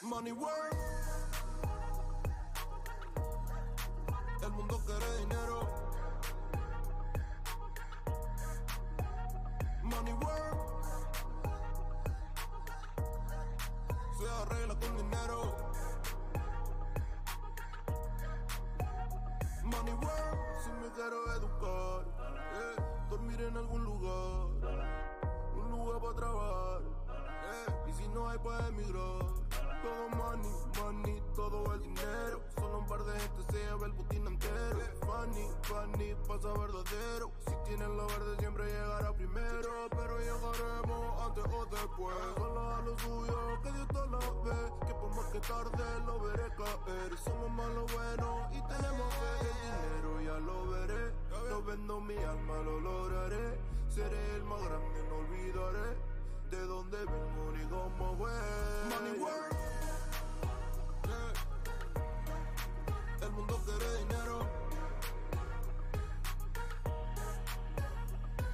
Money work. El mundo quiere dinero. Money work. Se arregla con dinero. Money work. Si me quiero educar, dormir en algún lugar, un lugar para trabajar, y si no hay para emigrar. Todo money, money, todo el dinero. Solo un par de gente se lleva el botín entero. Funny, funny, pasa verdadero. Si tienes lo verde siempre llegará primero. Pero llegaremos antes o después. Solo a lo suyo, que Dios todo lo ve. Que por más que tarde lo veré caer. Somos más lo bueno y tenemos fe. El dinero ya lo veré. No vendo mi alma, lo lograré. Seré el más grande, no olvidaré de dónde vengo ni cómo voy. Money work. El mundo quiere dinero.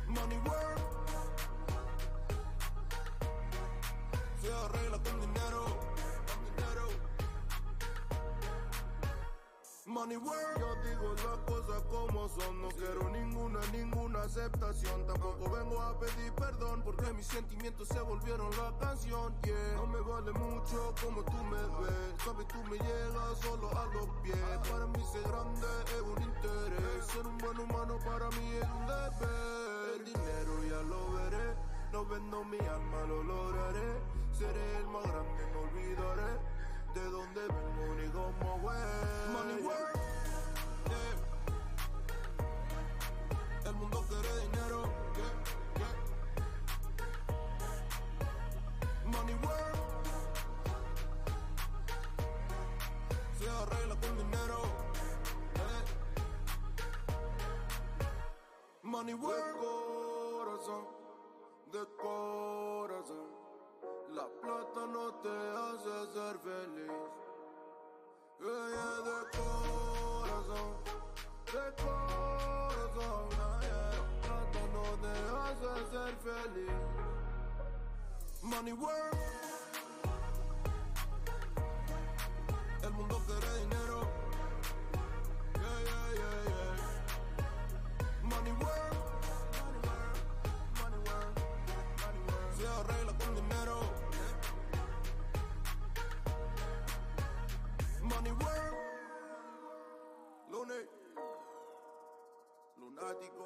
Money work. Se arregla con dinero. Money work. Yo digo las cosas como son. No quiero ninguna aceptación. Tampoco vengo a pedir perdón, porque mis sentimientos se volvieron la canción. Yeah. No me vale mucho como tú me ves. Sabes, tú me llegas solo a los pies. Para mí ser grande es un interés. Ser un buen humano para mí es un deber. El dinero ya lo veré. No vendo mi alma, lo lograré. Seré el más grande, no olvidaré de dónde vengo ni cómo voy. Money work. Yeah. El mundo quiere dinero. Yeah. Yeah. Money work. Se arregla con dinero. Yeah. Money work. De corazón. La plata no te hace ser feliz. Ella de corazón, la plata no te hace ser feliz. Money work. El mundo quiere dinero. Yeah, yeah, yeah, yeah. Money work. Money work. Se arregla con dinero. Money work. Lunes. Lunático.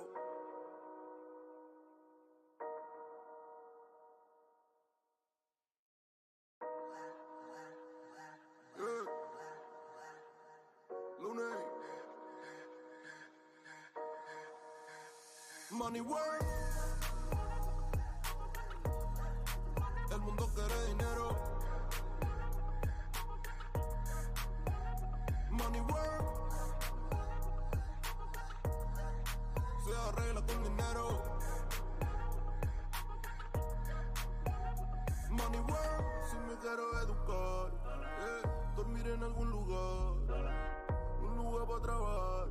Yeah. Lunes. Money work. El mundo quiere dinero. Money work. Se arregla con dinero. Money work. Si me quiero educar, dormir en algún lugar, un lugar para trabajar,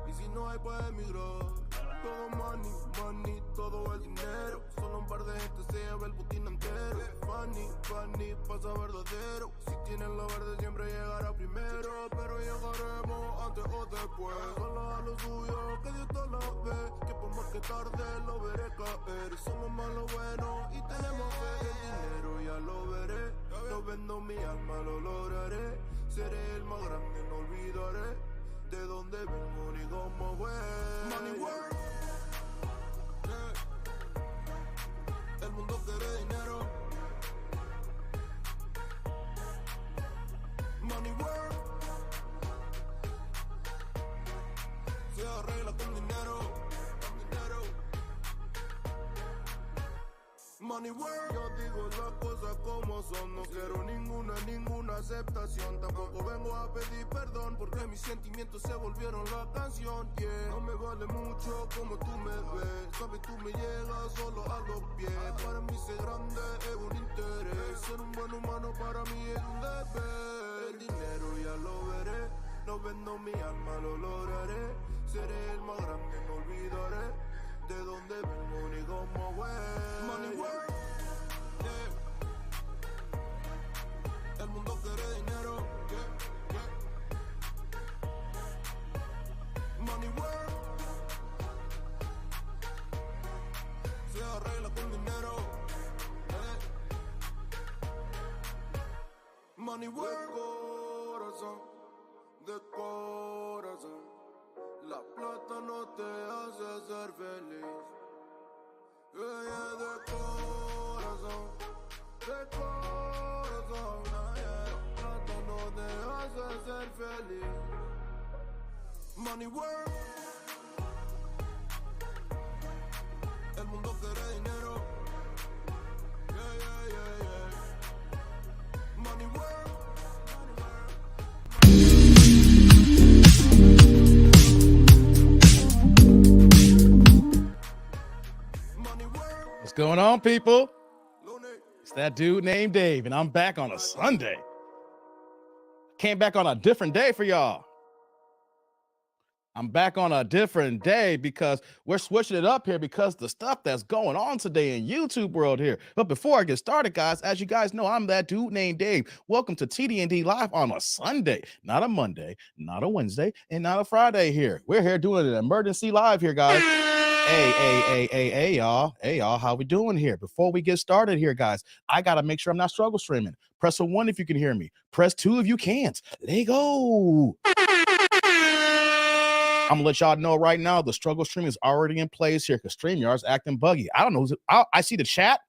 y si no hay para emigrar. Todo money, money, todo el dinero. Solo un par de gente se lleva el botín entero. Funny, funny, pasa verdadero. Si tienes lo verde siempre llegará primero. Pero llegaremos antes o después. Solo a lo suyo, que Dios todo lo ve. Que por más que tarde lo veré caer. Somos más lo bueno y tenemos fe. El dinero ya lo veré. No vendo mi alma, lo lograré. Seré el más grande, no olvidaré de dónde vengo ni cómo voy. Money work. El mundo quiere dinero. Money work. Se arregla con dinero. Money work. Yo digo las cosas como son. No quiero ninguna aceptación. Tampoco vengo a pedir perdón, porque mis sentimientos se volvieron la canción. Yeah. No me vale mucho como tú me ves. Sabes, tú me llegas solo a los pies. Para mí ser grande es un interés. Ser un buen humano para mí es un deber. El dinero ya lo veré. No vendo mi alma, lo lograré. Seré el más grande, no olvidaré de dónde vengo ni cómo voy. Money work. Yeah. El Money work. De corazón, la plata no te hace ser feliz. Yeah, de corazón, yeah. La plata no te hace ser feliz. Money work. El mundo quiere dinero. Yeah. Money work. What's going on, people? It's that dude named Dave, and I'm back on a Sunday. Came back on a different day for y'all. I'm back on a different day because we're switching it up here because the stuff that's going on today in YouTube world here. But before I get started, guys, as you guys know, I'm that dude named Dave. Welcome to TD&D Live on a Sunday, not a Monday, not a Wednesday, and not a Friday here. We're here doing an emergency live here, guys. Hey, y'all. Hey, y'all. How we doing here? Before we get started here, guys, I got to make sure I'm not struggle streaming. Press a 1 if you can hear me. Press 2 if you can't. There go. I'm gonna let y'all know right now the struggle stream is already in place here because StreamYard's acting buggy. I don't know. I see the chat.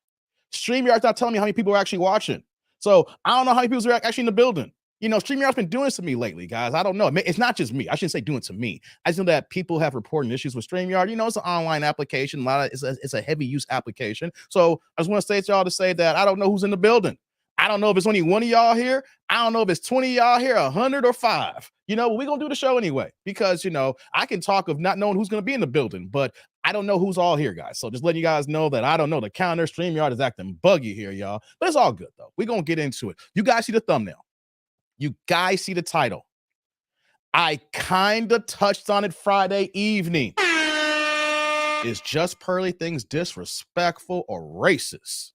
StreamYard's not telling me how many people are actually watching. So I don't know how many people are actually in the building. You know, StreamYard's been doing this to me lately, guys. I don't know. It's not just me. I shouldn't say doing it to me. I just know that people have reporting issues with StreamYard. You know, it's an online application. It's a heavy use application. So I just want to say to y'all to say that I don't know who's in the building. I don't know if it's only one of y'all here. I don't know if it's 20 of y'all here, 100 or 5. You know, we're going to do the show anyway because, you know, I can talk of not knowing who's going to be in the building, but I don't know who's all here, guys. So just letting you guys know that I don't know. The counter StreamYard is acting buggy here, y'all. But it's all good, though. We're going to get into it. You guys see the thumbnail. You guys see the title. I kind of touched on it Friday evening. Is just Pearly things disrespectful or racist?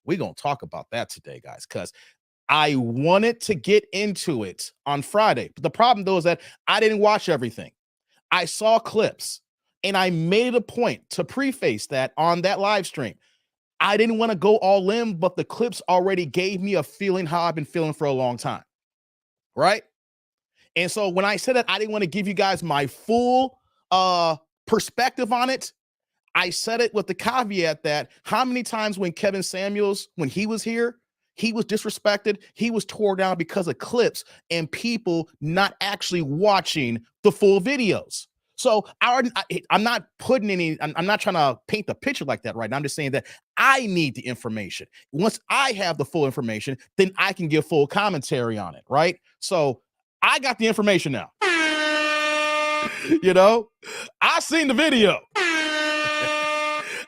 We're going to talk about that today, guys, because I wanted to get into it on Friday. But the problem, though, is that I didn't watch everything. I saw clips, and I made it a point to preface that on that live stream. I didn't want to go all in, but the clips already gave me a feeling how I've been feeling for a long time, right? And so when I said that I didn't want to give you guys my full perspective on it, I said it with the caveat that how many times when Kevin Samuels, when he was here, he was disrespected, he was tore down because of clips and people not actually watching the full videos. So I'm not putting any, I'm not trying to paint the picture like that right now. I'm just saying that I need the information. Once I have the full information, then I can give full commentary on it, right? So I got the information now. You know, I seen the video.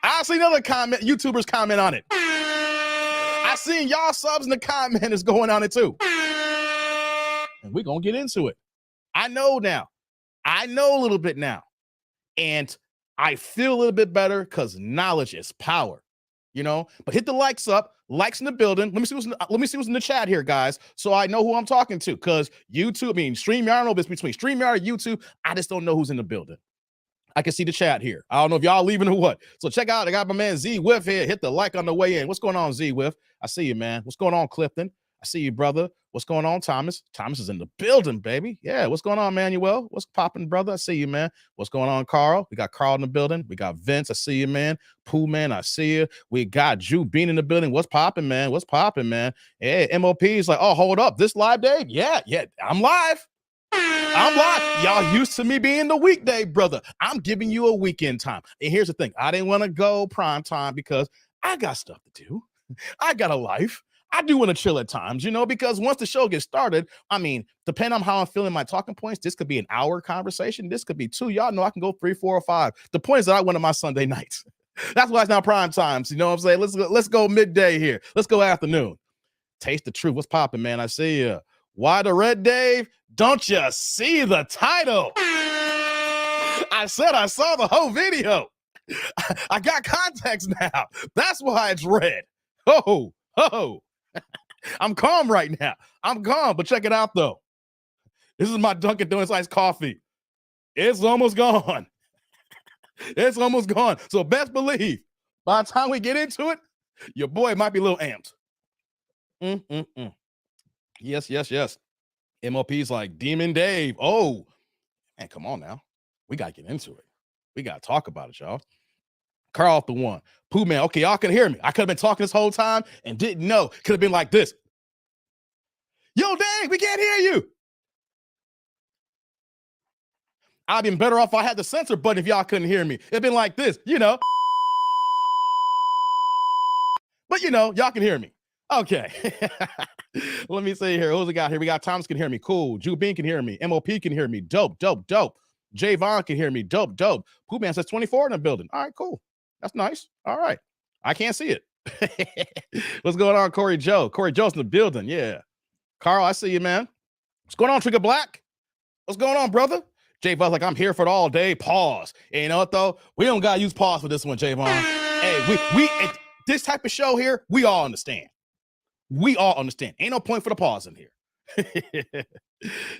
I seen other YouTubers comment on it. I seen y'all subs in the commenters going on it too. And we're going to get into it. I know now. I know a little bit now. And I feel a little bit better because knowledge is power. You know, but hit the likes up. Likes in the building. Let me see what's in the chat here, guys, so I know who I'm talking to. Because YouTube, I mean, StreamYard, I don't know if it's between StreamYard and YouTube. I just don't know who's in the building. I can see the chat here. I don't know if y'all leaving or what. So check out, I got my man Z Whiff here. Hit the like on the way in. What's going on, Z Whiff? I see you, man. What's going on, Clifton? I see you, brother. What's going on, Thomas? Thomas is in the building, baby. Yeah, what's going on, Manuel? What's popping, brother? I see you, man. What's going on, Carl? We got Carl in the building. We got Vince. I see you, man. Pooh, man, I see you. We got Jew Bean in the building. What's popping, man? What's popping, man? Hey, MOP is like, oh, hold up. This live day? Yeah, I'm live. I'm live. Y'all used to me being the weekday, brother. I'm giving you a weekend time. And here's the thing. I didn't want to go prime time because I got stuff to do. I got a life. I do want to chill at times, you know, because once the show gets started, I mean, depending on how I'm feeling my talking points, this could be an hour conversation. This could be 2. Y'all know I can go 3, 4, or 5. The point is that I went on my Sunday nights. That's why it's not prime times. You know what I'm saying? Let's go midday here. Let's go afternoon. Taste the truth. What's popping, man? I see you. Why the red, Dave? Don't you see the title? I said I saw the whole video. I got context now. That's why it's red. Oh. I'm calm right now. I'm calm, but check it out, though. This is my Dunkin' Donuts iced coffee. It's almost gone. It's almost gone. So best believe, by the time we get into it, your boy might be a little amped. Yes, yes, yes. MLP's like Demon Dave. Oh, man, come on now. We got to get into it. We got to talk about it, y'all. Carl off the one. Pooh man, okay, y'all can hear me. I could have been talking this whole time and didn't know. Could have been like this. Yo, Dave, we can't hear you. I'd been better off if I had the censor button if y'all couldn't hear me. It'd been like this, you know. But, you know, y'all can hear me. Okay. Let me see here. Who's we got here? We got Thomas can hear me. Cool. Jew Bean can hear me. MOP can hear me. Dope, dope, dope. Javon can hear me. Dope, dope. Pooh man says 24 in the building. All right, cool. That's nice. All right. I can't see it. What's going on, Corey Joe? Corey Joe's in the building. Yeah. Carl, I see you, man. What's going on, Trigger Black? What's going on, brother? Javon's like, I'm here for it all day. Pause. And you know what, though? We don't got to use pause for this one, Javon. Hey, we this type of show here, we all understand. We all understand. Ain't no point for the pause in here.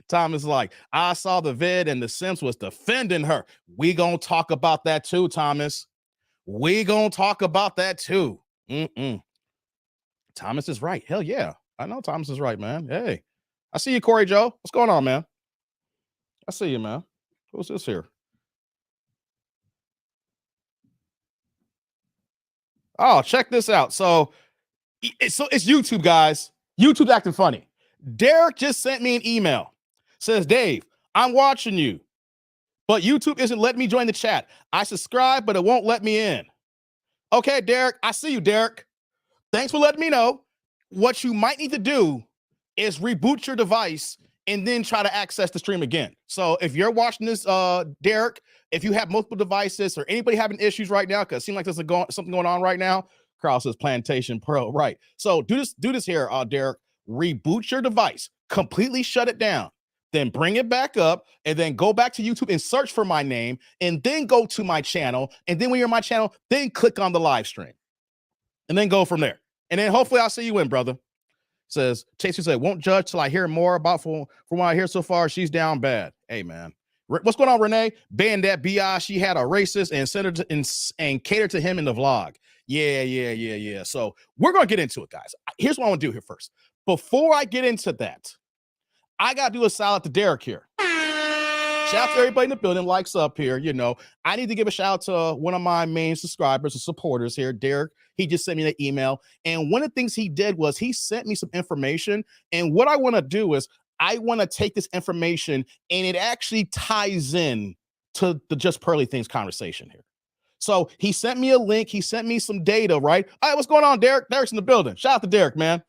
Thomas like, I saw the vid and the Sims was defending her. We gonna talk about that too, Thomas. We gonna talk about that too. Thomas is right. Hell yeah. I know Thomas is right, man. Hey, I see you, Corey Joe. What's going on, man? I see you, man. Who's this here? Oh, check this out. So it's YouTube, guys. YouTube's acting funny. Derek just sent me an email. Says, Dave, I'm watching you, but YouTube isn't letting me join the chat. I subscribe, but it won't let me in. Okay, Derek, I see you, Derek. Thanks for letting me know. What you might need to do is reboot your device and then try to access the stream again. So if you're watching this, Derek, if you have multiple devices or anybody having issues right now, because it seems like there's something going on right now, Carl says Plantation Pro, right? So do this here, Derek. Reboot your device, completely shut it down, then bring it back up, and then go back to YouTube and search for my name, and then go to my channel, and then when you're on my channel, then click on the live stream, and then go from there. And then hopefully I'll see you in, brother. Says Chase, you said, won't judge till I hear more about from what I hear so far. She's down bad. Hey, man. What's going on, Renee? Banned that BI. She had a racist and centered and catered to him in the vlog. Yeah. So we're going to get into it, guys. Here's what I want to do here first. Before I get into that, I got to do a shout out to Derek here. Shout out to everybody in the building, likes up here. You know, I need to give a shout out to one of my main subscribers and supporters here, Derek. He just sent me an email. And one of the things he did was he sent me some information. And what I want to do is I want to take this information and it actually ties in to the Just Pearly Things conversation here. So he sent me a link. He sent me some data, right? All right, what's going on, Derek? Derek's in the building. Shout out to Derek, man.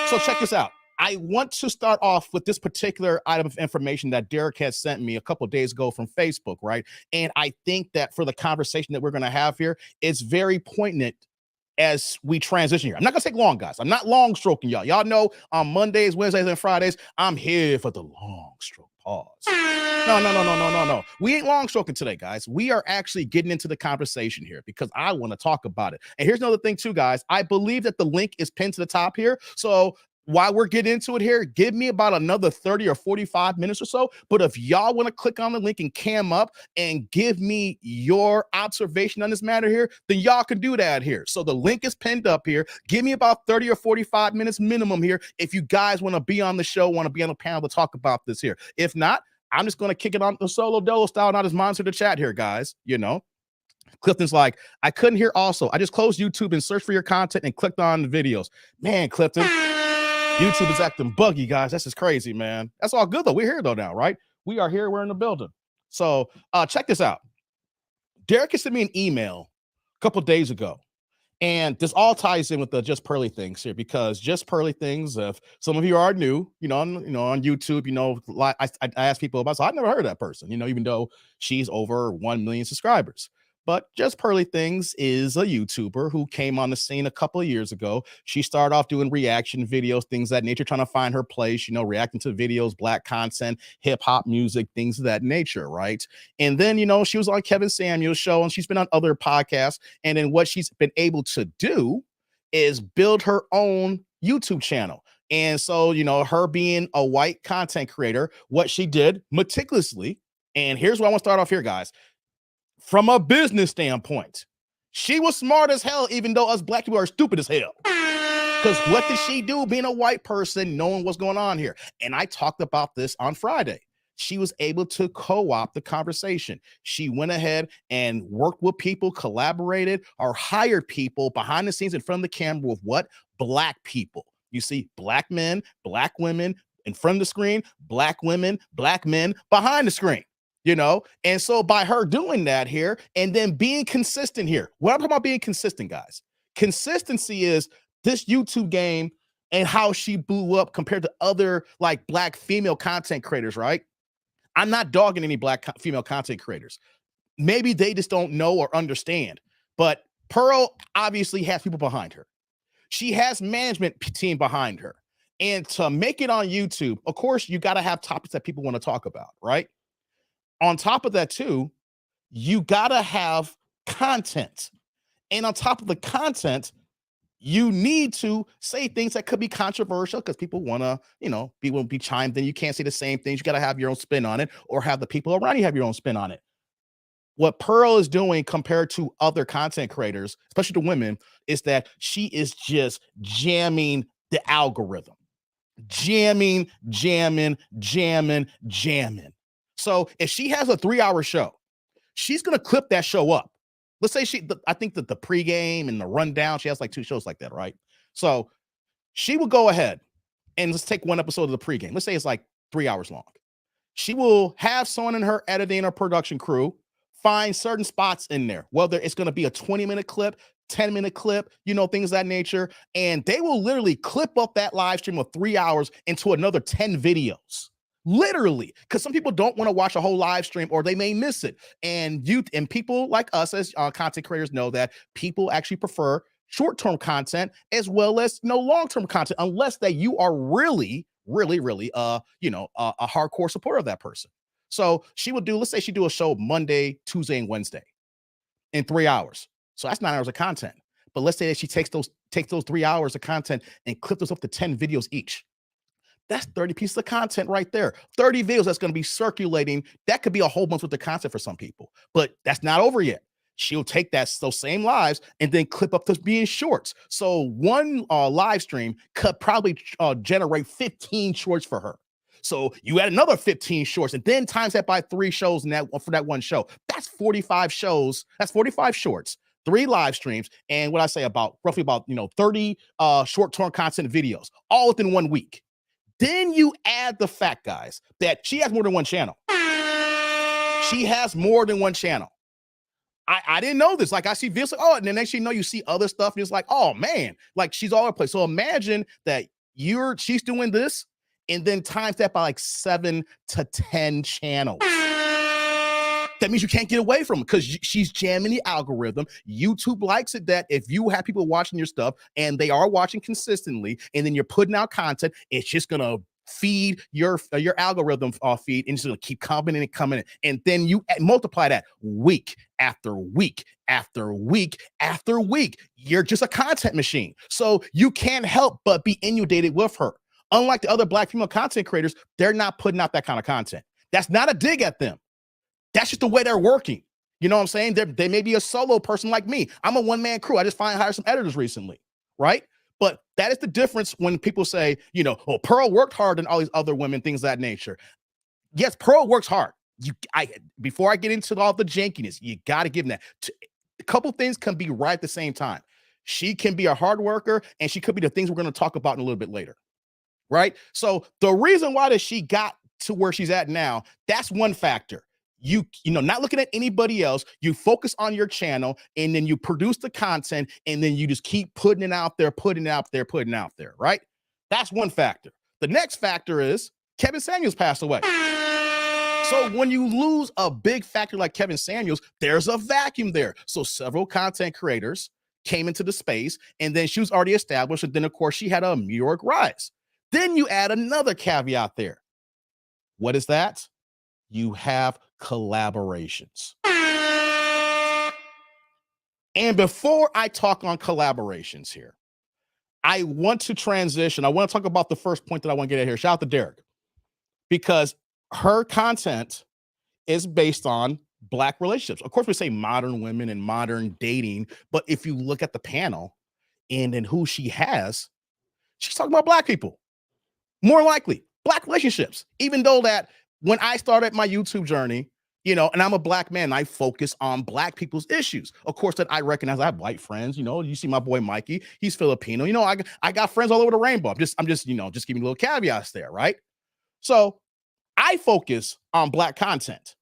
So check this out. I want to start off with this particular item of information that Derek has sent me a couple of days ago from Facebook, right? And I think that for the conversation that we're going to have here, it's very poignant as we transition here. I'm not going to take long, guys. I'm not long stroking y'all. Y'all know on Mondays, Wednesdays, and Fridays, I'm here for the long stroke pause. No. We ain't long stroking today, guys. We are actually getting into the conversation here because I want to talk about it. And here's another thing too, guys. I believe that the link is pinned to the top here. So while we're getting into it here, give me about another 30 or 45 minutes or so. But if y'all want to click on the link and cam up and give me your observation on this matter here, then y'all can do that here. So the link is pinned up here. Give me about 30 or 45 minutes minimum here if you guys want to be on the show, want to be on the panel to talk about this here. If not, I'm just going to kick it on the solo dolo style, not as monitor the chat here, guys. You know, Clifton's like, I couldn't hear also. I just closed YouTube and searched for your content and clicked on the videos. Man, Clifton, YouTube is acting buggy, guys. That's just crazy, man. That's all good, though. We're here, though, now, right? We are here. We're in the building. So check this out. Derek sent me an email a couple days ago. And this all ties in with the Just Pearly Things here, because Just Pearly Things, if some of you are new, on YouTube, I ask people about, so I've never heard of that person, even though she's over 1 million subscribers. But Just Pearly Things is a YouTuber who came on the scene a couple of years ago. She started off doing reaction videos, things of that nature, trying to find her place, reacting to videos, black content, hip hop music, things of that nature, right? And then, she was on Kevin Samuel's show and she's been on other podcasts. And then what she's been able to do is build her own YouTube channel. And so, her being a white content creator, what she did meticulously, and here's where I want to start off here, guys. From a business standpoint, she was smart as hell, even though us black people are stupid as hell. Because what did she do being a white person, knowing what's going on here? And I talked about this on Friday. She was able to co-opt the conversation. She went ahead and worked with people, collaborated, or hired people behind the scenes in front of the camera with what? Black people. You see black men, black women in front of the screen, black women, black men behind the screen. And so by her doing that here and then being consistent here, what I'm talking about being consistent, guys. Consistency is this YouTube game and how she blew up compared to other like black female content creators, right? I'm not dogging any black female content creators. Maybe they just don't know or understand, but Pearl obviously has people behind her. She has management team behind her. And to make it on YouTube, of course, you got to have topics that people want to talk about, right? On top of that, too, you got to have content. And on top of the content, you need to say things that could be controversial because people want to, be chimed in. You can't say the same things. You got to have your own spin on it or have the people around you have your own spin on it. What Pearl is doing compared to other content creators, especially the women, is that she is just jamming the algorithm. Jamming. So if she has a 3-hour show, she's going to clip that show up. Let's say I think that the pregame and the rundown, she has like 2 shows like that, right? So she will go ahead and let's take one episode of the pregame. Let's say it's like 3 hours long. She will have someone in her editing or production crew find certain spots in there, whether it's going to be a 20-minute clip, 10-minute clip, things of that nature. And they will literally clip up that live stream of 3 hours into another 10 videos. Literally, because some people don't want to watch a whole live stream or they may miss it. And people like us as content creators know that people actually prefer short-term content as well as long-term content, unless that you are really a hardcore supporter of that person. So she would let's say she do a show Monday, Tuesday, and Wednesday in 3 hours. So that's 9 hours of content. But let's say that she takes those 3 hours of content and clip those up to 10 videos each. That's 30 pieces of content right there. 30 videos that's going to be circulating. That could be a whole bunch worth of content for some people, but that's not over yet. She'll take those same lives and then clip up those being shorts. So one live stream could probably generate 15 shorts for her. So you add another 15 shorts and then times that by 3 shows for that one show. That's 45 shows. That's 45 shorts, 3 live streams, and what I say roughly about 30 short-term content videos, all within 1 week. Then you add the fact, guys, that she has more than one channel. She has more than one channel. I didn't know this. Like, I see videos, and then next thing you know, you see other stuff, and it's like, oh, man, like, she's all over the place. So imagine that she's doing this, and then times that by like 7 to 10 channels. That means you can't get away from it because she's jamming the algorithm. YouTube likes it that if you have people watching your stuff and they are watching consistently, and then you're putting out content, it's just going to feed your algorithm feed, and it's going to keep coming in. And then you multiply that week after week after week after week. You're just a content machine. So you can't help but be inundated with her. Unlike the other black female content creators, they're not putting out that kind of content. That's not a dig at them. That's just the way they're working. You know what I'm saying? They may be a solo person like me. I'm a one-man crew. I just hired some editors recently, right? But that is the difference when people say, oh, Pearl worked hard than all these other women, things of that nature. Yes, Pearl works hard. Before I get into all the jankiness, you got to give them that. A couple things can be right at the same time. She can be a hard worker, and she could be the things we're going to talk about in a little bit later, right? So the reason why that she got to where she's at now, that's one factor. You not looking at anybody else, you focus on your channel, and then you produce the content, and then you just keep putting it out there, right? That's one factor. The next factor is Kevin Samuels passed away. So when you lose a big factor like Kevin Samuels, there's a vacuum there. So several content creators came into the space, and then she was already established, and then of course she had a meteoric rise. Then you add another caveat there. What is that? You have collaborations. And before I talk on collaborations here, I want to transition. I want to talk about the first point that I want to get at here. Shout out to Derek, because her content is based on Black relationships. Of course, we say modern women and modern dating, but if you look at the panel and who she has, She's talking about black people. More likely, black relationships. Even though that when I started my YouTube journey, and I'm a black man, I focus on black people's issues. Of course, that I recognize I have white friends. You see my boy Mikey, he's Filipino. I got friends all over the rainbow. I'm just giving little caveats there, right? So I focus on black content.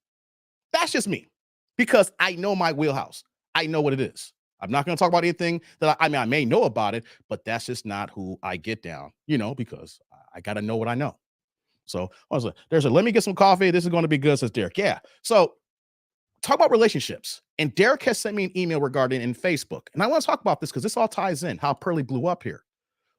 That's just me because I know my wheelhouse. I know what it is. I'm not going to talk about anything that I may know about it, but that's just not who I get down, because I got to know what I know. So let me get some coffee. This is going to be good, says Derek. Yeah. So talk about relationships. And Derek has sent me an email regarding in Facebook. And I want to talk about this because this all ties in how Pearly blew up here.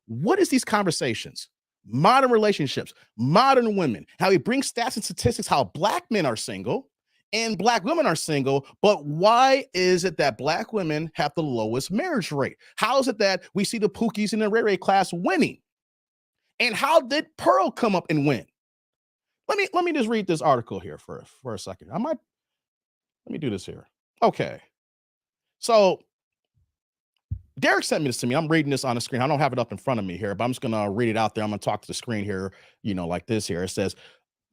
What is these conversations? Modern relationships, modern women, how he brings stats and statistics, how black men are single and black women are single, but why is it that black women have the lowest marriage rate? How is it that we see the Pookies in the Ray Ray class winning? And how did Pearl come up and win? Let me just read this article here for a second. Let me do this here. Okay. So Derek sent me this to me. I'm reading this on the screen. I don't have it up in front of me here, but I'm just going to read it out there. I'm going to talk to the screen here, like this here. It says,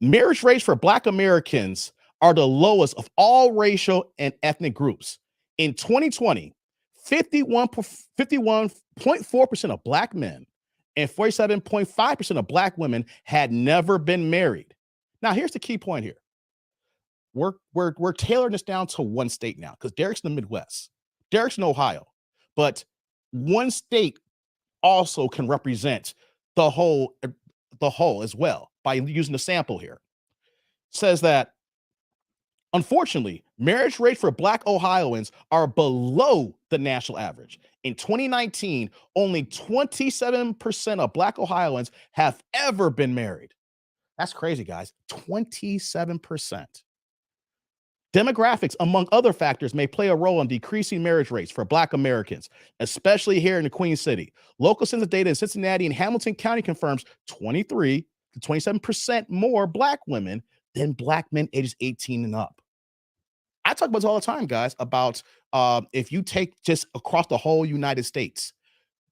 marriage rates for black Americans are the lowest of all racial and ethnic groups. In 2020, 51.4% of black men and 47.5% of black women had never been married. Now, here's the key point here. We're tailoring this down to one state now because Derek's in the Midwest. Derek's in Ohio. But one state also can represent the whole as well by using the sample here. Says that, unfortunately, marriage rates for black Ohioans are below the national average. In 2019, only 27% of black Ohioans have ever been married. That's crazy, guys. 27%. Demographics, among other factors, may play a role in decreasing marriage rates for black Americans, especially here in the Queen City. Local census data in Cincinnati and Hamilton County confirms 23 to 27% more black women than black men ages 18 and up. I talk about this all the time, guys, about if you take just across the whole United States,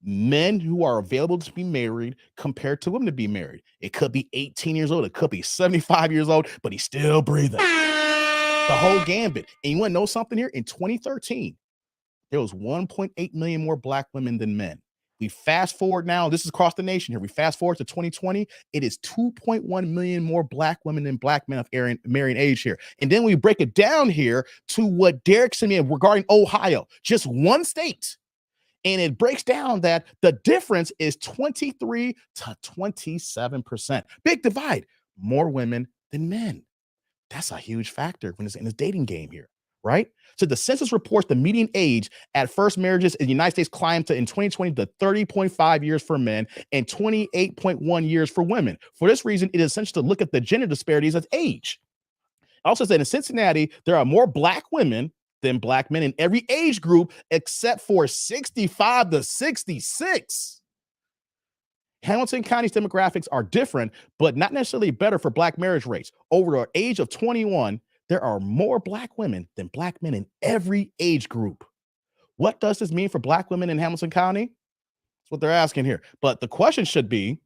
men who are available to be married compared to women to be married. It could be 18 years old. It could be 75 years old, but he's still breathing. The whole gambit. And you want to know something here? In 2013, there was 1.8 million more black women than men. We fast forward now, this is across the nation here. We fast forward to 2020, it is 2.1 million more black women than black men of marrying age here. And then we break it down here to what Derek sent me regarding Ohio, just one state. And it breaks down that the difference is 23 to 27%. Big divide, more women than men. That's a huge factor when it's in this dating game here, right? So the census reports the median age at first marriages in the United States climbed to in 2020 to 30.5 years for men and 28.1 years for women. For this reason, it is essential to look at the gender disparities as age. Also said in Cincinnati, there are more black women than black men in every age group except for 65 to 66. Hamilton County's demographics are different, but not necessarily better for black marriage rates. Over the age of 21, there are more black women than black men in every age group. What does this mean for black women in Hamilton County? That's what they're asking here. But the question should be,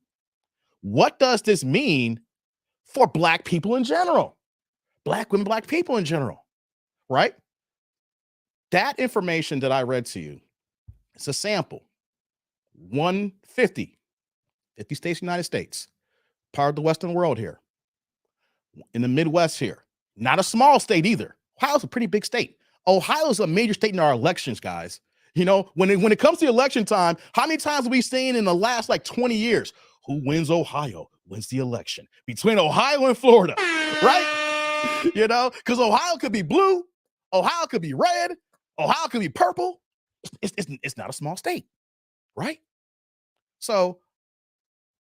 what does this mean for black people in general? Black women, black people in general, right? That information that I read to you, it's a sample. 150. 50 states, United States, part of the Western world here, in the Midwest here. Not a small state either. Ohio's a pretty big state. Ohio's a major state in our elections, guys. When it comes to election time, how many times have we seen in the last 20 years, who wins Ohio wins the election between Ohio and Florida, right? Because Ohio could be blue, Ohio could be red, Ohio could be purple. It's not a small state, right? So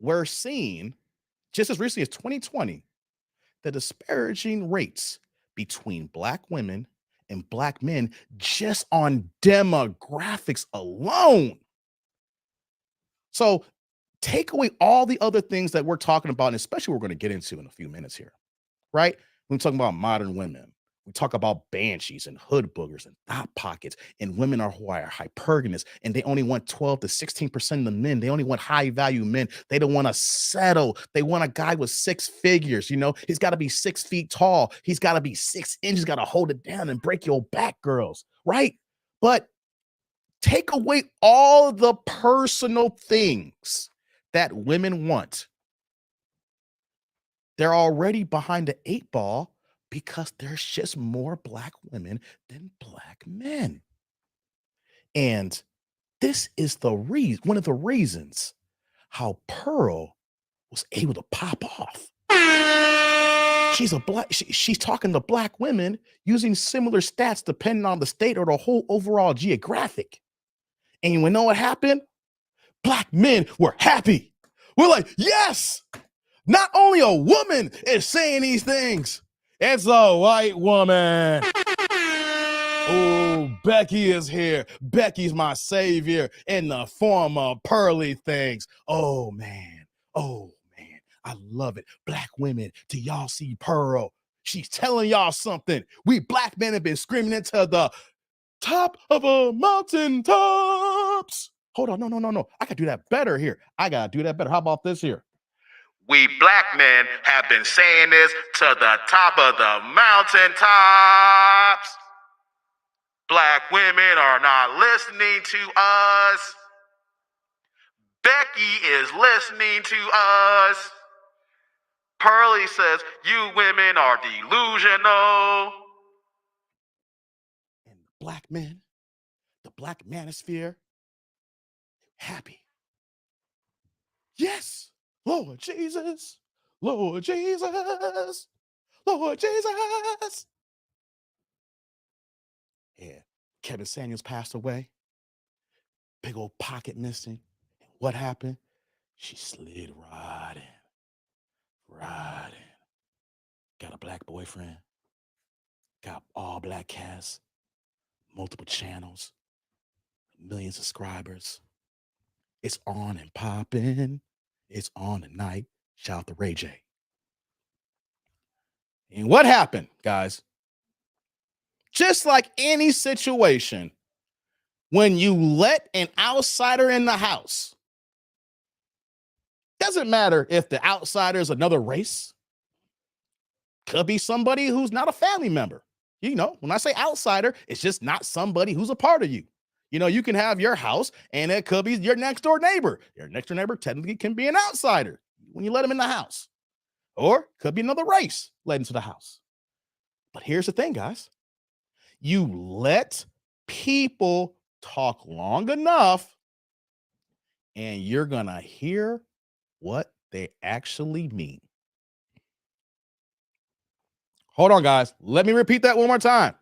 we're seeing, just as recently as 2020, the disparaging rates between black women and black men just on demographics alone. So take away all the other things that we're talking about, and especially we're going to get into in a few minutes here, right? We're talking about modern women. We talk about banshees and hood boogers and thought pockets, and women who are hypergamous, and they only want 12 to 16% of the men. They only want high value men. They don't want to settle. They want a guy with 6 figures. He's got to be 6 feet tall. He's got to be 6 inches, got to hold it down and break your back, girls. Right? But take away all the personal things that women want. They're already behind the 8 ball because there's just more black women than black men. And this is one of the reasons how Pearl was able to pop off. She's talking to black women using similar stats depending on the state or the whole overall geographic. And you know what happened? Black men were happy. We're like, yes, not only a woman is saying these things, it's a white woman. Oh, Becky is here. Becky's my savior in the form of pearly things. Oh, man. I love it. Black women, do y'all see Pearl? She's telling y'all something. We black men have been screaming into the top of a mountain tops. Hold on. No. I gotta do that better here. How about this here? We black men have been saying this to the top of the mountain tops. Black women are not listening to us. Becky is listening to us. Pearly says, you women are delusional. And the black men, the black manosphere, happy. Yes, Lord Jesus, Lord Jesus, Lord Jesus. Yeah, Kevin Samuels passed away. Big old pocket missing. And what happened? She slid right in. Got a black boyfriend. Got all black cast. Multiple channels. 1 million subscribers. It's on and popping. It's on tonight. Shout out to Ray J. And what happened, guys? Just like any situation, when you let an outsider in the house, doesn't matter if the outsider is another race, could be somebody who's not a family member. When I say outsider, it's just not somebody who's a part of you. You can have your house and it could be your next door neighbor. Your next door neighbor technically can be an outsider when you let him in the house. Or could be another race let into the house. But here's the thing, guys. You let people talk long enough and you're going to hear what they actually mean. Hold on, guys. Let me repeat that one more time.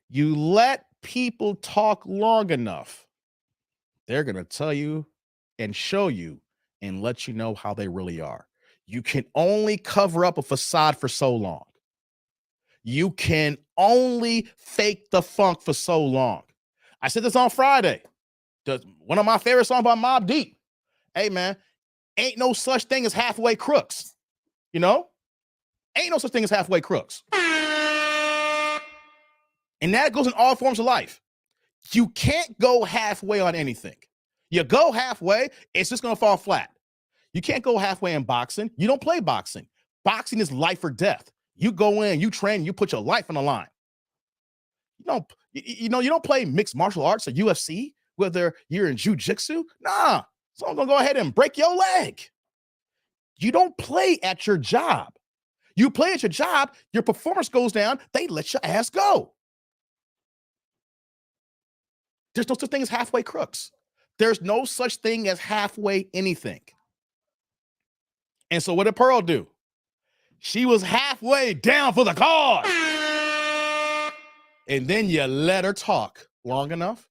You let people talk long enough, they're going to tell you and show you and let you know how they really are. You can only cover up a facade for so long. You can only fake the funk for so long. I said this on Friday. One of my favorite songs by Mobb Deep. Hey, man, ain't no such thing as halfway crooks. Ain't no such thing as halfway crooks. And that goes in all forms of life. You can't go halfway on anything. You go halfway, it's just going to fall flat. You can't go halfway in boxing. You don't play boxing. Boxing is life or death. You go in, you train, you put your life on the line. You don't play mixed martial arts or UFC, whether you're in jiu-jitsu. Nah, someone's going to go ahead and break your leg. You don't play at your job. You play at your job, your performance goes down, they let your ass go. There's no such thing as halfway crooks. There's no such thing as halfway anything. And so what did Pearl do? She was halfway down for the cause. And then you let her talk long enough.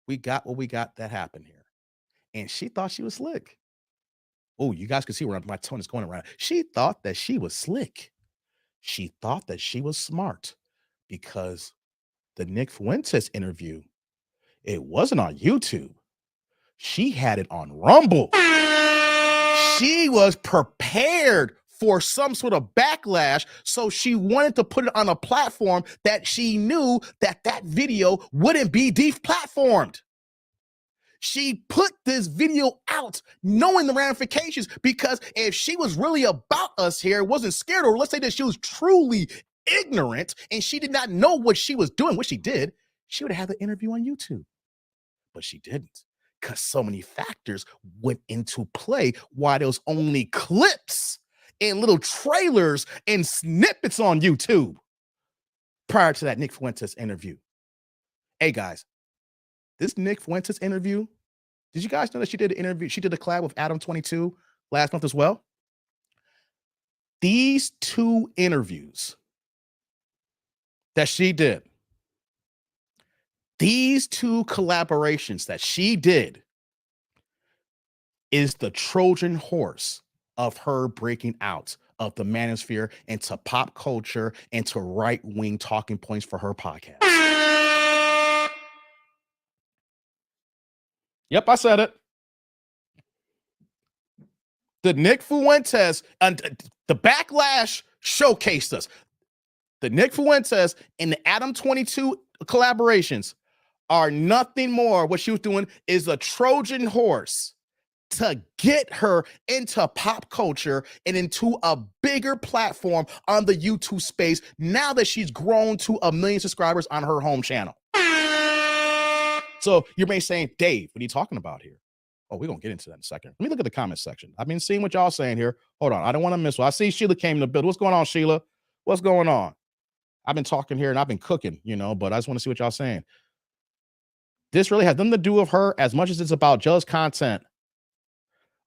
We got what we got that happened here. And she thought she was slick. Oh, you guys can see where my tone is going around. She thought that she was slick. She thought that she was smart because the Nick Fuentes interview, it wasn't on YouTube. She had it on Rumble. She was prepared for some sort of backlash. So she wanted to put it on a platform that she knew that video wouldn't be deplatformed. She put this video out knowing the ramifications, because if she was really about us here, wasn't scared, or let's say that she was truly ignorant and she did not know what she was doing, what she did, she would have had the interview on YouTube. But she didn't, because so many factors went into play why there was only clips and little trailers and snippets on YouTube prior to that Nick Fuentes interview. Hey guys, this Nick Fuentes interview, did you guys know that she did an interview? She did a collab with Adam 22 last month as well. These two interviews that she did, these two collaborations that she did, is the Trojan horse of her breaking out of the Manosphere into pop culture and to right-wing talking points for her podcast. Yep, I said it. The Nick Fuentes and the backlash showcased us. The Nick Fuentes and the Adam 22 collaborations are nothing more. What she was doing is a Trojan horse to get her into pop culture and into a bigger platform on the YouTube space now that she's grown to 1 million subscribers on her home channel. So you may be saying, Dave, what are you talking about here? Oh, we're going to get into that in a second. Let me look at the comment section. I've been seeing what y'all saying here. Hold on. I don't want to miss one. I see Sheila came in the build. What's going on, Sheila? What's going on? I've been talking here and I've been cooking, but I just want to see what y'all saying. This really has nothing to do with her as much as it's about just content.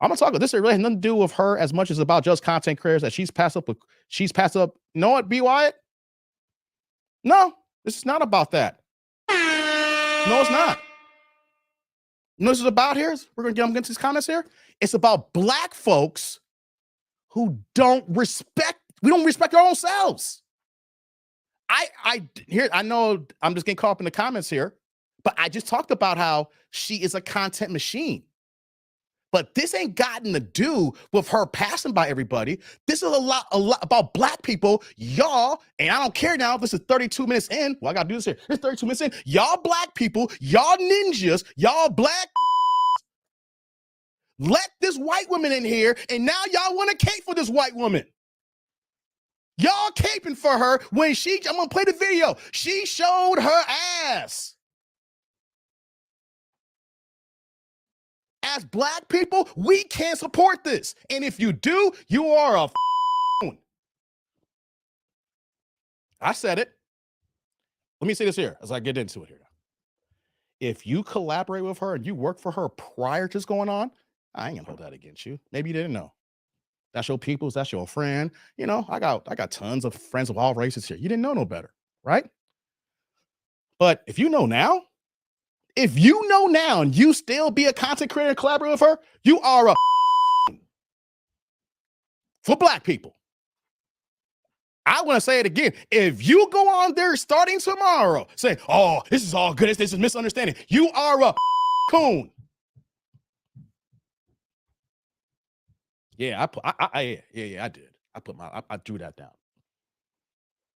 I'm going to talk about this. It really has nothing to do with her as much as about just content creators that she's passed up. You know what, B. Wyatt? No, this is not about that. No, it's not. You know what this is about here? We're going to get into these comments here. It's about black folks who we don't respect our own selves. I know I'm just getting caught up in the comments here, but I just talked about how she is a content machine. But this ain't gotten to do with her passing by everybody. This is a lot about black people, y'all, and I don't care now if this is 32 minutes in. Well, I got to do this here. It's 32 minutes in. Y'all black people, y'all ninjas, y'all black let this white woman in here, and now y'all want to cape for this white woman. Y'all caping for her when I'm going to play the video. She showed her ass. As black people, we can't support this. And if you do, you are a I said it. Let me say this here as I get into it here. If you collaborate with her and you work for her prior to this going on, I ain't gonna hold that against you. Maybe you didn't know. That's your peoples, that's your friend. I got tons of friends of all races here. You didn't know no better, right? But if you know now, and you still be a content creator and collaborate with her, you are a for black people. I want to say it again. If you go on there starting tomorrow saying, oh, this is all good, this is misunderstanding, you are a coon. Yeah, I did. I drew that down.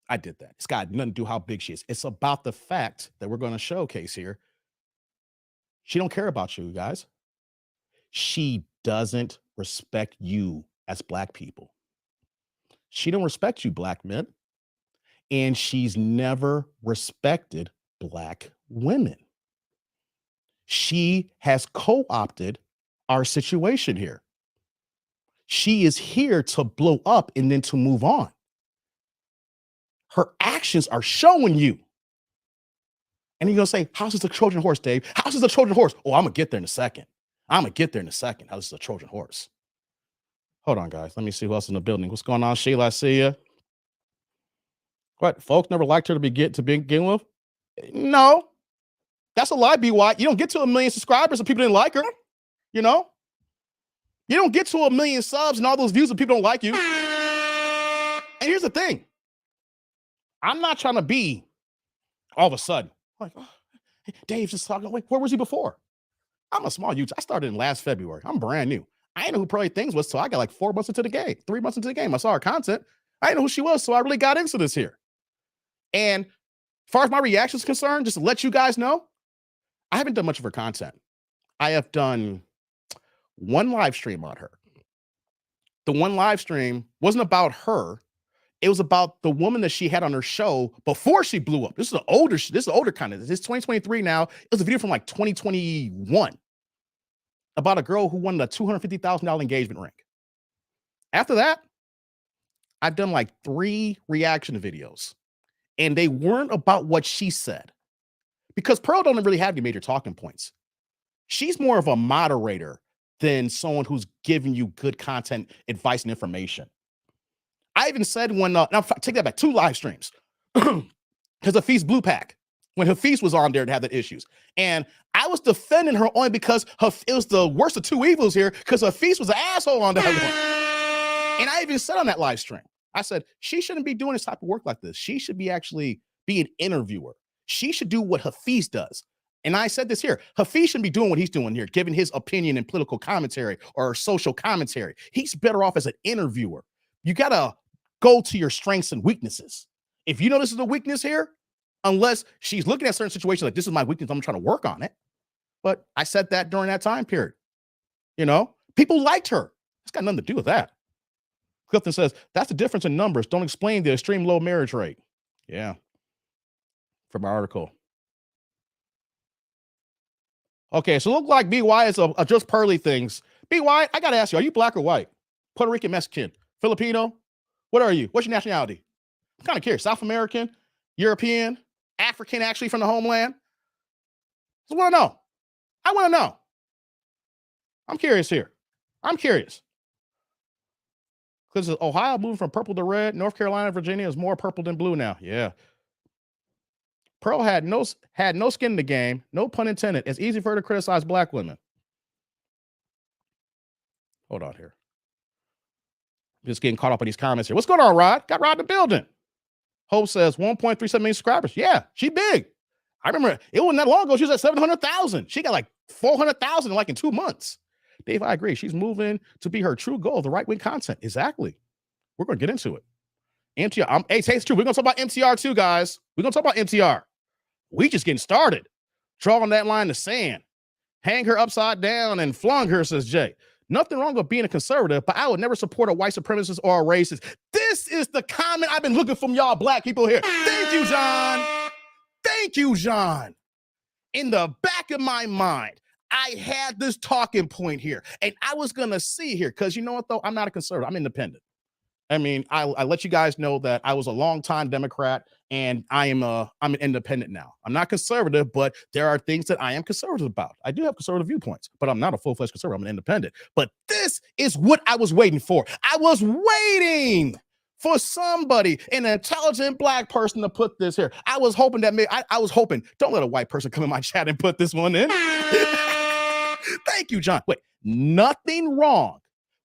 I did that. It's got nothing to do how big she is. It's about the fact that we're going to showcase here. She don't care about you guys. She doesn't respect you as black people. She don't respect you, black men. And she's never respected black women. She has co-opted our situation here. She is here to blow up and then to move on. Her actions are showing you. And you're going to say, how's this a Trojan horse, Dave? How's this a Trojan horse? Oh, I'm going to get there in a second. How's this a Trojan horse? Hold on, guys. Let me see who else is in the building. What's going on, Sheila? I see you. What? Folks never liked her to begin with? No. That's a lie, B.Y. You don't get to 1 million subscribers if people didn't like her. You don't get to 1 million subs and all those views if people don't like you. And here's the thing. I'm not trying to be all of a sudden like, oh, Dave's just talking. Wait, where was he before? I'm a small YouTuber. I started in last February. I'm brand new. I didn't know who Pearly Things was, so I got like 4 months into the game, 3 months into the game. I saw her content. I didn't know who she was, so I really got into this here. And as far as my reaction is concerned, just to let you guys know, I haven't done much of her content. I have done one live stream on her. The one live stream wasn't about her. It was about the woman that she had on her show before she blew up. This is older kind of. This is 2023 now. It was a video from like 2021 about a girl who won the $250,000 engagement ring. After that, I've done like 3 reaction videos, and they weren't about what she said, because Pearl don't really have any major talking points. She's more of a moderator than someone who's giving you good content, advice, and information. I even said when, now take that back, 2 live streams, because Hafiz Blue Pack, when Hafiz was on there and had the issues. And I was defending her only because it was the worst of 2 evils here, because Hafiz was an asshole on that one. And I even said on that live stream, I said, she shouldn't be doing this type of work like this. She should be actually be an interviewer. She should do what Hafiz does. And I said this here, Hafiz shouldn't be doing what he's doing here, giving his opinion and political commentary or social commentary. He's better off as an interviewer. You got to go to your strengths and weaknesses. If you know this is a weakness here, unless she's looking at certain situations like, this is my weakness, I'm trying to work on it. But I said that during that time period. You know, people liked her. It's got nothing to do with that. Clifton says, that's the difference in numbers. Don't explain the extreme low marriage rate. Yeah. From my article. Okay, so look like BY is a just Pearly Things. BY, I got to ask you, are you black or white? Puerto Rican, Mexican, Filipino? What are you? What's your nationality? I'm kind of curious. South American, European, African, actually from the homeland? So I want to know. I want to know. I'm curious here. I'm curious. Because Ohio moving from purple to red, North Carolina, Virginia is more purple than blue now. Yeah. Pearl had no skin in the game, no pun intended. It's easy for her to criticize black women. Hold on here. Just getting caught up in these comments here. What's going on, Rod? Got Rod in the building. Hope says 1.37 million subscribers. Yeah, she big. I remember it wasn't that long ago. She was at 700,000. She got like 400,000 like in 2 months. Dave, I agree. She's moving to be her true goal, the right-wing content. Exactly. We're going to get into it. MTR. Hey, it's true. We're going to talk about MTR too, guys. We're going to talk about MTR. We just getting started. Drawing that line in the sand. Hang her upside down and flung her, says Jay. Nothing wrong with being a conservative, but I would never support a white supremacist or a racist. This is the comment I've been looking from y'all black people here. Thank you, John. Thank you, John. In the back of my mind, I had this talking point here, and I was going to see here, because you know what, though? I'm not a conservative. I'm independent. I mean, I let you guys know that I was a longtime Democrat, and I'm an independent now. I'm not conservative, but there are things that I am conservative about. I do have conservative viewpoints, but I'm not a full-fledged conservative. I'm an independent. But this is what I was waiting for. I was waiting for somebody, an intelligent black person, to put this here. I was hoping that I was hoping, don't let a white person come in my chat and put this one in. Thank you, John. Wait, nothing wrong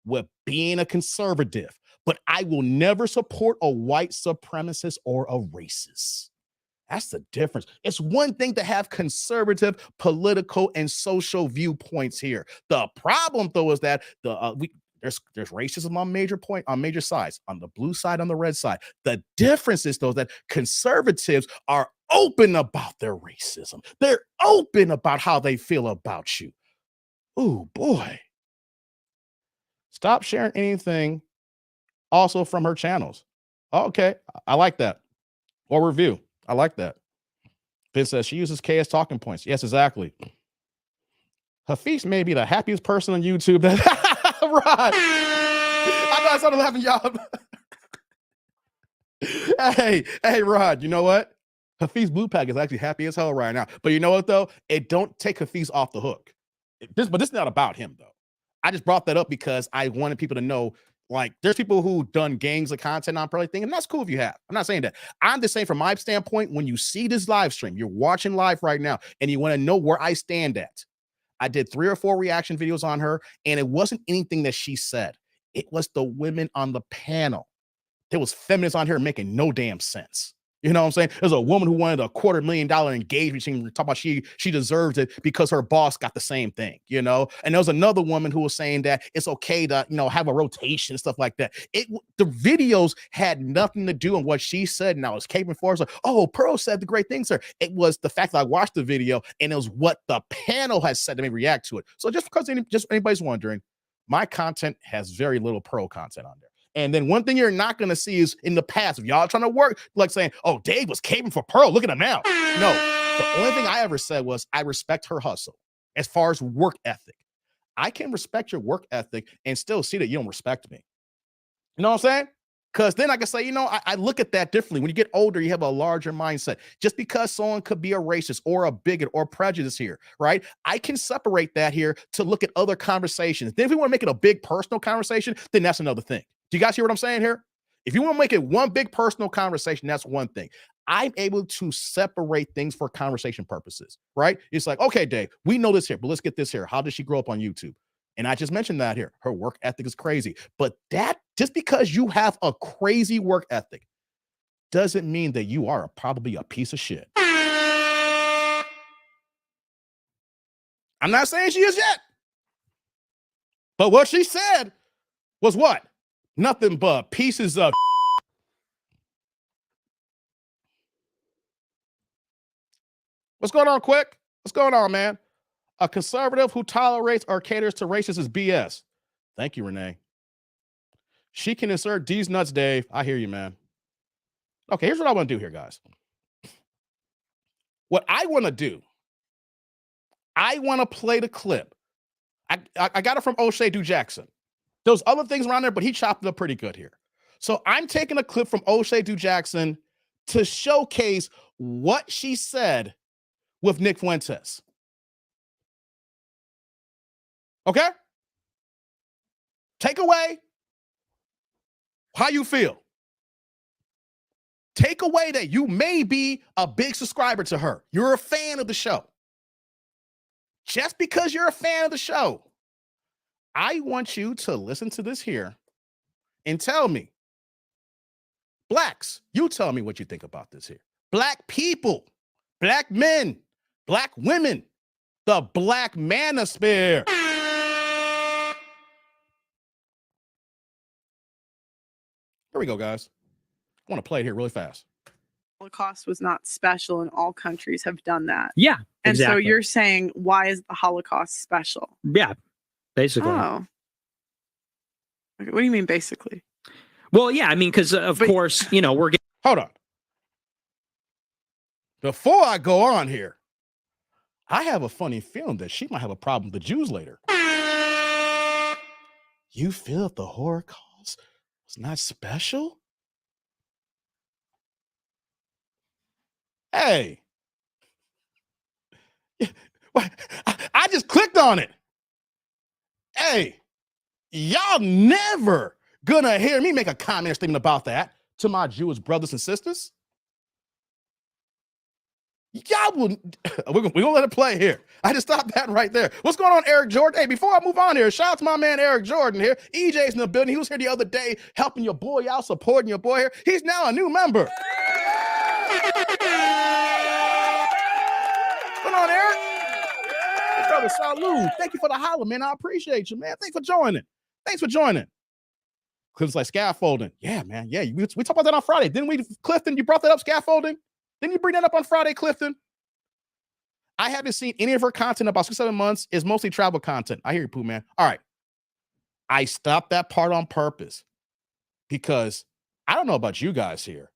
with being a conservative, but I will never support a white supremacist or a racist. That's the difference. It's one thing to have conservative political and social viewpoints here. The problem, though, is that there's racism on major sides, on the blue side, on the red side. The difference is, though, that conservatives are open about their racism. They're open about how they feel about you. Oh, boy. Stop sharing anything also from her channels. Okay, I like that. Or review. I like that. Finn says she uses K as talking points. Yes, exactly. Hafiz may be the happiest person on YouTube. Rod. I know I started laughing, y'all. hey, Rod, you know what? Hafiz Blue Pack is actually happy as hell right now. But you know what, though? It don't take Hafiz off the hook. But this is not about him, though. I just brought that up because I wanted people to know, like, there's people who done gangs of content on Pearly Thing, and that's cool if you have. I'm not saying that. I'm just saying from my standpoint, when you see this live stream, you're watching live right now, and you want to know where I stand at. I did 3 or 4 reaction videos on her, and it wasn't anything that she said. It was the women on the panel. There was feminists on here making no damn sense. You know what I'm saying? There's a woman who wanted a $250,000 engagement. She talking about she deserves it because her boss got the same thing, you know? And there was another woman who was saying that it's okay to, you know, have a rotation and stuff like that. The videos had nothing to do with what she said. And I was caping for her. So, oh, Pearl said the great things, sir. It was the fact that I watched the video and it was what the panel has said to me react to it. So just because anybody's wondering, my content has very little Pearl content on there. And then one thing you're not going to see is in the past, if y'all trying to work, like saying, oh, Dave was caping for Pearl, look at him now. No, the only thing I ever said was I respect her hustle as far as work ethic. I can respect your work ethic and still see that you don't respect me. You know what I'm saying? Because then I can say, you know, I look at that differently. When you get older, you have a larger mindset. Just because someone could be a racist or a bigot or prejudice here, right? I can separate that here to look at other conversations. Then if we want to make it a big personal conversation, then that's another thing. Do you guys hear what I'm saying here? If you want to make it one big personal conversation, that's one thing. I'm able to separate things for conversation purposes, right? It's like, okay, Dave, we know this here, but let's get this here. How did she grow up on YouTube? And I just mentioned that here. Her work ethic is crazy. But that, just because you have a crazy work ethic doesn't mean that you are probably a piece of shit. I'm not saying she is yet. But what she said was what? Nothing but pieces of What's going on, Quick? What's going on, man? A conservative who tolerates or caters to racists is BS. Thank you, Renee. She can insert these nuts, Dave. I hear you, man. Okay, here's what I want to do here, guys. What I want to do, I want to play the clip. I got it from O'Shea Du Jackson. There's other things around there, but he chopped it up pretty good here. So I'm taking a clip from O'Shea Du Jackson to showcase what she said with Nick Fuentes. Okay? Take away how you feel. Take away that you may be a big subscriber to her. You're a fan of the show. Just because you're a fan of the show, I want you to listen to this here and tell me, blacks, you tell me what you think about this here. Black people, black men, black women, the black manosphere. Here we go, guys. I want to play it here really fast. Holocaust was not special, and all countries have done that. Yeah, and exactly. so you're saying, why is the Holocaust special? Yeah, basically. Oh. Okay, what do you mean, basically? Well, yeah, I mean, because of course, you know, we're getting. Hold on. Before I go on here, I have a funny feeling that she might have a problem with the Jews later. You feel that the Holocaust was not special? Hey. I just clicked on it. Hey, y'all never gonna hear me make a comment or statement about that to my Jewish brothers and sisters. Y'all wouldn't. We're gonna let it play here. I just stopped that right there. What's going on, Eric Jordan? Hey, before I move on here, shout out to my man Eric Jordan here. EJ's in the building. He was here the other day helping your boy out, supporting your boy here. He's now a new member. What's going on, Eric? Hey, brother, salute. Thank you for the holler, man. I appreciate you, man. Thanks for joining. Thanks for joining. Clips like scaffolding. Yeah, man. Yeah, we talked about that on Friday. Didn't we, Clifton? You brought that up, scaffolding? Didn't you bring that up on Friday, Clifton? I haven't seen any of her content in about 6-7 months. It's mostly travel content. I hear you, Pooh, man. All right. I stopped that part on purpose because I don't know about you guys here,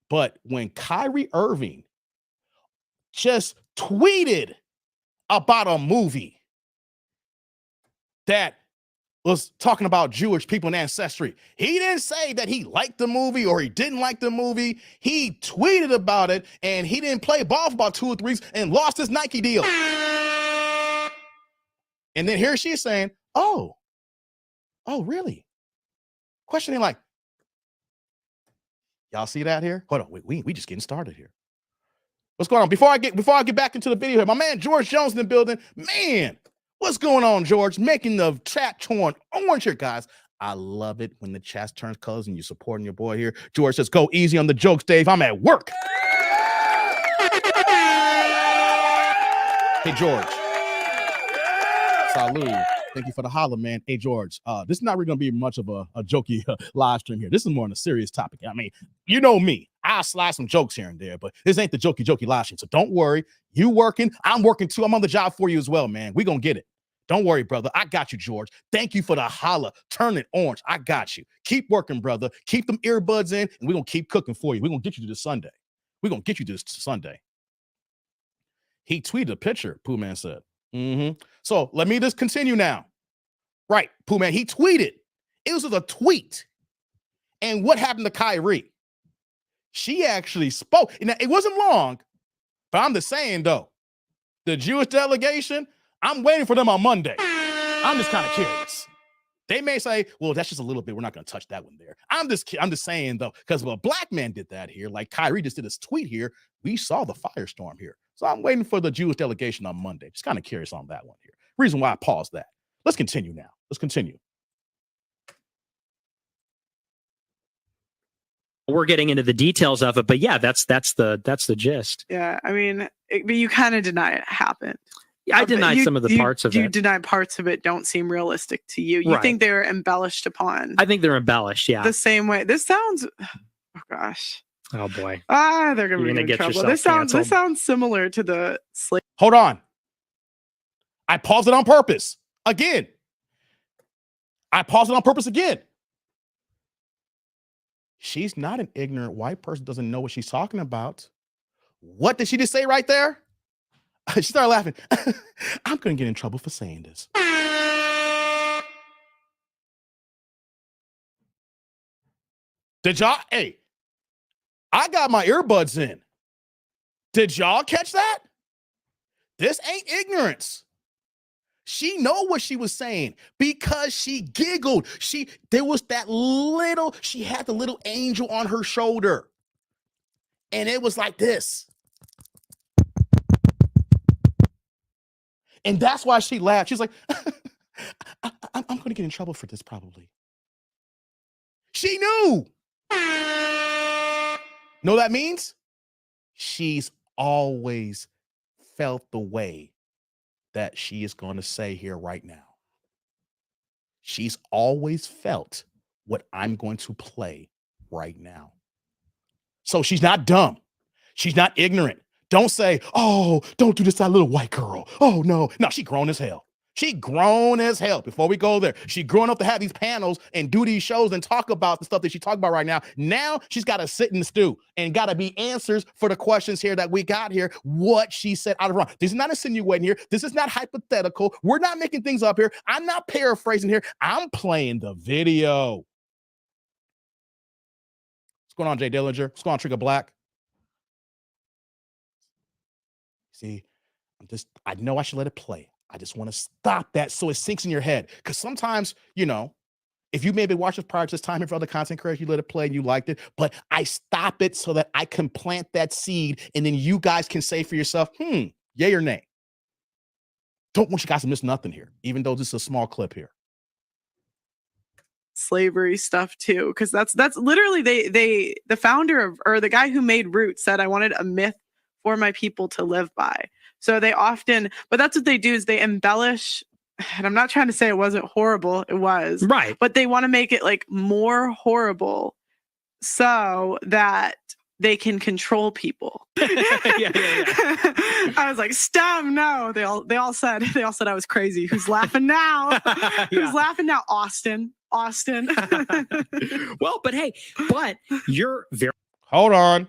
but when Kyrie Irving just tweeted about a movie that was talking about Jewish people and ancestry, he didn't say that he liked the movie or he didn't like the movie. He tweeted about it, and he didn't play ball for about 2 or 3 weeks and lost his Nike deal. And then here she is saying, oh, really? Questioning like, y'all see that here? Hold on, we just getting started here. What's going on? Before I get back into the video here, my man George Jones in the building. Man, what's going on, George? Making the chat torn orange here, guys. I love it when the chat turns colors and you're supporting your boy here. George says, go easy on the jokes, Dave. I'm at work. Hey, George. Salud. Thank you for the holla, man. Hey, George, this is not really going to be much of a jokey live stream here. This is more on a serious topic. I mean, you know me. I'll slide some jokes here and there, but this ain't the jokey live stream. So don't worry. You working. I'm working too. I'm on the job for you as well, man. We going to get it. Don't worry, brother. I got you, George. Thank you for the holla. Turn it orange. I got you. Keep working, brother. Keep them earbuds in, and we're going to keep cooking for you. We're going to get you to this Sunday. We're going to get you to this Sunday. He tweeted a picture, Pooh Man said. So let me just continue now. Right, Pooh Man, he tweeted. It was a tweet. And what happened to Kyrie? She actually spoke. Now, it wasn't long, but I'm just saying, though, the Jewish delegation, I'm waiting for them on Monday. I'm just kind of curious. They may say, well, that's just a little bit. We're not going to touch that one there. I'm just saying, though, because if a black man did that here, like Kyrie just did his tweet here, we saw the firestorm here. So I'm waiting for the Jewish delegation on Monday. Just kind of curious on that one here. Reason why I paused that. Let's continue now. Let's continue. We're getting into the details of it, but yeah, that's the gist. Yeah, I mean, but you kind of deny it happened. I denied some of the parts of it. You deny parts of it don't seem realistic to you. You think they were embellished upon. I think they're embellished, yeah. The same way. This sounds, oh gosh. Oh boy. They're gonna be in trouble. This sounds similar to the slave. Hold on. I paused it on purpose. Again. I paused it on purpose again. She's not an ignorant white person, doesn't know what she's talking about. What did she just say right there? She started laughing. I'm going to get in trouble for saying this. Did y'all? Hey, I got my earbuds in. Did y'all catch that? This ain't ignorance. She know what she was saying because she giggled. There was that little, she had the little angel on her shoulder. And it was like this. And that's why she laughed. She's like, I'm going to get in trouble for this probably. She knew. Know what that means? She's always felt the way that she is going to say here right now. She's always felt what I'm going to play right now. So she's not dumb. She's not ignorant. Don't say, oh, don't do this to that little white girl. Oh, no. No, she grown as hell. She grown as hell. Before we go there, she grown up to have these panels and do these shows and talk about the stuff that she talked about right now. Now she's got to sit in the stew and got to be answers for the questions here that we got here. What she said out of wrong. This is not insinuating here. This is not hypothetical. We're not making things up here. I'm not paraphrasing here. I'm playing the video. What's going on, Jay Dillinger? What's going on, Trigger Black? See, I know I should let it play. I just want to stop that so it sinks in your head. Because sometimes, if you maybe watched this prior to this time here for other content creators, you let it play and you liked it. But I stop it so that I can plant that seed and then you guys can say for yourself, yay or nay. Don't want you guys to miss nothing here, even though this is a small clip here. Slavery stuff too, because that's literally the founder of, or the guy who made Roots said, I wanted a myth for my people to live by. So they often, but that's what they do is they embellish, and I'm not trying to say it wasn't horrible, it was. Right. But they want to make it like more horrible so that they can control people. yeah. I was like, stop, no. They all said I was crazy. Who's laughing now? Who's laughing now? Austin. Well, but hey, you're very Hold on.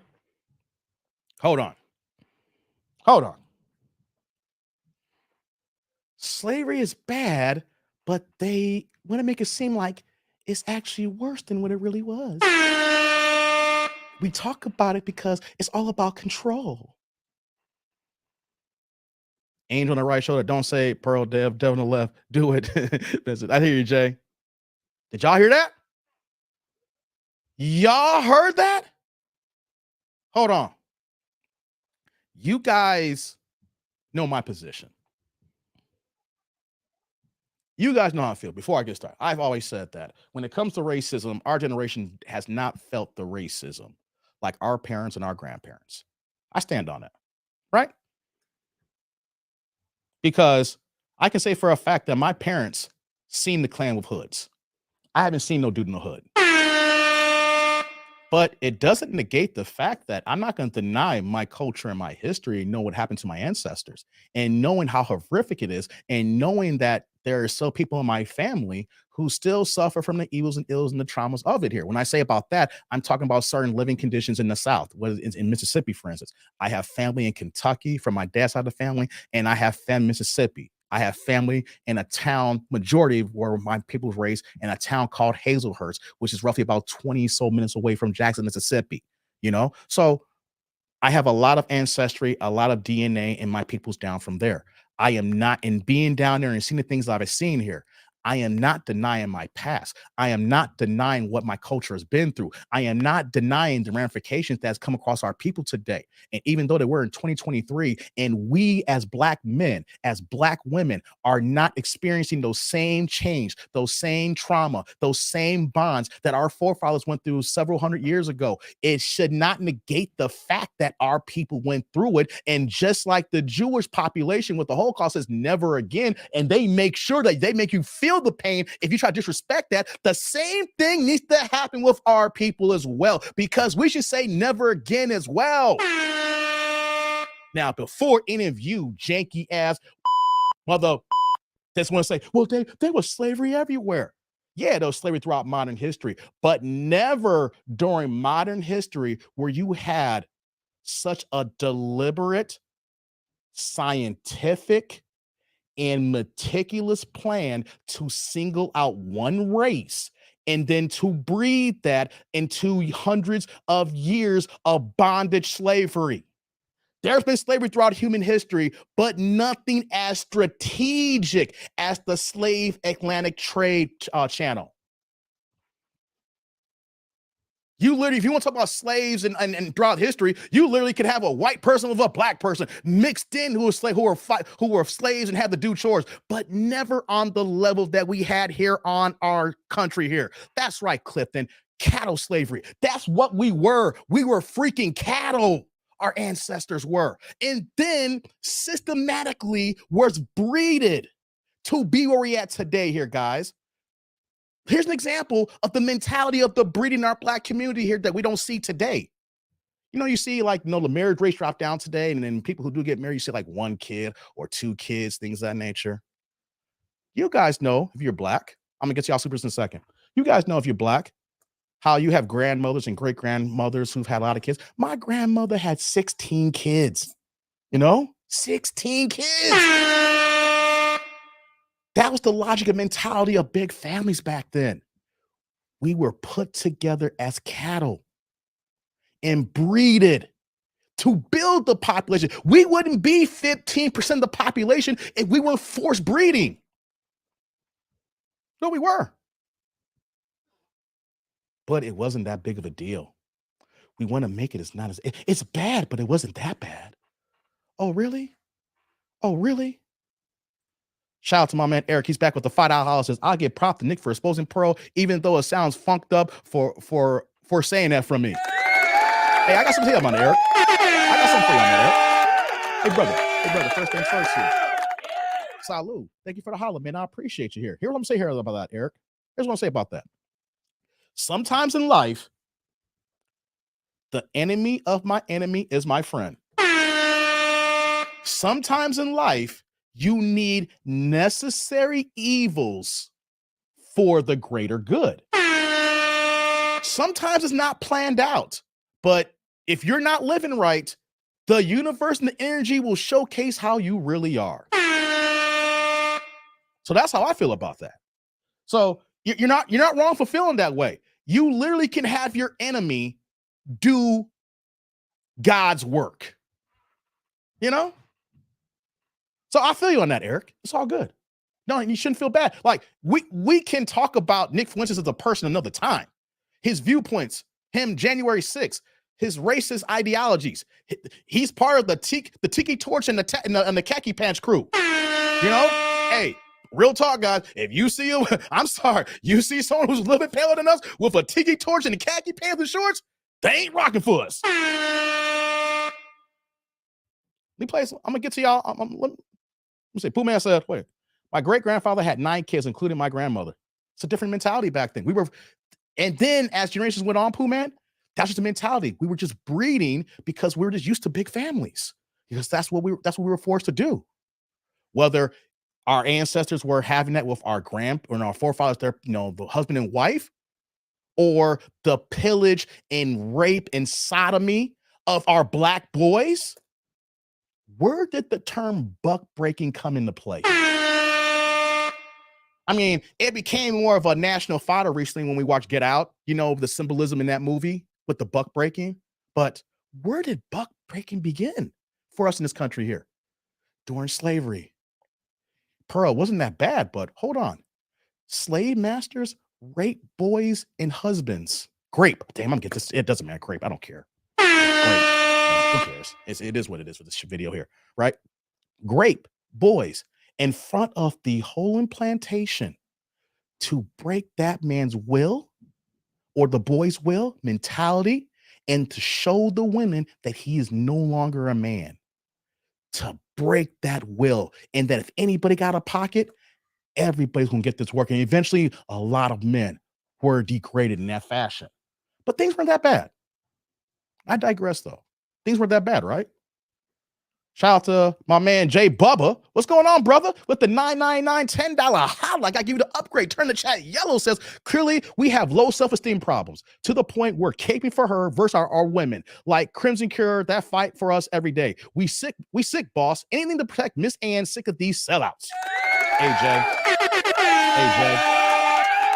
Slavery is bad, but they want to make it seem like it's actually worse than what it really was. We talk about it because it's all about control. Angel on the right shoulder, don't say Pearl Dev on the left. Do it. That's it. I hear you, Jay. Did y'all hear that? Y'all heard that? Hold on. You guys know my position. You guys know how I feel. Before I get started, I've always said that when it comes to racism, our generation has not felt the racism like our parents and our grandparents. I stand on it, right? Because I can say for a fact that my parents seen the Klan with hoods. I haven't seen no dude in the hood. But it doesn't negate the fact that I'm not going to deny my culture and my history and know what happened to my ancestors, and knowing how horrific it is, and knowing that there are still people in my family who still suffer from the evils and ills and the traumas of it here. When I say about that, I'm talking about certain living conditions in the South, whether it's in Mississippi, for instance. I have family in Kentucky from my dad's side of the family, and I have family in Mississippi. I have family in a town, majority of where my people was raised, in a town called Hazelhurst, which is roughly about 20 so minutes away from Jackson, Mississippi. So I have a lot of ancestry, a lot of DNA, and my people's down from there. I am not, in being down there and seeing the things that I've seen here, I am not denying my past. I am not denying what my culture has been through. I am not denying the ramifications that's come across our people today. And even though that we're in 2023 and we as Black men, as Black women are not experiencing those same change, those same trauma, those same bonds that our forefathers went through several hundred years ago, it should not negate the fact that our people went through it. And just like the Jewish population with the Holocaust is never again, and they make sure that they make you feel the pain if you try to disrespect that, the same thing needs to happen with our people as well, because we should say never again as well. Now, before any of you janky ass mother just want to say, well, there was slavery everywhere. Yeah, there was slavery throughout modern history, but never during modern history where you had such a deliberate, scientific, and meticulous plan to single out one race and then to breed that into hundreds of years of bondage slavery. There's been slavery throughout human history, but nothing as strategic as the slave Atlantic trade channel. You literally, if you want to talk about slaves and throughout history, you literally could have a white person with a Black person mixed in who were slaves and had to do chores, but never on the level that we had here on our country here. That's right, Clifton. Cattle slavery. That's what we were. We were freaking cattle. Our ancestors were. And then systematically was breeded to be where we at today here, guys. Here's an example of the mentality of the breeding in our Black community here that we don't see today. You see the marriage rates drop down today, and then people who do get married, you see like one kid or two kids, things of that nature. You guys know if you're Black, I'm gonna get to y'all supers in a second. You guys know if you're Black, how you have grandmothers and great-grandmothers who've had a lot of kids. My grandmother had 16 kids, 16 kids. That was the logic and mentality of big families back then. We were put together as cattle and breeded to build the population. We wouldn't be 15% of the population if we weren't forced breeding. No, we were. But it wasn't that big of a deal. We want to make it it's bad, but it wasn't that bad. Oh, really? Oh, really? Shout out to my man Eric. He's back with the $5 says, I'll give prop to Nick for exposing Pearl, even though it sounds funked up for saying that from me. Hey, I got something to tell you, man, Eric. I got something for you, man, Eric. Hey, brother, first things first here. Salud. Thank you for the holler, man. I appreciate you here. Here's what I'm saying here about that, Eric. Here's what I'm saying about that. Sometimes in life, the enemy of my enemy is my friend. Sometimes in life, you need necessary evils for the greater good. Sometimes it's not planned out, but if you're not living right, the universe and the energy will showcase how you really are. So that's how I feel about that. So you're not wrong for feeling that way. You literally can have your enemy do God's work. So I feel you on that, Eric. It's all good. No, you shouldn't feel bad. Like we can talk about Nick, for instance, as a person another time. His viewpoints, him January 6th, his racist ideologies. He's part of the Tiki Torch and the khaki pants crew. Hey, Real talk, guys. If you see him, I'm sorry, you see someone who's a little bit paler than us with a tiki torch and the khaki pants and shorts, they ain't rocking for us. Let me play some. I'm gonna get to y'all. Let me say, Pooh Man said, wait, my great grandfather had 9 kids, including my grandmother. It's a different mentality back then. And then as generations went on, Pooh Man, that's just the mentality. We were just breeding because we were just used to big families. Because that's what we were forced to do. Whether our ancestors were having that with our our forefathers, the husband and wife, or the pillage and rape and sodomy of our black boys. Where did the term buck breaking come into play? I mean, it became more of a national fodder recently when we watched Get Out, the symbolism in that movie with the buck breaking. But where did buck breaking begin for us in this country here? During slavery. Pearl, wasn't that bad, but hold on. Slave masters rape boys and husbands. Grape. Damn, I'm gonna get this. It doesn't matter. Grape. I don't care. Grape. Who cares? It is what it is with this video here, right? Grape boys in front of the whole implantation to break that man's will or the boy's will mentality and to show the women that he is no longer a man. To break that will, and that if anybody got a pocket, everybody's gonna get this work. And eventually, a lot of men were degraded in that fashion. But things weren't that bad. I digress, though. Things weren't that bad, right? Shout out to my man Jay Bubba. What's going on, brother? With the $9.99, $10 holla. Like I give you the upgrade. Turn the chat yellow. Says clearly we have low self-esteem problems to the point we're caping for her versus our women. Like Crimson Cure, that fight for us every day. We sick, boss. Anything to protect Miss Ann, sick of these sellouts. Hey Jay.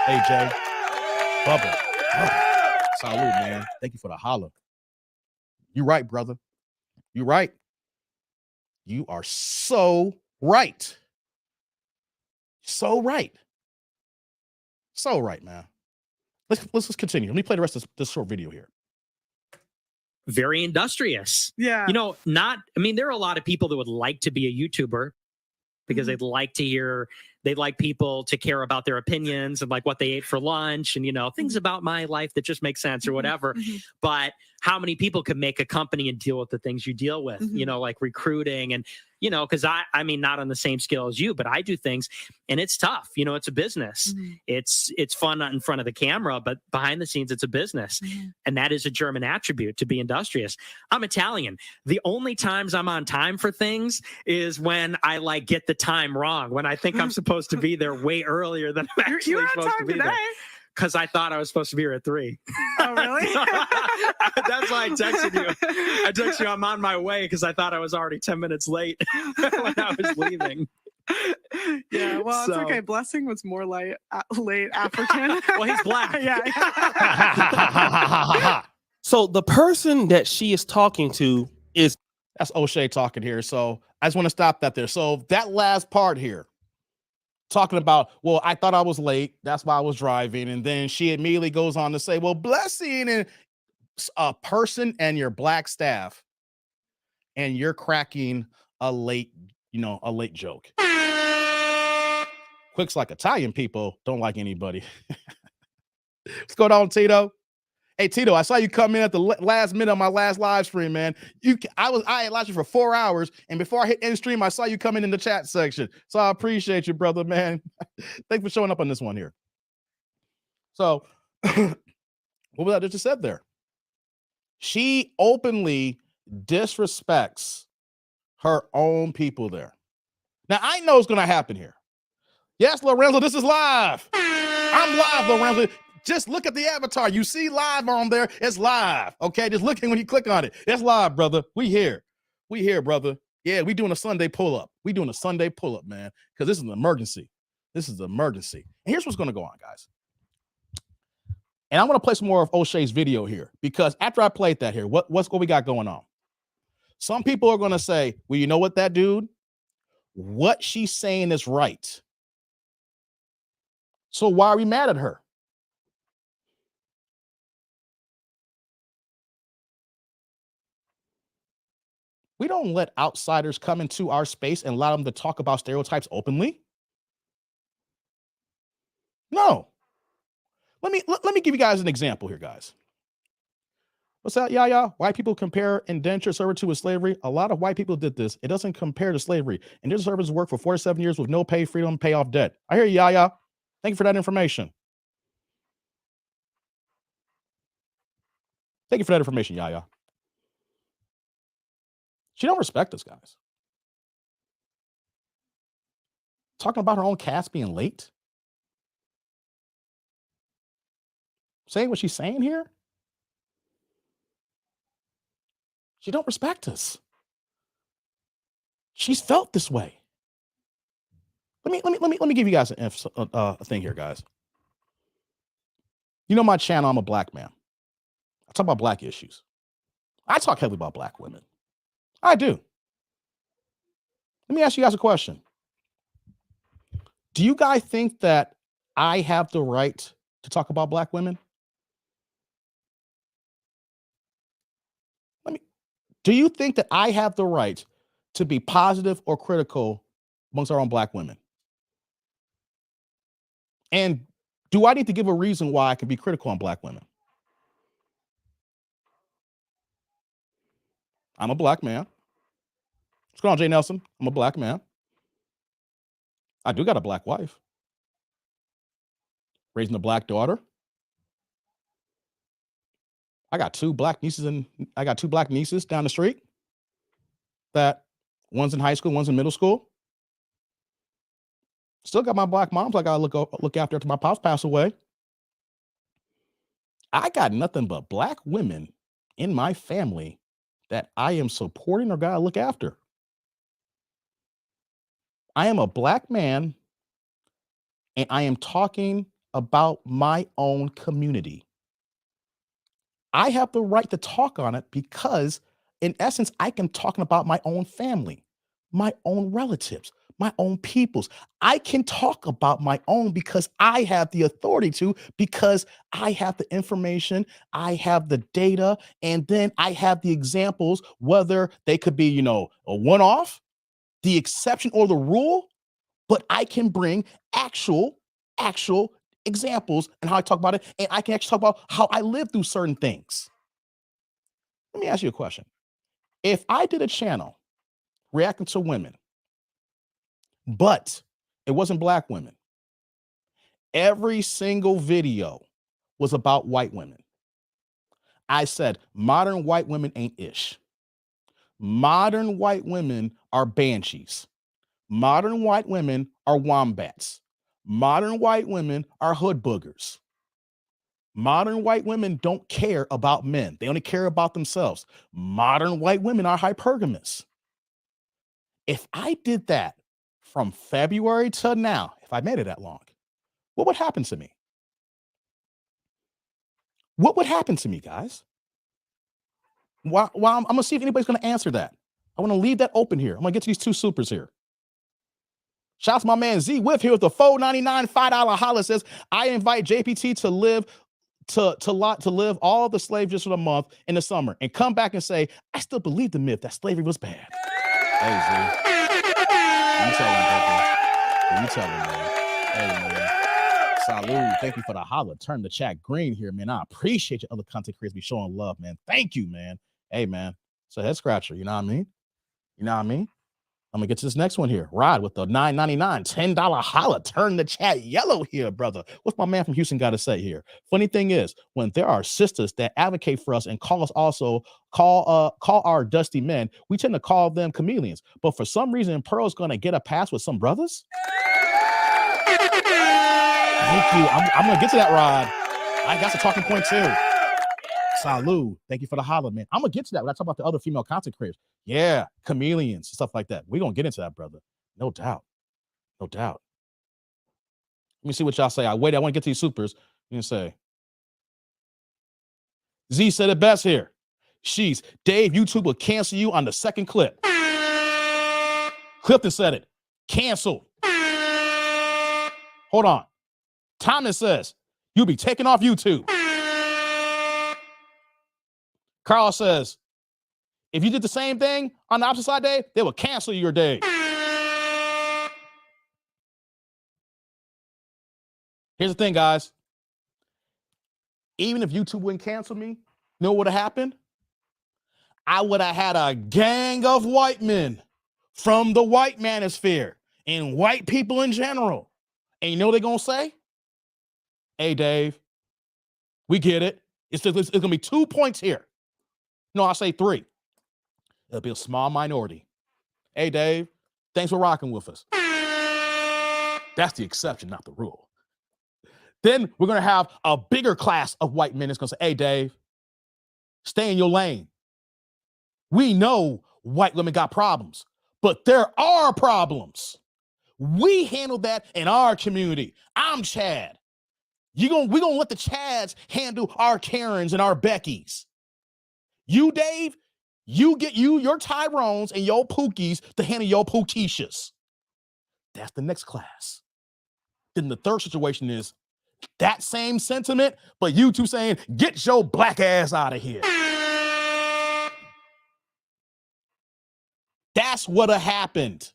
Hey Jay. Bubba. Salute, man. Thank you for the holla. You right, brother. You right. You are so right. So right. So right, man. Let's just continue. Let me play the rest of this short video here. Very industrious. Yeah. There are a lot of people that would like to be a YouTuber because they'd like people to care about their opinions and like what they ate for lunch and, things about my life that just make sense or whatever. But how many people can make a company and deal with the things you deal with, like recruiting and, because I mean, not on the same scale as you, but I do things and it's tough. It's a business. It's fun not in front of the camera, but behind the scenes, it's a business. And that is a German attribute, to be industrious. I'm Italian. The only times I'm on time for things is when I get the time wrong, when I think I'm supposed to be there way earlier than I'm actually supposed to be there. Because I thought I was supposed to be here at 3. Oh, really? That's why I texted you. I texted you, I'm on my way, because I thought I was already 10 minutes late when I was leaving. Yeah, well, it's okay. Blessing was more late African. Well, he's black. Yeah. So the person that she is talking to is... That's O'Shea talking here. So I just want to stop that there. So that last part here, talking about, well, I thought I was late. That's why I was driving. And then she immediately goes on to say, well, Blessing and a person and your black staff, and you're cracking a late joke. Quick's like Italian people don't like anybody. What's going on, Tito? Hey, Tito, I saw you come in at the last minute of my last live stream, man. I had watched you for 4 hours, and before I hit end stream, I saw you come in the chat section. So I appreciate you, brother, man. Thanks for showing up on this one here. So, what was that just said there? She openly disrespects her own people there. Now, I know it's going to happen here. Yes, Lorenzo, this is live. I'm live, Lorenzo. Just look at the avatar. You see live on there. It's live. Okay. Just looking when you click on it. It's live, brother. We here, brother. Yeah. We doing a Sunday pull up, man. Cause this is an emergency. And here's what's going to go on, guys. And I'm going to play some more of O'Shea's video here, because after I played that here, what's what we got going on? Some people are going to say, well, you know what, that dude, what she's saying is right. So why are we mad at her? We don't let outsiders come into our space and allow them to talk about stereotypes openly. No. Let me give you guys an example here, guys. What's that, Yaya? White people compare indentured servitude with slavery. A lot of white people did this. It doesn't compare to slavery. Indentured servants worked for 47 years with no pay, freedom, pay off debt. I hear you, Yaya. Thank you for that information. Thank you for that information, Yaya. She don't respect us, guys. Talking about her own cast being late. Saying what she's saying here. She don't respect us. She's felt this way. Let me give you guys a thing here, guys. You know my channel, I'm a black man. I talk about black issues. I talk heavily about black women. I do. Let me ask you guys a question. Do you guys think that I have the right to talk about black women? Do you think that I have the right to be positive or critical amongst our own black women? And do I need to give a reason why I can be critical on black women? I'm a black man. What's going on, Jay Nelson? I'm a black man. I do got a black wife. Raising a black daughter. I got two black nieces down the street. That one's in high school, one's in middle school. Still got my black moms I gotta look after my pops pass away. I got nothing but black women in my family that I am supporting or gotta look after. I am a black man and I am talking about my own community. I have the right to talk on it because, in essence, I can talk about my own family, my own relatives, my own peoples. I can talk about my own because I have the authority to, because I have the information, I have the data, and then I have the examples, whether they could be, a one-off, the exception or the rule, but I can bring actual examples and how I talk about it, and I can actually talk about how I live through certain things. Let me ask you a question. If I did a channel reacting to women, but it wasn't black women, every single video was about white women. I said, modern white women ain't ish. Modern white women are banshees. Modern white women are wombats. Modern white women are hood boogers. Modern white women don't care about men. They only care about themselves. Modern white women are hypergamous. If I did that from February to now, if I made it that long, what would happen to me? What would happen to me, guys? Well, I'm going to see if anybody's going to answer that. I want to leave that open here. I'm going to get to these two supers here. Shout out to my man Z Whiff here with the $4.99 $5 holla. Says, I invite JPT to live all the slaves just for the month in the summer and come back and say, I still believe the myth that slavery was bad. Hey, Z. You tell him, brother. You tell him, man. Hey, man. Salud. Thank you for the holla. Turn the chat green here, man. I appreciate your other content creators be showing love, man. Thank you, man. Hey, man. It's a head scratcher. You know what I mean? You know what I mean? I'm gonna get to this next one here. Rod with the $9.99 $10 holla. Turn the chat yellow here, brother. What's my man from Houston got to say here? Funny thing is, when there are sisters that advocate for us and call our dusty men, we tend to call them chameleons. But for some reason, Pearl's gonna get a pass with some brothers. Thank you. I'm gonna get to that, Rod. That's a talking point too. Salud. Thank you for the holla, man. I'm gonna get to that when I talk about the other female content creators. Yeah, chameleons, stuff like that. We're gonna get into that, brother. No doubt. No doubt. Let me see what y'all say. I want to get to these supers. You can say Z said it best here. She's Dave, YouTube will cancel you on the second clip. Clifton said it. Cancel. Hold on. Thomas says you'll be taken off YouTube. Carl says, if you did the same thing on the opposite side, Dave, they will cancel your day. Here's the thing, guys. Even if YouTube wouldn't cancel me, you know what would have happened? I would have had a gang of white men from the white manosphere and white people in general. And you know what they're going to say? Hey, Dave, we get it. It's going to be 2 points here. No, I'll say 3. It'll be a small minority. Hey, Dave, thanks for rocking with us. That's the exception, not the rule. Then we're going to have a bigger class of white men that's going to say, hey, Dave, stay in your lane. We know white women got problems, but there are problems. We handle that in our community. I'm Chad. We're going to let the Chads handle our Karens and our Beckys. You, Dave, you get your Tyrones and your Pookies to handle your Pookishas. That's the next class. Then the third situation is that same sentiment, but you two saying, get your black ass out of here. That's what happened.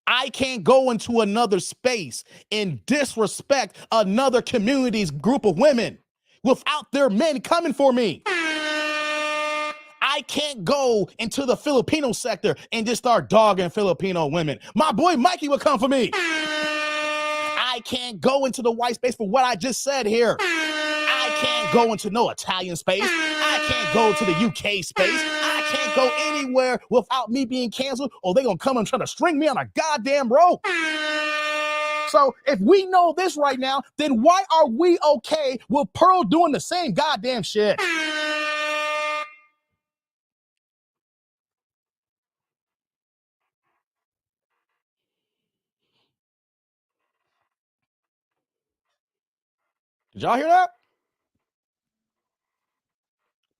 I can't go into another space and disrespect another community's group of women without their men coming for me. I can't go into the Filipino sector and just start dogging Filipino women. My boy Mikey would come for me. I can't go into the white space for what I just said here. I can't go into no Italian space. I can't go to the UK space. I can't go anywhere without me being canceled, or they're going to come and try to string me on a goddamn rope. So if we know this right now, then why are we okay with Pearl doing the same goddamn shit? Did y'all hear that?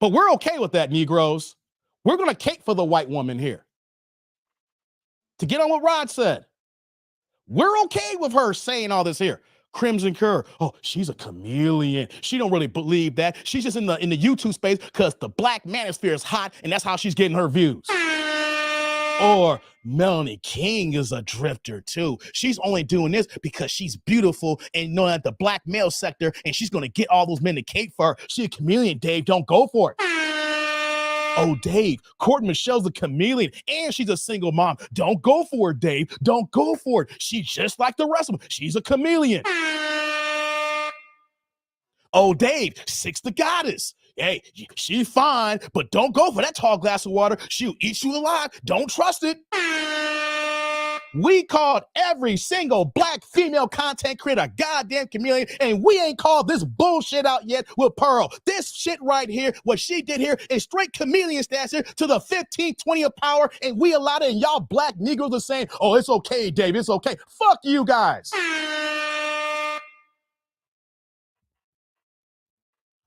But we're okay with that, Negroes. We're going to cape for the white woman here. To get on what Rod said, we're okay with her saying all this here. Crimson Curve, oh, she's a chameleon. She don't really believe that. She's just in the YouTube space because the black manosphere is hot, and that's how she's getting her views. Or Melanie King is a drifter too. She's only doing this because she's beautiful and knowing that the black male sector, and she's gonna get all those men to cape for her. She a chameleon, Dave. Don't go for it. Oh, Dave, Courtney Michelle's a chameleon and she's a single mom. Don't go for it, Dave. Don't go for it. She's just like the rest of them. She's a chameleon. Oh, Dave, Six the Goddess. Hey, she's fine, but don't go for that tall glass of water. She'll eat you alive. Don't trust it. We called every single black female content creator a goddamn chameleon, and we ain't called this bullshit out yet with Pearl. This shit right here, what she did here, is straight chameleon stats here to the 15, 20 of power, and we allowed it, and y'all black Negroes are saying, oh, it's okay, Dave, it's okay. Fuck you guys.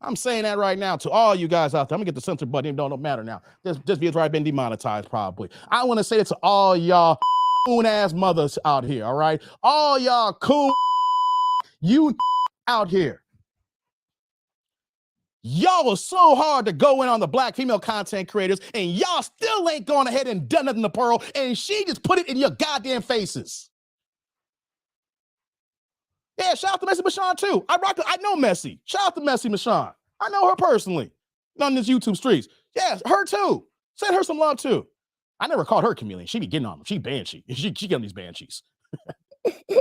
I'm saying that right now to all you guys out there. I'm gonna get the censor button, even though it don't matter now. This video's already been demonetized, probably. I want to say it to all y'all coon-ass mothers out here, all right? All y'all coon, you out here. Y'all was so hard to go in on the black female content creators, and y'all still ain't gone ahead and done nothing to Pearl, and she just put it in your goddamn faces. Yeah, shout out to Messy Michonne too. I know Messy. Shout out to Messy Michonne. I know her personally on this YouTube streets. Yes, her too. Send her some love too. I never called her a chameleon. She be getting on them. She banshee. She get on these banshees.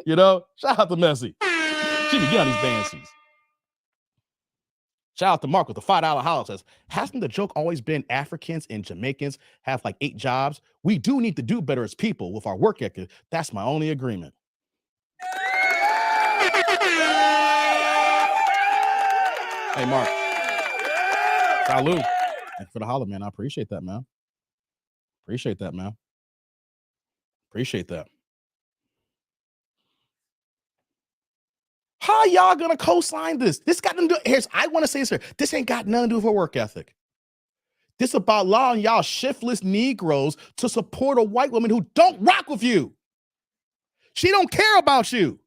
You know? Shout out to Messy. She be getting on these banshees. Shout out to Mark with the $5 holler says, hasn't the joke always been Africans and Jamaicans have like 8 jobs? We do need to do better as people with our work ethic. That's my only agreement. Hey, Mark. Salud. Thanks for the holler, man. I appreciate that, man. Appreciate that, man. Appreciate that. How y'all gonna co-sign this? This got nothing to do. I want to say this here. This ain't got nothing to do with her work ethic. This about allowing y'all shiftless Negroes to support a white woman who don't rock with you. She don't care about you.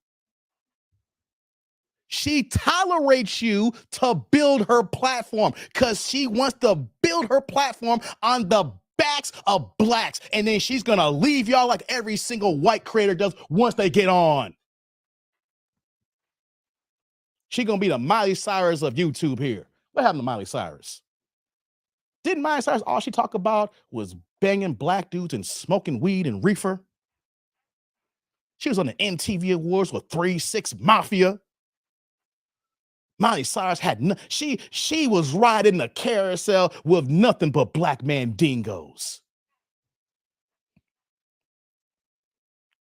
She tolerates you to build her platform because she wants to build her platform on the backs of blacks. And then she's going to leave y'all like every single white creator does once they get on. She gonna be the Miley Cyrus of YouTube here. What happened to Miley Cyrus? Didn't Miley Cyrus, all she talked about was banging black dudes and smoking weed and reefer? She was on the MTV Awards with 3 6 Mafia. Miley Cyrus had she was riding the carousel with nothing but black man dingoes.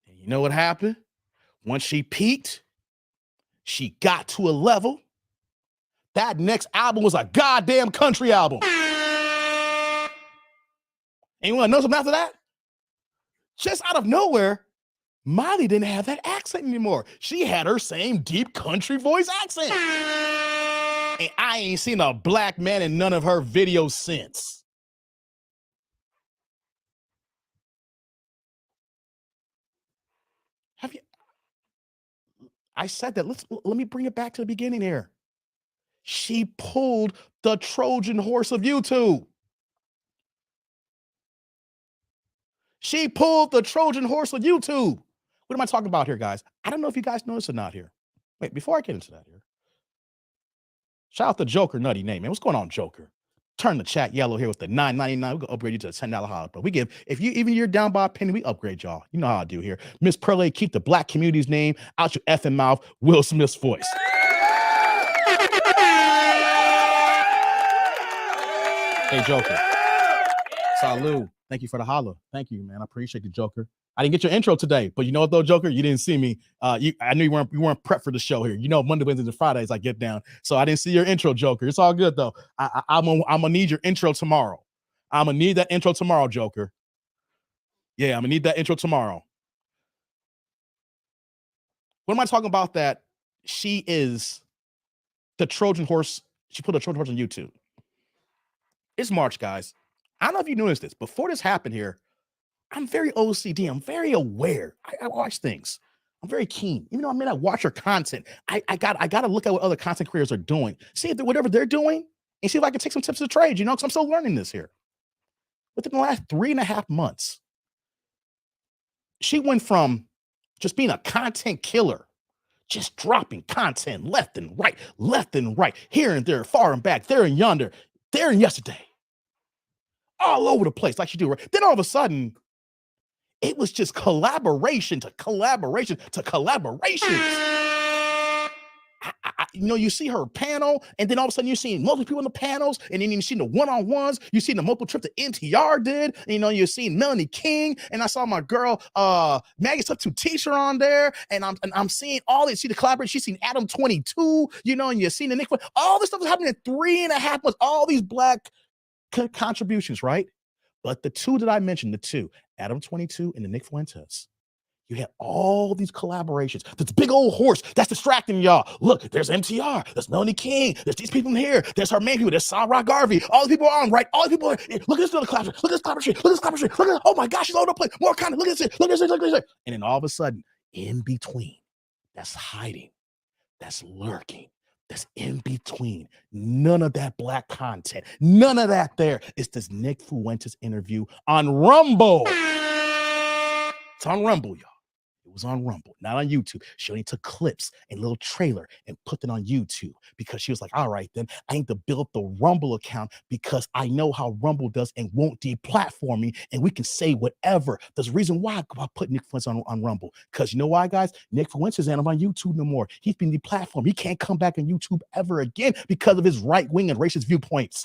And you know what happened? Once she peaked, she got to a level. That next album was a goddamn country album. And you want to know something after that? Just out of nowhere, Miley didn't have that accent anymore. She had her same deep country voice accent. And I ain't seen a black man in none of her videos since. Have you? I said that. Let me bring it back to the beginning here. She pulled the Trojan horse of YouTube. She pulled the Trojan horse of YouTube. What am I talking about here, guys? I don't know if you guys noticed or not here. Wait, before I get into that here. Shout out to Joker, nutty name, man. What's going on, Joker? Turn the chat yellow here with the $9.99. We're gonna upgrade you to a $10 holiday. But we give, if you even you're down by a penny, we upgrade y'all. You know how I do here. Miss Perley, keep the black community's name out your effing mouth. Will Smith's voice. Hey, Joker. Salud. Thank you for the holla. Thank you, man. I appreciate you, Joker. I didn't get your intro today, but you know what though, Joker? You didn't see me. I knew you weren't prepped for the show here. You know, Monday, Wednesdays, and Fridays I get down, so I didn't see your intro, Joker. It's all good though. I'm gonna need your intro tomorrow. I'm gonna need that intro tomorrow, Joker. Yeah, I'm gonna need that intro tomorrow. What am I talking about? That she is the Trojan horse. She put a Trojan horse on YouTube. It's March, guys. I don't know if you noticed this. Before this happened here, I'm very OCD. I'm very aware. I watch things. I'm very keen. Even though I may not watch her content, I got to look at what other content creators are doing. See if whatever they're doing, and see if I can take some tips of trade. You know, because I'm still learning this here. Within the last 3.5 months, she went from just being a content killer, just dropping content left and right, here and there, far and back, there and yonder, there and yesterday, all over the place, like she do. Right? Then all of a sudden, it was just collaboration to collaboration to collaborations. You know, you see her panel, and then all of a sudden you're seeing multiple people in the panels, and then you see the one-on-ones, you see the multiple trips that NTR did, and, you know, you're seeing Melanie King, and I saw my girl Maggie Substitute Teacher on there, and I'm seeing all this. See the collaboration. She's seen Adam 22, you know, and you're seeing the Nick. All this stuff is happening in 3.5 months. All these black contributions, right? But the two that I mentioned, the two, Adam 22 and the Nick Fuentes, you had all these collaborations. This big old horse that's distracting y'all. Look, there's MTR, there's Melanie King, there's these people in here, there's her main people, there's Sarah Garvey. All the people are on, right? All the people are, look at this little collaboration, look at this collaboration, look at this collaboration, look at, oh my gosh, she's all over the place, more content, look at this, look at this, look at this. And then all of a sudden, in between, that's hiding, that's lurking, that's in between. None of that black content. None of that there. It's this Nick Fuentes interview on Rumble. It's on Rumble, y'all. It was on Rumble, not on YouTube. She only took clips and a little trailer and put it on YouTube because she was like, all right, then I need to build the Rumble account because I know how Rumble does and won't deplatform me, and we can say whatever. There's a reason why I put Nick Fuentes on Rumble, because you know why, guys? Nick Fuentes ain't on YouTube no more. He's been deplatformed. He can't come back on YouTube ever again because of his right-wing and racist viewpoints.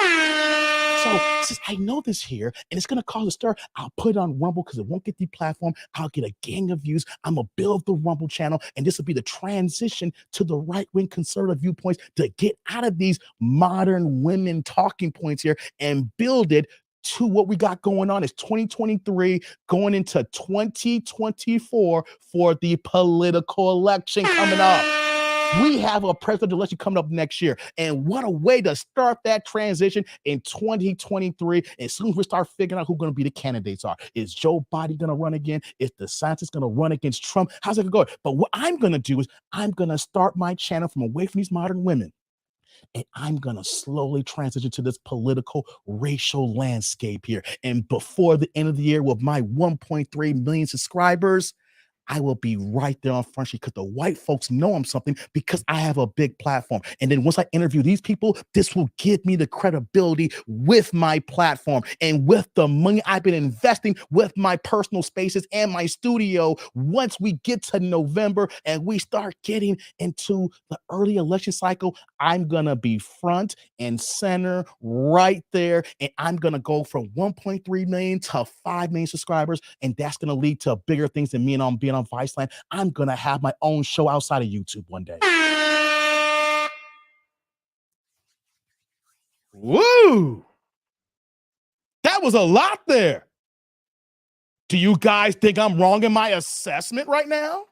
So since I know this here, and it's going to cause a stir, I'll put it on Rumble because it won't get deplatformed. I'll get a gang of views. I'm going to build the Rumble channel, and this will be the transition to the right-wing conservative viewpoints to get out of these modern women talking points here and build it to what we got going on. It's 2023 going into 2024 for the political election coming up. We have a presidential election coming up next year. And what a way to start that transition in 2023. As soon as we start figuring out who's going to be the candidates are. Is Joe Biden going to run again? Is DeSantis going to run against Trump? How's it going to go? But what I'm going to do is I'm going to start my channel from away from these modern women. And I'm going to slowly transition to this political racial landscape here. And before the end of the year with my 1.3 million subscribers, I will be right there on Front Street because the white folks know I'm something because I have a big platform. And then once I interview these people, this will give me the credibility with my platform and with the money I've been investing with my personal spaces and my studio. Once we get to November and we start getting into the early election cycle, I'm going to be front and center right there. And I'm going to go from 1.3 million to 5 million subscribers. And that's going to lead to bigger things than me and I'm being on Viceland. I'm going to have my own show outside of YouTube one day. Woo! That was a lot there. Do you guys think I'm wrong in my assessment right now?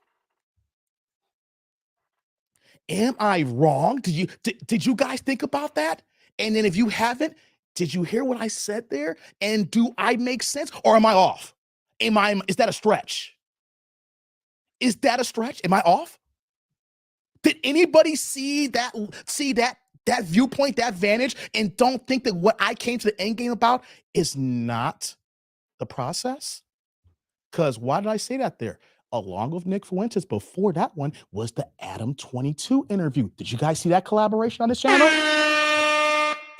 Am I wrong? Did you guys think about that? And then if you haven't, did you hear what I said there? And do I make sense or am I off? Is that a stretch? Is that a stretch? Am I off? Did anybody see that viewpoint, that vantage, and don't think that what I came to the end game about is not the process? Because why did I say that there? Along with Nick Fuentes, before that one was the Adam 22 interview. Did you guys see that collaboration on this channel?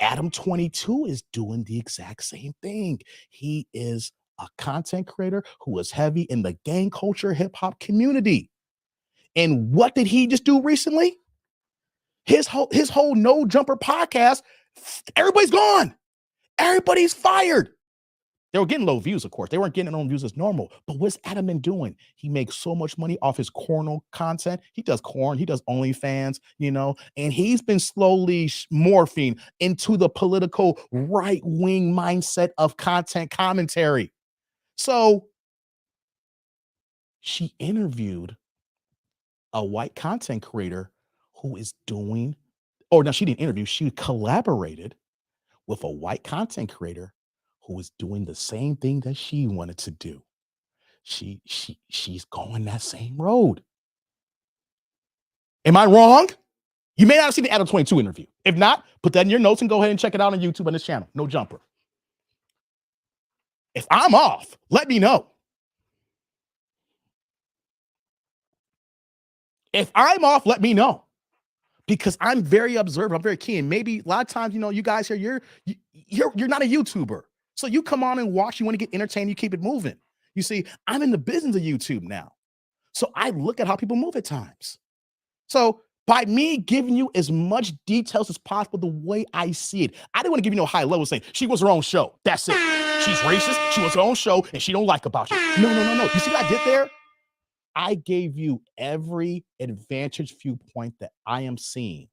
Adam 22 is doing the exact same thing. He is a content creator who is heavy in the gang culture hip hop community. And what did he just do recently? His whole No Jumper podcast, everybody's gone. Everybody's fired. They were getting low views, of course. They weren't getting their own views as normal. But what's Adam been doing? He makes so much money off his cornal content. He does corn. He does OnlyFans, and he's been slowly morphing into the political right-wing mindset of content commentary. So she interviewed a white content creator who is doing, she didn't interview, she collaborated with a white content creator who is doing the same thing that she wanted to do. She's going that same road. Am I wrong? You may not have seen the Adam 22 interview. If not, put that in your notes and go ahead and check it out on YouTube on this channel. No Jumper. If I'm off, let me know. If I'm off, let me know. Because I'm very observant. I'm very keen. Maybe a lot of times, you guys here, you're not a YouTuber. So you come on and watch, you want to get entertained, you keep it moving. You see, I'm in the business of YouTube now. So I look at how people move at times. So by me giving you as much details as possible, the way I see it, I didn't want to give you no high level saying she was her own show. That's it. She's racist. She was her own show and she don't like about you. No. You see what I did there? I gave you every advantage viewpoint that I am seeing.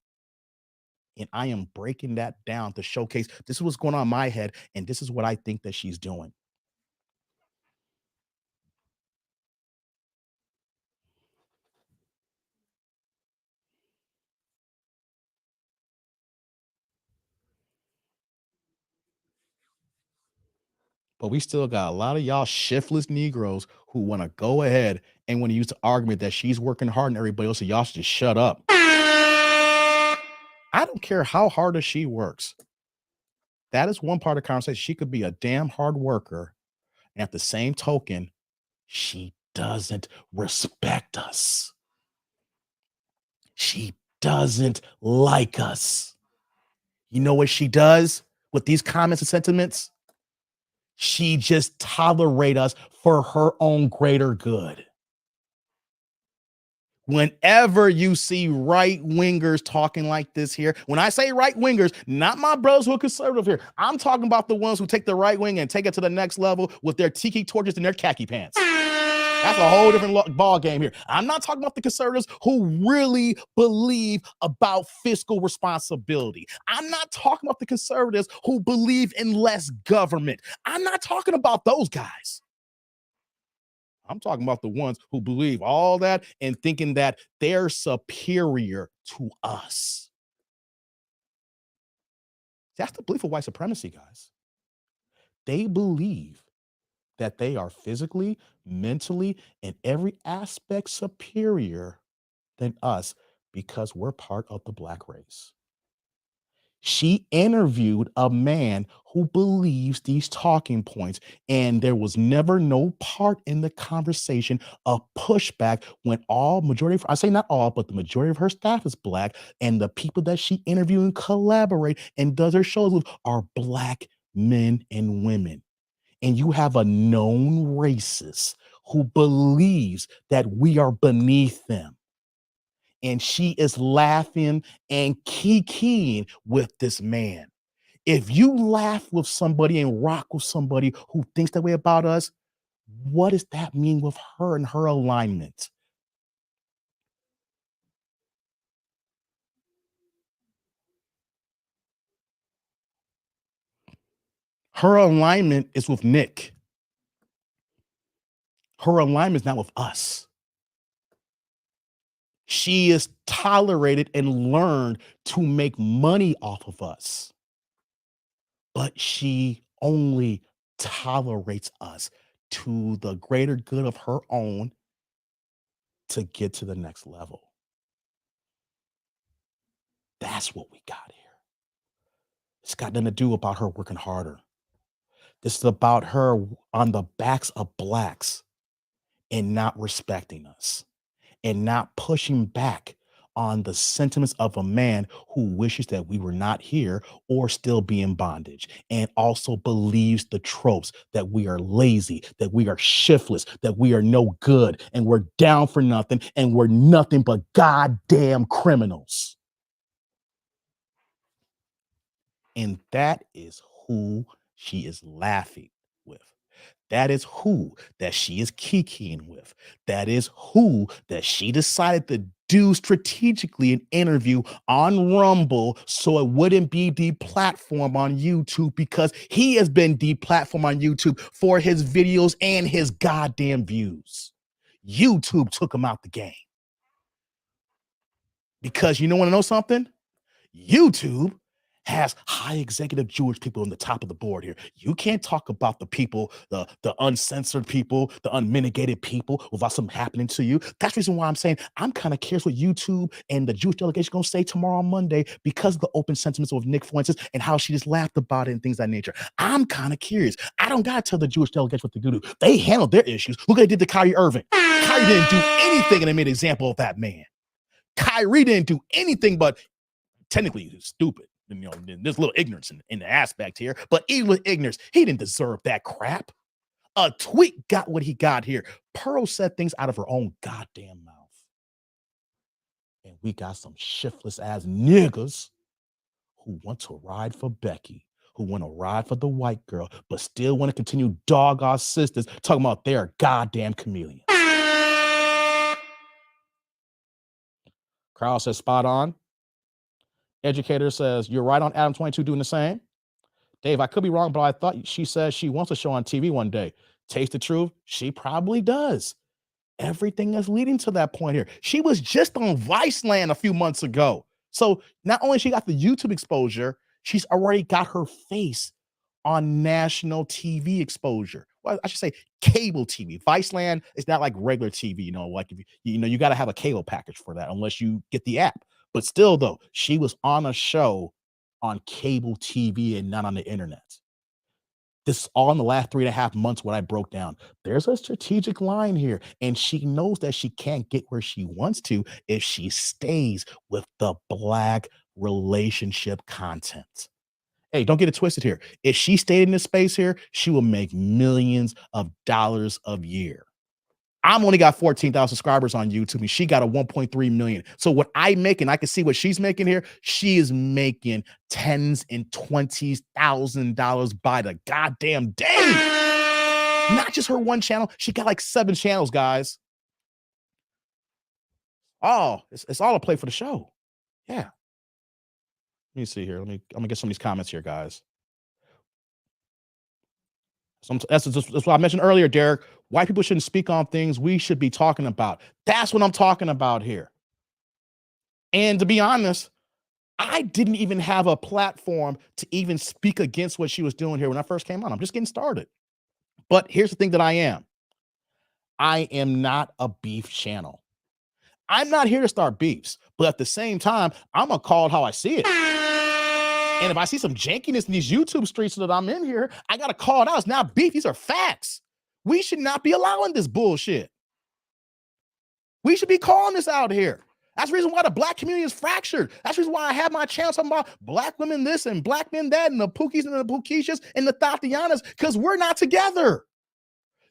And I am breaking that down to showcase this is what's going on in my head, and this is what I think that she's doing. But we still got a lot of y'all shiftless Negroes who want to go ahead and want to use the argument that she's working hard and everybody else, so y'all should just shut up. I don't care how hard she works. That is one part of the conversation. She could be a damn hard worker. And at the same token, she doesn't respect us. She doesn't like us. You know what she does with these comments and sentiments? She just tolerate us for her own greater good. Whenever you see right-wingers talking like this here, when I say right-wingers, not my brothers who are conservative here. I'm talking about the ones who take the right wing and take it to the next level with their tiki torches and their khaki pants. That's a whole different ball game here. I'm not talking about the conservatives who really believe about fiscal responsibility. I'm not talking about the conservatives who believe in less government. I'm not talking about those guys. I'm talking about the ones who believe all that and thinking that they're superior to us. That's the belief of white supremacy, guys. They believe that they are physically, mentally, in every aspect superior than us because we're part of the black race. She interviewed a man who believes these talking points, and there was never no part in the conversation of pushback when I say not all, but the majority of her staff is Black, and the people that she interviews and collaborate and does her shows with are Black men and women. And you have a known racist who believes that we are beneath them. And she is laughing and kikiing with this man. If you laugh with somebody and rock with somebody who thinks that way about us, what does that mean with her and her alignment? Her alignment is with Nick. Her alignment is not with us. She is tolerated and learned to make money off of us. But she only tolerates us to the greater good of her own to get to the next level. That's what we got here. It's got nothing to do about her working harder. This is about her on the backs of Blacks and not respecting us and not pushing back on the sentiments of a man who wishes that we were not here or still be in bondage, and also believes the tropes that we are lazy, that we are shiftless, that we are no good, and we're down for nothing, and we're nothing but goddamn criminals. And that is who she is laughing with. That is who that she is kikiing with. That is who that she decided to do strategically an interview on Rumble so it wouldn't be deplatformed on YouTube, because he has been deplatformed on YouTube for his videos and his goddamn views. YouTube took him out the game. Because you want to know something? YouTube has high executive Jewish people on the top of the board here. You can't talk about the people, the uncensored people, the unmitigated people without something happening to you. That's the reason why I'm saying I'm kind of curious what YouTube and the Jewish delegation going to say tomorrow on Monday, because of the open sentiments of Nick, for instance, and how she just laughed about it and things of that nature. I'm kind of curious. I don't got to tell the Jewish delegation what to do. They handled their issues. Look what they did to Kyrie Irving. Kyrie didn't do anything, and they made an example of that man. Kyrie didn't do anything, but technically he was stupid. There's a little ignorance in the aspect here, but even with ignorance, he didn't deserve that crap. A tweet got what he got here. Pearl said things out of her own goddamn mouth. And we got some shiftless ass niggas who want to ride for Becky, who want to ride for the white girl, but still want to continue dog our sisters, talking about they're goddamn chameleons. Crowd says spot on. Educator says, you're right on Adam 22 doing the same. Dave, I could be wrong, but I thought she says she wants a show on TV one day. Taste the truth, she probably does. Everything is leading to that point here. She was just on Viceland a few months ago. So not only she got the YouTube exposure, she's already got her face on national TV exposure. Well, I should say cable TV. Viceland is not like regular TV, like if you got to have a cable package for that unless you get the app. But still, though, she was on a show on cable TV and not on the internet. This is all in the last 3.5 months what I broke down. There's a strategic line here, and she knows that she can't get where she wants to if she stays with the Black relationship content. Hey, don't get it twisted here. If she stayed in this space here, she will make millions of dollars a year. I'm only got 14,000 subscribers on YouTube, and she got a 1.3 million. So what I make, and I can see what she's making here, she is making tens and $20,000 by the goddamn day. Not just her one channel. She got like 7 channels, guys. Oh, it's all a play for the show. Yeah. Let me see here. I'm gonna get some of these comments here, guys. That's what I mentioned earlier, Derek. White people shouldn't speak on things we should be talking about. That's what I'm talking about here. And to be honest, I didn't even have a platform to even speak against what she was doing here when I first came on. I'm just getting started. But here's the thing that I am not a beef channel. I'm not here to start beefs, but at the same time, I'm gonna call it how I see it. And if I see some jankiness in these YouTube streets that I'm in here, I got to call it out. It's not beef. These are facts. We should not be allowing this bullshit. We should be calling this out here. That's the reason why the black community is fractured. That's the reason why I have my channel talking about black women this and black men that and the Pookies and the Pookishas and the Tatianas, because we're not together.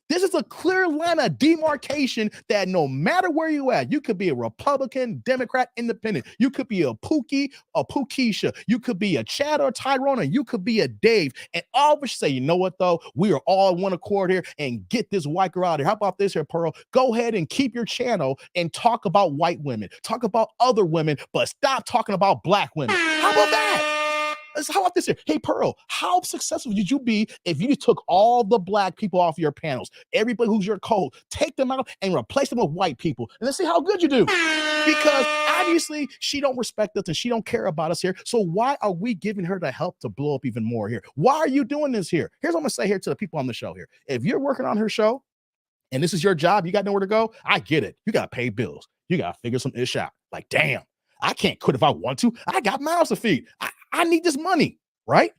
This is a clear line of demarcation that no matter where you at, you could be a Republican, Democrat, Independent. You could be a Pookie, a Pookisha. You could be a Chad or Tyrone, and you could be a Dave. And all of us say, you know what, though? We are all in one accord here and get this white girl out of here. How about this here, Pearl? Go ahead and keep your channel and talk about white women. Talk about other women, but stop talking about black women. How about that? How about this here? Hey, Pearl, how successful would you be if you just took all the black people off your panels? Everybody who's your co-host, take them out and replace them with white people. And let's see how good you do. Because obviously she don't respect us and she don't care about us here. So why are we giving her the help to blow up even more here? Why are you doing this here? Here's what I'm going to say here to the people on the show here. If you're working on her show and this is your job, you got nowhere to go, I get it. You got to pay bills. You got to figure some ish out. Like, damn, I can't quit if I want to. I got mouths to feed. I need this money, right?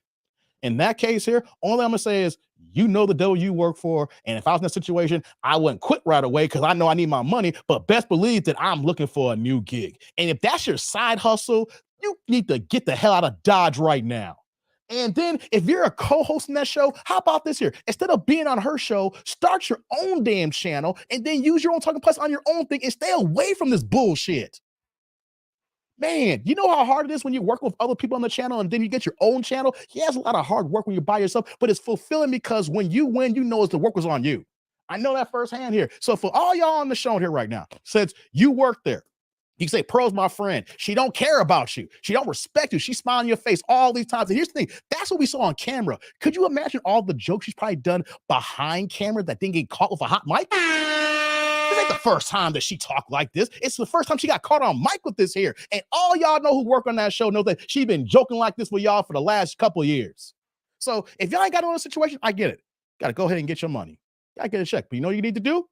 In that case here, all I'm gonna say is, you know the devil you work for, and if I was in that situation, I wouldn't quit right away because I know I need my money, but best believe that I'm looking for a new gig. And if that's your side hustle, you need to get the hell out of Dodge right now. And then if you're a co-host in that show, how about this here? Instead of being on her show, start your own damn channel and then use your own talking points on your own thing and stay away from this bullshit. Man, you know how hard it is when you work with other people on the channel and then you get your own channel? Yeah, it's a lot of hard work when you're by yourself, but it's fulfilling because when you win, you know it's the work was on you. I know that firsthand here. So for all y'all on the show here right now, since you work there, you can say, Pearl's my friend. She don't care about you. She don't respect you. She's smiling in your face all these times. And here's the thing. That's what we saw on camera. Could you imagine all the jokes she's probably done behind camera that didn't get caught with a hot mic? This ain't the first time that she talked like this. It's the first time she got caught on mic with this here. And all y'all know who work on that show know that she been joking like this with y'all for the last couple of years. So if y'all ain't got no situation, I get it. Got to go ahead and get your money. Got to get a check. But you know what you need to do?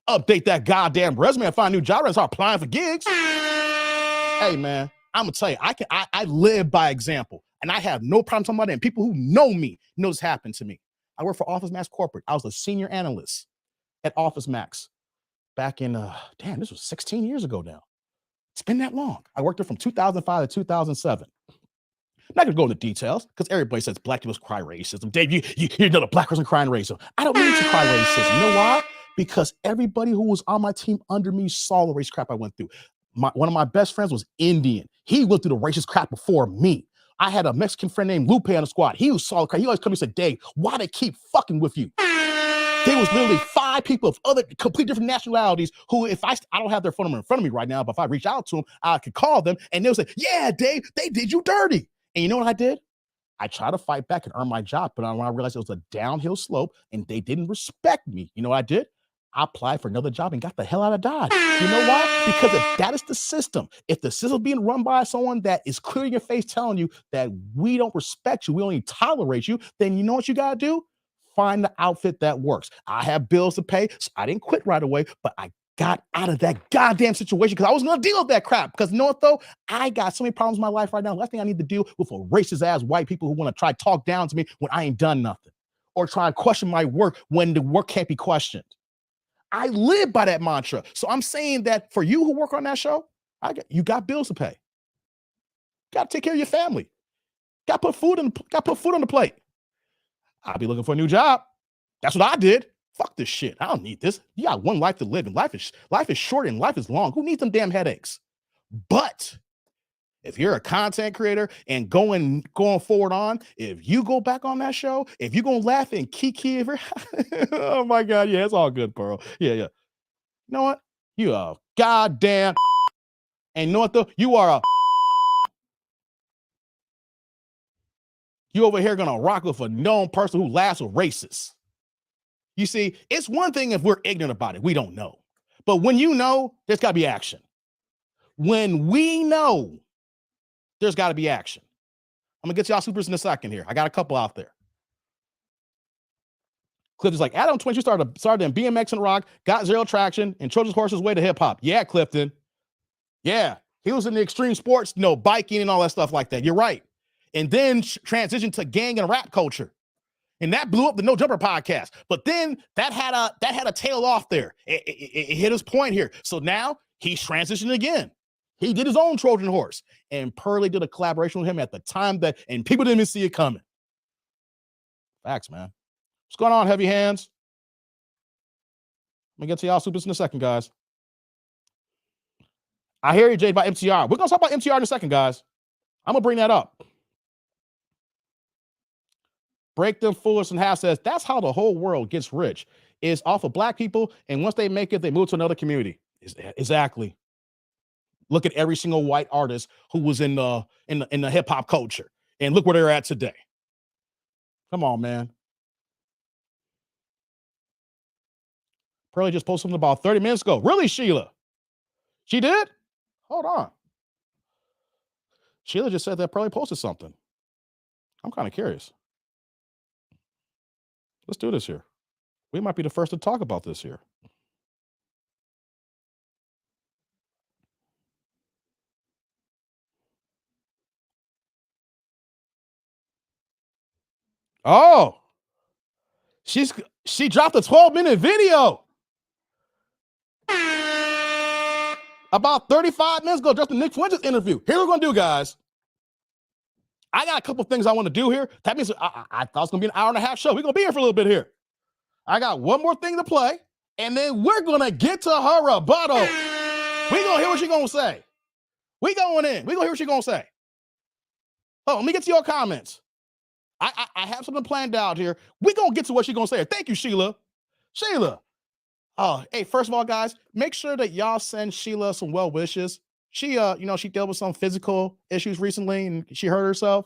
Update that goddamn resume and find a new job and start applying for gigs. Hey, man, I'm going to tell you, I live by example. And I have no problem talking about it. And people who know me know this happened to me. I work for Office Max Corporate. I was a senior analyst at Office Max. Back in, this was 16 years ago now. It's been that long. I worked there from 2005 to 2007. I'm not gonna go into details because everybody says black people cry racism. Dave, you know the black person crying racism. I don't need to cry racism. You know why? Because everybody who was on my team under me saw the race crap I went through. One of my best friends was Indian. He went through the racist crap before me. I had a Mexican friend named Lupe on the squad. He saw the crap. He always come and said, Dave, why they keep fucking with you? There was literally 5 people of other complete different nationalities who, if I don't have their phone number in front of me right now, but if I reach out to them, I could call them and they'll say, yeah, Dave, they did you dirty. And you know what I did? I tried to fight back and earn my job, but when I realized it was a downhill slope and they didn't respect me, you know what I did? I applied for another job and got the hell out of Dodge. You know why? Because if that is the system, if the system is being run by someone that is clear in your face telling you that we don't respect you, we only tolerate you, then you know what you got to do? Find the outfit that works. I have bills to pay, so I didn't quit right away, but I got out of that goddamn situation because I wasn't going to deal with that crap. Because you know what, though? I got so many problems in my life right now. The last thing I need to deal with are racist-ass white people who want to try to talk down to me when I ain't done nothing or try and question my work when the work can't be questioned. I live by that mantra. So I'm saying that for you who work on that show, you got bills to pay. Got to take care of your family. Got to put food on the plate. I'll be looking for a new job. That's what I did. Fuck this shit. I don't need this. You got one life to live, and life is short and life is long. Who needs them damn headaches? But if you're a content creator and going forward on, if you go back on that show, if you're gonna laugh and kiki, oh my God, yeah, it's all good, Pearl. Yeah. You know what? You are goddamn, and you know what though? You are a. You over here gonna rock with a known person who laughs with racists. You see, it's one thing if we're ignorant about it, we don't know. But when you know, there's gotta be action. When we know, there's gotta be action. I'm gonna get y'all supers in a second here. I got a couple out there. Clifton's like, Adam 22 started in BMX and rock, got zero traction, and Trojan's horse's way to hip hop. Yeah, Clifton. Yeah, he was in the extreme sports, biking and all that stuff like that. You're right. and then transitioned to gang and rap culture. And that blew up the No Jumper podcast. But then that had a tail off there. It hit his point here. So now he's transitioning again. He did his own Trojan horse. And Pearly did a collaboration with him at the time and people didn't even see it coming. Facts, man. What's going on, heavy hands? Let me get to y'all supers in a second, guys. I hear you, Jade, about MTR. We're going to talk about MTR in a second, guys. I'm going to bring that up. Break Them Foolish and Half says, that's how the whole world gets rich. It's off of black people, and once they make it, they move to another community. Exactly. Look at every single white artist who was in the hip-hop culture, and look where they're at today. Come on, man. Pearly just posted something about 30 minutes ago. Really, Sheila? She did? Hold on. Sheila just said that Pearly posted something. I'm kind of curious. Let's do this here. We might be the first to talk about this here. Oh, she dropped a 12-minute video about 35 minutes ago, just the Nick Fuentes interview. Here's what we're going to do, guys. I got a couple things I want to do here. That means I thought it was going to be an hour and a half show. We're going to be here for a little bit here. I got one more thing to play, and then we're going to get to her rebuttal. We're going to hear what she's going to say. We going in. We're going to hear what she's going to say. Oh, let me get to your comments. I have something planned out here. We're going to get to what she's going to say. Thank you, Sheila. Sheila. Oh, hey, first of all, guys, make sure that y'all send Sheila some well wishes. She, she dealt with some physical issues recently and she hurt herself.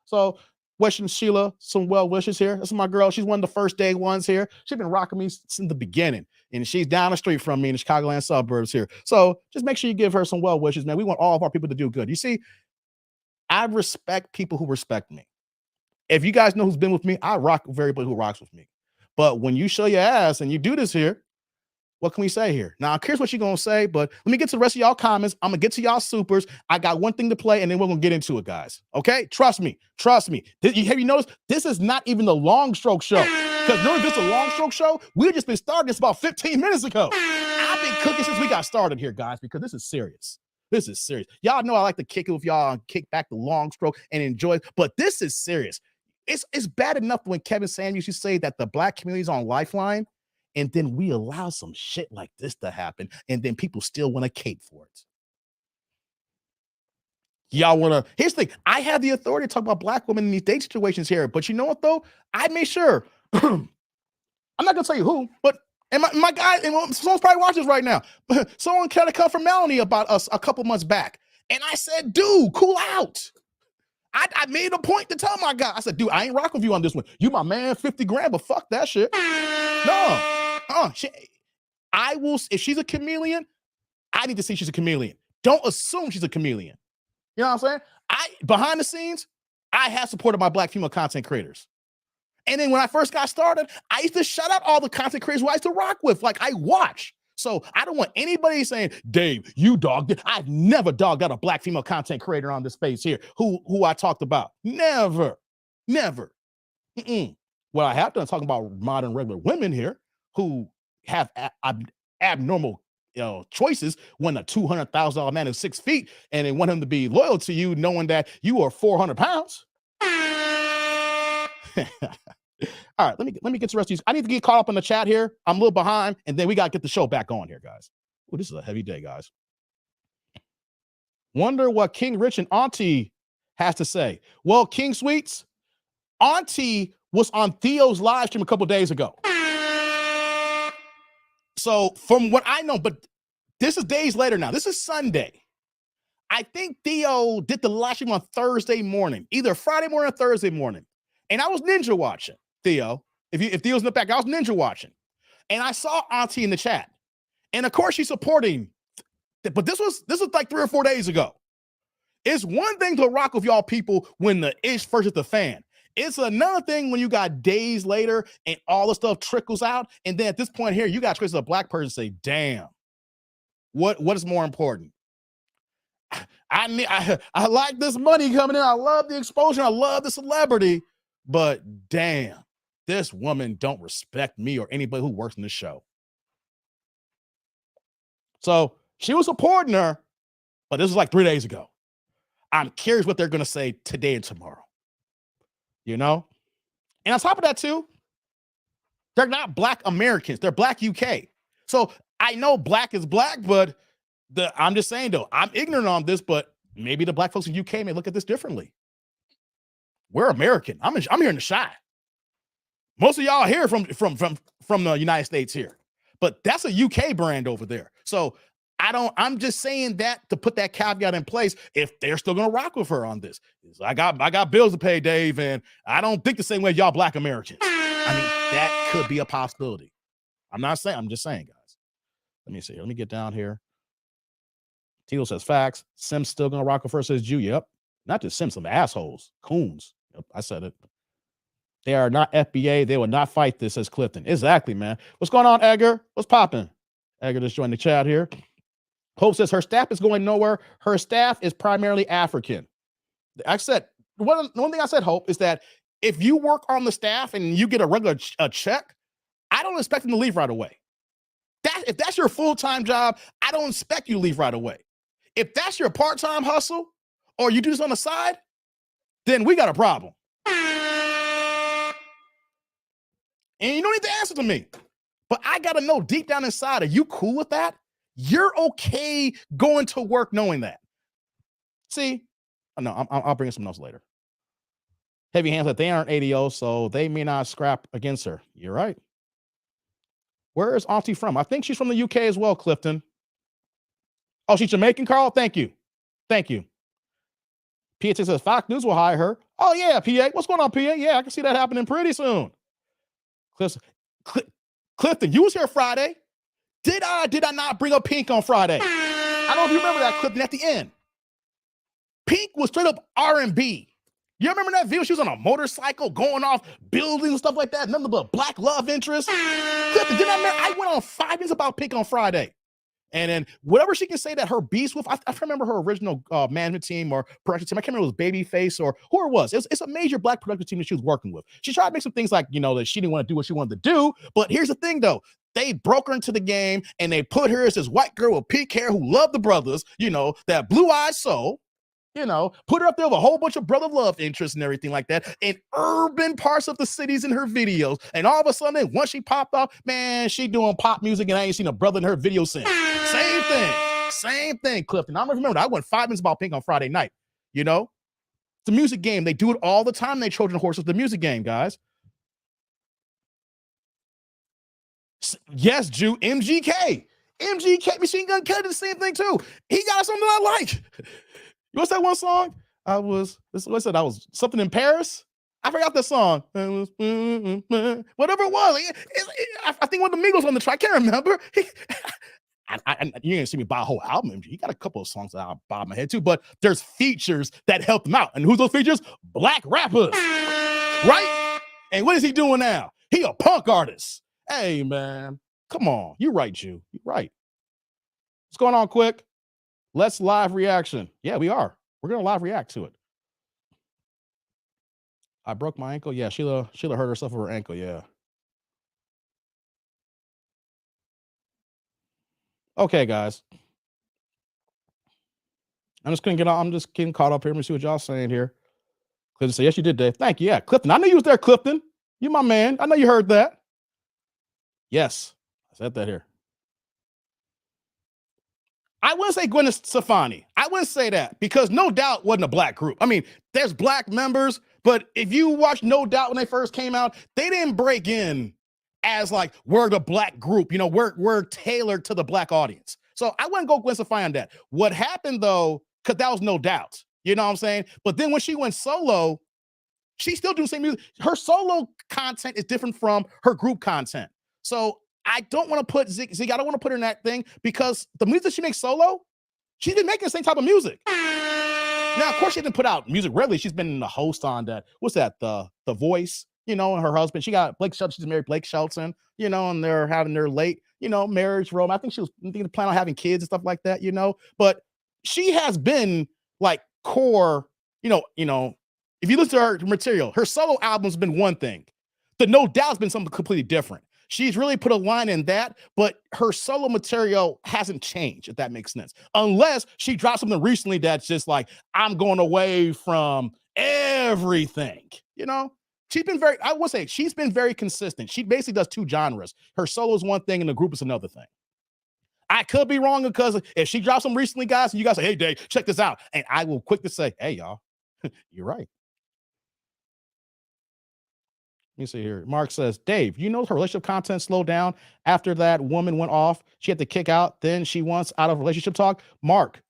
So wishing Sheila some well wishes here. This is my girl. She's one of the first day ones here. She's been rocking me since the beginning. And she's down the street from me in the Chicagoland suburbs here. So just make sure you give her some well wishes, man. We want all of our people to do good. You see, I respect people who respect me. If you guys know who's been with me, I rock with everybody who rocks with me. But when you show your ass and you do this here, what can we say here? Now, here's what you're going to say, but let me get to the rest of y'all comments. I'm going to get to y'all supers. I got one thing to play, and then we're going to get into it, guys. Okay? Trust me. Trust me. Have you noticed? This is not even the long stroke show. Because knowing this is a long stroke show, we've just been starting this about 15 minutes ago. I've been cooking since we got started here, guys, because this is serious. This is serious. Y'all know I like to kick it with y'all and kick back the long stroke and enjoy it, but this is serious. It's bad enough when Kevin Samuels used to say that the black community is on Lifeline, and then we allow some shit like this to happen, and then people still want to cape for it. Y'all want to, here's the thing. I have the authority to talk about black women in these date situations here, but you know what, though? I made sure, I'm not going to tell you who, but, and my guy, and someone's probably watching this right now. Someone kind of come from Melanie about us a couple months back, and I said, dude, cool out. I made a point to tell my guy. I said, dude, I ain't rocking with you on this one. You my man, 50 grand, but fuck that shit. No. I will, if she's a chameleon, I need to see she's a chameleon. Don't assume she's a chameleon. You know what I'm saying? Behind the scenes, I have supported my black female content creators. And then when I first got started, I used to shout out all the content creators who I used to rock with. Like, I watch. So I don't want anybody saying, Dave, you dogged it. I've never dogged out a black female content creator on this space here who I talked about. Never. What I have done talking about modern regular women here who have abnormal choices when a $200,000 man is 6 feet and they want him to be loyal to you knowing that you are 400 pounds. All right, let me get to the rest of these. I need to get caught up in the chat here. I'm a little behind, and then we got to get the show back on here, guys. Oh, this is a heavy day, guys. Wonder what King Rich and Auntie has to say. Well, King Sweets, Auntie was on Theo's live stream a couple days ago. So from what I know, but this is days later now. This is Sunday. I think Theo did the live stream on Thursday morning, either Friday morning or Thursday morning. And I was ninja watching Theo. If Theo's in the back, I was ninja watching. And I saw Auntie in the chat. And of course she's supporting, but this was like 3 or 4 days ago. It's one thing to rock with y'all people when the ish first hit the fan. It's another thing when you got days later and all the stuff trickles out. And then at this point here, you got to trace a black person and say, damn, what is more important? I like this money coming in. I love the exposure. I love the celebrity. But damn, this woman don't respect me or anybody who works in the show. So she was supporting her, but this was like 3 days ago. I'm curious what they're going to say today and tomorrow. You know? And on top of that, too, they're not Black Americans. They're Black UK. So I know Black is Black, but I'm just saying, though, I'm ignorant on this, but maybe the Black folks in UK may look at this differently. We're American. I'm here in the Chi. Most of y'all are here from the United States here. But that's a UK brand over there. So I'm just saying that to put that caveat in place if they're still gonna rock with her on this. I got bills to pay, Dave, and I don't think the same way y'all Black Americans. I mean, that could be a possibility. I'm just saying, guys. Let me see. Let me get down here. Tito says facts. Sims still gonna rock with her, says Jew. Yep. Not just Sims, some assholes. Coons. Yep, I said it. They are not FBA. They will not fight this, says Clifton. Exactly, man. What's going on, Edgar? What's popping? Edgar just joined the chat here. Hope says her staff is going nowhere. Her staff is primarily African. I said, one thing I said, Hope, is that if you work on the staff and you get a regular check, I don't expect them to leave right away. If that's your full-time job, I don't expect you to leave right away. If that's your part-time hustle or you do this on the side, then we got a problem. And you don't need to answer to me. But I got to know deep down inside, are you cool with that? You're okay going to work knowing that. See? Oh, no, I'll bring some notes later. Heavy Hands said they aren't ADO, so they may not scrap against her. You're right. Where is Auntie from? I think she's from the UK as well, Clifton. Oh, she's Jamaican, Carl? Thank you. Thank you. PA says Fox News will hire her. Oh, yeah, PA. What's going on, PA? Yeah, I can see that happening pretty soon. Clifton, you was here Friday. Did I not bring up Pink on Friday? I don't know if you remember that, Clifton, at the end. Pink was straight up R&B. You remember that video? She was on a motorcycle going off buildings and stuff like that. Nothing but Black love interest. Clifton, I went on 5 minutes about Pink on Friday. And then whatever she can say that her beast with, I remember her original management team or production team. I can't remember if it was Babyface or who it was. It's a major Black production team that she was working with. She tried to make some things like, that she didn't want to do what she wanted to do. But here's the thing, though. They broke her into the game and they put her as this white girl with pink hair who loved the brothers, that blue-eyed soul. Put her up there with a whole bunch of brother love interests and everything like that in urban parts of the cities in her videos. And all of a sudden, once she popped off, man, she doing pop music and I ain't seen a brother in her video since. Same thing, Clifton. I remember I went 5 minutes about Pink on Friday night. The music game. They do it all the time. They Trojan horses the music game, guys. Yes, Jew, MGK. Machine Gun Kelly did the same thing too. He got something I like. What's that one song? I was something in Paris. I forgot the song. Whatever it was. I think one of the Migos on the track. I can't remember. You didn't see me buy a whole album. He got a couple of songs that I bob my head to, but there's features that help him out. And who's those features? Black rappers. Right? And what is he doing now? He a punk artist. Hey, man. Come on. You're right, Jew. You're right. What's going on, Quick? Let's live reaction. Yeah, we are. We're going to live react to it. I broke my ankle. Yeah, Sheila hurt herself with her ankle. Yeah. Okay, guys. I'm just getting caught up here. Let me see what y'all saying here. Clifton said, yes, you did, Dave. Thank you. Yeah, Clifton. I knew you was there, Clifton. You my man. I know you heard that. Yes. I said that here. I wouldn't say Gwen Stefani. I wouldn't say that because No Doubt wasn't a Black group. I mean, there's Black members, but if you watch No Doubt when they first came out, they didn't break in as like, we're the Black group. We're tailored to the Black audience. So I wouldn't go Gwen Stefani on that. What happened though, because that was No Doubt. You know what I'm saying? But then when she went solo, she still doing the same music. Her solo content is different from her group content. So I don't want to put Zig, I don't want to put her in that thing because the music she makes solo, she's been making the same type of music. Now, of course, she didn't put out music regularly. She's been the host on that. What's that? The Voice, and her husband. She got Blake Shelton. She's married Blake Shelton, and they're having their late, marriage role. I think she was planning on having kids and stuff like that, But she has been like core, if you listen to her material, her solo album's been one thing. The No Doubt's been something completely different. She's really put a line in that, but her solo material hasn't changed, if that makes sense. Unless she dropped something recently that's just like, I'm going away from everything, She's been she's been very consistent. She basically does two genres. Her solo is one thing and the group is another thing. I could be wrong because if she drops some recently, guys, and you guys say, hey, Dave, check this out. And I will quick to say, hey, y'all, you're right. Let me see here. Mark says, Dave, her relationship content slowed down after that woman went off. She had to kick out. Then she wants out of relationship talk. Mark,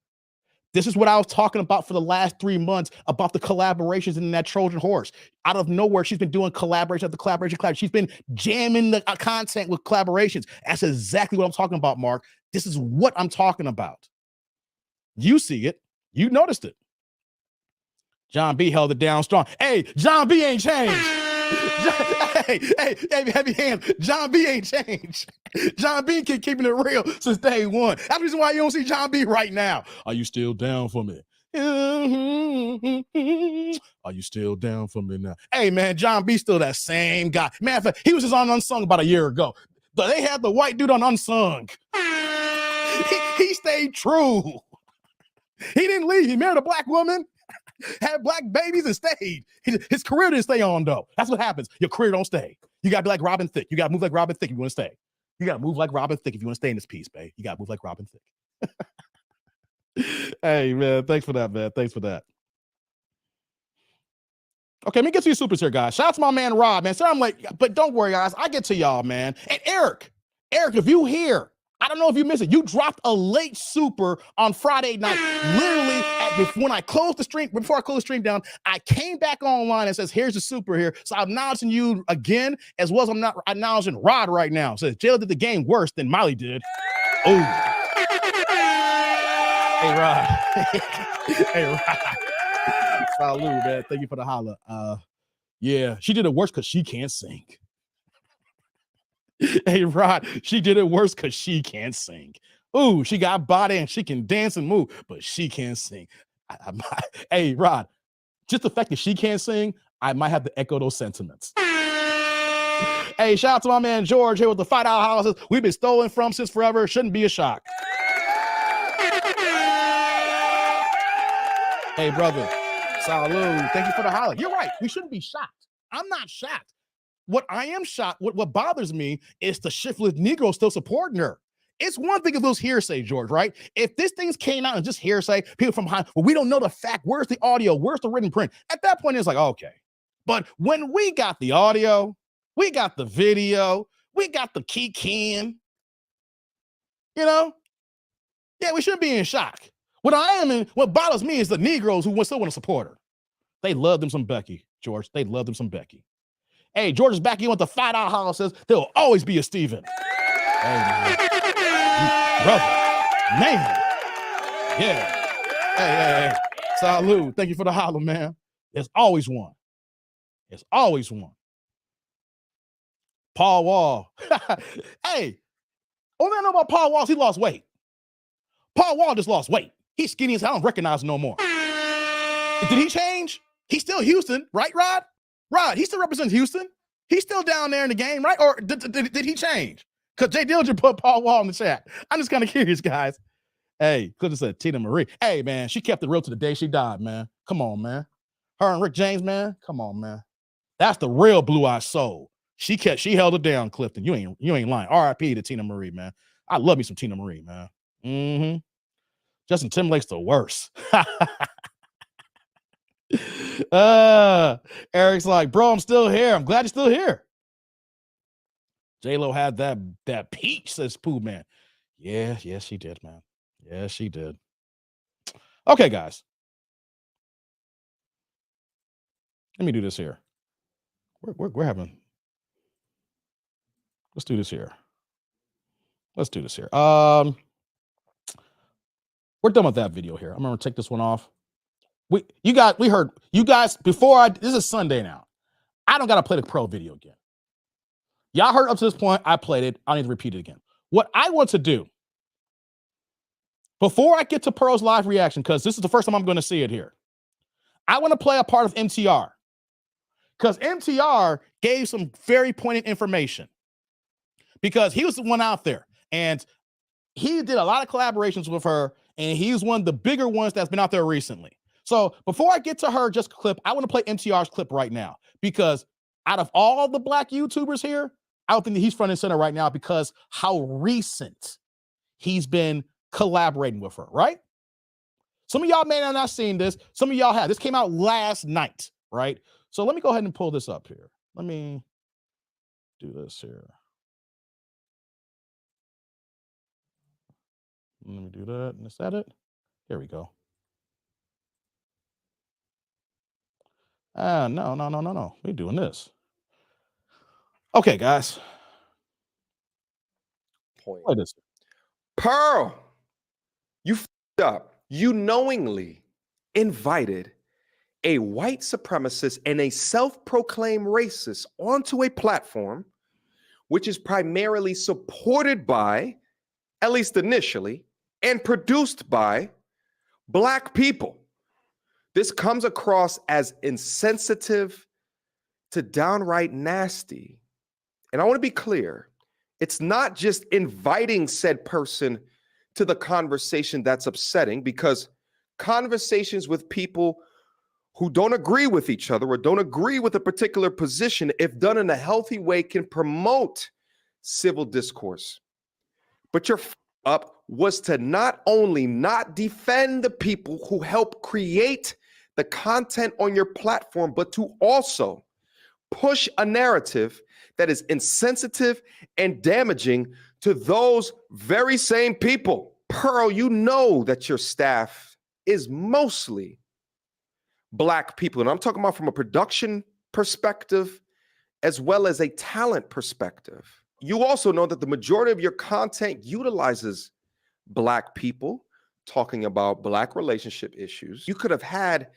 this is what I was talking about for the last 3 months about the collaborations in that Trojan horse. Out of nowhere, she's been doing collaboration after collaboration. She's been jamming the content with collaborations. That's exactly what I'm talking about, Mark. This is what I'm talking about. You see it. You noticed it. John B held it down strong. Hey, John B ain't changed. Hey, heavy hands. John B ain't changed. John B keeping it real since day one. That's the reason why you don't see John B right now. Are you still down for me? Are you still down for me now? Hey, man, John B still that same guy. Man, he was just on Unsung about a year ago. But they had the white dude on Unsung. He stayed true. He didn't leave. He married a black woman, had black babies, and stayed. His career didn't stay on, though. That's what happens. Your career don't stay. You got to be like Robin Thicke. You got to move like Robin Thicke if you want to stay. You got to move like Robin Thicke if you want to stay in this piece, babe. You got to move like Robin Thicke. Hey, man, thanks for that, man. Thanks for that. Okay, let me get to your supers here, guys. Shout out to my man, Rob, man. So I'm like, but don't worry, guys. I get to y'all, man. And Eric, if you here, I don't know if you missed it. You dropped a late super on Friday night. Literally, when I closed the stream, before I closed the stream down, I came back online and says, here's the super here. So I'm acknowledging you again, as well as I'm not acknowledging Rod right now. Says Jalen did the game worse than Molly did. Oh. Hey, Rod. Hey, Rod. Salud, man. Thank you for the holla. Yeah, she did it worse because she can't sing. Hey, Rod, she did it worse because she can't sing. Ooh, she got body and she can dance and move, but she can't sing. Hey, Rod, just the fact that she can't sing, I might have to echo those sentiments. Hey, shout out to my man George here with the $5 houses we've been stolen from since forever. Shouldn't be a shock. Hey, brother, salud. Thank you for the holla. You're right. We shouldn't be shocked. I'm not shocked. What I am shocked, what bothers me is the shiftless Negro still supporting her. It's one thing if it was hearsay, George, right? If this thing came out and just hearsay, people from behind, well, we don't know the fact. Where's the audio? Where's the written print? At that point, it's like, okay. But when we got the audio, we got the video, we got the keying, yeah, we shouldn't be in shock. What bothers me is the Negroes who still want to support her. They love them some Becky, George. They love them some Becky. Hey, George is back. He went to $5 holla says there will always be a Steven. Hey, man. Brother. Man. Yeah. Hey. Salud. Thank you for the holla, man. There's always one. There's always one. Paul Wall. Hey, only I know about Paul Wall is he lost weight. Paul Wall just lost weight. He's skinny as hell. I don't recognize him no more. Did he change? He's still Houston, right, Rod? Rod, he still represents Houston. He's still down there in the game, right? Or did he change? Because Jay Dillinger put Paul Wall in the chat. I'm just kind of curious, guys. Hey, could have said Tina Marie. Hey, man, she kept it real to the day she died, man. Come on, man. Her and Rick James, man. Come on, man. That's the real blue-eyed soul. She held it down, Clifton. You ain't lying. R.I.P. to Tina Marie, man. I love me some Tina Marie, man. Mm-hmm. Justin Timberlake's the worst. Eric's like, bro, I'm still here. I'm glad you're still here. J-Lo had that peach, says Pooh Man. Yeah, yes, she did, man. Yes, she did. Okay, guys. Let me do this here. We're having. Let's do this here. We're done with that video here. I'm gonna take this one off. We heard you guys before. This is Sunday now. I don't gotta play the pro video again. Y'all heard up to this point. I played it. I don't need to repeat it again. What I want to do Before I get to Pearl's live reaction, because this is the first time I'm going to see it here, I want to play a part of MTR. Because MTR gave some very poignant information. Because he was the one out there. And he did a lot of collaborations with her. And he's one of the bigger ones that's been out there recently. So before I get to her just clip, I want to play MTR's clip right now. Because out of all the black YouTubers here, I don't think that he's front and center right now because how recent he's been collaborating with her, right? Some of y'all may have not seen this. Some of y'all have. This came out last night, right? So let me go ahead and pull this up here. Let me do this here. Let me do that. Is that it? Here we go. No. We're doing this. Okay, guys. Play this. Pearl, you f***ed up. You knowingly invited a white supremacist and a self-proclaimed racist onto a platform which is primarily supported by, at least initially, and produced by black people. This comes across as insensitive to downright nasty. And I want to be clear, it's not just inviting said person to the conversation that's upsetting, because conversations with people who don't agree with each other or don't agree with a particular position, if done in a healthy way, can promote civil discourse. But your up was to not only not defend the people who help create the content on your platform, but to also push a narrative that is insensitive and damaging to those very same people. Pearl, you know that your staff is mostly black people. And I'm talking about from a production perspective as well as a talent perspective. You also know that the majority of your content utilizes black people talking about black relationship issues. You could have had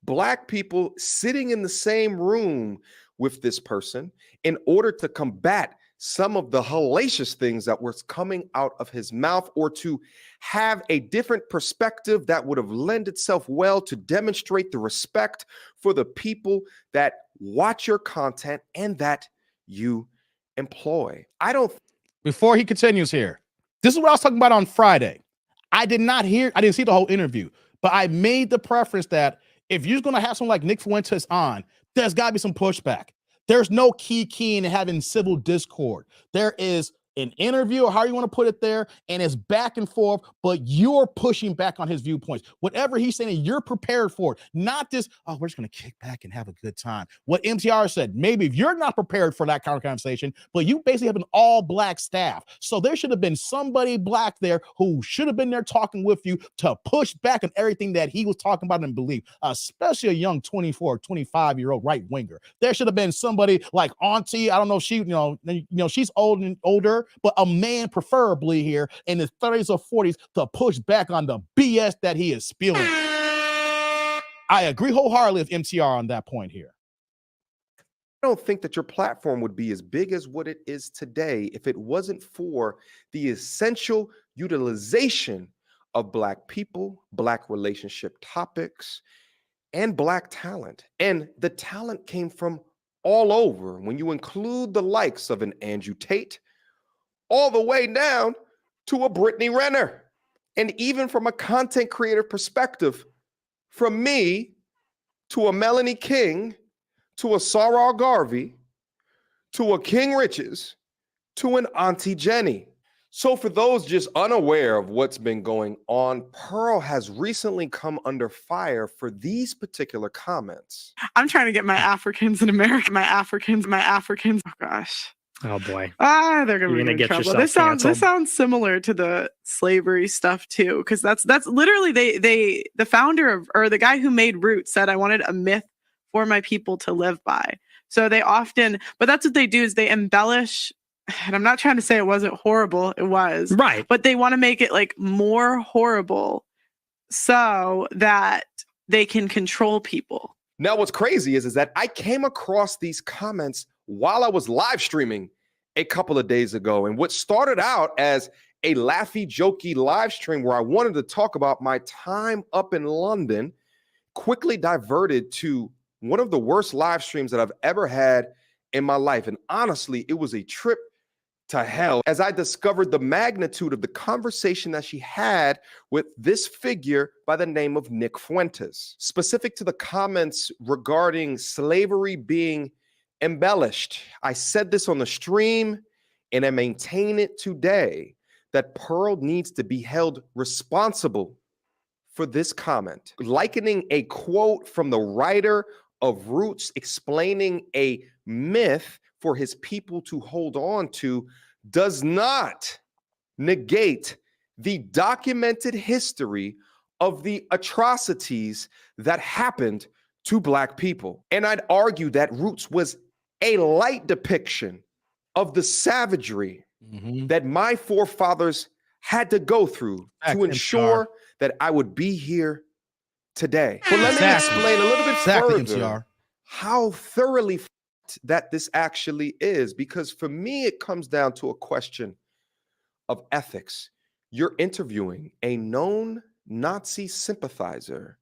black people sitting in the same room with this person in order to combat some of the hellacious things that were coming out of his mouth, or to have a different perspective that would have lent itself well to demonstrate the respect for the people that watch your content and that you employ. Before he continues here, this is what I was talking about on Friday. I didn't see the whole interview, but I made the preference that if you're going to have someone like Nick Fuentes on, there's got to be some pushback. There's no keying and having civil discord. There is an interview, or how you want to put it there, and it's back and forth, but you're pushing back on his viewpoints. Whatever he's saying, you're prepared for it. Not this, oh, we're just going to kick back and have a good time. What MTR said, maybe if you're not prepared for that kind of conversation, but you basically have an all-black staff. So there should have been somebody black there who should have been there talking with you to push back on everything that he was talking about and believe, especially a young 24, 25-year-old right-winger. There should have been somebody like Auntie, I don't know, she, she's old and older, but a man preferably here in his 30s or 40s to push back on the BS that he is spewing. I agree wholeheartedly with MTR on that point here. I don't think that your platform would be as big as what it is today if it wasn't for the essential utilization of black people, black relationship topics, and black talent. And the talent came from all over. When you include the likes of an Andrew Tate, all the way down to a Brittany Renner. And even from a content creator perspective, from me to a Melanie King, to a Sarah Garvey, to a King Riches, to an Auntie Jenny. So for those just unaware of what's been going on, Pearl has recently come under fire for these particular comments. I'm trying to get my Africans in America, my Africans. Oh gosh. Oh boy. They're gonna You're be in trouble. This canceled. sounds similar to the slavery stuff too, because that's literally the founder of, or the guy who made Roots said, I wanted a myth for my people to live by. So they often, but that's what they do, is they embellish. And I'm not trying to say it wasn't horrible, it was. Right. But they want to make it like more horrible so that they can control people. Now, what's crazy is that I came across these comments while I was live streaming a couple of days ago. And what started out as a laughy, jokey live stream where I wanted to talk about my time up in London, quickly diverted to one of the worst live streams that I've ever had in my life. And honestly, it was a trip to hell as I discovered the magnitude of the conversation that she had with this figure by the name of Nick Fuentes, specific to the comments regarding slavery being embellished. I said this on the stream and I maintain it today that Pearl needs to be held responsible for this comment, likening a quote from the writer of Roots explaining a myth for his people to hold on to does not negate the documented history of the atrocities that happened to Black people. And I'd argue that Roots was a light depiction of the savagery that my forefathers had to go through to ensure that I would be here today. But let me explain a little bit further how thoroughly that this actually is, because for me, it comes down to a question of ethics. You're interviewing a known Nazi sympathizer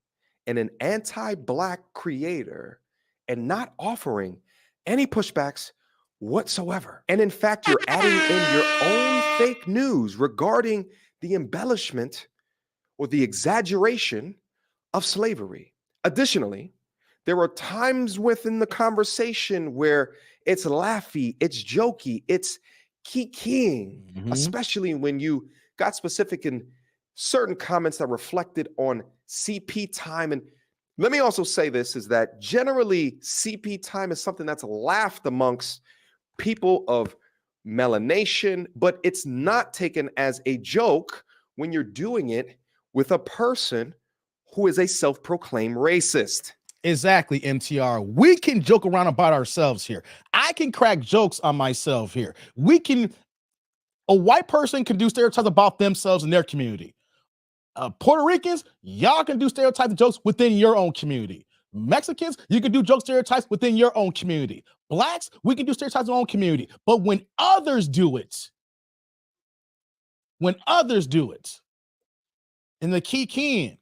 and an anti-Black creator and not offering any pushbacks whatsoever. And in fact, you're adding in your own fake news regarding the embellishment or the exaggeration of slavery. Additionally, there are times within the conversation where it's laughy, it's jokey, it's kikiing, especially when you got specific in certain comments that reflected on CP time. And let me also say this is that generally CP time is something that's laughed amongst people of melanation, but it's not taken as a joke when you're doing it with a person who is a self-proclaimed racist. Exactly, MTR. We can joke around about ourselves here. I can crack jokes on myself here. A white person can do stereotypes about themselves and their community. Puerto Ricans, y'all can do stereotypes and jokes within your own community. Mexicans, you can do joke stereotypes within your own community. Blacks, we can do stereotypes in our own community. But when others do it, and the key can.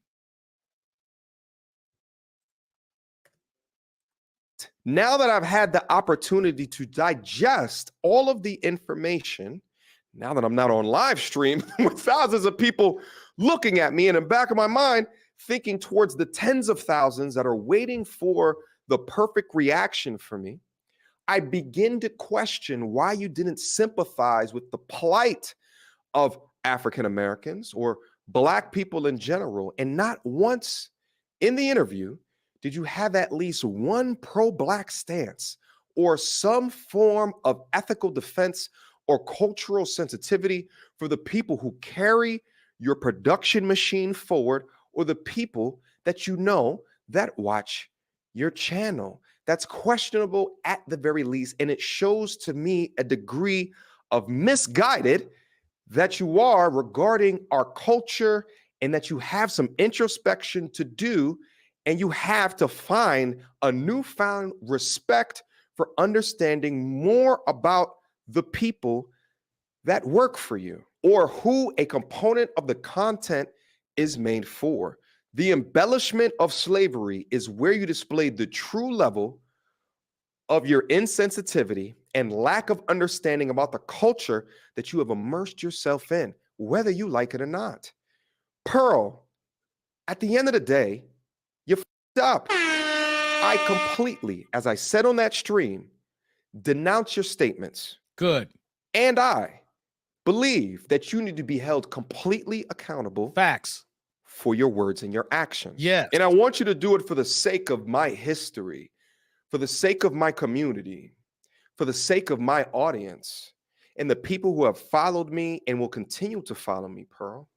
Now that I've had the opportunity to digest all of the information, now that I'm not on live stream with thousands of people looking at me, and in the back of my mind, thinking towards the tens of thousands that are waiting for the perfect reaction from me, I begin to question why you didn't sympathize with the plight of African Americans or Black people in general. And not once in the interview did you have at least one pro-Black stance or some form of ethical defense or cultural sensitivity for the people who carry your production machine forward, or the people that you know that watch your channel. That's questionable at the very least, and it shows to me a degree of misguided that you are regarding our culture, and that you have some introspection to do, and you have to find a newfound respect for understanding more about the people that work for you, or who a component of the content is made for. The embellishment of slavery is where you display the true level of your insensitivity and lack of understanding about the culture that you have immersed yourself in, whether you like it or not. Pearl, at the end of the day, you f***ed up. I completely, as I said on that stream, denounce your statements. Good. And I believe that you need to be held completely accountable. Facts. For your words and your actions. Yes. And I want you to do it for the sake of my history, for the sake of my community, for the sake of my audience, and the people who have followed me and will continue to follow me, Pearl.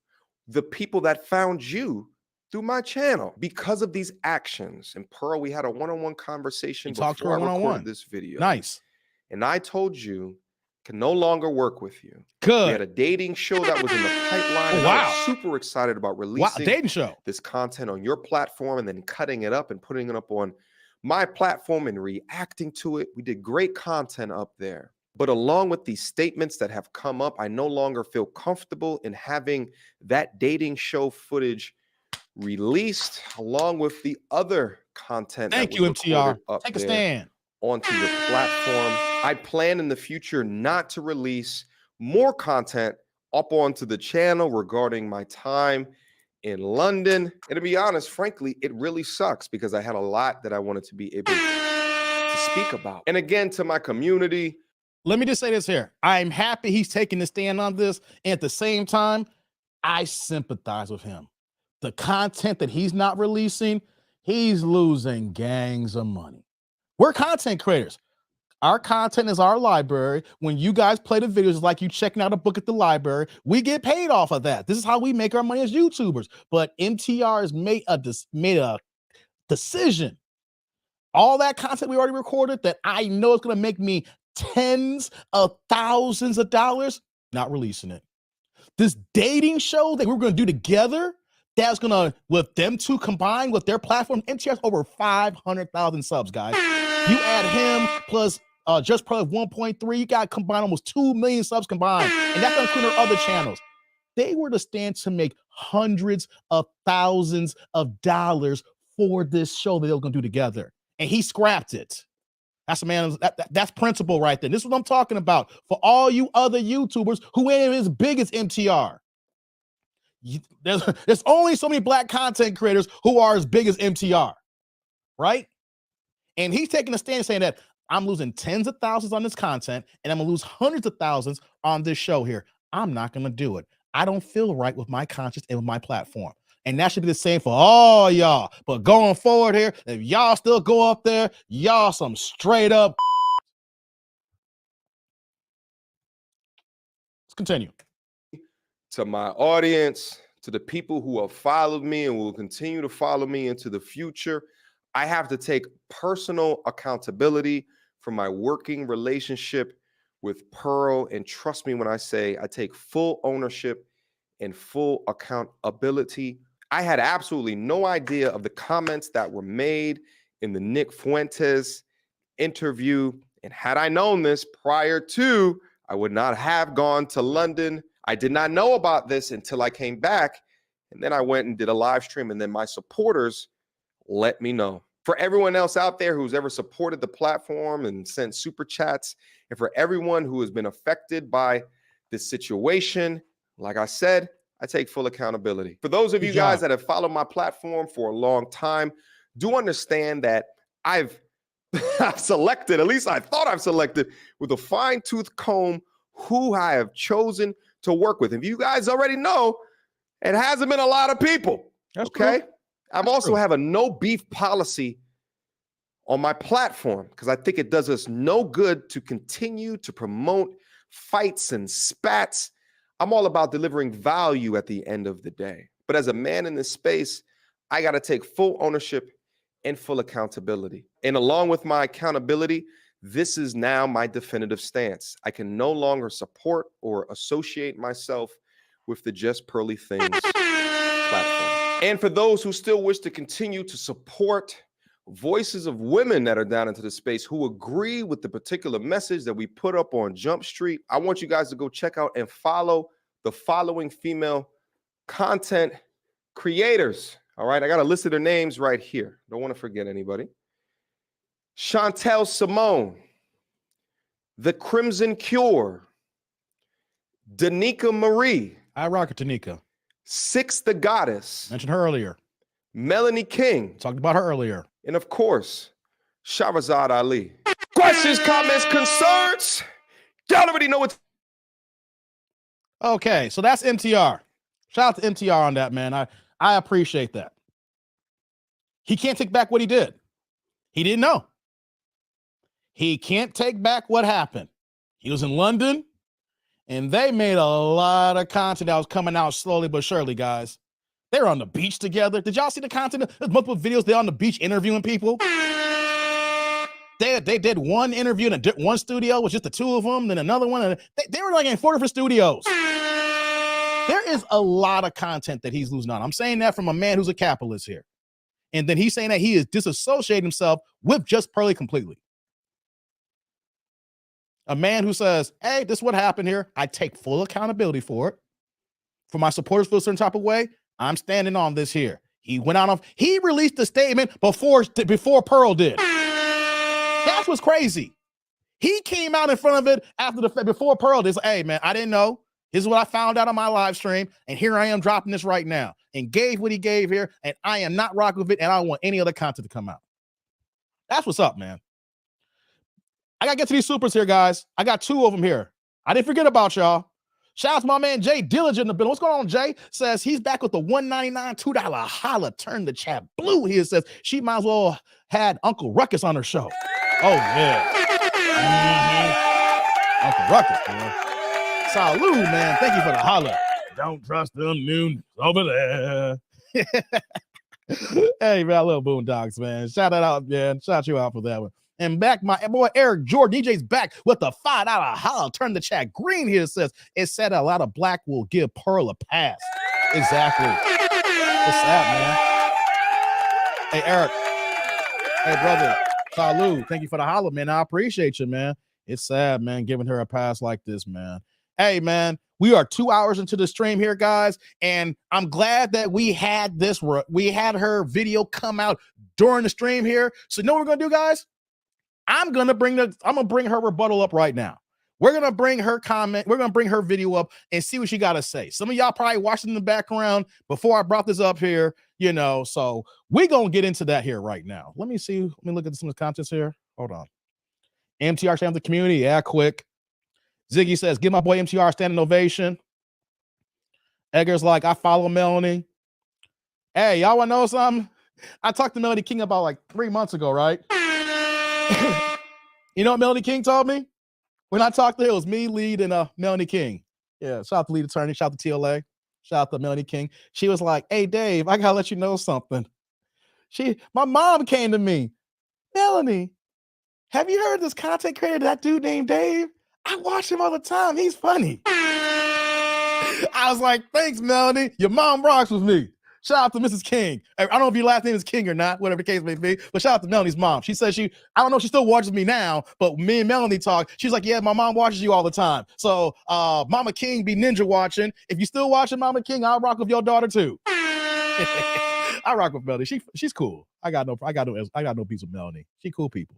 The people that found you through my channel because of these actions. And Pearl, we had a one-on-one conversation before I recorded this video. Nice. And I told you can no longer work with you. Good. We had a dating show that was in the pipeline. Wow. I was super excited about releasing dating show. This content on your platform and then cutting it up and putting it up on my platform and reacting to it. We did great content up there. But along with these statements that have come up, I no longer feel comfortable in having that dating show footage released along with the other content Thank that you, was MTR. recorded up Take a there stand. onto the platform. I plan in the future not to release more content up onto the channel regarding my time in London. And to be honest, frankly, it really sucks because I had a lot that I wanted to be able to speak about. And again, to my community, Let me just say this here. I'm happy he's taking the stand on this. And at the same time, I sympathize with him. The content that he's not releasing, he's losing gangs of money. We're content creators. Our content is our library. When you guys play the videos, it's like you checking out a book at the library. We get paid off of that. This is how we make our money as YouTubers. But MTR has made a decision. All that content we already recorded that I know is going to make me tens of thousands of dollars, not releasing it. This dating show that we're going to do together, that's going to, with them two combined with their platform, MTR's over 500,000 subs, guys. You add him plus Just Probably 1.3, you got combined almost 2 million subs combined. And that's going to include our other channels. They were to stand to make hundreds of thousands of dollars for this show that they were going to do together. And he scrapped it. That's a man. That's principle right there. This is what I'm talking about for all you other YouTubers who ain't as big as MTR. There's only so many black content creators who are as big as MTR, right? And he's taking a stand saying that I'm losing tens of thousands on this content and I'm gonna lose hundreds of thousands on this show here. I'm not gonna do it. I don't feel right with my conscience and with my platform. And that should be the same for all y'all. But going forward here, if y'all still go up there, y'all some straight up. Let's continue. to my audience, to the people who have followed me and will continue to follow me into the future, I have to take personal accountability for my working relationship with Pearl. And trust me when I say I take full ownership and full accountability. I had absolutely no idea of the comments that were made in the Nick Fuentes interview. And had I known this prior to, I would not have gone to London. I did not know about this until I came back. And then I went and did a live stream. And then my supporters let me know. For everyone else out there who's ever supported the platform and sent super chats, and for everyone who has been affected by this situation, like I said, I take full accountability. For those of you guys that have followed my platform for a long time, do understand that I've selected, at least I thought I've selected with a fine-tooth comb who I have chosen to work with. If you guys already know, it hasn't been a lot of people. That's okay. True. I've also have a no beef policy on my platform because I think it does us no good to continue to promote fights and spats. I'm all about delivering value at the end of the day. But as a man in this space, I got to take full ownership and full accountability. And along with my accountability, this is now my definitive stance. I can no longer support or associate myself with the Just Pearly Things platform. And for those who still wish to continue to support voices of women that are down into the space who agree with the particular message that we put up on Jump Street, I want you guys to go check out and follow the following female content creators. All right, I got a list of their names right here. Don't want to forget anybody. Chantel Simone, The Crimson Cure, Danica Marie. I rock it, Danica. Six the Goddess. Mentioned her earlier. Melanie King. Talked about her earlier. And of course, Shahrazad Ali. Questions, comments, concerns? Y'all already know what. Okay, so that's MTR. Shout out to MTR on that, man. I appreciate that. He can't take back what he did. He didn't know. He can't take back what happened. He was in London, and they made a lot of content that was coming out slowly but surely, guys. They were on the beach together. Did y'all see the content? There's multiple videos. They're on the beach interviewing people. They did one interview in one studio with just the two of them, then another one. And they were like in 4 different studios. There is a lot of content that he's losing on. I'm saying that from a man who's a capitalist here. And then he's saying that he is disassociating himself with Just Pearly completely. A man who says, hey, this is what happened here. I take full accountability for it. For my supporters feel a certain type of way, I'm standing on this here. He went out of, he released the statement before Pearl did. That's what's crazy. He came out in front of it after before Pearl did. Hey, man, I didn't know. This is what I found out on my live stream, and here I am dropping this right now. And gave what he gave here, and I am not rocking with it, and I don't want any other content to come out. That's what's up, man. I gotta get to these supers here, guys. I got 2 of them here. I didn't forget about y'all. Shout out to my man Jay Diligent in the building. What's going on, Jay? Says he's back with the $1.99 $2 holla. Turn the chat blue here. Says she might as well had Uncle Ruckus on her show. Oh yeah. Uncle Ruckus, boy. Salud, man. Thank you for the holla. Don't trust them noon over there. Hey, man, I love Boondocks, man. Shout that out, man. Shout you out for that one. And back, my boy Eric Jordan, DJ's back with the $5 holla. Turn the chat green here. Says it said a lot of black will give Pearl a pass. Exactly. What's that, man? Hey, Eric. Hey, brother. Salud. Thank you for the holla, man. I appreciate you, man. It's sad, man, giving her a pass like this, man. Hey, man, we are 2 hours into the stream here, guys, and I'm glad that we had this. We had her video come out during the stream here. So, you know what we're gonna do, guys? I'm gonna bring her rebuttal up right now. We're gonna bring her comment. We're gonna bring her video up and see what she got to say. Some of y'all probably watched it in the background before I brought this up here, you know. So we're gonna get into that here right now. Let me see. Let me look at some of the contents here. Hold on. MTR stand the community. Yeah, quick. Ziggy says, give my boy MTR a standing ovation. Edgar's like, I follow Melanie. Hey, y'all want to know something? I talked to Melody King about like 3 months ago, right? You know what Melody King told me? When I talked to her, it was me, Lead, and Melanie King. Yeah, shout out to Lead Attorney, shout out to TLA, shout out to Melanie King. She was like, hey, Dave, I got to let you know something. My mom came to me. Melanie, have you heard this content creator, that dude named Dave? I watch him all the time. He's funny. I was like, thanks, Melanie. Your mom rocks with me. Shout out to Mrs. King. I don't know if your last name is King or not, whatever the case may be, but shout out to Melanie's mom. She says I don't know if she still watches me now, but me and Melanie talk. She's like, yeah, my mom watches you all the time. So Mama King be ninja watching. If you still watching Mama King, I'll rock with your daughter too. I rock with Melanie. She's cool. I got no beef with Melanie. She cool people.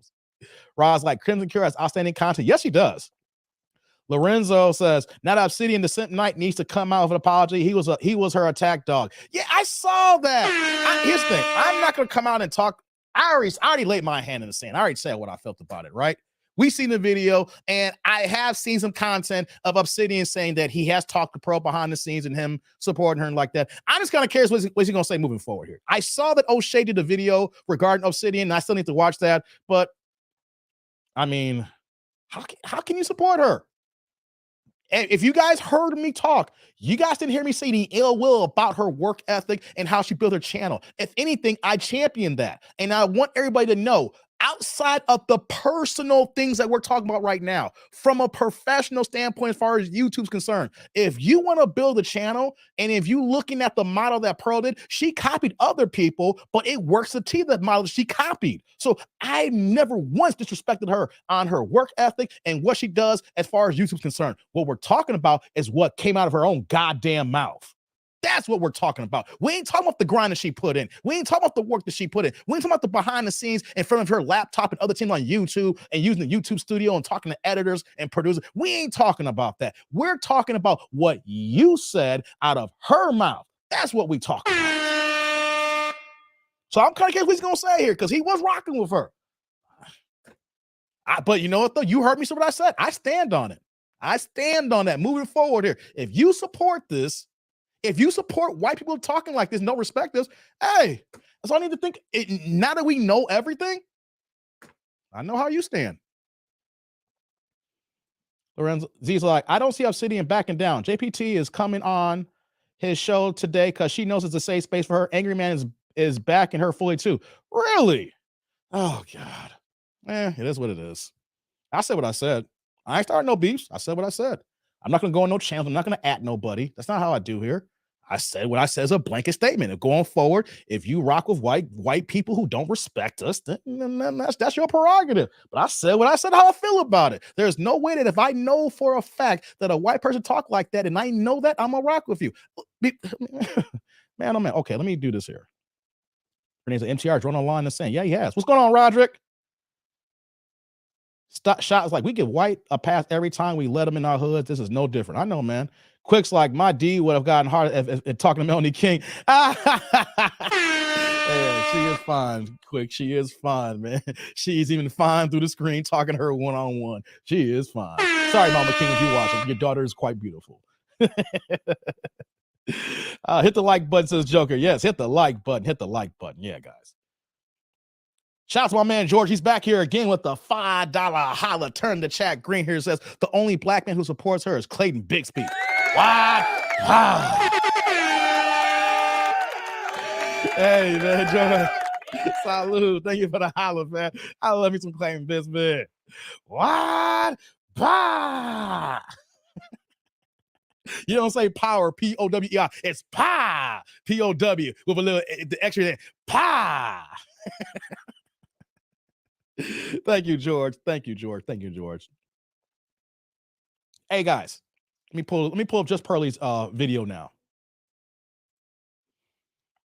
Roz like Crimson Cure has outstanding content. Yes, she does. Lorenzo says, now that Obsidian the Simp Knight needs to come out with an apology. He was her attack dog. Yeah, I saw that. Here's the thing. I'm not going to come out and talk. I already laid my hand in the sand. I already said what I felt about it, right? We seen the video, and I have seen some content of Obsidian saying that he has talked to Pearl behind the scenes and him supporting her and like that. I'm just kind of curious what's he going to say moving forward here. I saw that O'Shea did a video regarding Obsidian, and I still need to watch that. But, I mean, how can you support her? And if you guys heard me talk, you guys didn't hear me say the ill will about her work ethic and how she built her channel. If anything, I champion that. And I want everybody to know, outside of the personal things that we're talking about right now, from a professional standpoint, as far as YouTube's concerned, if you want to build a channel, and if you looking at the model that Pearl did, she copied other people, but it works to T that model she copied. So I never once disrespected her on her work ethic and what she does as far as YouTube's concerned. What we're talking about is what came out of her own goddamn mouth. That's what we're talking about. We ain't talking about the grind that she put in. We ain't talking about the work that she put in. We ain't talking about the behind the scenes in front of her laptop and other teams on YouTube and using the YouTube studio and talking to editors and producers. We ain't talking about that. We're talking about what you said out of her mouth. That's what we talking about. So I'm kind of curious what he's going to say here, because he was rocking with her. But you know what, though? You heard me say what I said. I stand on it. I stand on that moving forward here. If you support this, if you support white people talking like this, no respect this, hey, that's all I need to think. Now that we know everything, I know how you stand. Lorenzo Z's like, I don't see Obsidian backing down. JPT is coming on his show today because she knows it's a safe space for her. Angry Man is backing her fully too. Really? Oh, God. It is what it is. I said what I said. I ain't starting no beefs. I said what I said. I'm not going to go on no channels. I'm not going to at nobody. That's not how I do here. I said what I said is a blanket statement. And going forward, if you rock with white people who don't respect us, then that's your prerogative. But I said what I said, how I feel about it. There's no way that if I know for a fact that a white person talk like that, and I know that, I'm gonna rock with you. Man, oh man. Okay, let me do this here. Her name's MTR. Drawn a line and saying, yeah, he has. What's going on, Roderick? Shots like we give white a pass every time we let them in our hoods. This is no different. I know, man. Quick's like my D would have gotten hard if talking to Melanie King. Yeah, she is fine. Quick, she is fine, man. She's even fine through the screen talking to her one-on-one. She is fine. Sorry, Mama King, if you watching. Your daughter is quite beautiful. Hit the like button, says Joker. Yes, hit the like button. Hit the like button. Yeah, guys. Shout out to my man George. He's back here again with the $5 holla. Turn the chat green here. Says the only black man who supports her is Clayton Bixby. Wow. Hey, man, George. Salute. Thank you for the holla, man. I love you some Clayton Bixby. What? Bah. You don't say power, P-O-W-E-R. It's pa, P-O-W, with a little the extra there. Pa. Thank you, George. Thank you, George. Thank you, George. Hey guys, let me pull up Just Pearly's video now.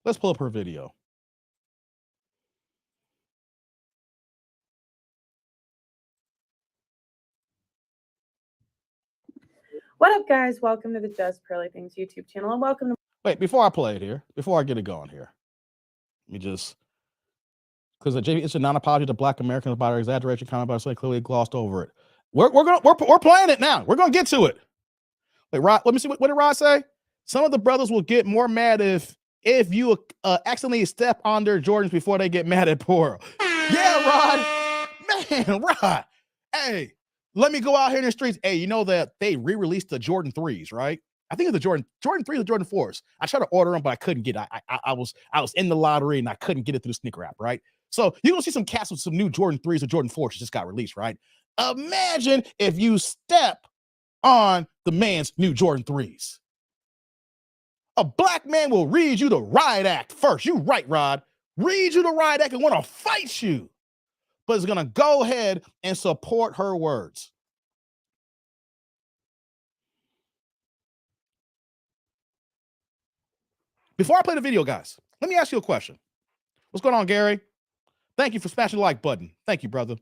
Let's pull up her video. What up, guys? Welcome to the Just Pearly Things YouTube channel, and welcome to. Wait, before I play it here, before I get it going here, let me just. Because it's a non-apology to Black Americans about our exaggeration comment, but I say clearly glossed over it. We're playing it now. We're gonna get to it. Wait, Rod, let me see what did Rod say? Some of the brothers will get more mad if you accidentally step on their Jordans before they get mad at Poro. Yeah, Rod. Man, Rod. Hey, let me go out here in the streets. Hey, you know that they re-released the Jordan 3s, right? I think it's the Jordan 3s or Jordan 4s. I tried to order them, but I couldn't get it. I was in the lottery and I couldn't get it through the sneaker app, right? So you're gonna see some cats with some new Jordan 3s or Jordan 4s just got released, right? Imagine if you step on the man's new Jordan 3s. A black man will read you the riot act first. You right, Rod. Read you the riot act and want to fight you, but is gonna go ahead and support her words. Before I play the video, guys, let me ask you a question. What's going on, Gary? Thank you for smashing the like button. Thank you, brother.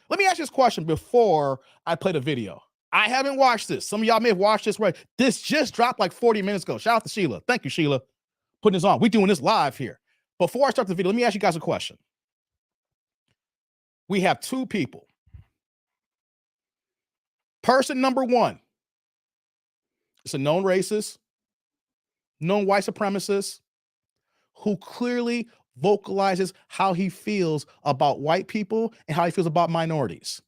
Let me ask you this question before I play the video. I haven't watched this. Some of y'all may have watched this, right? This just dropped like 40 minutes ago. Shout out to Sheila. Thank you, Sheila, putting this on. We're doing this live here. Before I start the video, let me ask you guys a question. We have two people. Person number one is a known racist, known white supremacist, who clearly vocalizes how he feels about white people and how he feels about minorities,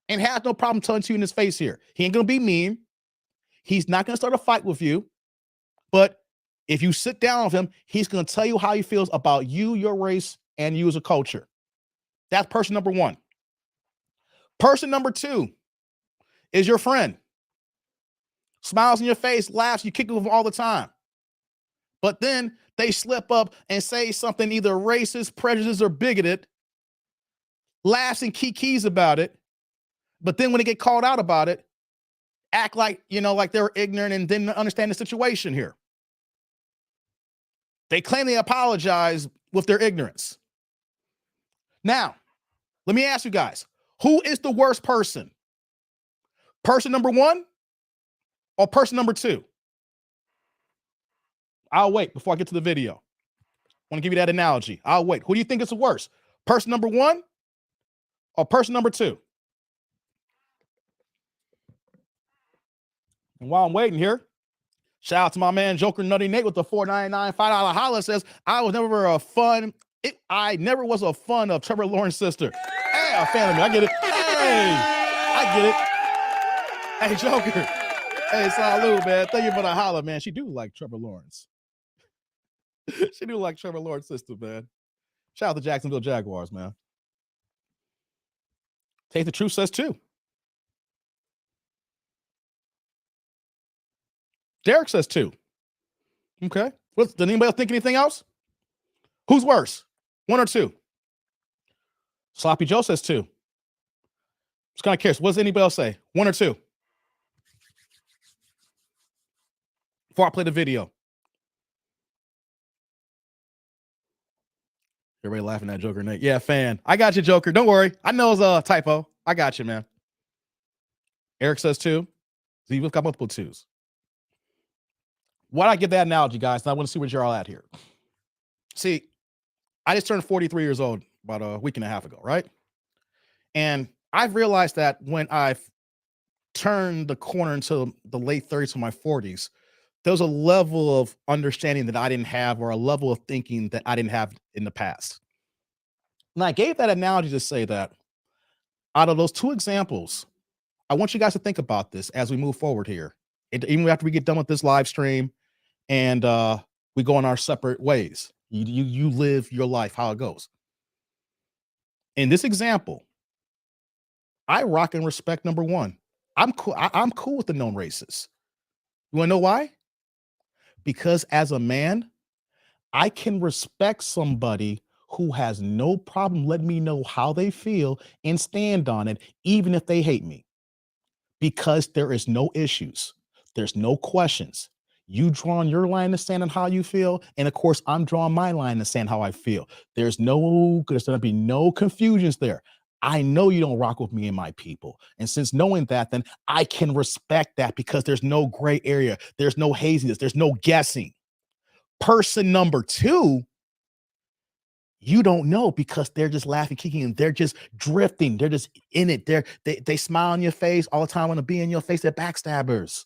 and has no problem telling you in his face here. He ain't gonna be mean. He's not gonna start a fight with you, but if you sit down with him, he's gonna tell you how he feels about you, your race, and you as a culture. That's person number one. Person number two is your friend. Smiles in your face, laughs, you kick it with him all the time. But then they slip up and say something either racist, prejudiced, or bigoted, laughs and kikis about it. But then when they get called out about it, act like, like they were ignorant and didn't understand the situation here. They claim they apologize with their ignorance. Now, let me ask you guys, who is the worst person? Person number one or person number two? I'll wait before I get to the video. I want to give you that analogy. I'll wait. Who do you think is the worst? Person number one or person number two? And while I'm waiting here, shout out to my man Joker Nutty Nate with the $4.99 $5 holla. Says I never was a fan of Trevor Lawrence's sister. Hey, a fan of me. I get it. Hey, I get it. Hey, Joker. Hey, salute, man. Thank you for the holla, man. She do like Trevor Lawrence. She do like Trevor Lawrence's sister, man. Shout out to Jacksonville Jaguars, man. Take the Truth says too. Derek says too. Okay. Did anybody else think anything else? Who's worse? 1 or 2? Sloppy Joe says 2. Just kind of curious. What does anybody else say? 1 or 2? Before I play the video. Everybody laughing at Joker Nate. Yeah, fan. I got you, Joker. Don't worry. I know it's a typo. I got you, man. Eric says 2. See, we've got multiple 2s. Why did I give that analogy, guys? And I want to see where you're all at here. See, I just turned 43 years old about a week and a half ago, right? And I've realized that when I've turned the corner into the late 30s to my 40s, there's a level of understanding that I didn't have, or a level of thinking that I didn't have in the past. And I gave that analogy to say that out of those 2 examples, I want you guys to think about this as we move forward here. Even after we get done with this live stream and we go on our separate ways. You live your life, how it goes. In this example, I rock and respect number 1. I'm cool. I'm cool with the known racists. You want to know why? Because as a man, I can respect somebody who has no problem letting me know how they feel and stand on it, even if they hate me. Because there is no issues. There's no questions. You drawing your line in the sand on how you feel, and of course, I'm drawing my line in the sand how I feel. There's going to be no confusions there. I know you don't rock with me and my people. And since knowing that, then I can respect that because there's no gray area. There's no haziness. There's no guessing. Person number 2, you don't know because they're just laughing, kicking, and they're just drifting. They're just in it. They smile on your face all the time, want to be in your face. They're backstabbers.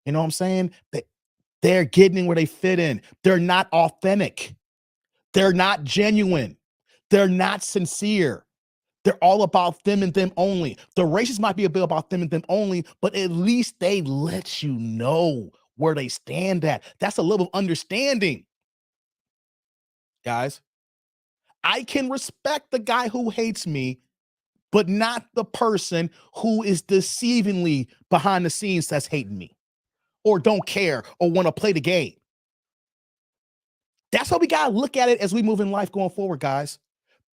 You know what I'm saying? They're getting in where they fit in. They're not authentic. They're not genuine. They're not sincere. They're all about them and them only. The racists might be a bit about them and them only, but at least they let you know where they stand at. That's a level of understanding. Guys, I can respect the guy who hates me, but not the person who is deceivingly behind the scenes that's hating me or don't care or want to play the game. That's how we got to look at it as we move in life going forward, guys.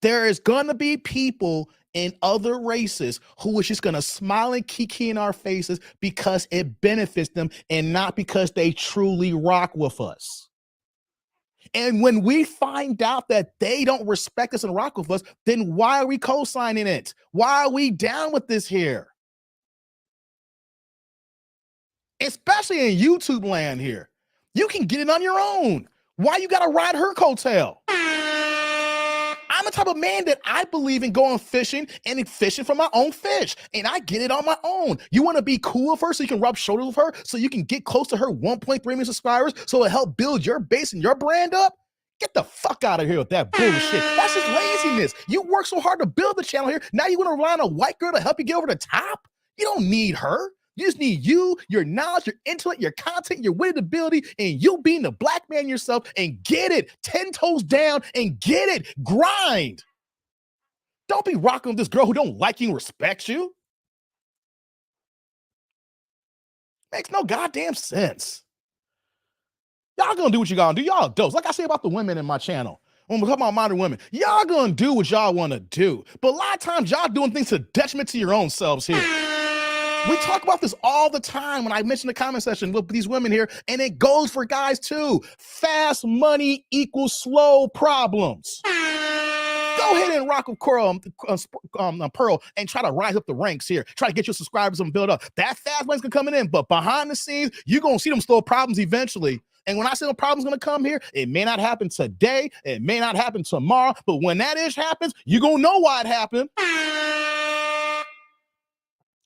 There is going to be people in other races who is just going to smile and kiki in our faces because it benefits them and not because they truly rock with us. And when we find out that they don't respect us and rock with us, then why are we co-signing it? Why are we down with this here? Especially in YouTube land here. You can get it on your own. Why you got to ride her coattail? I'm the type of man that I believe in going fishing and fishing for my own fish. And I get it on my own. You want to be cool with her so you can rub shoulders with her so you can get close to her 1.3 million subscribers so it'll help build your base and your brand up? Get the fuck out of here with that bullshit. That's just laziness. You work so hard to build the channel here. Now you want to rely on a white girl to help you get over the top? You don't need her. You just need you, your knowledge, your intellect, your content, your witty ability, and you being the black man yourself and get it 10 toes down and get it. Grind. Don't be rocking with this girl who don't like you and respect you. Makes no goddamn sense. Y'all gonna do what you gotta do. Y'all adults. Like I say about the women in my channel. When we talk about modern women, y'all gonna do what y'all wanna do. But a lot of times y'all doing things to detriment to your own selves here. We talk about this all the time when I mention the comment section with these women here, and it goes for guys too. Fast money equals slow problems. Go ahead and rock with Pearl and try to rise up the ranks here. Try to get your subscribers and build up. That fast money's gonna come in, but behind the scenes, you're gonna see them slow problems eventually. And when I say the problem's gonna come here, it may not happen today, it may not happen tomorrow, but when that ish happens, you're gonna know why it happened.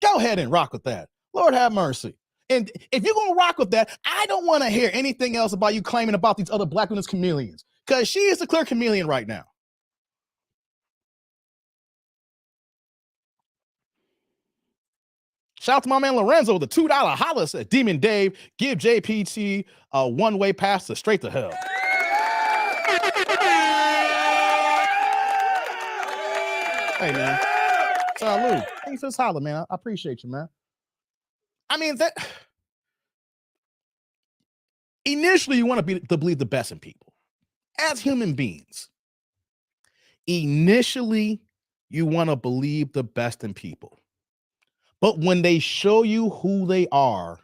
Go ahead and rock with that. Lord have mercy. And if you're gonna rock with that, I don't want to hear anything else about you claiming about these other black women's chameleons, because she is the clear chameleon right now. Shout out to my man Lorenzo with the $2 holla said, Demon Dave, give JPT a one-way pass to straight to hell. Hey, man. Salute. Thank you for this holla, man. I appreciate you, man. I mean, Initially, you want to believe the best in people. As human beings, initially, you want to believe the best in people. But when they show you who they are,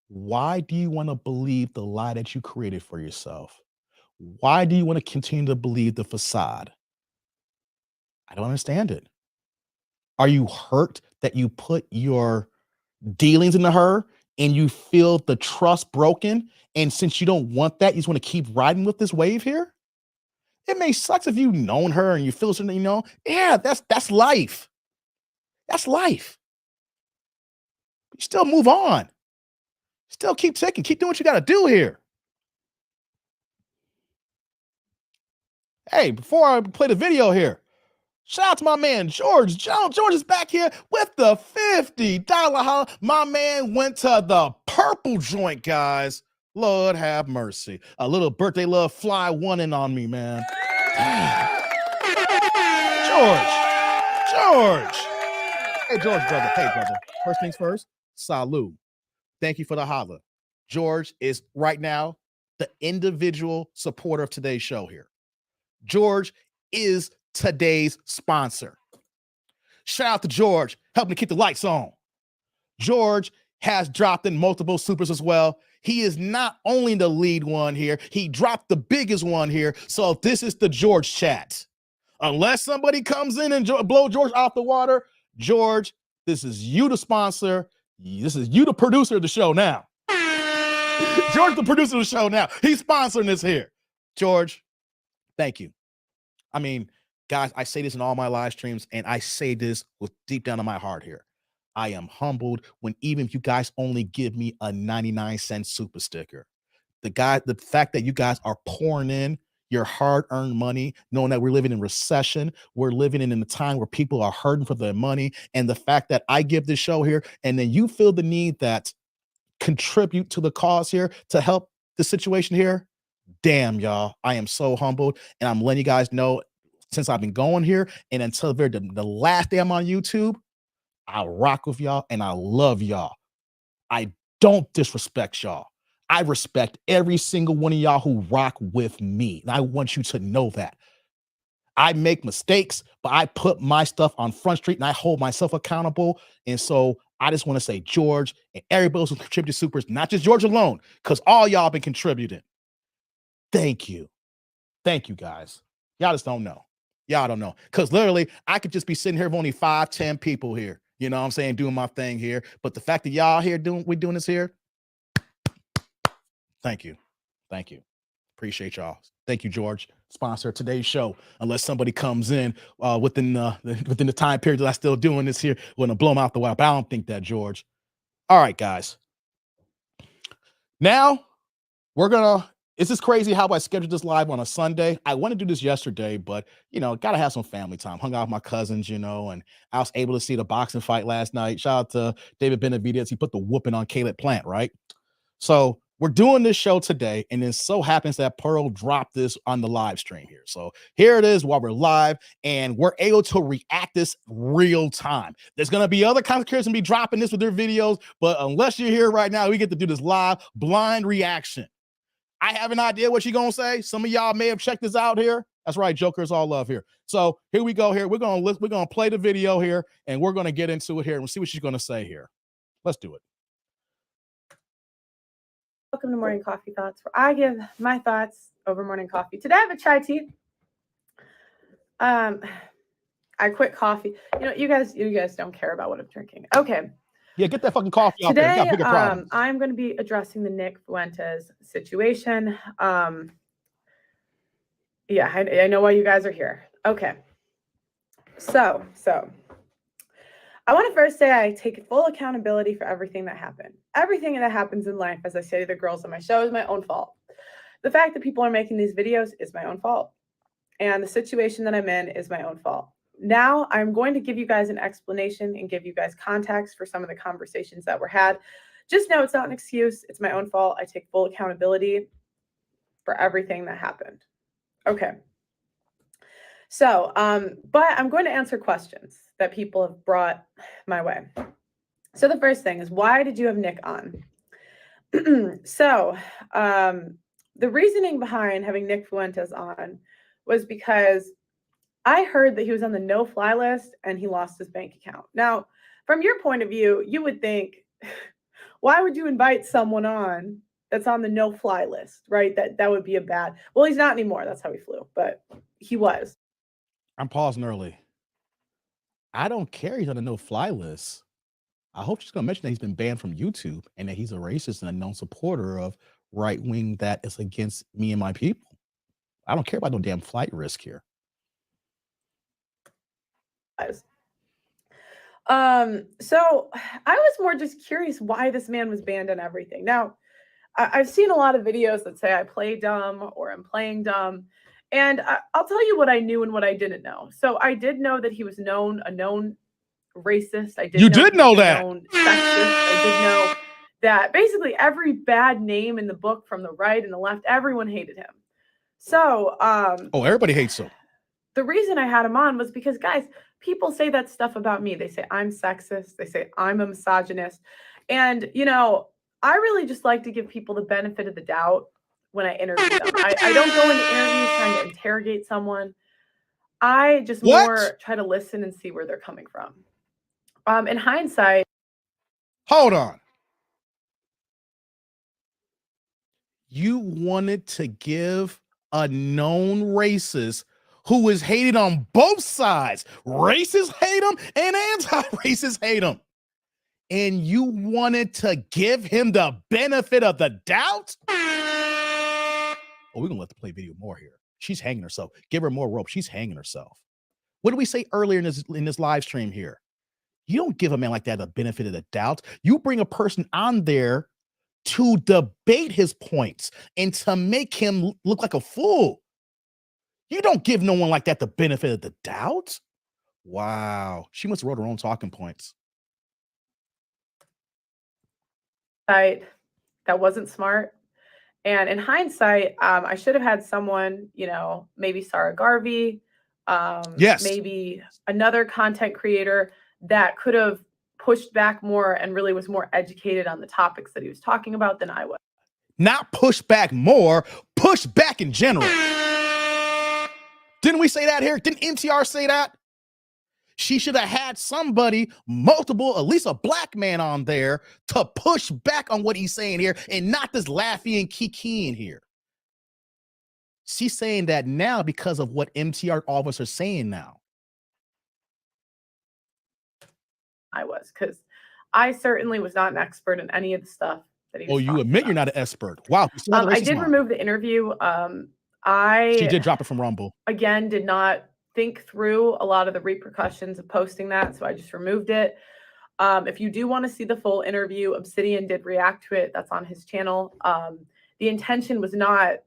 why do you want to believe the lie that you created for yourself? Why do you want to continue to believe the facade? I don't understand it. Are you hurt that you put your dealings into her and you feel the trust broken? And since you don't want that, you just want to keep riding with this wave here? It may suck if you've known her and you feel something, yeah, that's life. That's life. You still move on. Still keep ticking. Keep doing what you got to do here. Hey, before I play the video here, shout out to my man, George. George is back here with the $50 holla. My man went to the purple joint, guys. Lord have mercy. A little birthday love fly one in on me, man. George. Hey, George, brother. Hey, brother. First things first, salute. Thank you for the holla. George is right now the individual supporter of today's show here. George is today's sponsor. Shout out to George, helping to keep the lights on. George has dropped in multiple supers as well. He is not only the lead one here, he dropped the biggest one here. So this is the George chat. Unless somebody comes in and blow George off the water, George, this is you the sponsor. This is you the producer of the show now. George, the producer of the show now. He's sponsoring this here. George, thank you. I mean, guys, I say this in all my live streams, and I say this with deep down in my heart here. I am humbled when even if you guys only give me a 99-cent super sticker. The fact that you guys are pouring in your hard-earned money, knowing that we're living in recession, we're living in a time where people are hurting for their money, and the fact that I give this show here, and then you feel the need that contribute to the cause here to help the situation here. Damn, y'all, I am so humbled, and I'm letting you guys know since I've been going here and until the last day I'm on YouTube, I rock with y'all and I love y'all. I don't disrespect y'all. I respect every single one of y'all who rock with me. And I want you to know that. I make mistakes, but I put my stuff on Front Street and I hold myself accountable. And so I just want to say, George and everybody else who contributed supers, not just George alone, because all y'all been contributing. Thank you. Thank you, guys. Y'all just don't know. Y'all don't know. Because literally, I could just be sitting here with only 5, 10 people here. You know what I'm saying? Doing my thing here. But the fact that y'all here we're doing this here. Thank you. Thank you. Appreciate y'all. Thank you, George. Sponsor of today's show. Unless somebody comes in within the time period that I'm still doing this here, we're gonna blow them out the water. But I don't think that, George. All right, guys. Now it's just crazy how I scheduled this live on a Sunday. I wanted to do this yesterday, but gotta have some family time. Hung out with my cousins, and I was able to see the boxing fight last night. Shout out to David Benavidez. He put the whooping on Caleb Plant, right? So we're doing this show today, and it so happens that Pearl dropped this on the live stream here. So here it is while we're live, and we're able to react this real time. There's going to be other content creators be dropping this with their videos, but unless you're here right now, we get to do this live blind reaction. I have an idea what you're going to say. Some of y'all may have checked this out here. That's right, Jokers all love here. So here we go here. We're going to play the video here, and we're going to get into it here, and we'll see what she's going to say here. Let's do it. Welcome to Morning Coffee Thoughts, where I give my thoughts over morning coffee. Today I have a chai tea. I quit coffee. You guys don't care about what I'm drinking. Okay. Yeah, get that fucking coffee out there. You got bigger problems. I'm going to be addressing the Nick Fuentes situation. Yeah, I know why you guys are here. Okay. So I want to first say I take full accountability for everything that happened. Everything that happens in life, as I say to the girls on my show, is my own fault. The fact that people are making these videos is my own fault. And the situation that I'm in is my own fault. Now I'm going to give you guys an explanation and give you guys context for some of the conversations that were had. Just know it's not an excuse. It's my own fault. I take full accountability for everything that happened. Okay. So, but I'm going to answer questions that people have brought my way. So the first thing is, why did you have Nick on? So, the reasoning behind having Nick Fuentes on was because I heard that he was on the no-fly list and he lost his bank account. Now, from your point of view, you would think, why would you invite someone on that's on the no-fly list, right? That would be a bad. Well, he's not anymore. That's how he flew, but he was. I'm pausing early. I don't care. He's on the no-fly list. I hope she's going to mention that he's been banned from YouTube and that he's a racist and a known supporter of right wing that is against me and my people. I don't care about no damn flight risk here. So I was more just curious why this man was banned on everything. Now, I've seen a lot of videos that say I play dumb or I'm playing dumb. And I'll tell you what I knew and what I didn't know. So I did know that he was a known racist. I did You know did he know was a that. known sexist. I did know that basically every bad name in the book from the right and the left, everyone hated him. So Oh, everybody hates him. the reason I had him on was because, guys, people say that stuff about me. They say I'm sexist. They say I'm a misogynist. And, you know, I really just like to give people the benefit of the doubt when I interview them. I don't go into interviews trying to interrogate someone. I just more try to listen and see where they're coming from. In hindsight. Hold on. You wanted to give a known racist who is hated on both sides. Racists hate him and anti-racists hate him. And you wanted to give him the benefit of the doubt? Oh, we're going to let the play video more here. She's hanging herself. Give her more rope. She's hanging herself. What did we say earlier in this live stream here? You don't give a man like that the benefit of the doubt. You bring a person on there to debate his points and to make him look like a fool. You don't give no one like that the benefit of the doubt. Wow. She must have wrote her own talking points. That wasn't smart. And in hindsight, I should have had someone, you know, maybe Sarah Garvey, yes, maybe another content creator that could have pushed back more and really was more educated on the topics that he was talking about than I was. Not push back more, push back in general. Didn't we say that here? Didn't MTR say that? She should have had somebody, multiple, at least a black man on there to push back on what he's saying here and not this laughy and kiki in here. She's saying that now because of what MTR officers are saying now. I was, because I certainly was not an expert in any of the stuff that he was you admit about. you're not an expert. Wow. I did remove the interview. She did drop it from Rumble. Again, did not think through a lot of the repercussions of posting that, so I just removed it. If you do want to see the full interview, Obsidian did react to it. That's on his channel. The intention was not,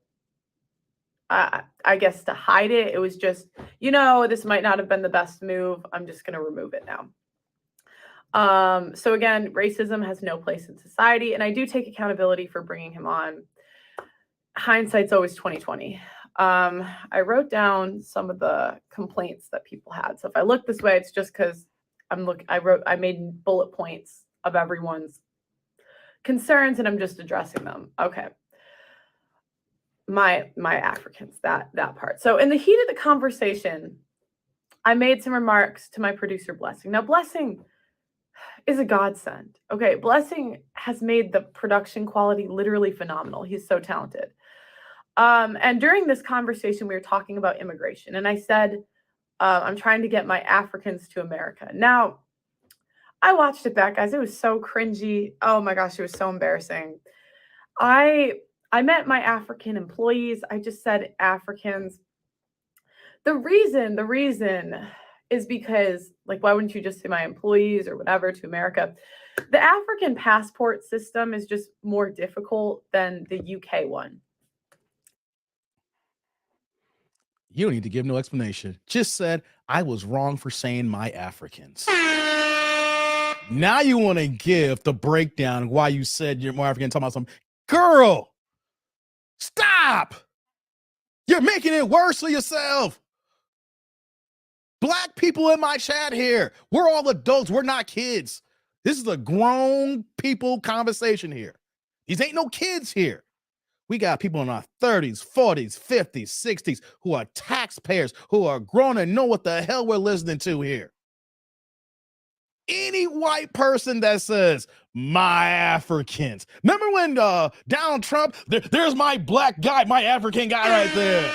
I guess, to hide it. It was just, you know, this might not have been the best move. I'm just going to remove it now. So again, racism has no place in society, and I do take accountability for bringing him on. Hindsight's always 2020. I wrote down some of the complaints that people had. So if I look this way, it's just because I made bullet points of everyone's concerns and I'm just addressing them. Okay. My Africans, that part. So in the heat of the conversation, I made some remarks to my producer, Blessing. Now, Blessing is a godsend. Okay. Blessing has made the production quality literally phenomenal. He's so talented. And during this conversation, we were talking about immigration. And I said, I'm trying to get my Africans to America. Now, I watched it back, guys. It was so cringy. Oh my gosh, it was so embarrassing. I meant my African employees. I just said Africans. The reason is because, like, why wouldn't you just say my employees or whatever to America? The African passport system is just more difficult than the UK one. You don't need to give no explanation. Just said, I was wrong for saying my Africans. Now you want to give the breakdown why you said you're more African, talking about some girl. Stop. You're making it worse for yourself. Black people in my chat here. We're all adults. We're not kids. This is a grown people conversation here. These ain't no kids here. We got people in our 30s, 40s, 50s, 60s who are taxpayers, who are grown and know what the hell we're listening to here. Any white person that says, my Africans. Remember when Donald Trump, there's my black guy, my African guy right there.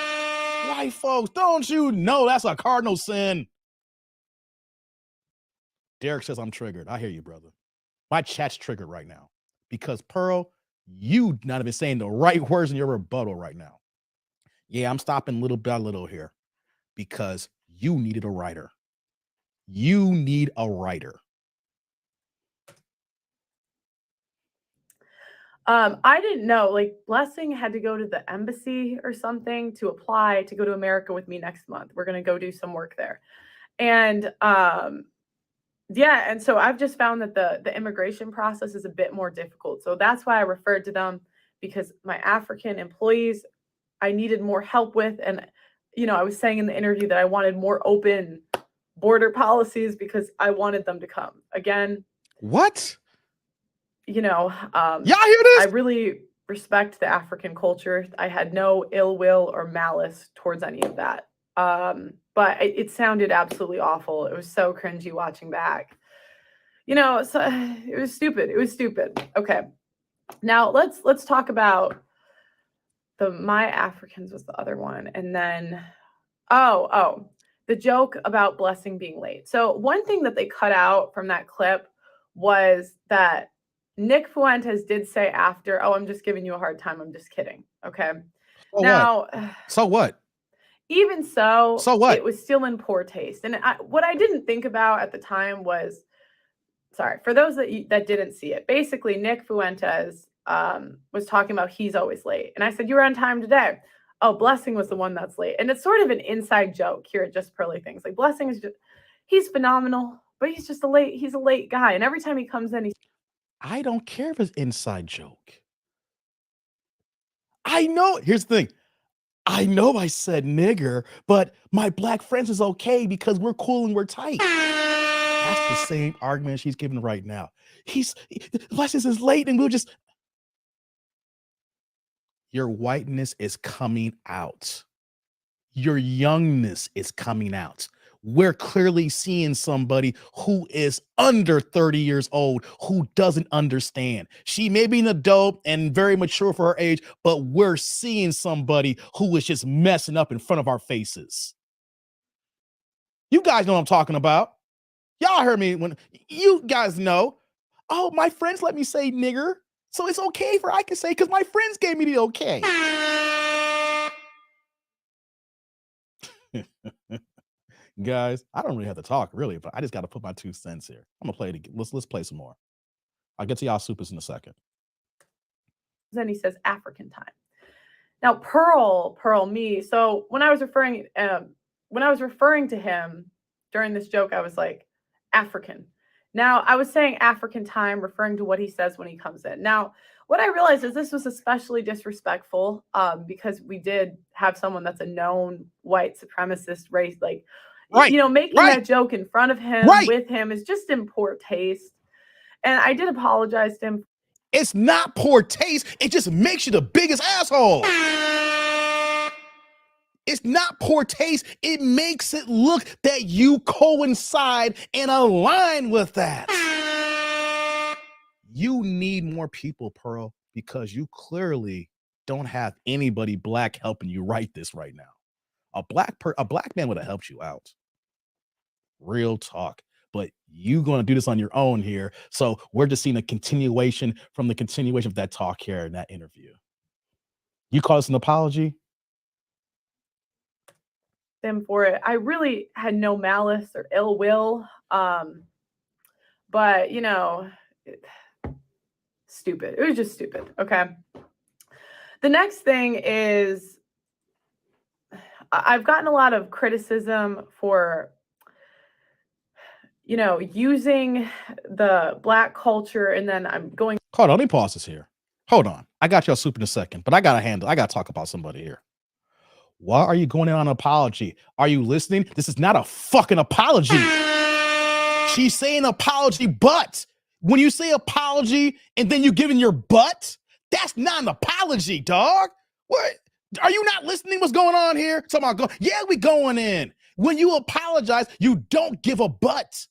White folks, don't you know that's a cardinal sin? Derek says I'm triggered. I hear you, brother. My chat's triggered right now because Pearl, you not even saying the right words in your rebuttal right now. Yeah, I'm stopping little by little here because you needed a writer. You need a writer. I didn't know, like, Blessing had to go to the embassy or something to apply to go to America with me next month. We're going to go do some work there. And yeah, and so I've just found that the immigration process is a bit more difficult. So that's why I referred to them, because my African employees, I needed more help with. And, you know, I was saying in the interview that I wanted more open border policies because I wanted them to come. Again, what? You know, y'all hear this? I really respect the African culture. I had no ill will or malice towards any of that. But it sounded absolutely awful. It was so cringy watching back. You know, so it was stupid. It was stupid. Okay. Now let's talk about the My Africans was the other one. And then the joke about Blessing being late. So one thing that they cut out from that clip was that Nick Fuentes did say after, "Oh, I'm just giving you a hard time. I'm just kidding." Okay. So now, what? So what? Even so what? It was still in poor taste. And what I didn't think about at the time was, sorry, for those that didn't see it, basically Nick Fuentes was talking about he's always late. And I said, "You were on time today." "Oh, Blessing was the one that's late." And it's sort of an inside joke here at Just Pearly Things. Like, Blessing is he's phenomenal, but he's a late guy. And every time he comes in, I don't care if it's inside joke. I know. Here's the thing. I know I said nigger, but my black friends is okay because we're cool and we're tight. That's the same argument she's giving right now. Blessings is late and we'll just. Your whiteness is coming out. Your youngness is coming out. We're clearly seeing somebody who is under 30 years old who doesn't understand. She may be an adult and very mature for her age, but we're seeing somebody who is just messing up in front of our faces. You guys know what I'm talking about. Y'all heard me when you guys know. Oh, my friends let me say nigger, so it's okay for I can say because my friends gave me the okay. Guys, I don't really have to talk, really, but I just got to put my 2 cents here. I'm gonna play it again. Let's play some more. I'll get to y'all supers in a second. Then he says African time. Now, Pearl me. So when I was referring to him during this joke, I was like African. Now I was saying African time, referring to what he says when he comes in. Now, what I realized is this was especially disrespectful because we did have someone that's a known white supremacist race, like. Right, you know, making that joke in front of him, with him, is just in poor taste. And I did apologize to him. It's not poor taste. It just makes you the biggest asshole. It's not poor taste. It makes it look that you coincide and align with that. You need more people, Pearl, because you clearly don't have anybody black helping you write this right now. A black man would have helped you out. Real talk. But you going to do this on your own here. So we're just seeing a continuation from the continuation of that talk here in that interview. You call this an apology? Them for it. I really had no malice or ill will. But, you know, stupid. It was just stupid. Okay. The next thing is I've gotten a lot of criticism for, you know, using the black culture, and then I'm going. Hold on, let me pause this here. Hold on. I got y'all soup in a second, but I got to talk about somebody here. Why are you going in on an apology? Are you listening? This is not a fucking apology. She's saying apology, but when you say apology and then you give in your butt, That's not an apology, dog. What? Are you not listening? What's going on here? Yeah, we going in. When you apologize, you don't give a but.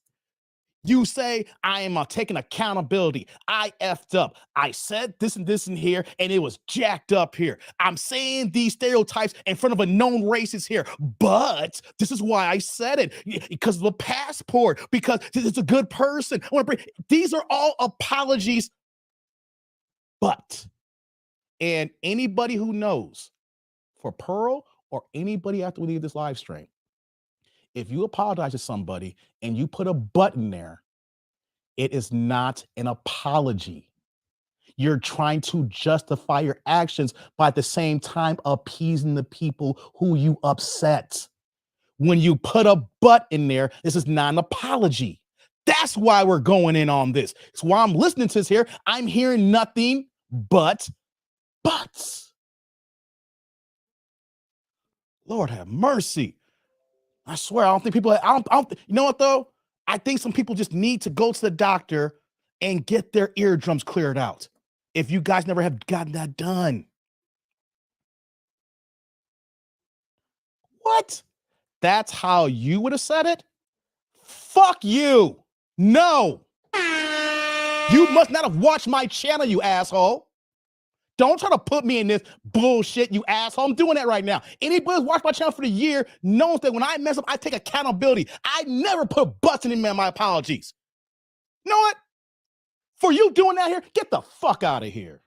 You say, I am taking accountability. I effed up. I said this and this in here, and it was jacked up here. I'm saying these stereotypes in front of a known racist here, but this is why I said it, because of the passport, because it's a good person. These are all apologies, but, and anybody who knows, for Pearl or anybody after we leave this live stream, if you apologize to somebody and you put a button there, it is not an apology. You're trying to justify your actions by at the same time appeasing the people who you upset. When you put a but in there, this is not an apology. That's why we're going in on this. It's why I'm listening to this here. I'm hearing nothing but buts. Lord have mercy. I swear, I don't think people, you know what though? I think some people just need to go to the doctor and get their eardrums cleared out. If you guys never have gotten that done. What? That's how you would have said it? Fuck you. No. You must not have watched my channel, you asshole. Don't try to put me in this bullshit, you asshole. I'm doing that right now. Anybody who's watched my channel for the year knows that when I mess up, I take accountability. I never put butts in my apologies. You know what? For you doing that here, get the fuck out of here.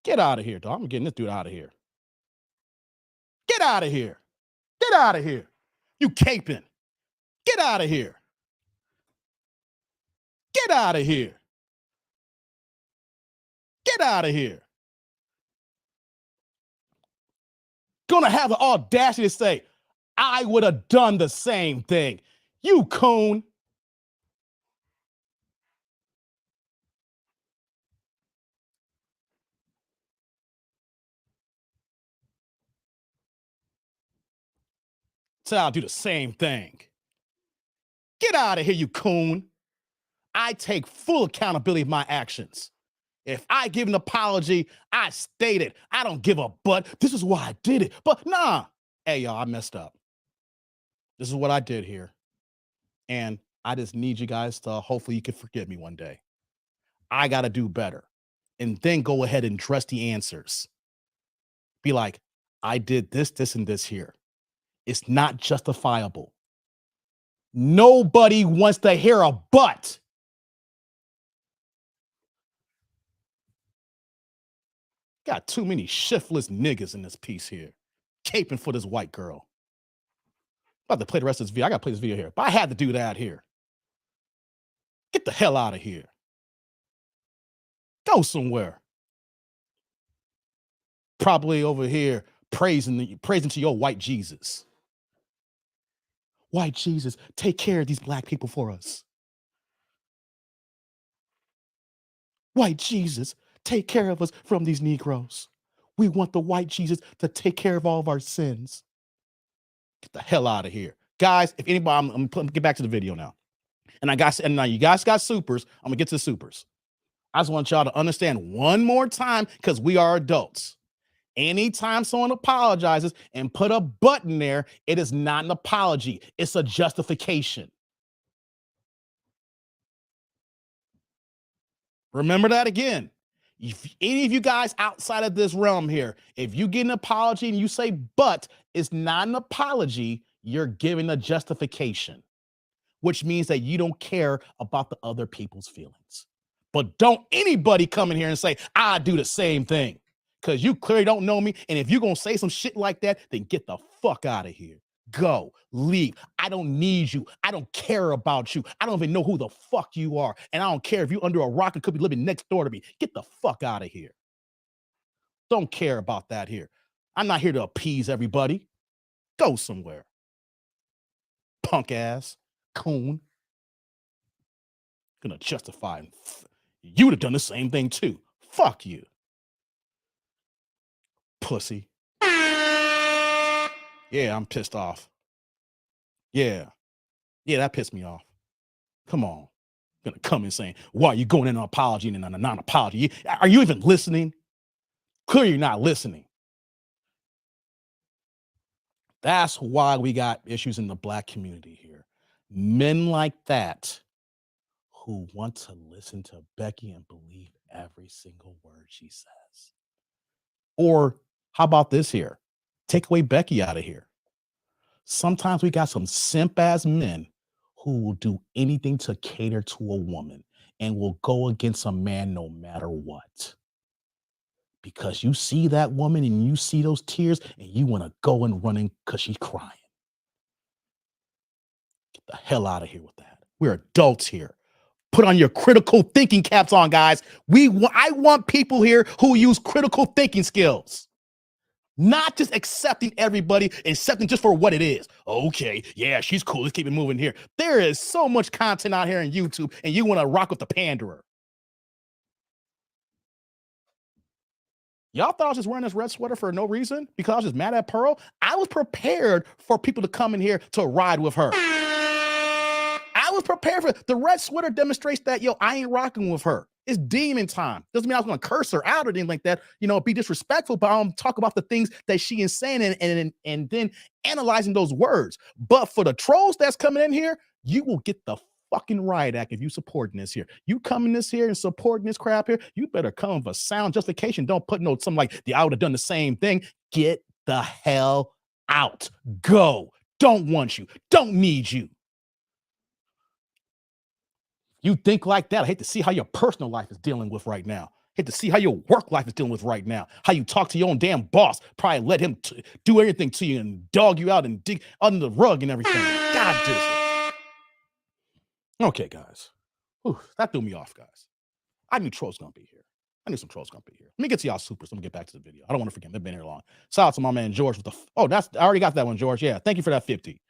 Get out of here, dog. I'm getting this dude out of here. Get out of here. Get out of here. You caping. Get out of here. Get out of here. Get out of here. Gonna have the audacity to say, I would have done the same thing. You coon. So I'll do the same thing. Get out of here, you coon. I take full accountability of my actions. If I give an apology, I state it. I don't give a but. This is why I did it. But nah. Hey, y'all, I messed up. This is what I did here. And I just need you guys to hopefully you can forgive me one day. I got to do better. And then go ahead and address the answers. Be like, I did this, this, and this here. It's not justifiable. Nobody wants to hear a but. Got too many shiftless niggas in this piece here. Caping for this white girl. I'm about to play the rest of this video. I got to play this video here. But I had to do that here. Get the hell out of here. Go somewhere. Probably over here praising to your white Jesus. White Jesus, take care of these black people for us. White Jesus, take care of us from these Negroes. We want the white Jesus to take care of all of our sins. Get the hell out of here. Guys, if anybody, I'm gonna get back to the video now. And now you guys got supers. I'm gonna get to the supers. I just want y'all to understand one more time, because we are adults. Anytime someone apologizes and put a button there, it is not an apology. It's a justification. Remember that again. If any of you guys outside of this realm here, if you get an apology and you say but, it's not an apology, you're giving a justification, which means that you don't care about the other people's feelings. But don't anybody come in here and say, I do the same thing, because you clearly don't know me. And if you're going to say some shit like that, then get the fuck out of here. Go, leave. I don't need you. I don't care about you. I don't even know who the fuck you are. And I don't care if you're under a rock and could be living next door to me. Get the fuck out of here. Don't care about that here. I'm not here to appease everybody. Go somewhere. Punk ass, coon. Gonna justify. You would have done the same thing too. Fuck you. Pussy. Yeah, I'm pissed off. Yeah, that pissed me off. Come on. Gonna come in saying, why are you going in an apology and a non-apology? Are you even listening? Clearly you're not listening. That's why we got issues in the Black community here. Men like that who want to listen to Becky and believe every single word she says. Or how about this here? Take away Becky out of here. Sometimes we got some simp ass men who will do anything to cater to a woman and will go against a man no matter what. Because you see that woman and you see those tears and you want to go and run in because she's crying. Get the hell out of here with that. We're adults here. Put on your critical thinking caps on, guys. I want people here who use critical thinking skills. Not just accepting everybody, accepting just for what it is. Okay, yeah, she's cool. Let's keep it moving here. There is so much content out here on YouTube, and you want to rock with the panderer. Y'all thought I was just wearing this red sweater for no reason because I was just mad at Pearl? I was prepared for people to come in here to ride with her. I was prepared for it. The red sweater demonstrates that, yo, I ain't rocking with her. It's demon time. Doesn't mean I was going to curse her out or anything like that, be disrespectful, but I'm talk about the things that she is saying and then analyzing those words. But for the trolls that's coming in here, you will get the fucking riot act if you supporting this here. You coming this here and supporting this crap here, you better come with a sound justification. Don't put something like, I would have done the same thing. Get the hell out. Go. Don't want you. Don't need you. You think like that. I hate to see how your personal life is dealing with right now. Hate to see how your work life is dealing with right now. How you talk to your own damn boss. Probably let him do everything to you and dog you out and dig under the rug and everything. God damn. Okay, guys. Whew, that threw me off, guys. I knew trolls gonna be here. I knew some trolls gonna be here. Let me get to y'all supers. Let me get back to the video. I don't want to forget. They've been here long. Shout out to my man George with the. I already got that one, George. Yeah, thank you for that 50.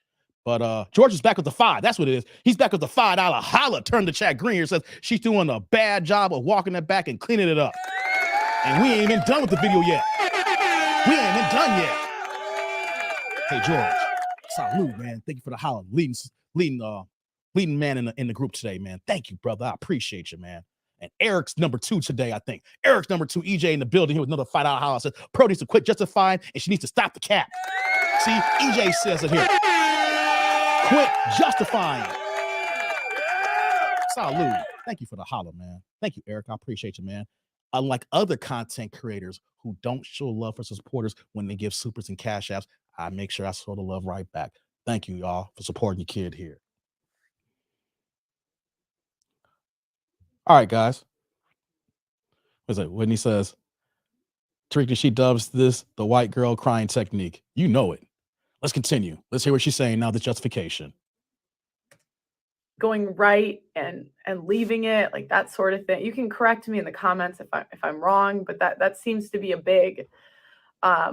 But George is back with the 5. That's what it is. He's back with the $5 holla. Turned the chat green here. Says she's doing a bad job of walking it back and cleaning it up. And we ain't even done with the video yet. We ain't even done yet. Hey George, salute, man. Thank you for the holla. Leading man in the group today, man. Thank you, brother. I appreciate you, man. And Eric's number 2 today, I think. Eric's number 2, EJ in the building here with another $5 holla. Says Pro needs to quit justifying and she needs to stop the cap. See, EJ says it here. Quit justifying. Salute. Thank you for the holler, man. Thank you, Eric. I appreciate you, man. Unlike other content creators who don't show love for supporters when they give supers and cash apps, I make sure I show the love right back. Thank you, y'all, for supporting your kid here. All right, guys. What's it? Whitney says, Tarika, she dubs this the white girl crying technique. You know it. Let's continue. Let's hear what she's saying now, the justification. Going right and leaving it, like that sort of thing. You can correct me in the comments if I'm wrong, but that seems to be a big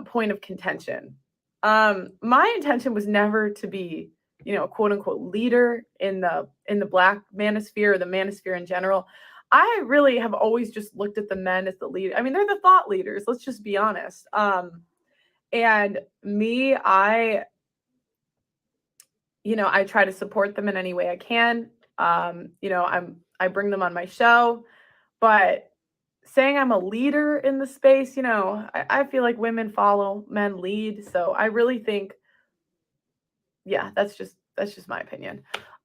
point of contention. My intention was never to be, a quote unquote leader in the Black manosphere or the manosphere in general. I really have always just looked at the men as the leader. I mean, they're the thought leaders. Let's just be honest. And me, I try to support them in any way I can. I bring them on my show, but saying I'm a leader in the space, I feel like women follow, men lead. So I really think, yeah, that's just my opinion.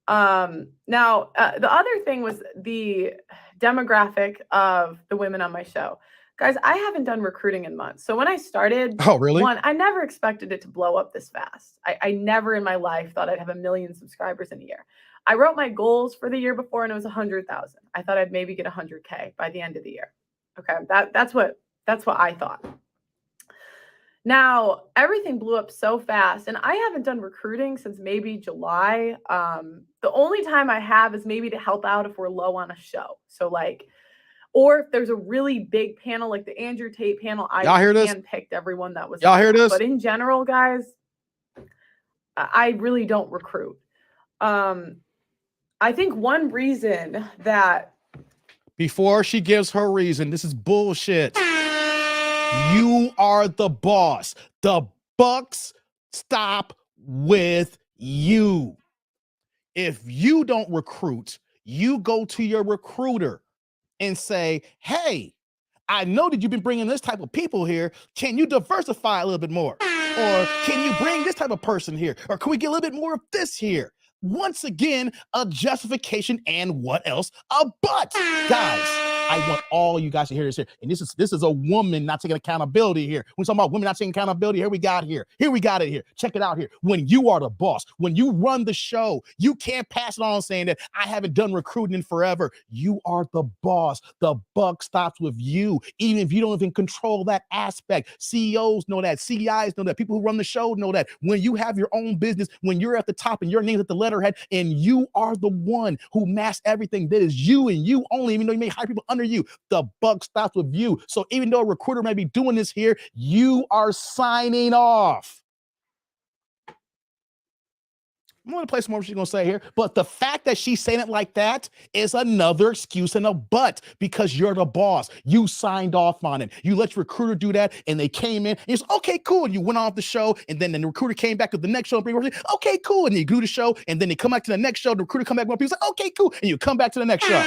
Now, the other thing was the demographic of the women on my show. Guys, I haven't done recruiting in months. So when I started, oh, really? I never expected it to blow up this fast. I never in my life thought I'd have 1 million subscribers in a year. I wrote my goals for the year before and it was 100,000. I thought I'd maybe get 100K by the end of the year. Okay, that's what I thought. Now, everything blew up so fast and I haven't done recruiting since maybe July. The only time I have is maybe to help out if we're low on a show. So or if there's a really big panel like the Andrew Tate panel, I handpicked everyone that was. Y'all hear this? But in general, guys, I really don't recruit. I think one reason that before she gives her reason, this is bullshit. You are the boss. The bucks stop with you. If you don't recruit, You go to your recruiter and say, hey, I know that you've been bringing this type of people here. Can you diversify a little bit more? Or can you bring this type of person here? Or can we get a little bit more of this here? Once again, a justification and what else? A but. Guys, I want all you guys to hear this here. And this is a woman not taking accountability here. When we're talking about women not taking accountability, here we got it here. Check it out here. When you are the boss, when you run the show, you can't pass it on saying that I haven't done recruiting in forever. You are the boss. The buck stops with you. Even if you don't even control that aspect. CEOs know that. CEIs know that. People who run the show know that. When you have your own business, when you're at the top and your name's at the letterhead and you are the one who masks everything, that is you and you only, even though you may hire people under you, the buck stops with you. So even though a recruiter may be doing this here, you are signing off. I'm going to play some more what she's going to say here, but the fact that she's saying it like that is another excuse and a but, because you're the boss. You signed off on it. You let your recruiter do that, and they came in, and it's okay, cool, and you went off the show, and then the recruiter came back to the next show, and okay, cool, and you do the show, and then they come back to the next show, the recruiter come back, more people say, okay, cool, and you come back to the next show.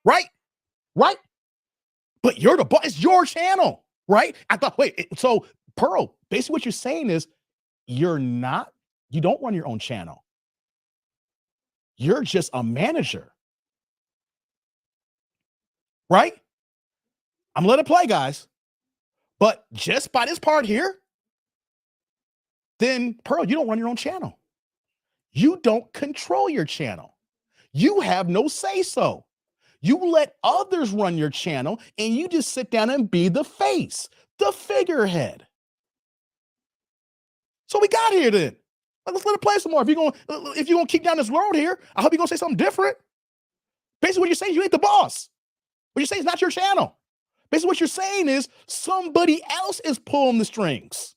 Right? But you're the boss. It's your channel, right? I thought, wait, so Pearl, basically what you're saying is you don't run your own channel. You're just a manager. Right? I'm gonna let it play, guys. But just by this part here, then Pearl, you don't run your own channel. You don't control your channel. You have no say-so. You let others run your channel and you just sit down and be the face, the figurehead. So we got here then. Let's let it play some more. If you're gonna keep down this road here, I hope you're gonna say something different. Basically, what you're saying, you ain't the boss. What you're saying is not your channel. Basically, what you're saying is somebody else is pulling the strings.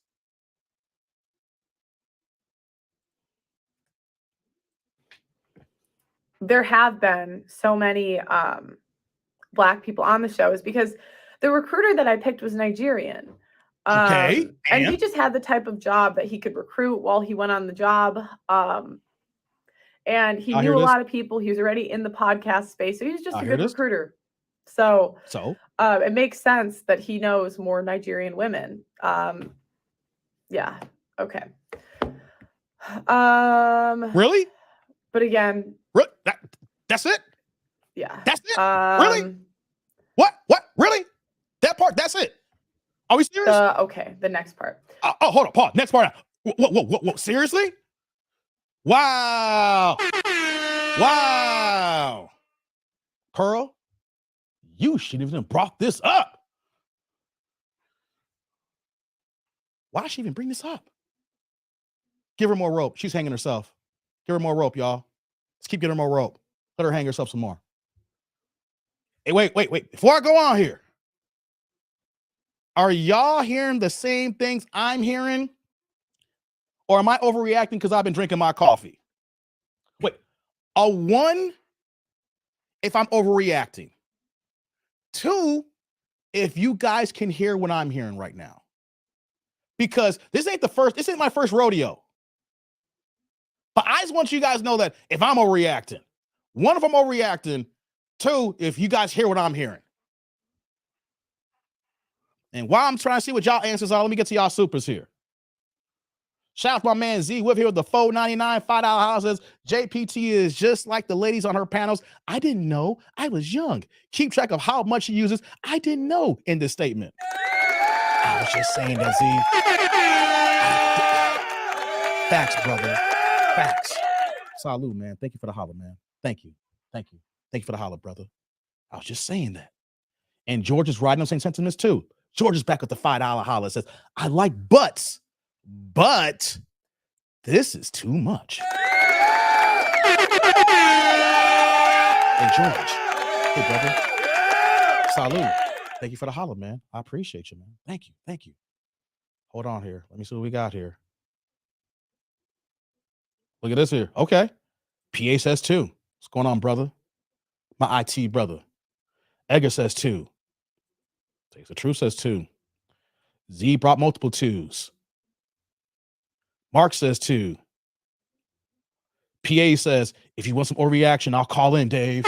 There have been so many Black people on the show is because the recruiter that I picked was Nigerian. Okay. And he just had the type of job that he could recruit while he went on the job. And he knew a lot of people. He was already in the podcast space. So he was just a good recruiter. So it makes sense that he knows more Nigerian women. Yeah. Okay. Really? But again, that's it? Yeah. That's it? Really? What? Really? That part, that's it? Are we serious? Okay, the next part. Hold on, pause. Next part. Whoa. Seriously? Wow. Pearl, you shouldn't even brought this up. Why did she even bring this up? Give her more rope. She's hanging herself. Give her more rope, y'all. Let's keep getting her more rope. Let her hang herself some more. Hey, wait. Before I go on here, are y'all hearing the same things I'm hearing? Or am I overreacting because I've been drinking my coffee? Wait, a 1, if I'm overreacting. 2, if you guys can hear what I'm hearing right now. Because this ain't my first rodeo. But I just want you guys to know that if I'm overreacting, 1, if I'm overreacting, 2, if you guys hear what I'm hearing. And while I'm trying to see what y'all answers are, let me get to y'all supers here. Shout out to my man Z with here with the $4.99 $5 house. Says JPT is just like the ladies on her panels. I didn't know. I was young. Keep track of how much she uses. I didn't know in this statement. I was just saying that, Z. Facts, brother. Facts. Salute, man. Thank you for the holler, man. Thank you for the holler, brother. I was just saying that. And George is riding on the same sentiments too. George is back with the $5 holler. Says, I like butts, but this is too much. Hey, George. Hey, brother. Salute. Thank you for the holler, man. I appreciate you, man. Thank you. Hold on here. Let me see what we got here. Look at this here. Okay. PA says 2. What's going on, brother? My IT brother. Edgar says 2. Takes the truth says 2. Z brought multiple 2s. Mark says 2. PA says, if you want some overreaction, I'll call in, Dave.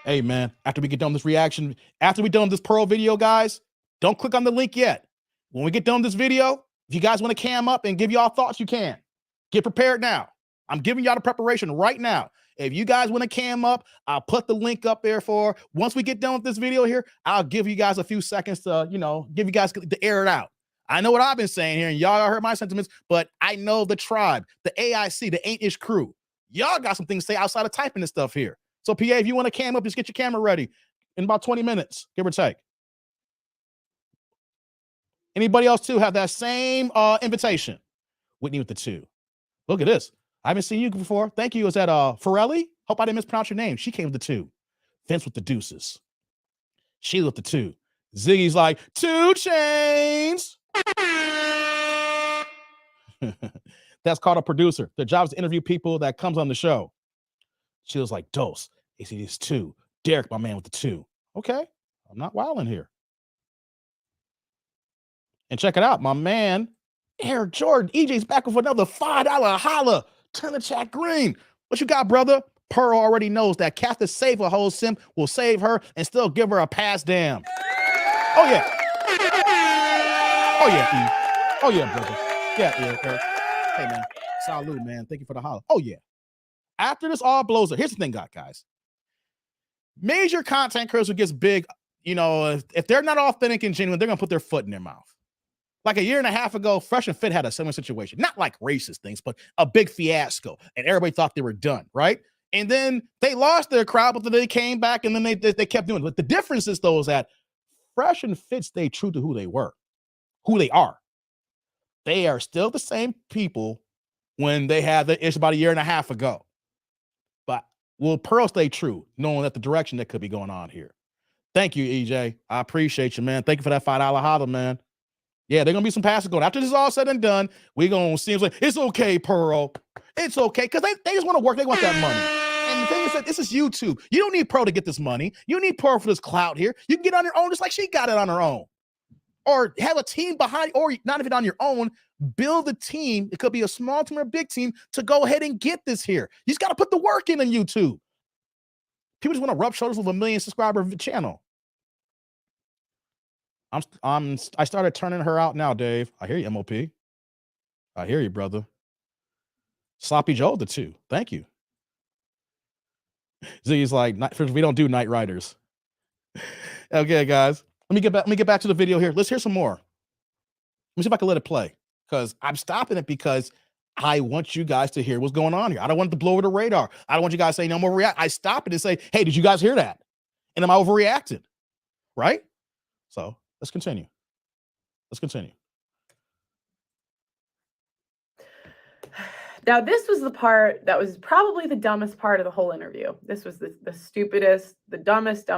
Hey, man, after we get done with this reaction, after we done with this Pearl video, guys, don't click on the link yet. When we get done with this video, if you guys want to cam up and give y'all thoughts, you can. Get prepared now. I'm giving y'all the preparation right now. If you guys want to cam up, I'll put the link up there for once we get done with this video here, I'll give you guys a few seconds to, give you guys to air it out. I know what I've been saying here, and y'all heard my sentiments, but I know the tribe, the AIC, the Ain't-ish crew. Y'all got some things to say outside of typing this stuff here. So, PA, if you want to cam up, just get your camera ready in about 20 minutes, give or take. Anybody else, too, have that same invitation? Whitney with the 2. Look at this. I haven't seen you before. Thank you. Is that Forelli? Hope I didn't mispronounce your name. She came with the 2. Vince with the deuces. Sheila with the 2. Ziggy's like, 2 chains. That's called a producer. Their job is to interview people that comes on the show. She was like, Dose. ACD's 2. Derek, my man with the 2. Okay. I'm not wilding here. And check it out. My man, Air Jordan. EJ's back with another $5 holla. Turn the chat green. What you got, brother? Pearl already knows that Catherine save a whole sim will save her and still give her a pass damn. Oh, yeah. Oh, yeah, E. Oh, yeah, brother. Yeah, Eric. Hey, man. Salute, man. Thank you for the holla. Oh, yeah. After this all blows up, here's the thing, guys. Major content creators who gets big, if they're not authentic and genuine, they're going to put their foot in their mouth. Like a year and a half ago, Fresh and Fit had a similar situation. Not like racist things, but a big fiasco. And everybody thought they were done, right? And then they lost their crowd, but then they came back and then they kept doing it. But the difference is, though, is that Fresh and Fit stayed true to who they were, who they are. They are still the same people when they had the issue about a year and a half ago. But will Pearl stay true, knowing that the direction that could be going on here? Thank you, EJ. I appreciate you, man. Thank you for that $5 holla, man. Yeah, they're going to be some passes going. After this is all said and done, we're going to see like, it's okay, Pearl. It's okay. Because they just want to work. They want that money. And the thing is that this is YouTube. You don't need Pearl to get this money. You need Pearl for this clout here. You can get on your own just like she got it on her own. Or have a team behind, or not even on your own, build a team. It could be a small team or a big team to go ahead and get this here. You just got to put the work in on YouTube. People just want to rub shoulders with a 1 million subscriber channel. I started turning her out now, Dave. I hear you, MOP. I hear you, brother. Sloppy Joe the 2. Thank you. Z's like, we don't do Night Riders. Okay, guys. Let me get back to the video here. Let's hear some more. Let me see if I can let it play. Because I'm stopping it because I want you guys to hear what's going on here. I don't want it to blow over the radar. I don't want you guys saying no more react. I stop it and say, hey, did you guys hear that? And am I overreacting? Right? So let's continue. Now, this was the part that was probably the dumbest part of the whole interview. This was the stupidest, the dumbest.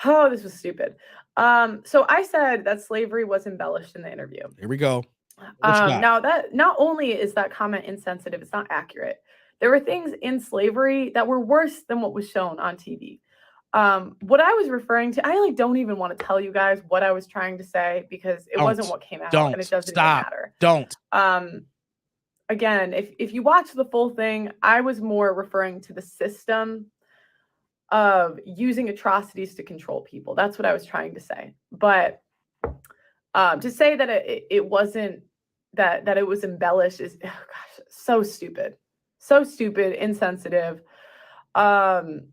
Oh, this was stupid. So I said that slavery was embellished in the interview. Here we go. Now, that not only is that comment insensitive, it's not accurate. There were things in slavery that were worse than what was shown on TV. What I was referring to, I don't even want to tell you guys what I was trying to say because it wasn't what came out, and it doesn't even matter. Don't. Again, if you watch the full thing, I was more referring to the system of using atrocities to control people. That's what I was trying to say. But to say that it wasn't that it was embellished is so stupid, insensitive. And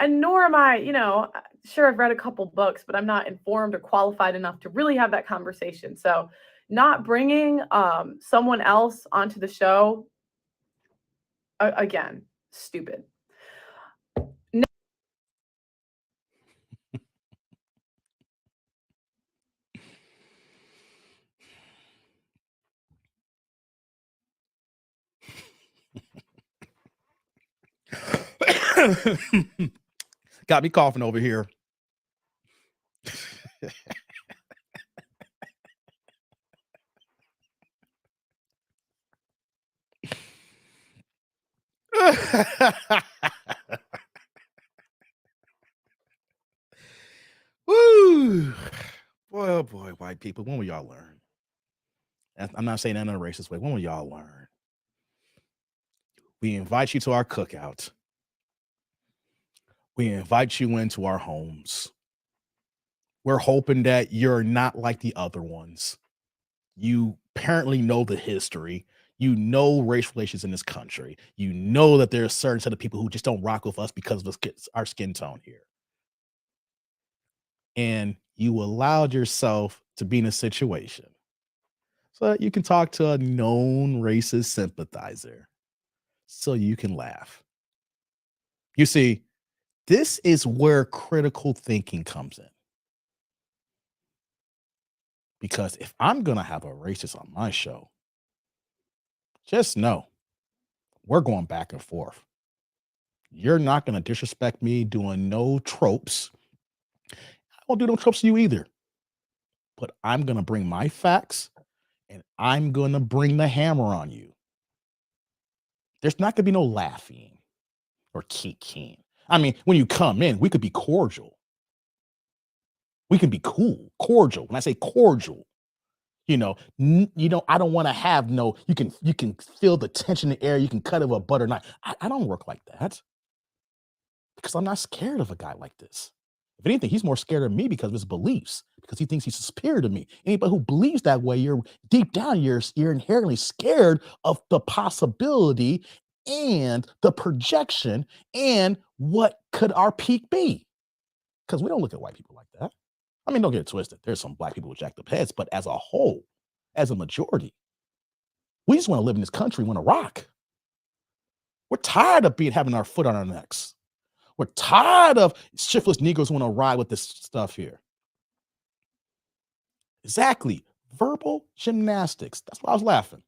nor am I, sure, I've read a couple books, but I'm not informed or qualified enough to really have that conversation. So not bringing someone else onto the show, again, stupid. Got me coughing over here. Woo! Boy, oh boy, white people, when will y'all learn? I'm not saying that in a racist way. When will y'all learn? We invite you to our cookout. We invite you into our homes. We're hoping that you're not like the other ones. You apparently know the history. You know race relations in this country. You know that there are a certain set of people who just don't rock with us because of our skin tone here. And you allowed yourself to be in a situation so that you can talk to a known racist sympathizer so you can laugh. You see, this is where critical thinking comes in. Because if I'm going to have a racist on my show, just know we're going back and forth. You're not going to disrespect me doing no tropes. I won't do no tropes to you either. But I'm going to bring my facts and I'm going to bring the hammer on you. There's not going to be no laughing or kikiing. I mean, when you come in, we could be cordial. We can be cool, cordial. When I say cordial, I don't want to have no, you can feel the tension in the air. You can cut it with a butter knife. I don't work like that because I'm not scared of a guy like this. If anything, he's more scared of me because of his beliefs, because he thinks he's superior to me. Anybody who believes that way, you're deep down, you're inherently scared of the possibility and the projection and what could our peak be? Because we don't look at white people like that. I mean, don't get it twisted. There's some black people with jacked up heads, but as a whole, as a majority, we just want to live in this country, want to rock. We're tired of having our foot on our necks. We're tired of shiftless Negroes who want to ride with this stuff here. Exactly. Verbal gymnastics. That's why I was laughing.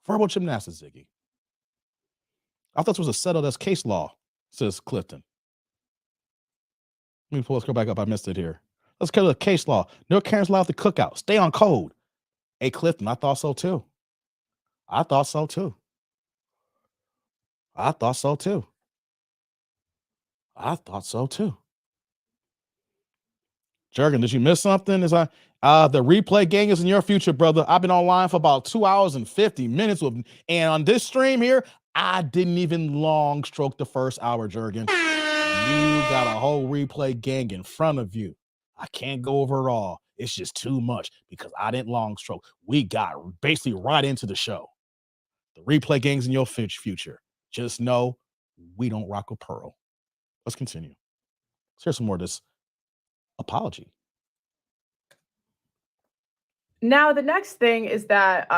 Verbal gymnastics, Ziggy. I thought this was a settled as case law, says Clifton. Let's go back up. I missed it here. Let's go to the case law. No Karen's allowed to cook out. Stay on code. Hey, Clifton, I thought so too. I thought so too. I thought so too. I thought so too. Jurgen, did you miss something? The replay gang is in your future, brother. I've been online for about 2 hours and 50 minutes and on this stream here, I didn't even long stroke the first hour, Jurgen. You got a whole replay gang in front of you. I can't go over it all. It's just too much because I didn't long stroke. We got basically right into the show. The replay gang's in your future. Just know we don't rock a pearl. Let's continue. Let's hear some more of this apology. Now, the next thing is that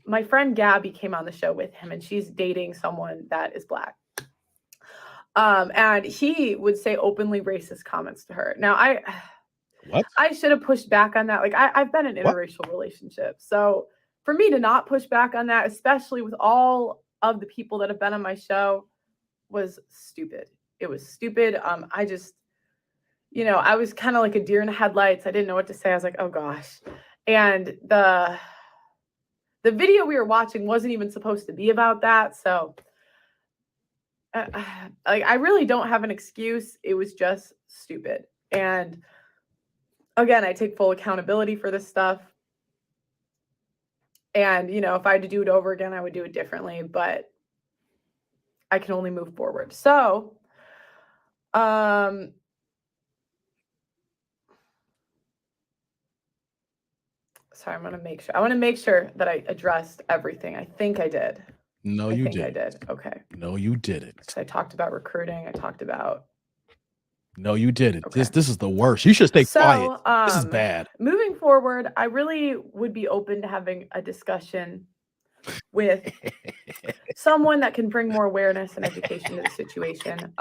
my friend Gabby came on the show with him, and she's dating someone that is Black. And he would say openly racist comments to her. Now, I should have pushed back on that. Like, I've been in interracial relationships. So for me to not push back on that, especially with all of the people that have been on my show, was stupid. It was stupid. I just, I was kind of like a deer in the headlights. I didn't know what to say. I was like, oh gosh. And the video we were watching wasn't even supposed to be about that. So I really don't have an excuse. It was just stupid. And again, I take full accountability for this stuff. And, if I had to do it over again, I would do it differently, but I can only move forward. So, sorry, I want to make sure that I addressed everything. I think I did. No, you did. I did. Okay. No, you didn't. I talked about recruiting. I talked about. No, you didn't. Okay. This is the worst. You should stay quiet. This is bad. Moving forward, I really would be open to having a discussion with someone that can bring more awareness and education to the situation.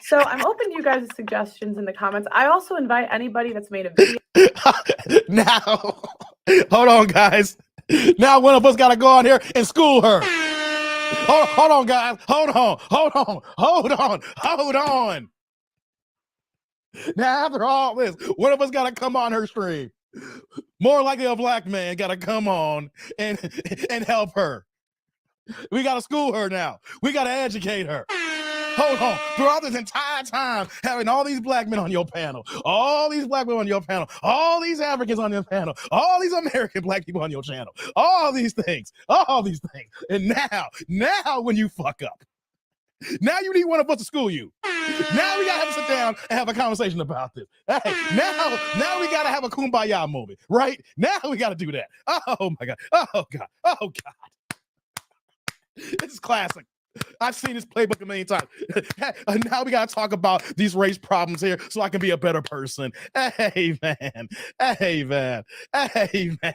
So I'm open to you guys' suggestions in the comments. I also invite anybody that's made a video. Now, hold on, guys. Now one of us got to go on here and school her. Hold on, guys. Hold on. Now, after all this, one of us got to come on her stream. More likely a Black man got to come on and help her. We got to school her now. We got to educate her. hold on. Throughout this entire time, having all these black men on your panel, all these black women on your panel, all these Africans on your panel, all these American black people on your channel, all these things. And now when you fuck up, now you need one of us to school you. Now we gotta have to sit down and have a conversation about this. Hey, now we gotta have a kumbaya moment, right? Now we gotta do that. Oh my God. Oh God. Oh God. This is classic. I've seen this playbook a million times. Now we gotta talk about these race problems here so I can be a better person. Hey man. Hey man. Hey man.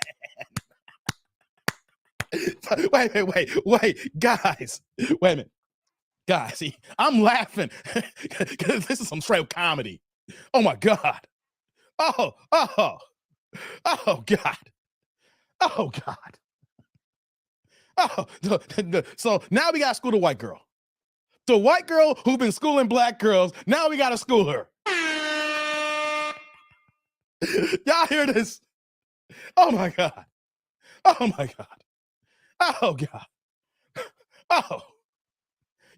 Wait, guys. Wait a minute. Guys, see, I'm laughing because this is some straight comedy. Oh my God. Oh God. Oh God. Oh, so now we got to school the white girl. The white girl who's been schooling black girls, now we got to school her. Y'all hear this? Oh my God. Oh my God. Oh God. Oh.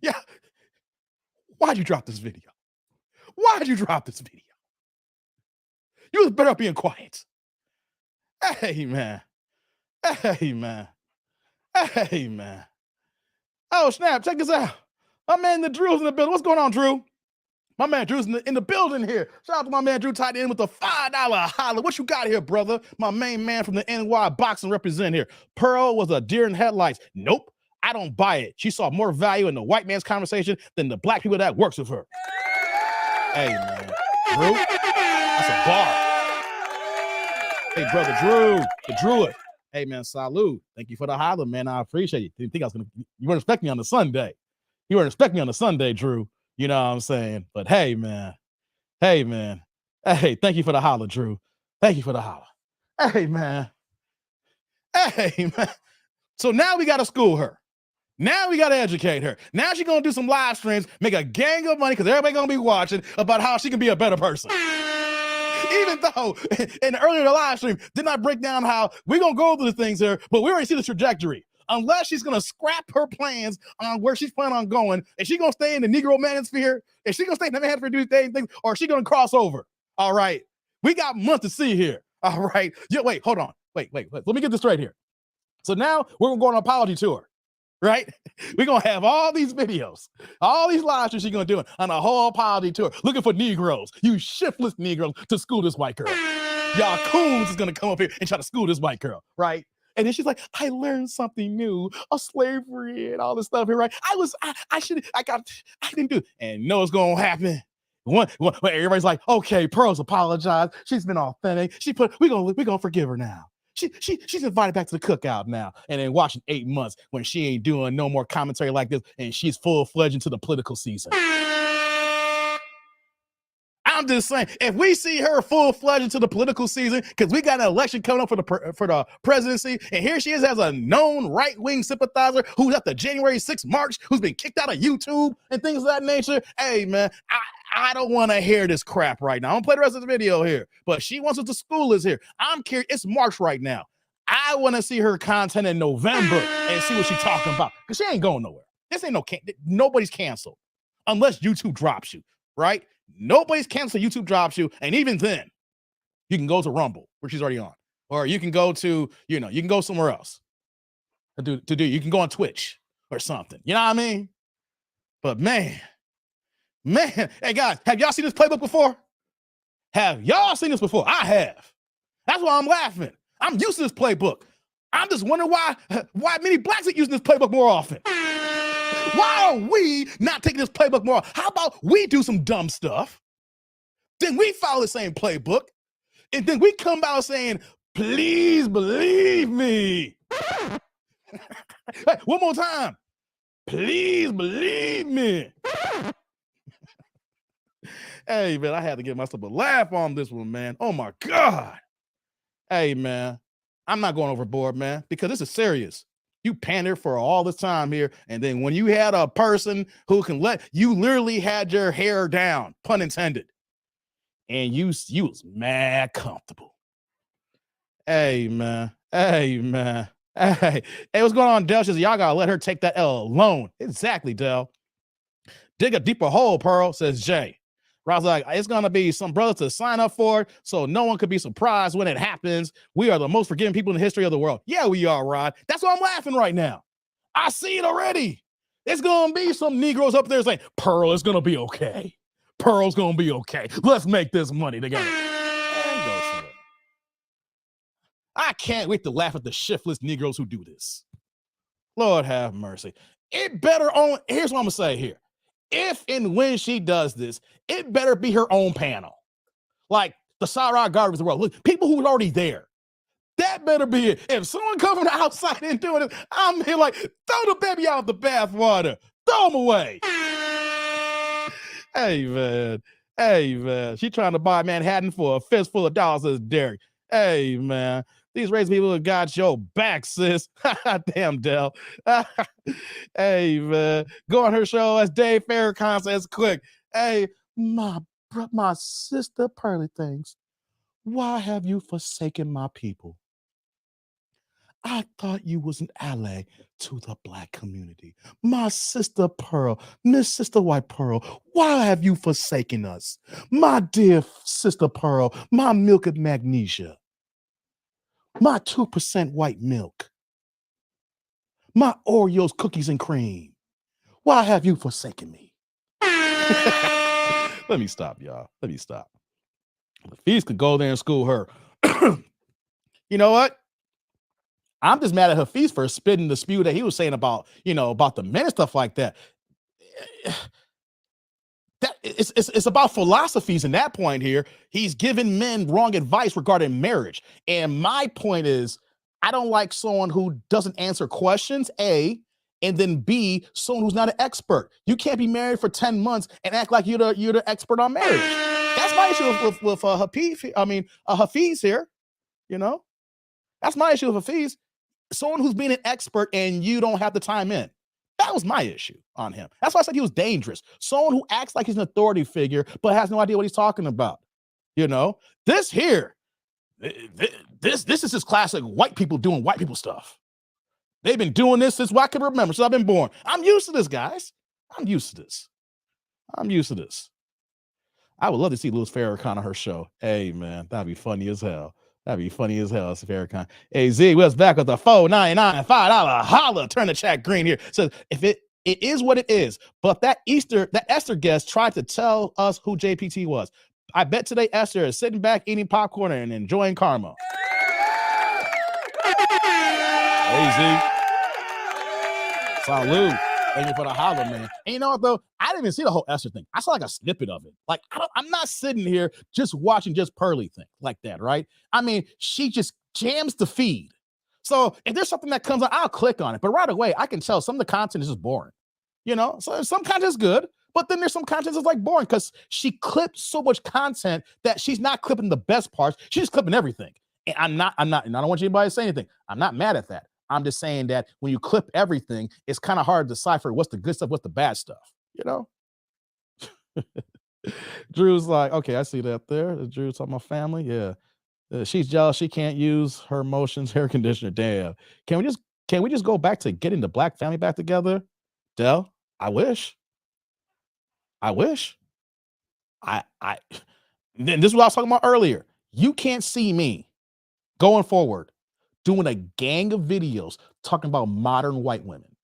Yeah. Why'd you drop this video? Why'd you drop this video? You was better off being quiet. Hey, man. Hey, man. Hey, man. Oh, snap. Check this out. My man, the Drew's in the building. What's going on, Drew? My man Drew's in the building here. Shout out to my man Drew tied in with the $5 holler. What you got here, brother? My main man from the NY boxing represent here. Pearl was a deer in headlights. Nope. I don't buy it. She saw more value in the white man's conversation than the black people that works with her. Hey, man. Drew, that's a bar. Hey, brother Drew, the Druid. Hey, man, salute. Thank you for the holler, man. I appreciate it. Didn't think I was going to, you weren't expecting me on the Sunday. You weren't expecting me on the Sunday, Drew. You know what I'm saying? But hey, man. Hey, man. Hey, thank you for the holler, Drew. Thank you for the holler. Hey, man. Hey, man. So now we got to school her. Now we got to educate her. Now she's going to do some live streams, make a gang of money because everybody going to be watching about how she can be a better person. Even though in the earlier live stream, didn't I break down how we're going to go over the things here, but we already see the trajectory. Unless she's going to scrap her plans on where she's planning on going, is she going to stay in the Negro Manosphere? Is she going to stay in the Manosphere do things, or is she going to cross over? All right. We got months to see here. All right. Yeah, wait, hold on. Wait. Let me get this straight here. So now we're going to go on an apology tour. Right? We're going to have all these videos, all these live streams she's going to do on a whole apology tour, looking for Negroes, you shiftless Negroes, to school this white girl. Y'all coons is going to come up here and try to school this white girl, right? And then she's like, I learned something new, of slavery and all this stuff here, right? I didn't do it. And you know what's going to happen? Everybody's like, okay, Pearl's apologized. She's been authentic. We're gonna forgive her now. She's invited back to the cookout now, and then watching 8 months when she ain't doing no more commentary like this, and she's full-fledged into the political season. I'm just saying, if we see her full-fledged into the political season, because we got an election coming up for the presidency, and here she is as a known right-wing sympathizer who's at the January 6th march, who's been kicked out of YouTube and things of that nature. Hey, man, I don't want to hear this crap right now. I'm going to play the rest of the video here, but she wants us to school is here. I'm curious. It's March right now. I want to see her content in November and see what she's talking about, because she ain't going nowhere. This ain't nobody's canceled unless YouTube drops you, right? Nobody's canceled. YouTube drops you, and even then, you can go to Rumble, where she's already on, or you can go to, you can go somewhere else to do. You can go on Twitch or something. You know what I mean? But man, hey guys, have y'all seen this playbook before? Have y'all seen this before? I have. That's why I'm laughing. I'm used to this playbook. I'm just wondering why many blacks are using this playbook more often. Why are we not taking this playbook more? How about we do some dumb stuff? Then we follow the same playbook. And then we come out saying, please believe me. Hey, one more time. Please believe me. Hey, man, I had to give myself a laugh on this one, man. Oh, my God. Hey, man, I'm not going overboard, man, because this is serious. You pander for all this time here, and then when you had a person who can you literally had your hair down, pun intended, and you was mad comfortable. Hey, man. Hey, what's going on, Del? She says, y'all gotta let her take that L alone. Exactly, Del. Dig a deeper hole, Pearl, says Jay. Rod's like, it's going to be some brothers to sign up for it, so no one could be surprised when it happens. We are the most forgiving people in the history of the world. Yeah, we are, Rod. That's why I'm laughing right now. I see it already. It's going to be some Negroes up there saying, Pearl is going to be okay. Pearl's going to be okay. Let's make this money together. And go somewhere. I can't wait to laugh at the shiftless Negroes who do this. Lord have mercy. It better on, here's what I'm going to say here. If and when she does this, it better be her own panel. Like the Sarah Gardens of the world. Look, people who are already there. That better be it. If someone comes from the outside and doing it, I'm here like, throw the baby out of the bathwater. Throw him away. Hey, man. She trying to buy Manhattan for a fistful of dollars, says Derek. Hey, man. These race people have got your back, sis. Damn, Dell. Hey, man. Go on her show as Dave Farrakhan says quick. Hey, my sister Pearly things. Why have you forsaken my people? I thought you was an ally to the black community. My sister Pearl, Miss Sister White Pearl, why have you forsaken us? My dear sister Pearl, my milk of magnesia. My 2% white milk. My Oreos, cookies, and cream. Why have you forsaken me? Let me stop, y'all. Let me stop. Hafiz could go there and school her. You know what? I'm just mad at Hafiz for spitting the spew that he was saying about, about the men and stuff like that. That it's about philosophies in that point here. He's giving men wrong advice regarding marriage. And my point is, I don't like someone who doesn't answer questions, A, and then B, someone who's not an expert. You can't be married for 10 months and act like you're the expert on marriage. That's my issue with Hafiz here, That's my issue with Hafiz. Someone who's being an expert and you don't have the time in. That was my issue on him. That's why I said he was dangerous. Someone who acts like he's an authority figure, but has no idea what he's talking about. This here, this is just classic white people doing white people stuff. They've been doing this since I can remember, since I've been born. I'm used to this, guys. I'm used to this. I would love to see Louis Farrakhan on her show. Hey, man, that'd be funny as hell. That'd be funny as hell, Farrakhan. Hey, Z, what's back with the $4.99, $5 holla. Turn the chat green here. Says, if it is what it is, but that Esther guest tried to tell us who JPT was. I bet today Esther is sitting back, eating popcorn and enjoying karma. Hey, Z. Salute. Thank you for the holler, man. And you know what, though? I didn't even see the whole Esther thing. I saw like a snippet of it. Like, I'm not sitting here just watching just Pearly thing like that, right? I mean, she just jams the feed. So if there's something that comes on, I'll click on it. But right away, I can tell some of the content is just boring. So some content is good, but then there's some content that's like boring because she clipped so much content that she's not clipping the best parts. She's just clipping everything. And I'm not, and I don't want anybody to say anything. I'm not mad at that. I'm just saying that when you clip everything, it's kind of hard to decipher what's the good stuff, what's the bad stuff, Drew's like, okay, I see that there. Drew's talking about family. Yeah. She's jealous. She can't use her emotions, hair conditioner. Damn. Can we just go back to getting the black family back together? Del, I wish. Then this is what I was talking about earlier. You can't see me going forward doing a gang of videos talking about modern white women.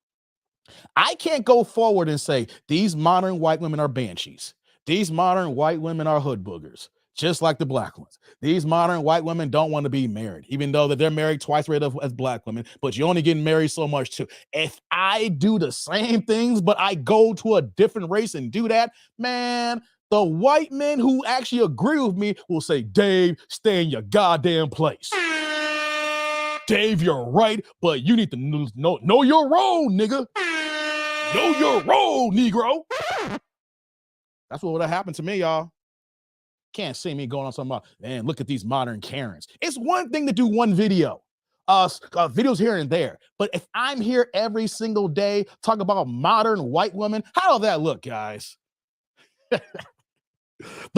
I can't go forward and say these modern white women are banshees. These modern white women are hood boogers, just like the black ones. These modern white women don't want to be married, even though that they're married twice the rate as black women, but you only getting married so much too. If I do the same things, but I go to a different race and do that, man, the white men who actually agree with me will say, Dave, stay in your goddamn place. Dave, you're right, but you need to know your role, nigga. Know your role, Negro. That's what would have happened to me, y'all. Can't see me going on something about, man, look at these modern Karens. It's one thing to do one video, videos here and there. But if I'm here every single day talking about modern white women, how does that look, guys? The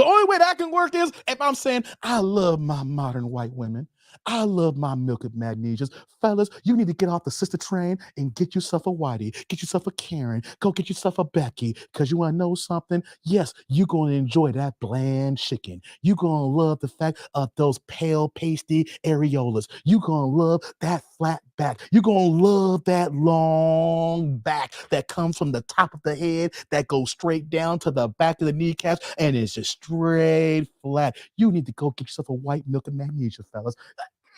only way that can work is if I'm saying, I love my modern white women. I love my milk and magnesium. Fellas, you need to get off the sister train and get yourself a Whitey, get yourself a Karen, go get yourself a Becky, because you want to know something? Yes, you're going to enjoy that bland chicken. You're going to love the fact of those pale, pasty areolas. You're going to love that flat back. You're going to love that long back that comes from the top of the head that goes straight down to the back of the kneecaps and it's just straight flat. You need to go get yourself a white milk and magnesium, fellas.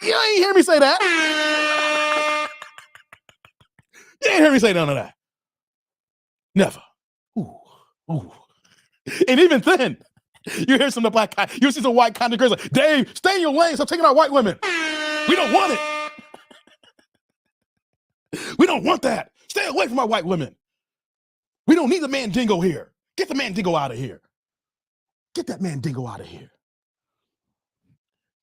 You ain't hear me say that. You ain't hear me say none of that. Never. Ooh, ooh. And even then, you hear some of the black guy, you see some white content girls like, Dave, stay in your lane, stop taking out white women. We don't want it. We don't want that. Stay away from our white women. We don't need the mandingo here. Get the mandingo out of here. Get that mandingo out of here.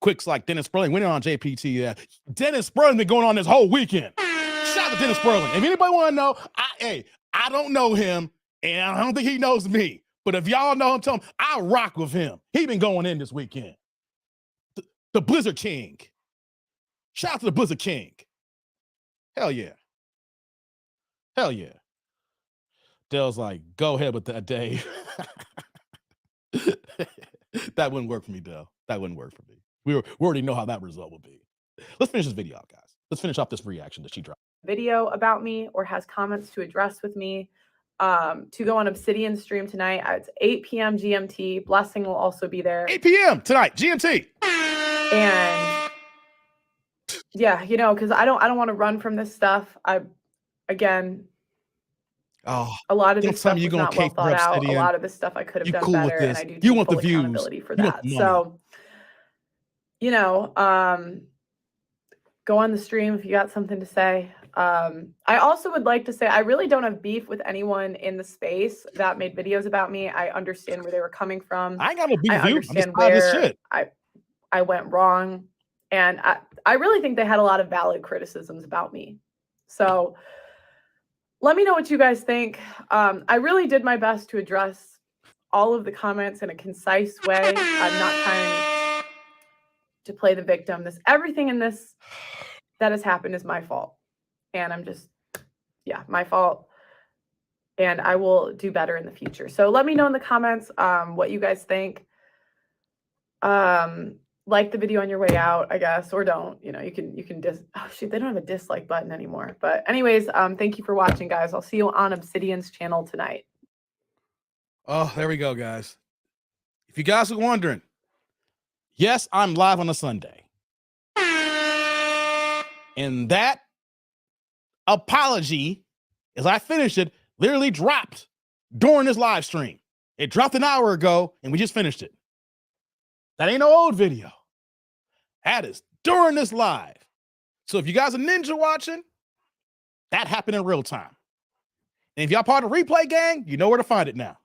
Quicks like Dennis Sperling went on JPT. Dennis Sperling been going on this whole weekend. Shout out to Dennis Sperling. If anybody want to know, I don't know him, and I don't think he knows me. But if y'all know him, tell him I rock with him. He been going in this weekend. The Blizzard King. Shout out to the Blizzard King. Hell yeah. Hell yeah. Dell's like, go ahead with that, Dave. That wouldn't work for me, Dell. That wouldn't work for me. We already know how that result would be. Let's finish this video out, guys. Let's finish off this reaction that she dropped. Video about me or has comments to address with me, to go on Obsidian's stream tonight. It's 8 p.m. GMT. Blessing will also be there. 8 p.m. tonight, GMT. And yeah, you know, because I don't want to run from this stuff. Again, a lot of this stuff was not well thought out. A lot of this stuff I could have done better, and I do take full accountability for that. So, you know, go on the stream if you got something to say. I also would like to say I really don't have beef with anyone in the space that made videos about me. I understand where they were coming from. I ain't got no beef with you. I understand where I went wrong. And I really think they had a lot of valid criticisms about me. So let me know what you guys think. I really did my best to address all of the comments in a concise way. I'm not trying to play the victim. Everything in this that has happened is my fault. And I'm just, my fault. And I will do better in the future. So let me know in the comments what you guys think. Like the video on your way out, I guess, or don't. You know, you can oh shoot, they don't have a dislike button anymore. But anyways, thank you for watching, guys. I'll see you on Obsidian's channel tonight. Oh, there we go, guys. If you guys are wondering, yes, I'm live on a Sunday. And that apology, as I finished it, literally dropped during this live stream. It dropped an hour ago, and we just finished it. That ain't no old video. That is during this live. So if you guys are ninja watching, that happened in real time. And if y'all part of the replay gang, you know where to find it now.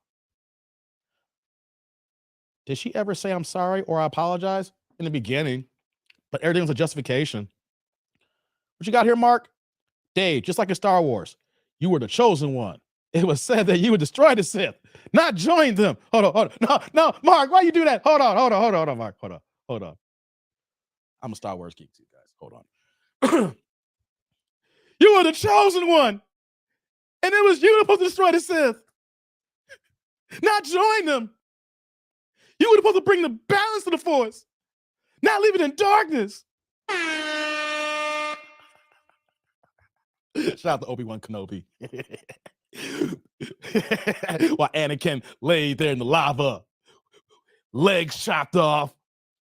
Did she ever say I'm sorry or I apologize? In the beginning, but everything was a justification. What you got here, Mark? Dave, just like in Star Wars, you were the chosen one. It was said that you would destroy the Sith, not join them. Hold on. No, Mark, why you do that? Hold on, Mark. Hold on. I'm a Star Wars geek too, guys. Hold on. You were the chosen one. And it was you supposed to destroy the Sith, not join them. You were supposed to bring the balance to the Force, not leave it in darkness. Shout out to Obi-Wan Kenobi. While Anakin laid there in the lava, legs chopped off,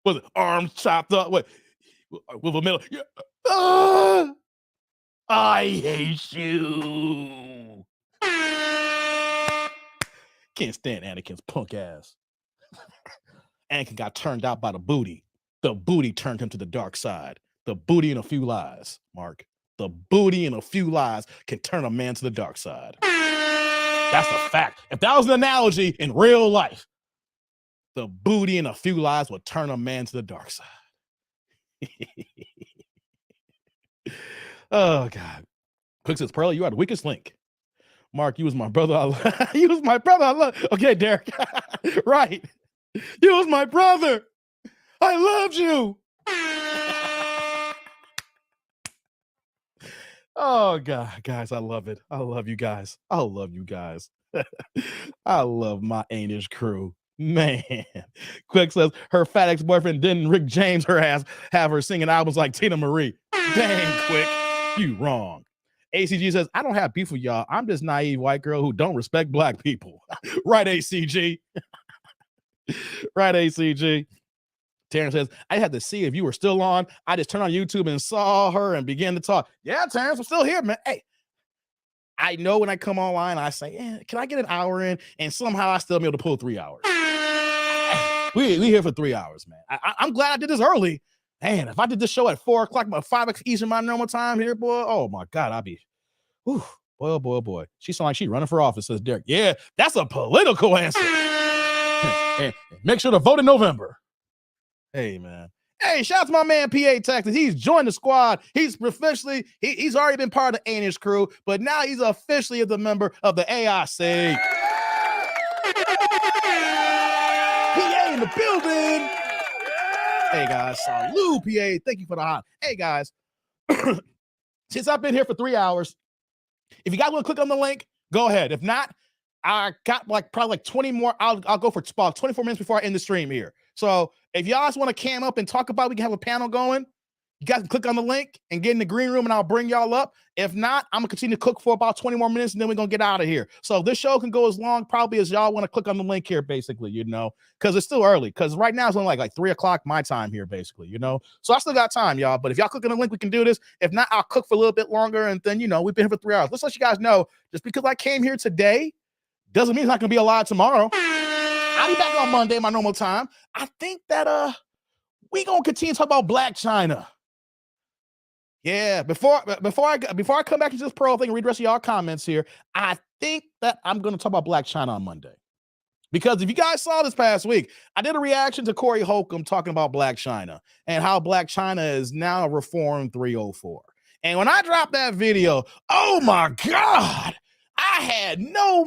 was it arms chopped off? What with a middle? I hate you. Can't stand Anakin's punk ass. Anakin got turned out by the booty. The booty turned him to the dark side. The booty and a few lies, Mark. The booty and a few lies can turn a man to the dark side. That's a fact. If that was an analogy in real life, the booty and a few lies will turn a man to the dark side. Oh, God. Quick says, Pearl, you are the weakest link. Mark, you was my brother. You was my brother. I love. Okay, Derek. Right. You was my brother. I loved you. Oh God, guys, I love it. I love you guys. I love you guys. I love my Anish crew. Man, Quick says her fat ex-boyfriend didn't Rick James her ass have her singing albums like Tina Marie. Dang, Quick, you wrong. ACG says, I don't have beef with y'all. I'm just naive white girl who don't respect black people. Right, ACG. Right, ACG. Terrence says, I had to see if you were still on. I just turned on YouTube and saw her and began to talk. Yeah, Terrence, I'm still here, man. Hey, I know when I come online, I say, can I get an hour in? And somehow I still be able to pull 3 hours. We here for 3 hours, man. I'm glad I did this early. Man, if I did this show at 4 o'clock, 5 o'clock Eastern, my normal time here, boy, oh my God, I'd be, whew, boy, oh boy, oh boy. She sound like she running for office, says Derek. Yeah, that's a political answer. And make sure to vote in November. Hey, man. Hey, shout out to my man PA Texas. He's joined the squad. He's officially, he's already been part of the Anish crew, but now he's officially the member of the AIC. PA in the building. Hey, guys. Salute, PA. Thank you for the hot. Hey, guys. Since I've been here for 3 hours, if you guys want to click on the link, go ahead. If not, I got probably 20 more. I'll go for about 24 minutes before I end the stream here. So if y'all just want to cam up and talk about it, we can have a panel going. You guys can click on the link and get in the green room and I'll bring y'all up. If not, I'm gonna continue to cook for about 20 more minutes and then we're gonna get out of here. So this show can go as long probably as y'all want to click on the link here, basically, because it's still early. Because right now it's only like 3 o'clock my time here, basically, So I still got time, y'all. But if y'all click on the link, we can do this. If not, I'll cook for a little bit longer and then we've been here for 3 hours. Let's let you guys know, just because I came here today doesn't mean it's not gonna be alive tomorrow. I'll be back on Monday, my normal time. I think that we gonna continue to talk about Black China. Yeah, before I come back to this pro thing and read the rest of y'all comments here, I think that I'm gonna talk about Black China on Monday. Because if you guys saw this past week, I did a reaction to Corey Holcomb talking about Black China and how Black China is now Reform 304. And when I dropped that video, oh my God, I had no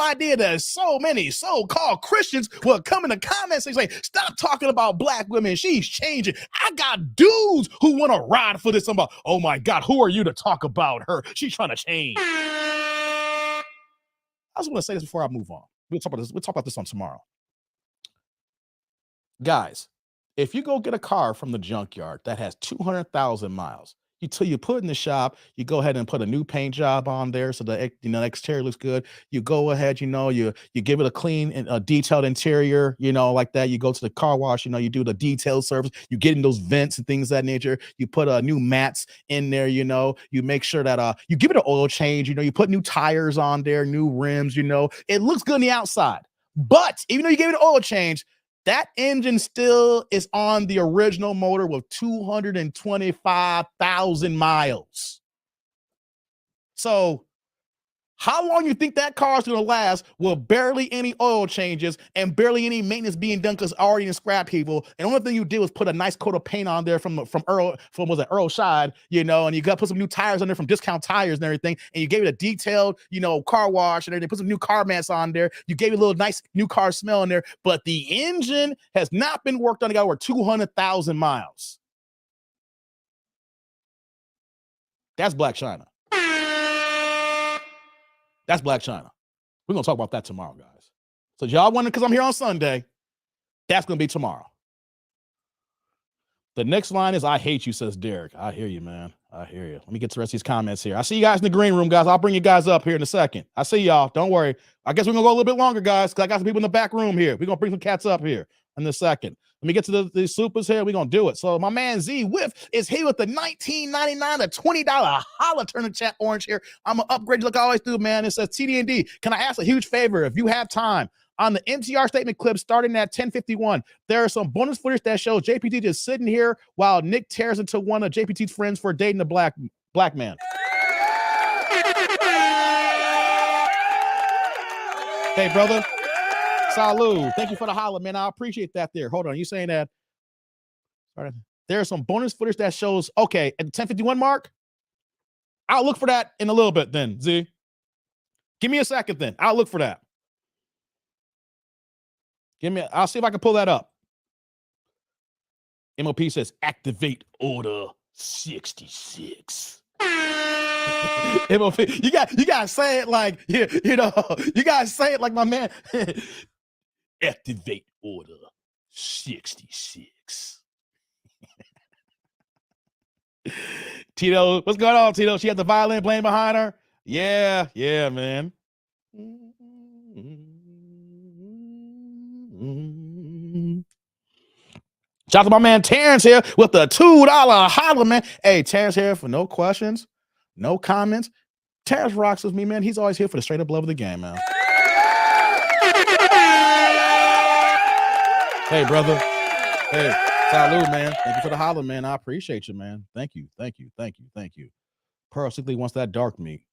idea that so many so-called Christians would come in the comments and say, stop talking about black women. She's changing. I got dudes who want to ride for this. I'm about, oh my God, who are you to talk about her? She's trying to change. I just want to say this before I move on. We'll talk about this on tomorrow. Guys, if you go get a car from the junkyard that has 200,000 miles, you put in the shop, you go ahead and put a new paint job on there so the exterior looks good. You go ahead, you give it a clean and a detailed interior, like that. You go to the car wash, you do the detail service, you get in those vents and things of that nature. You put new mats in there, you make sure that you give it an oil change, you put new tires on there, new rims, it looks good on the outside. But even though you gave it an oil change, that engine still is on the original motor with 225,000 miles. So how long you think that car is going to last with barely any oil changes and barely any maintenance being done because already in scrap people? And the only thing you did was put a nice coat of paint on there from Earl Scheid, and you got to put some new tires on there from Discount Tires and everything. And you gave it a detailed, car wash and everything. Put some new car mats on there. You gave it a little nice new car smell in there. But the engine has not been worked on. It got over 200,000 miles. That's Black China. That's Black China. We're going to talk about that tomorrow, guys. So y'all wondering because I'm here on Sunday, that's going to be tomorrow. The next line is, I hate you, says Derek. I hear you, man. I hear you. Let me get to the rest of these comments here. I see you guys in the green room, guys. I'll bring you guys up here in a second. I see y'all. Don't worry. I guess we're going to go a little bit longer, guys, because I got some people in the back room here. We're going to bring some cats up here in a second. Let me get to the supers here. We're going to do it. So my man Z Whiff is here with the $19.99 to $20 holla. Turn the chat orange here. I'm going to upgrade you like I always do, man. It says TD&D. Can I ask a huge favor if you have time? On the MTR statement clip starting at 10:51, there are some bonus footage that shows JPT just sitting here while Nick tears into one of JPT's friends for dating a black man. Hey, brother. Salud. Thank you for the holla, man. I appreciate that there. Hold on. You saying that? All right. There's some bonus footage that shows, okay, at the 10:51 mark, I'll look for that in a little bit then, Z. Give me a second then. I'll look for that. I'll see if I can pull that up. MOP says activate order 66. MOP, you gotta say it like you gotta say it like my man. Activate order 66. Tito, what's going on, Tito? She had the violin playing behind her. Yeah, man. Shout out to my man Terrence here with the $2 holler, man. Hey, Terrence here for no questions, no comments. Terrence rocks with me, man. He's always here for the straight up love of the game, man. Hey, brother. Hey, salute, man. Thank you for the holler, man. I appreciate you, man. Thank you. Pearl Sickly wants that dark meat.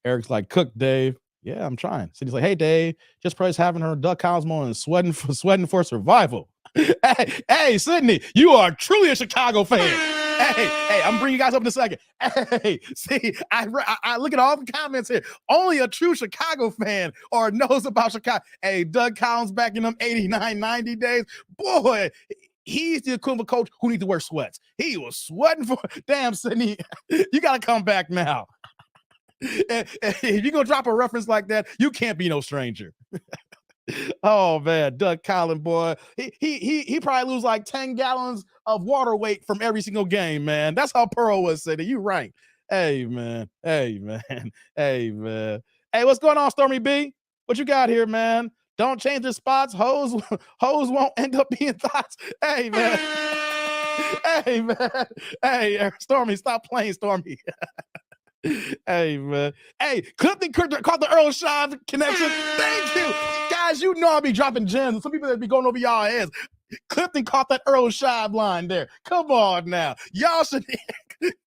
Eric's like, cook, Dave. Yeah, I'm trying. Cindy's like, hey, Dave, just praise having her duck Cosmo and sweating for survival. hey, Sydney, you are truly a Chicago fan. Hey, I'm bringing you guys up in a second. Hey, see, I look at all the comments here. Only a true Chicago fan or knows about Chicago. Hey, Doug Collins back in them 89, 90 days. Boy, he's the equivalent coach who needs to wear sweats. He was sweating for damn Sydney. You got to come back now. And if you're gonna drop a reference like that, you can't be no stranger. Oh man, Doug Collins, boy, he probably lose like 10 gallons of water weight from every single game, man. That's how Pearl was saying. You right. Hey man. Hey, what's going on, Stormy B? What you got here, man? Don't change the spots. Hoes won't end up being thoughts. Hey man. Hey, Stormy, stop playing, Stormy. Hey man, hey, Clifton caught the Earl Shive connection. Thank you, guys. You know I'll be dropping gems. Some people that be going over y'all heads. Clifton caught that Earl Shive line there. Come on now, y'all should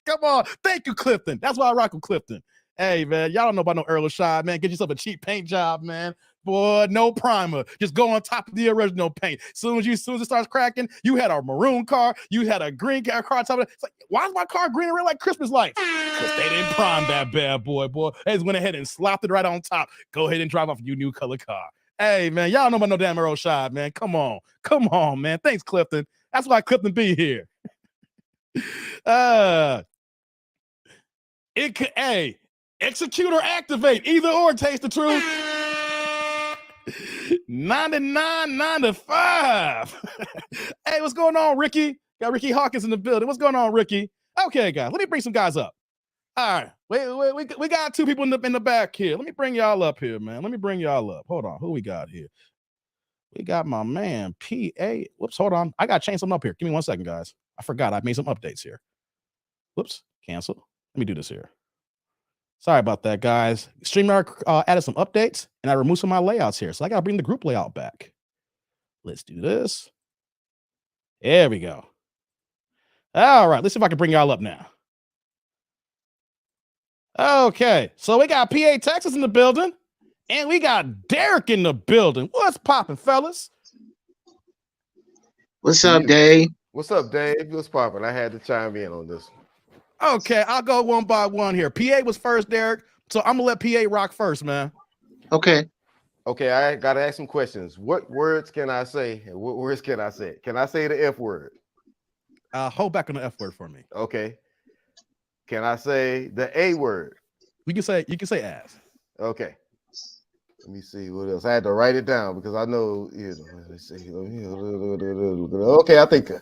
come on. Thank you, Clifton. That's why I rock with Clifton. Hey man, y'all don't know about no Earl Shive, man. Get yourself a cheap paint job, man. Boy, no primer. Just go on top of the original paint. Soon as it starts cracking, you had a maroon car, you had a green car on top of it. It's like, why is my car green and red like Christmas lights? Because they didn't prime that bad boy. They just went ahead and slopped it right on top. Go ahead and drive off your new color car. Hey, man, y'all know about no damn Earl Shive, man. Come on, man. Thanks, Clifton. That's why Clifton be here. Execute or activate. Either or, taste the truth. 99.95. Hey, what's going on, Ricky? Got Ricky Hawkins in the building. What's going on, Ricky? Okay, guys, let me bring some guys up. All right, wait, we got two people in the back here. Let me bring y'all up here, man. Let me bring y'all up. Hold on, who we got here? We got my man PA. Whoops, hold on. I gotta change something up here. Give me 1 second, guys. I forgot I made some updates here. Whoops, cancel. Let me do this here. Sorry about that, guys. StreamYard added some updates, and I removed some of my layouts here. So I got to bring the group layout back. Let's do this. There we go. All right, let's see if I can bring y'all up now. Okay, so we got PA Texas in the building, and we got Derek in the building. What's popping, fellas? What's up, Dave? What's up, Dave? What's popping? I had to chime in on this one. Okay, I'll go one by one here. PA was first, Derek. So I'm gonna let PA rock first, man. Okay, I gotta ask some questions. What words can I say? And what words can I say? Can I say the F word? Hold back on the F word for me. Okay. Can I say the A word? You can say ass. Okay. Let me see what else. I had to write it down because I know. Let's see. Okay, I think.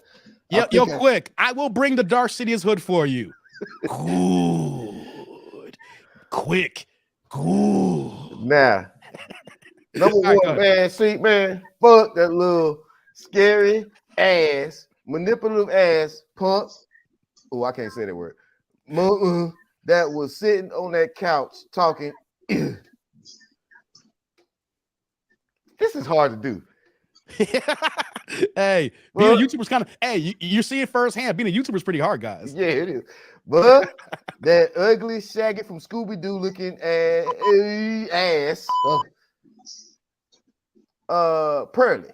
Quick. I will bring the Dark City's hood for you. Good. Quick. Good. Now, number one, man, see, man, fuck that little scary ass, manipulative ass punk. Oh, I can't say that word. That was sitting on that couch talking. This is hard to do. Hey, being a YouTuber's kind of, hey, you see it firsthand. Being a YouTuber is pretty hard, guys. Yeah, it is. But that ugly Shaggy from Scooby-Doo looking ass, Pearly,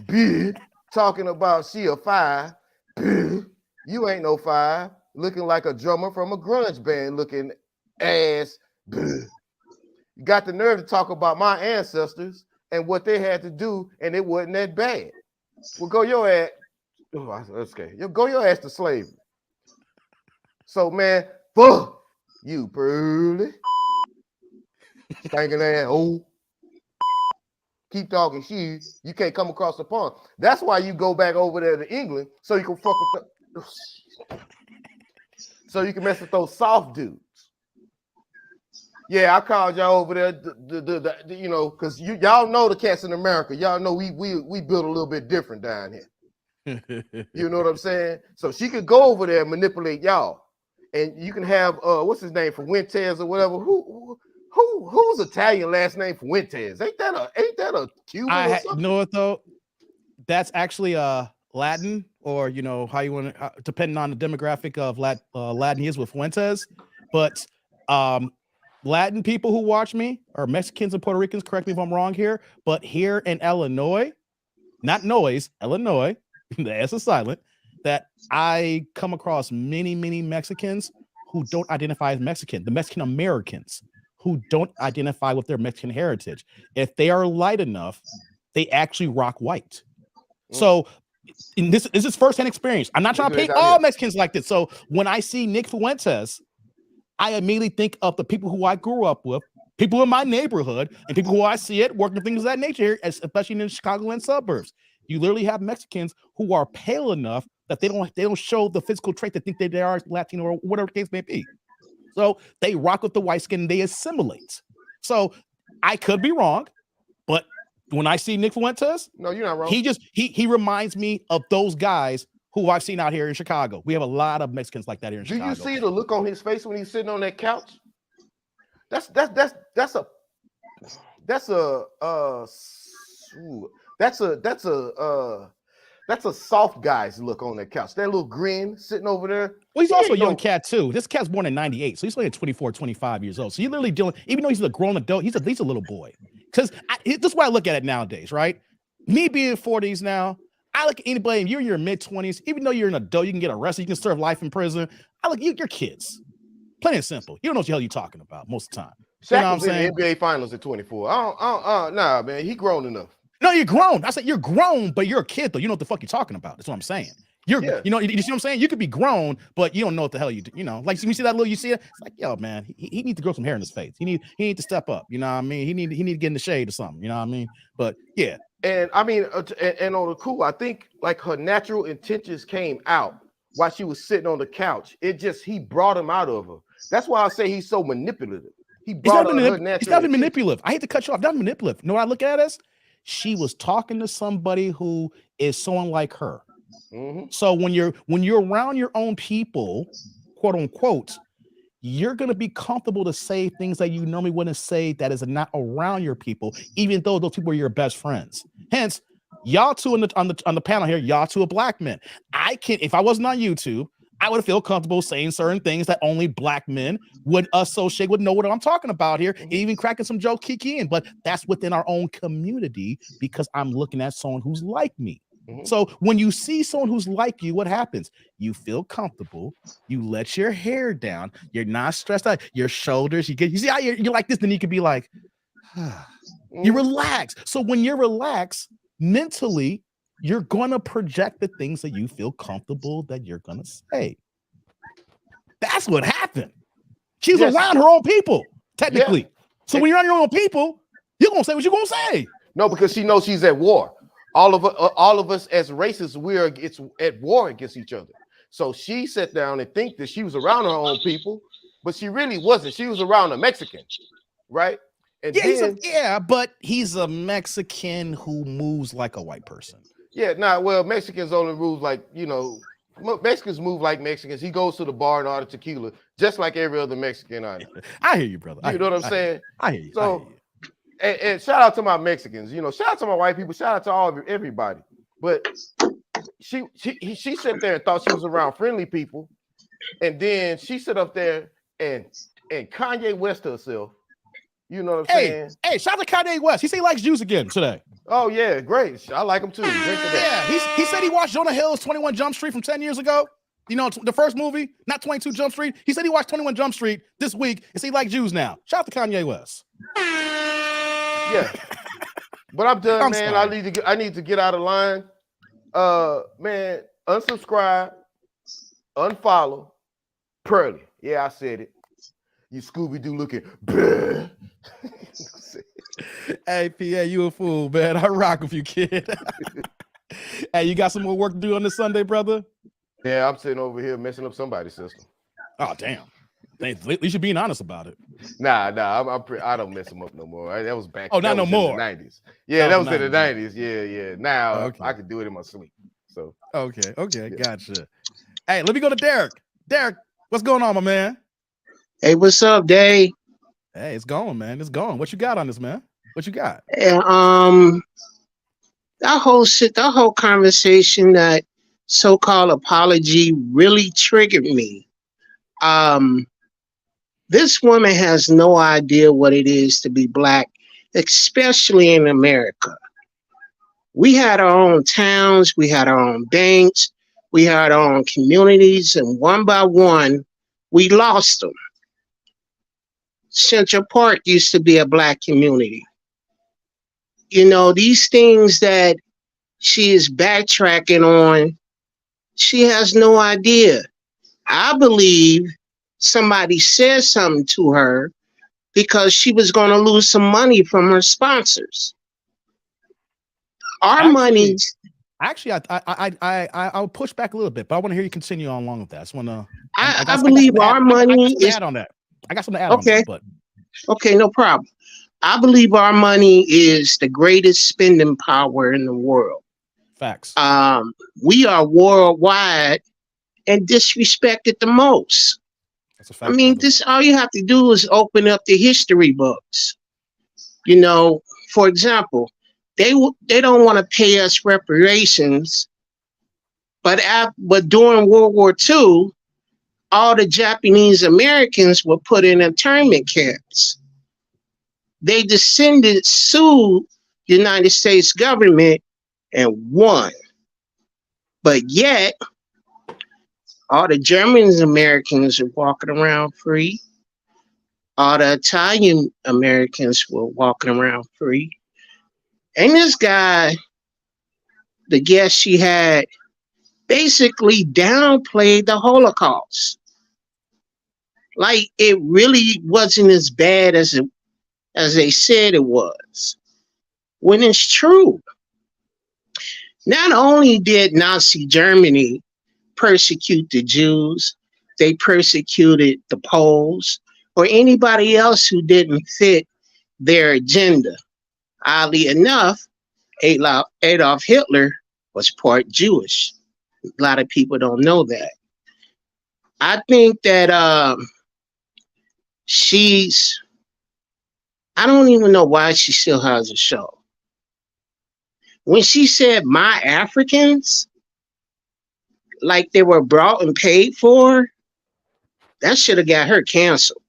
bitch, talking about she a 5, bitch, you ain't no 5, looking like a drummer from a grunge band looking ass, bitch. You got the nerve to talk about my ancestors and what they had to do, and it wasn't that bad. Well, go your ass. Okay, go your ass to slavery. So, man, fuck you, Pearly. Stinking ass old. Keep talking shit. You can't come across the pond. That's why you go back over there to England so you can fuck with so you can mess with those soft dudes. Yeah, I called y'all over there, you know, because y'all know the cats in America. Y'all know we build a little bit different down here. You know what I'm saying? So she could go over there and manipulate y'all. And you can have what's his name from Fuentes or whatever. Who's Italian last name for Fuentes? Ain't that a Cuban or something? You know what though? That's actually Latin, or you know how you want to, depending on the demographic of Latin he is with Fuentes. But Latin people who watch me are Mexicans and Puerto Ricans. Correct me if I'm wrong here, but here in Illinois, not noise, Illinois, the S is silent. That I come across many Mexicans who don't identify as Mexican. The Mexican Americans who don't identify with their Mexican heritage. If they are light enough, they actually rock white. So this is firsthand experience. I'm not trying to paint all Mexicans like this. So when I see Nick Fuentes, I immediately think of the people who I grew up with, people in my neighborhood, and people who I see at work and things of that nature here, especially in the Chicagoland suburbs. You literally have Mexicans who are pale enough that they don't show the physical trait that think that they are Latino or whatever the case may be. So they rock with the white skin and they assimilate. So I could be wrong, but when I see Nick Fuentes, no, you're not wrong. He reminds me of those guys who I've seen out here in Chicago. We have a lot of Mexicans like that here in Chicago. Do you see the look on his face when he's sitting on that couch? That's a soft guy's look on that couch. That little grin sitting over there. Well, he's also a young cat too. This cat's born in 98, so he's only 24, 25 years old. So you're literally dealing, even though he's a grown adult, he's a little boy. Because this is why I look at it nowadays, right? Me being 40s now, I look at anybody, and you're in your mid-20s, even though you're an adult, you can get arrested, you can serve life in prison. I look, you're kids. Plain and simple. You don't know what the hell you're talking about most of the time. Shaq was in the NBA Finals at 24. Nah, man, he grown enough. No, you're grown. I said you're grown, but you're a kid, though. You know what the fuck you're talking about. That's what I'm saying. You know, you see what I'm saying? You could be grown, but you don't know what the hell you do. You know, like when you see that little, you see it. It's like, yo, man, he needs to grow some hair in his face. He need to step up. You know what I mean? He need to get in the shade or something. You know what I mean? But yeah. And I mean, and on the cool, I think like her natural intentions came out while she was sitting on the couch. He brought him out of her. That's why I say he's so manipulative. He brought her natural. He's not manipulative. I hate to cut you off. Not manipulative. You know what I look at it as? She was talking to somebody who is someone like her. Mm-hmm. So when you're around your own people, quote unquote, you're going to be comfortable to say things that you normally wouldn't say that is not around your people, even though those people are your best friends. Hence, y'all two on the panel here, y'all two are black men. If I wasn't on YouTube, I would feel comfortable saying certain things that only black men would associate, would know what I'm talking about here, and even cracking some jokes, kikiing. But that's within our own community because I'm looking at someone who's like me. Mm-hmm. So when you see someone who's like you, what happens? You feel comfortable. You let your hair down. You're not stressed out. Your shoulders, you see how you're like this, then you could be like, you relax. So when you're relaxed mentally, you're going to project the things that you feel comfortable that you're going to say. That's what happened. She's around her own people, technically. Yeah. So when you're on your own people, you're going to say what you're going to say. No, because she knows she's at war. All of us as racists, we're at war against each other. So she sat down and think that she was around her own people, but she really wasn't. She was around a Mexican, right? And but he's a Mexican who moves like a white person. Yeah, Mexicans only move like, Mexicans move like Mexicans. He goes to the bar and orders tequila, just like every other Mexican I know. I hear you, brother. You know what I'm saying? I hear you. So, and shout out to my Mexicans, shout out to my white people, shout out to everybody. But she sat there and thought she was around friendly people, and then she sat up there and Kanye West herself. You know what I'm saying? Hey, shout out to Kanye West. He said he likes Jews again today. Oh yeah, great. I like him too. Yeah, he said he watched Jonah Hill's 21 Jump Street from 10 years ago. You know, the first movie, not 22 Jump Street. He said he watched 21 Jump Street this week and said he likes Jews now. Shout out to Kanye West. Yeah, but I'm done, man. Sorry. I need to get out of line. Man, unsubscribe, unfollow, Pearly. Yeah, I said it. You Scooby-Doo looking. Bleh. Hey, PA, you a fool, man. I rock with you, kid. Hey, you got some more work to do on this Sunday, brother? Yeah, I'm sitting over here messing up somebody's system. Oh, damn. At least you're being honest about it. Nah, I don't mess them up no more. That was back. Oh, not that no was more. In the 90s. Yeah, that was in the 90s. 90s. Yeah. Now Okay. I could do it in my sleep. So Okay, Yeah. gotcha. Hey, let me go to Derek. Derek, what's going on, my man? Hey, what's up, Dave? Hey, it's going, man. It's going. What you got on this, man? What you got? Yeah, that whole conversation, that so-called apology really triggered me. This woman has no idea what it is to be black, especially in America. We had our own towns, we had our own banks, we had our own communities, and one by one, we lost them. Central Park used to be a black community. You know, these things that she is backtracking on, she has no idea. I believe somebody said something to her because she was going to lose some money from her sponsors. Our money. Actually, I'll push back a little bit, but I want to hear you continue on along with that. I believe our money is. On that. I got something to add on that, but okay, no problem. I believe our money is the greatest spending power in the world. Facts. We are worldwide and disrespected the most. That's a fact. I mean, all you have to do is open up the history books. You know, for example, they don't want to pay us reparations, but during World War II, all the Japanese Americans were put in internment camps. They sued the United States government and won. But yet, all the German Americans are walking around free. All the Italian Americans were walking around free. And this guy, the guest she had, basically downplayed the Holocaust. Like it really wasn't as bad as they said it was. When it's true. Not only did Nazi Germany persecute the Jews, they persecuted the Poles or anybody else who didn't fit their agenda. Oddly enough, Adolf Hitler was part Jewish. A lot of people don't know that. I think that I don't even know why she still has a show. When she said my Africans, like they were brought and paid for, that should have got her canceled.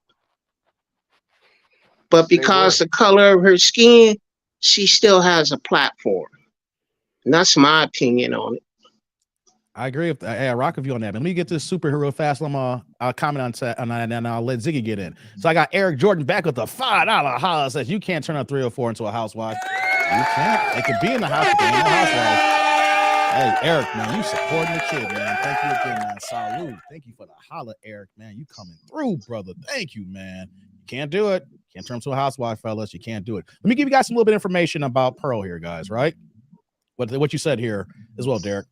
But because the color of her skin, she still has a platform. And that's my opinion on it. I agree with that. Hey, I rock with you on that. But let me get this superhero fast. I'll comment on that and I'll let Ziggy get in. So I got Eric Jordan back with the $5 holla. Says you can't turn a 304 into a housewife. You can't. It could be in the house, but ain't no housewife. Hey, Eric, man, you supporting the kid, man. Thank you again, man. Salute. Thank you for the holla, Eric, man. You coming through, brother. Thank you, man. You can't do it. Can't turn to a housewife, fellas. You can't do it. Let me give you guys some little bit of information about Pearl here, guys, right? What you said here as well, Derek.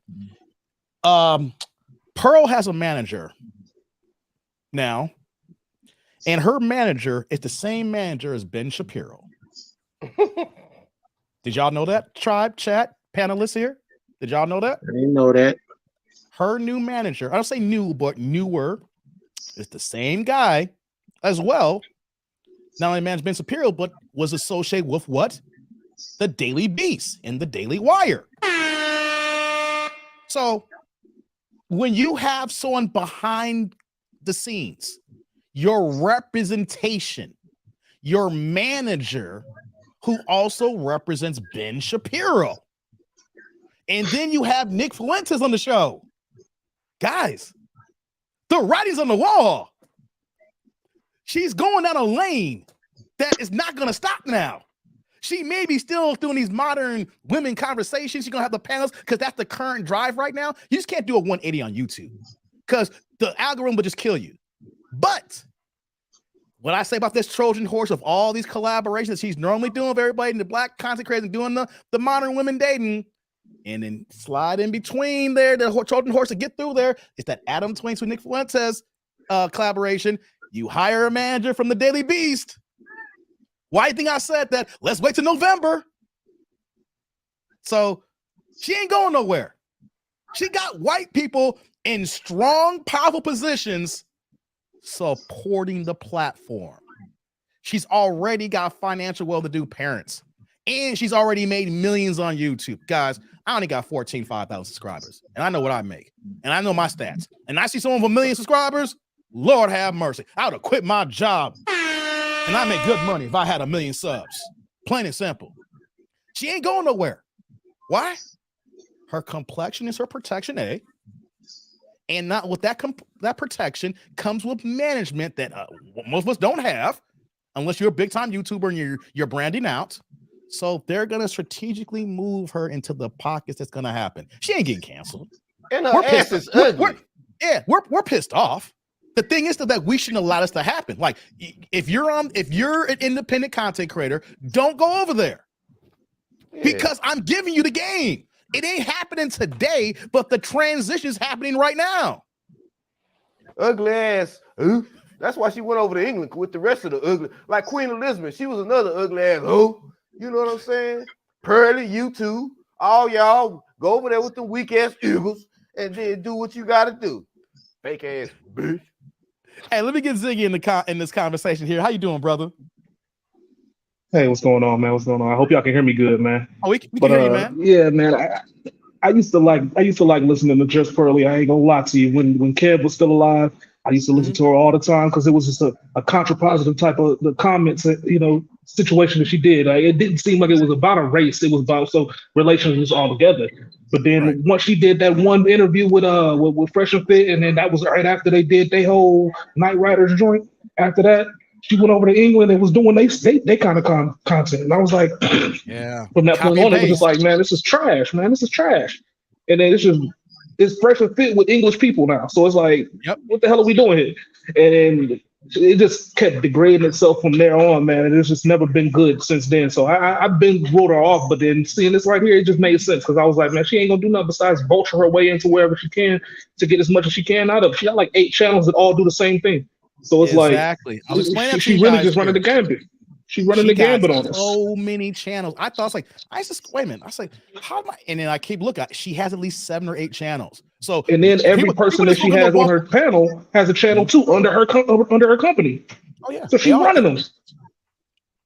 Pearl has a manager now, and her manager is the same manager as Ben Shapiro. Did y'all know that? Tribe, chat, panelists here? Did y'all know that? I didn't know that. Her new manager, I don't say new, but newer, is the same guy as well. Not only managed Ben Shapiro, but was associated with what? The Daily Beast and the Daily Wire. So when you have someone behind the scenes, your representation, your manager who also represents Ben Shapiro, and then you have Nick Fuentes on the show. Guys, the writing's on the wall. She's going down a lane that is not going to stop now. She may be still doing these modern women conversations. She's going to have the panels because that's the current drive right now. You just can't do a 180 on YouTube because the algorithm will just kill you. But what I say about this Trojan horse of all these collaborations that she's normally doing with everybody in the black content creators and doing the modern women dating, and then slide in between there, the Trojan horse to get through there, is that Adam Twinks with Nick Fuentes collaboration. You hire a manager from the Daily Beast. Why do you think I said that? Let's wait till November. So she ain't going nowhere. She got white people in strong, powerful positions supporting the platform. She's already got financial well-to-do parents, and she's already made millions on YouTube. Guys, I only got 5,000 subscribers, and I know what I make, and I know my stats. And I see someone with 1 million subscribers, Lord have mercy. I would have quit my job, and I make good money if I had 1 million subs. Plain and simple. She ain't going nowhere. Why? Her complexion is her protection, A. And not with that protection comes with management that most of us don't have, unless you're a big time YouTuber and you're branding out. So they're gonna strategically move her into the pockets that's gonna happen. She ain't getting canceled. And her ass is ugly. We're pissed off. The thing is that we shouldn't allow this to happen. Like if you're an independent content creator, don't go over there. Yeah. Because I'm giving you the game. It ain't happening today, but the transition is happening right now. Ugly ass. That's why she went over to England with the rest of the ugly. Like Queen Elizabeth, she was another ugly ass. You know what I'm saying? Pearly, you too. All y'all go over there with the weak ass eagles and then do what you got to do. Fake ass bitch. Hey, let me get Ziggy in this conversation here. How you doing, brother? Hey, what's going on, man? What's going on? I hope y'all can hear me good, man. Oh, we can hear you, man. Yeah, man. I used to like listening to Just Pearly. I ain't gonna lie to you. When Kev was still alive, I used to listen to her all the time because it was just a contra-positive type of the comments, situation that she did. It didn't seem like it was about a race. It was about relationships all together. But then once she did that one interview with Fresh and Fit, and then that was right after they did their whole Night Riders joint. After that, she went over to England and was doing they kind of content. And I was like, yeah. From that point on, it was just like, man, this is trash, man. This is trash. And then it's Fresh and Fit with English people now. So it's like, what the hell are we doing here? And it just kept degrading itself from there on, man. And it's just never been good since then. So I've been wrote her off, but then seeing this right here, it just made sense because I was like, man, she ain't gonna do nothing besides vulture her way into wherever she can to get as much as she can out of it. She got like 8 channels that all do the same thing. So it's exactly. She really just running the gambit. She's running the gambit on us. So many channels. I thought wait a minute. I was like, how am I? And then I keep looking. She has at least 7 or 8 channels. So and then every person that she has on her panel has a channel too under her company. Oh yeah. So she's running them.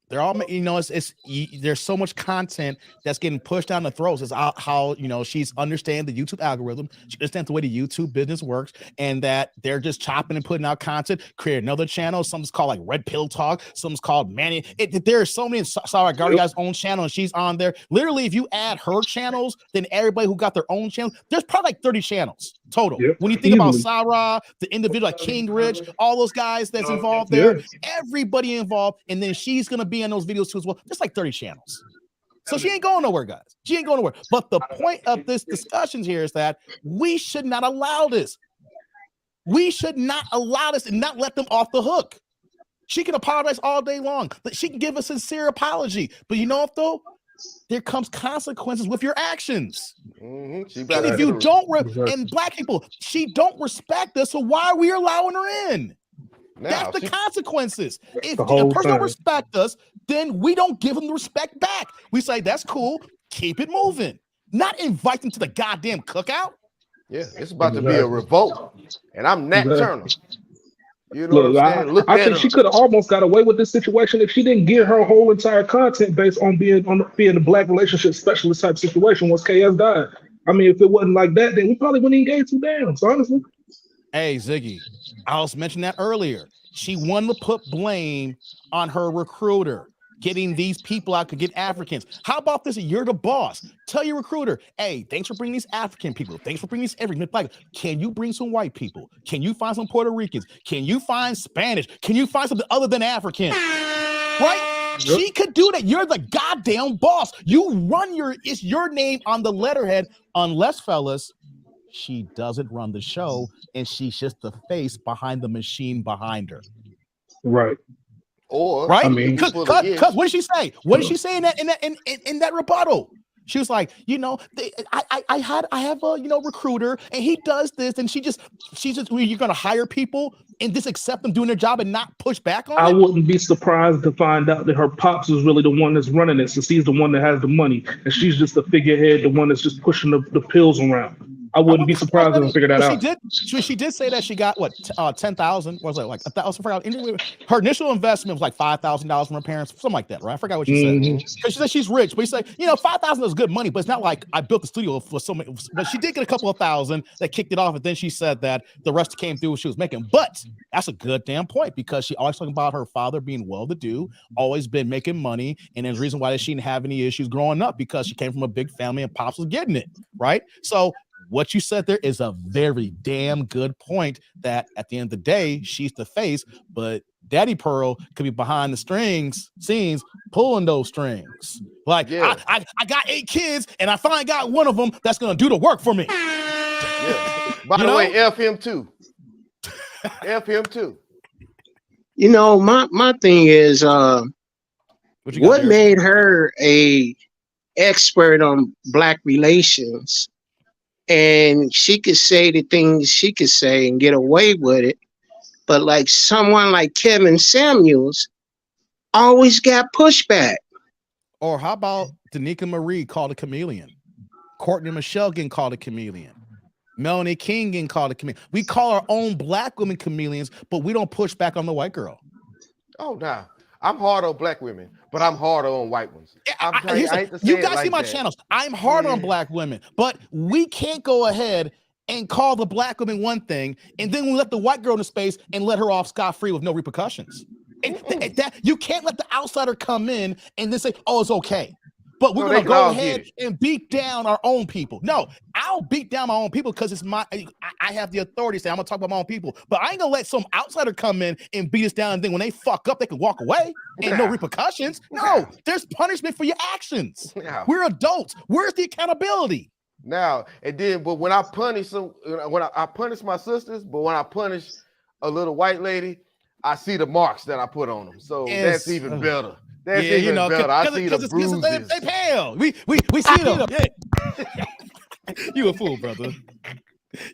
They're all, there's so much content that's getting pushed down the throats. Is how she's understand the YouTube algorithm. She understands the way the YouTube business works, and that they're just chopping and putting out content. Create another channel. Something's called like Red Pill Talk. Something's called Manny. There are so many. Sorry, Gardia's own channel, and she's on there. Literally, if you add her channels, then everybody who got their own channel, there's probably like 30 channels total. Yep. When you think about Sarah, the individual like King Rich, all those guys that's involved there, everybody involved, and then she's gonna be in those videos too as well. There's like 30 channels. So she ain't going nowhere, guys. She ain't going nowhere. But the point of this discussion here is that we should not allow this. We should not allow this and not let them off the hook. She can apologize all day long, but she can give a sincere apology. But you know what though? There comes consequences with your actions. Mm-hmm. And if you don't, and black people, she don't respect us, so why are we allowing her in? Now, that's the consequences. If a person don't respect us, then we don't give them the respect back. We say, that's cool, keep it moving. Not invite them to the goddamn cookout. Yeah, it's about to be a revolt. And I'm Nat Turner. You know what I'm saying? I think she could have almost got away with this situation if she didn't get her whole entire content based on being a black relationship specialist type situation once KS died. I mean, if it wasn't like that, then we probably wouldn't engage 2 dams, honestly. Hey, Ziggy, I was mentioning that earlier. She wanted to put blame on her recruiter, getting these people out to get Africans. How about this? You're the boss. Tell your recruiter, hey, thanks for bringing these African people. Thanks for bringing these everything. Like, can you bring some white people? Can you find some Puerto Ricans? Can you find Spanish? Can you find something other than African? Right? Yep. She could do that. You're the goddamn boss. You run it's your name on the letterhead, unless, fellas, she doesn't run the show, and she's just the face behind the machine behind her. Right. Or Right? I mean, Because what did she say? What did she say in that rebuttal? She was like, you know, I have a recruiter, and he does this, and she's just you're gonna hire people and just accept them doing their job and not push back on I it. wouldn't be surprised to find out that her pops is really the one that's running it. So she's the one that has the money, and she's just the figurehead, the one that's just pushing the pills around. I wouldn't be surprised to figure that out. She did say that she got what 10,000 was it like 1,000? Her initial investment was like $5,000 from her parents, something like that, right? I forgot what she said. Because she said she's rich, but she's like, 5,000 is good money, but it's not like I built the studio for so many. But she did get a couple of thousand that kicked it off, and then she said that the rest came through what she was making. But that's a good damn point, because she always talking about her father being well-to-do, always been making money, and there's a reason why she didn't have any issues growing up, because she came from a big family and pops was getting it, right? So what you said there is a very damn good point, that at the end of the day, she's the face, but Daddy Pearl could be behind the scenes, pulling those strings. Like, yeah. I got 8 kids, and I finally got one of them that's going to do the work for me. Yeah. By the way, F him too. F him too. You know, my thing is, what made her a expert on Black relations? And she could say the things she could say and get away with it. But like someone like Kevin Samuels always got pushback. Or how about Danica Marie called a chameleon? Courtney Michelle getting called a chameleon. Melanie King getting called a chameleon. We call our own Black women chameleons, but we don't push back on the white girl. Oh, nah. I'm hard on Black women, but I'm harder on white ones. You guys see my channels. I'm hard on Black women, but we can't go ahead and call the Black women one thing, and then we let the white girl in the space and let her off scot-free with no repercussions. That you can't let the outsider come in and then say, "Oh, it's okay." But we're gonna go ahead and beat down our own people. No, I'll beat down my own people because it's I have the authority to say I'm gonna talk about my own people. But I ain't gonna let some outsider come in and beat us down, and then when they fuck up, they can walk away and no repercussions. No, there's punishment for your actions. We're adults. Where's the accountability? Now and then, but when I punish I punish my sisters, but when I punish a little white lady, I see the marks that I put on them. So that's even better. That's even better. I see the bruises. They pale. We see them. Yeah. You a fool, brother.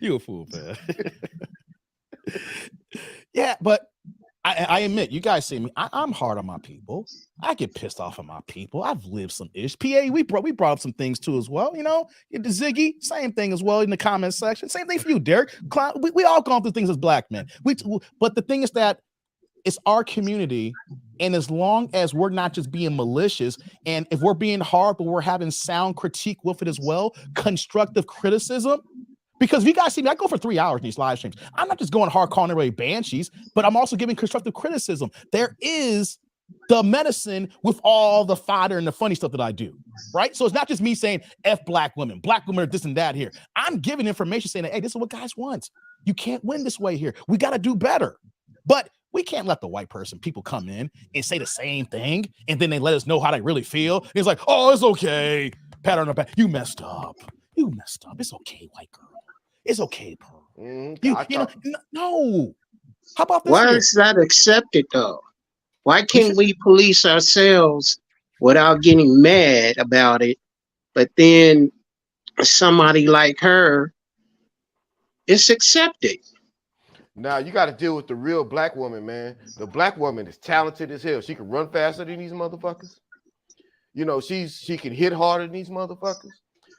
You a fool, man. Yeah, but I admit, you guys see me. I'm hard on my people. I get pissed off at my people. I've lived some ish. PA, we brought up some things too as well. The Ziggy, same thing as well in the comment section. Same thing for you, Derek. We all gone through things as Black men. But the thing is that it's our community, and as long as we're not just being malicious, and if we're being hard, but we're having sound critique with it as well, constructive criticism. Because if you guys see me, I go for 3 hours in these live streams. I'm not just going hard calling everybody banshees, but I'm also giving constructive criticism. There is the medicine with all the fodder and the funny stuff that I do, right? So it's not just me saying F Black women are this and that here. I'm giving information saying, hey, this is what guys want. You can't win this way here. We got to do better. But we can't let the white people come in and say the same thing, and then they let us know how they really feel. And it's like, oh, it's okay. Pat on the back. You messed up. It's okay, white girl. It's okay, Pearl. No. How about this? Why is that accepted, though? Why can't we police ourselves without getting mad about it? But then somebody like her, it's accepted. Now you got to deal with the real Black woman, man. The Black woman is talented as hell. She can run faster than these motherfuckers. She can hit harder than these mmotherfuckers.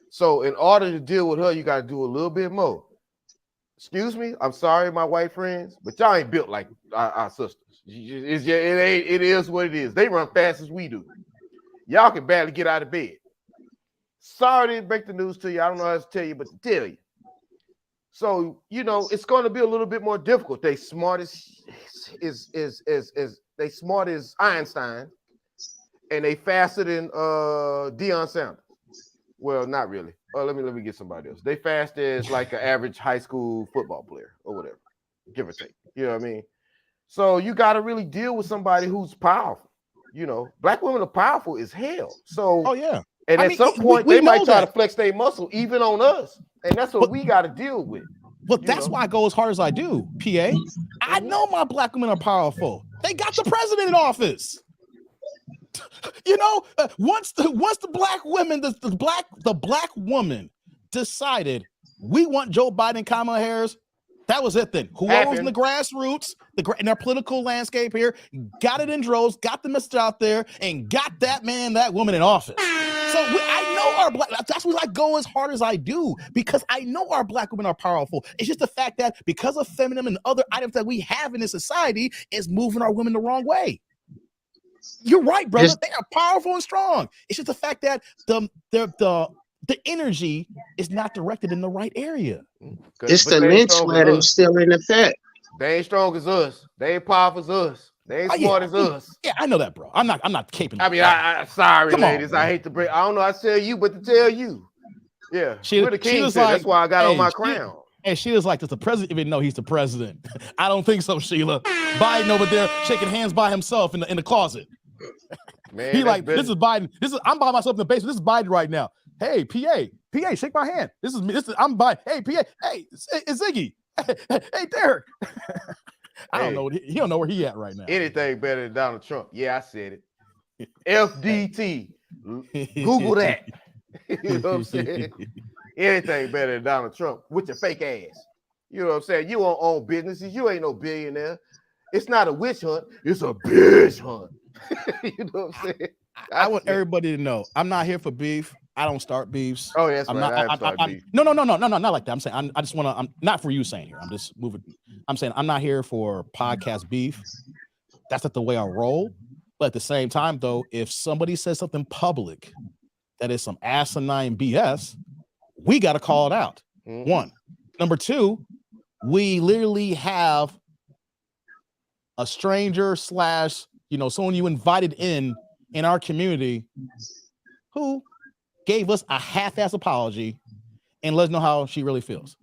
So in order to deal with her, you got to do a little bit more. Excuse me, I'm sorry, my white friends, but y'all ain't built like our sisters. It is what it is. They run fast as we do. Y'all can barely get out of bed. Sorry to break the news to you. I don't know how to tell you, but to tell you. So, it's going to be a little bit more difficult. They smart as Einstein, and they faster than Deion Sanders. Well, not really. Let me get somebody else. They fast as like an average high school football player or whatever, give or take. You know what I mean? So you got to really deal with somebody who's powerful. Black women are powerful as hell. So, oh yeah. And at some point, they might try to flex their muscle, even on us. And that's what we got to deal with. But that's why I go as hard as I do, PA. I know my black women are powerful. They got the president in office. You know, once the black women, the black woman decided we want Joe Biden and Kamala Harris, that was it then. Whoever was in the grassroots, in our political landscape here, got it in droves, got the message out there, and got that man, that woman in office. So I know our black, that's why I go as hard as I do, because I know our black women are powerful. It's just the fact that because of feminism and other items that we have in this society is moving our women the wrong way. You're right, brother. They are powerful and strong. It's just the fact that the energy is not directed in the right area. It's the lynch letter still in effect. They ain't strong as us. They ain't powerful as us. They ain't smart as us. Yeah, I know that, bro. I'm not caping. I mean, I sorry, ladies. I hate to break. I don't know. I tell you, but to tell you, yeah, we're the king. Like, that's why I got on my crown. And Sheila's like, does the president even know he's the president? I don't think so, Sheila. Biden over there shaking hands by himself in the closet. Man, he like, this is Biden. I'm by myself in the basement. This is Biden right now. Hey, PA, shake my hand. I'm Biden. Hey, PA. Hey, it's Ziggy. Hey, Derek. I don't know. He don't know where he at right now. Anything better than Donald Trump. Yeah, I said it. FDT. Google that. You know what I'm saying? Anything better than Donald Trump with your fake ass. You know what I'm saying? You don't own businesses. You ain't no billionaire. It's not a witch hunt. It's a bitch hunt. You know what I'm saying? I want everybody to know I'm not here for beef. I don't start beefs. Oh, yes, I'm right. not. No, not like that. I'm saying I just want to. I'm not for you saying here. I'm just moving. I'm saying I'm not here for podcast beef. That's not the way I roll. But at the same time, though, if somebody says something public that is some asinine BS, we got to call it out. Mm-hmm. One. Number two, we literally have a stranger / someone you invited in our community who gave us a half-ass apology and let us know how she really feels.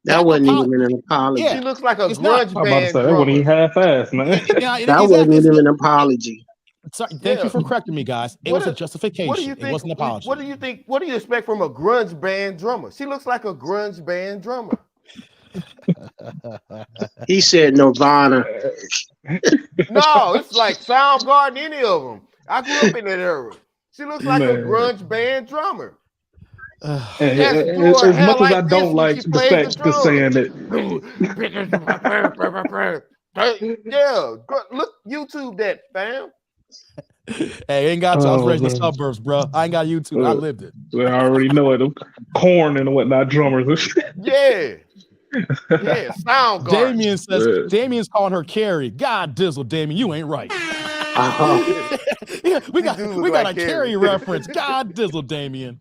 That wasn't even an apology. Yeah. She looks like a grunge band. That wasn't even half-ass, man. That wasn't even an apology. Sorry, thank you for correcting me, guys. It was a justification. What do you think? It wasn't an apology. What do you think? What do you expect from a grunge band drummer? She looks like a grunge band drummer. He said Nirvana. No, it's like Soundgarden, any of them. I grew up in that era. She looks like a grunge band drummer. As much as I don't like the fact of saying that. Yeah, look, YouTube that, fam. Hey, ain't got to. I was raised in the suburbs, bro. I ain't got YouTube. I lived it. I already know it. Corn and whatnot, drummers. Yeah. Yeah, Soundgarden. Damien's calling her Carrie. God dizzle, Damien, you ain't right. Yeah, we got a Carrie reference. God dizzle, Damien.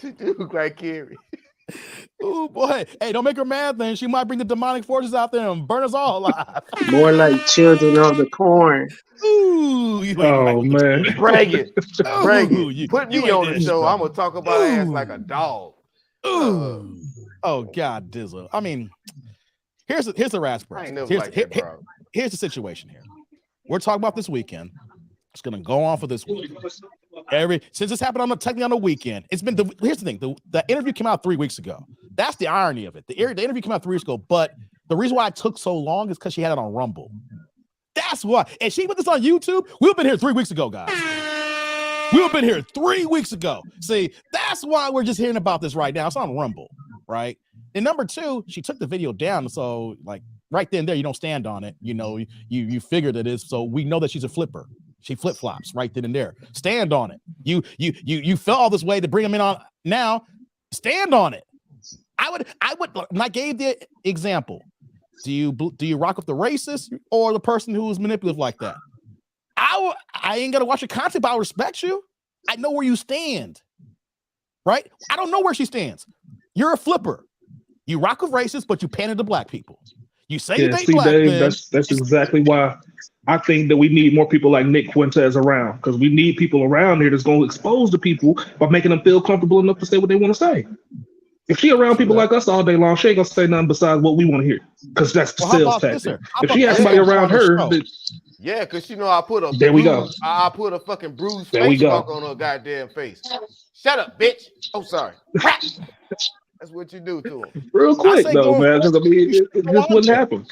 She do look like Carrie. Oh boy. Hey, don't make her mad then. She might bring the demonic forces out there and burn us all alive. More like children of the corn. Ooh, man. Brag it. Put me on the show. I'm gonna talk about her ass like a dog. Oh God, Dizzle. I mean, here's the raspberry. Here's the situation here. We're talking about this weekend. It's gonna go on for this week. Since this happened technically on the weekend, it's been here's the thing. The interview came out 3 weeks ago. That's the irony of it. The interview came out 3 weeks ago, but the reason why it took so long is because she had it on Rumble. That's why. And she put this on YouTube. We've been here 3 weeks ago, guys. We've been here 3 weeks ago. See, that's why we're just hearing about this right now. It's on Rumble, right? And number two, she took the video down. So, like, right then and there, you don't stand on it. You know, you figured it is. So we know that she's a flipper. She flip-flops right then and there. Stand on it. You felt all this way to bring him in on now. Stand on it. I would. And I gave the example. Do you rock with the racist or the person who is manipulative like that? I ain't gonna watch your content, but I respect you. I know where you stand. Right? I don't know where she stands. You're a flipper. You rock with racists, but you pander to black people. You say you date black men. That's exactly why I think that we need more people like Nick Fuentes around, because we need people around here that's going to expose the people by making them feel comfortable enough to say what they want to say. If she around people like us all day long, she ain't gonna say nothing besides what we want to hear, because that's the sales tactic. If she has somebody around her, yeah, because I put a there we go. I put a fucking bruised face mark on her goddamn face. Shut up, bitch. Oh, sorry. Crack. That's what you do to him. Real quick say though, going man. Because I mean, you it should go just on wouldn't there. happen.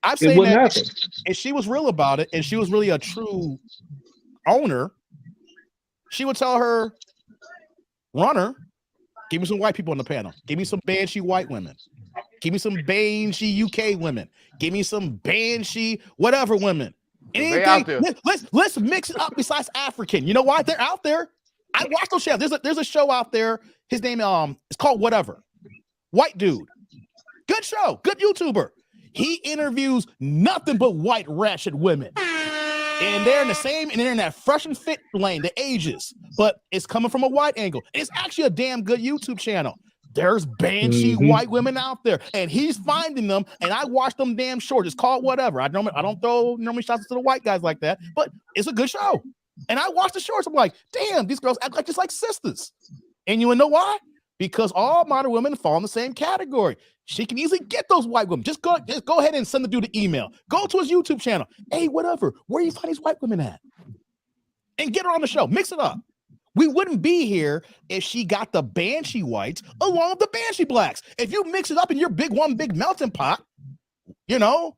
I'm It saying wouldn't that happen. if she was real about it and she was really a true owner, she would tell her runner, give me some white people on the panel. Give me some banshee white women. Give me some banshee UK women. Give me some banshee whatever women. They out Anything. there. Let's mix it up besides African. You know why? They're out there. I watch those shows. There's a show out there. His name it's called Whatever. White dude. Good show. Good YouTuber. He interviews nothing but white ratchet women. And they're in the same, and they're in that fresh and fit lane, the ages, but it's coming from a white angle. It's actually a damn good YouTube channel. There's banshee white women out there, and he's finding them. And I watch them damn short. It's called Whatever. I don't throw normally shots to the white guys like that, but it's a good show. And I watch the shorts. I'm like, damn, these girls act like just like sisters. And you know why? Because all modern women fall in the same category. She can easily get those white women. Just go ahead and send the dude an email. Go to his YouTube channel. Hey, whatever. Where you find these white women at? And get her on the show. Mix it up. We wouldn't be here if she got the banshee whites along with the banshee blacks. If you mix it up in your big melting pot, you know,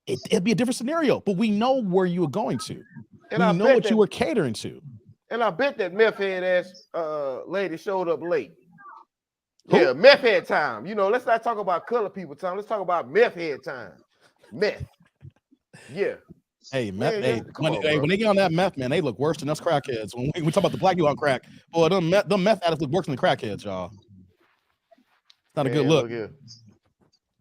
it'd be a different scenario. But we know where you were going to. And we know what you were catering to. And I bet that meth head ass lady showed up late. Who? Yeah, meth head time. You know, let's not talk about color people time. Let's talk about meth head time. Meth. Yeah. Hey, meth. Man, When they get on that meth, man, they look worse than us crackheads. When we talk about the black people on crack, boy, them meth addicts look worse than the crackheads, y'all. It's not a good look.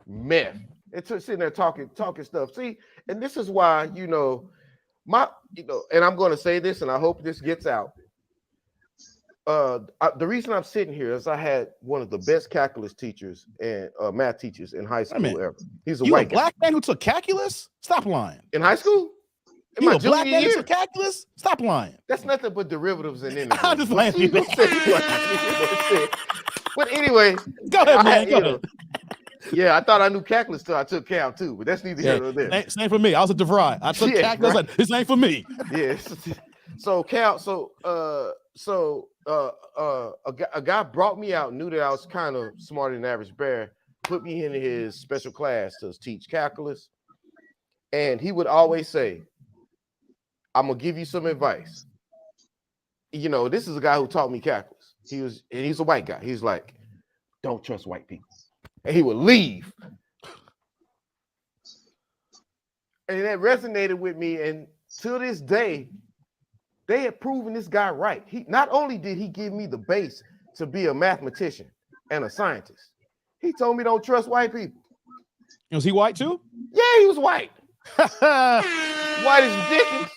Meth. It's just sitting there talking stuff. See, and this is why, and I'm going to say this, and I hope this gets out. The reason I'm sitting here is I had one of the best calculus teachers and math teachers in high school ever. He's a white black man who took calculus? Stop lying. In high school? In You my a black junior man who year? took calculus? Stop lying. That's nothing but derivatives and integers. I'm just playing. But anyway, go ahead, man. Go ahead. Yeah, I thought I knew calculus till I took Cal too, but that's neither here nor there. Same for me. I was a DeVry. I took calculus. Right. This ain't for me. Yes. So a guy brought me out, knew that I was kind of smarter than average bear, put me in his special class to teach calculus, and he would always say, "I'm gonna give you some advice." You know, this is a guy who taught me calculus. He's a white guy. He's like, "Don't trust white people." And he would leave. And that resonated with me. And to this day, they had proven this guy right. He not only did he give me the base to be a mathematician and a scientist, he told me don't trust white people. Was he white too? Yeah, he was white. White as Dickens.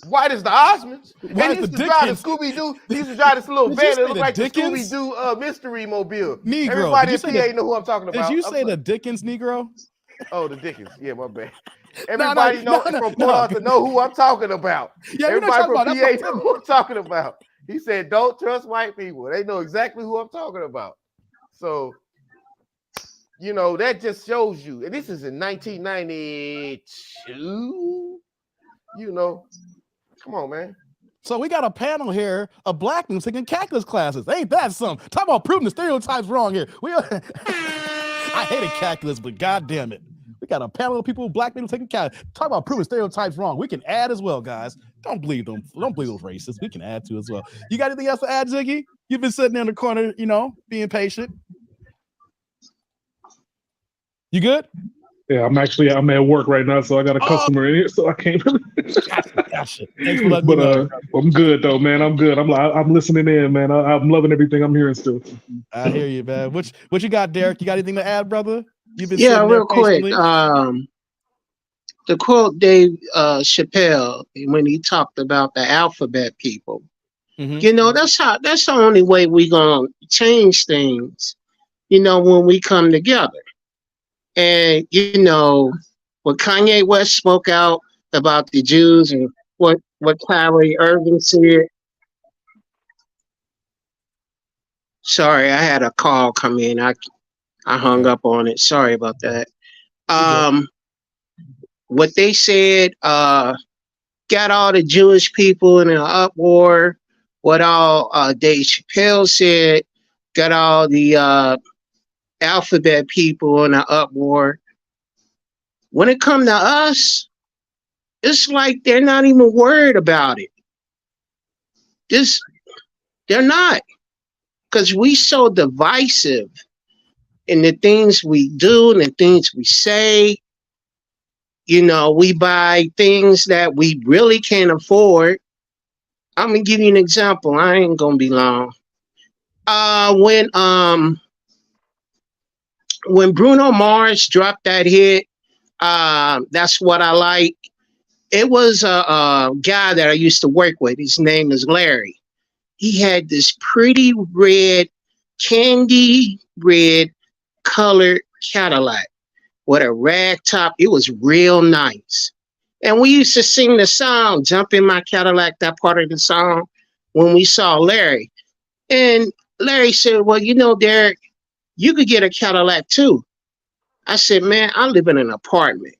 White as the Osmonds. And he used to drive the Scooby-Doo. He used to drive this little van that looked like the Scooby-Doo mystery mobile. Negro. Everybody in PA know who I'm talking about. Did you say the Dickens Negro? Oh, the Dickens. Yeah, my bad. Everybody from Port Arthur know who I'm talking about. Yeah, everybody from PA know who I'm talking about. He said, don't trust white people. They know exactly who I'm talking about. So, you know, that just shows you. And this is in 1992. You know, come on, man. So we got a panel here of black men taking calculus classes. Ain't that something? Talk about proving the stereotypes wrong here. I hated calculus, but God damn it. We got a panel of people, black people taking calculus. Talk about proving stereotypes wrong. We can add as well, guys. Don't believe them. Don't believe those racists. We can add to as well. You got anything else to add, Ziggy? You've been sitting there in the corner, you know, being patient. You good? Yeah, I'm at work right now, so I got a customer in here, so I can't. Gotcha. Thanks for letting me know. I'm good though, man. I'm good. I'm listening in, man. I'm loving everything I'm hearing still. I hear you, man. What you got, Derek? You got anything to add, brother? You've been real quick. The quote Dave Chappelle when he talked about the alphabet people. Mm-hmm. You know, that's the only way we're gonna change things. You know, when we come together. And, you know, what Kanye West spoke out about the Jews and what Kyrie Irving said. Sorry, I had a call come in. I hung up on it. Sorry about that. What they said got all the Jewish people in an uproar what all Dave Chappelle said, got all the alphabet people in an uproar. When it come to us, it's like they're not even worried about it. They're not, because we so divisive in the things we do and the things we say. You know, we buy things that we really can't afford. I'm gonna give you an example. I ain't gonna be long. When Bruno Mars dropped that hit, That's What I Like. It was a guy that I used to work with. His name is Larry. He had this pretty red, candy red colored Cadillac with a rag top. It was real nice. And we used to sing the song, Jump in My Cadillac, that part of the song, when we saw Larry. And Larry said, well, you know, Derek, you could get a Cadillac too. I said, man, I live in an apartment.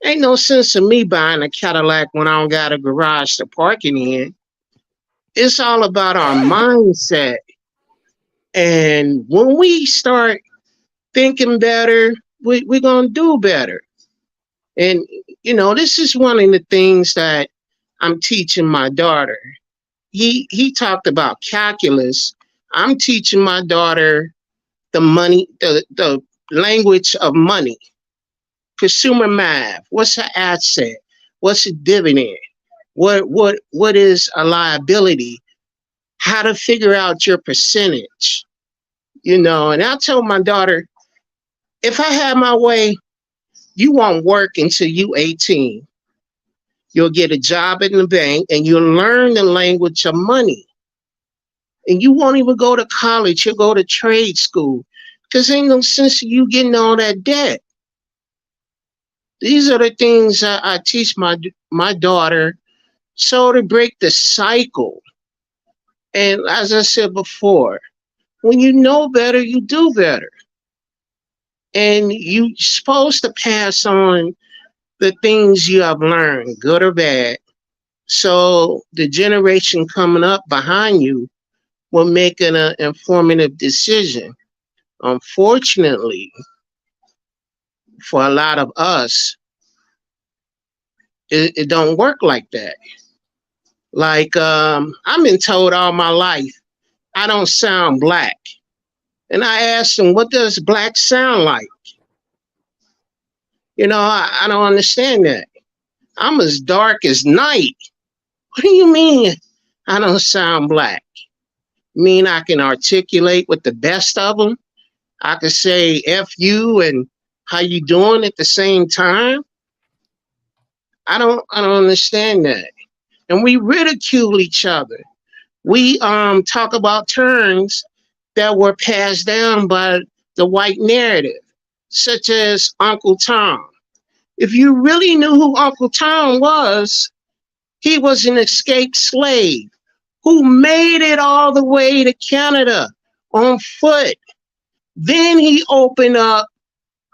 Ain't no sense of me buying a Cadillac when I don't got a garage to park it in. It's all about our mindset. And when we start thinking better, we're going to do better. And, you know, this is one of the things that I'm teaching my daughter. He talked about calculus. I'm teaching my daughter the language of money. Consumer math. What's an asset? What's a dividend? What is a liability? How to figure out your percentage. You know, and I told my daughter, if I have my way, you won't work until you 18. You'll get a job in the bank and you'll learn the language of money. And you won't even go to college. You'll go to trade school because ain't no sense of you getting all that debt. These are the things I teach my daughter, so to break the cycle. And as I said before, when you know better, you do better. And you're supposed to pass on the things you have learned, good or bad, so the generation coming up behind you will make an informative decision. Unfortunately, for a lot of us, it don't work like that. Like, I've been told all my life, I don't sound black. And I asked them, what does black sound like? You know, I don't understand that. I'm as dark as night. What do you mean I don't sound black? Mean I can articulate with the best of them? I could say F you and how you doing at the same time? I don't understand that. And we ridicule each other. We talk about terms that were passed down by the white narrative, such as Uncle Tom. If you really knew who Uncle Tom was, he was an escaped slave who made it all the way to Canada on foot. Then he opened up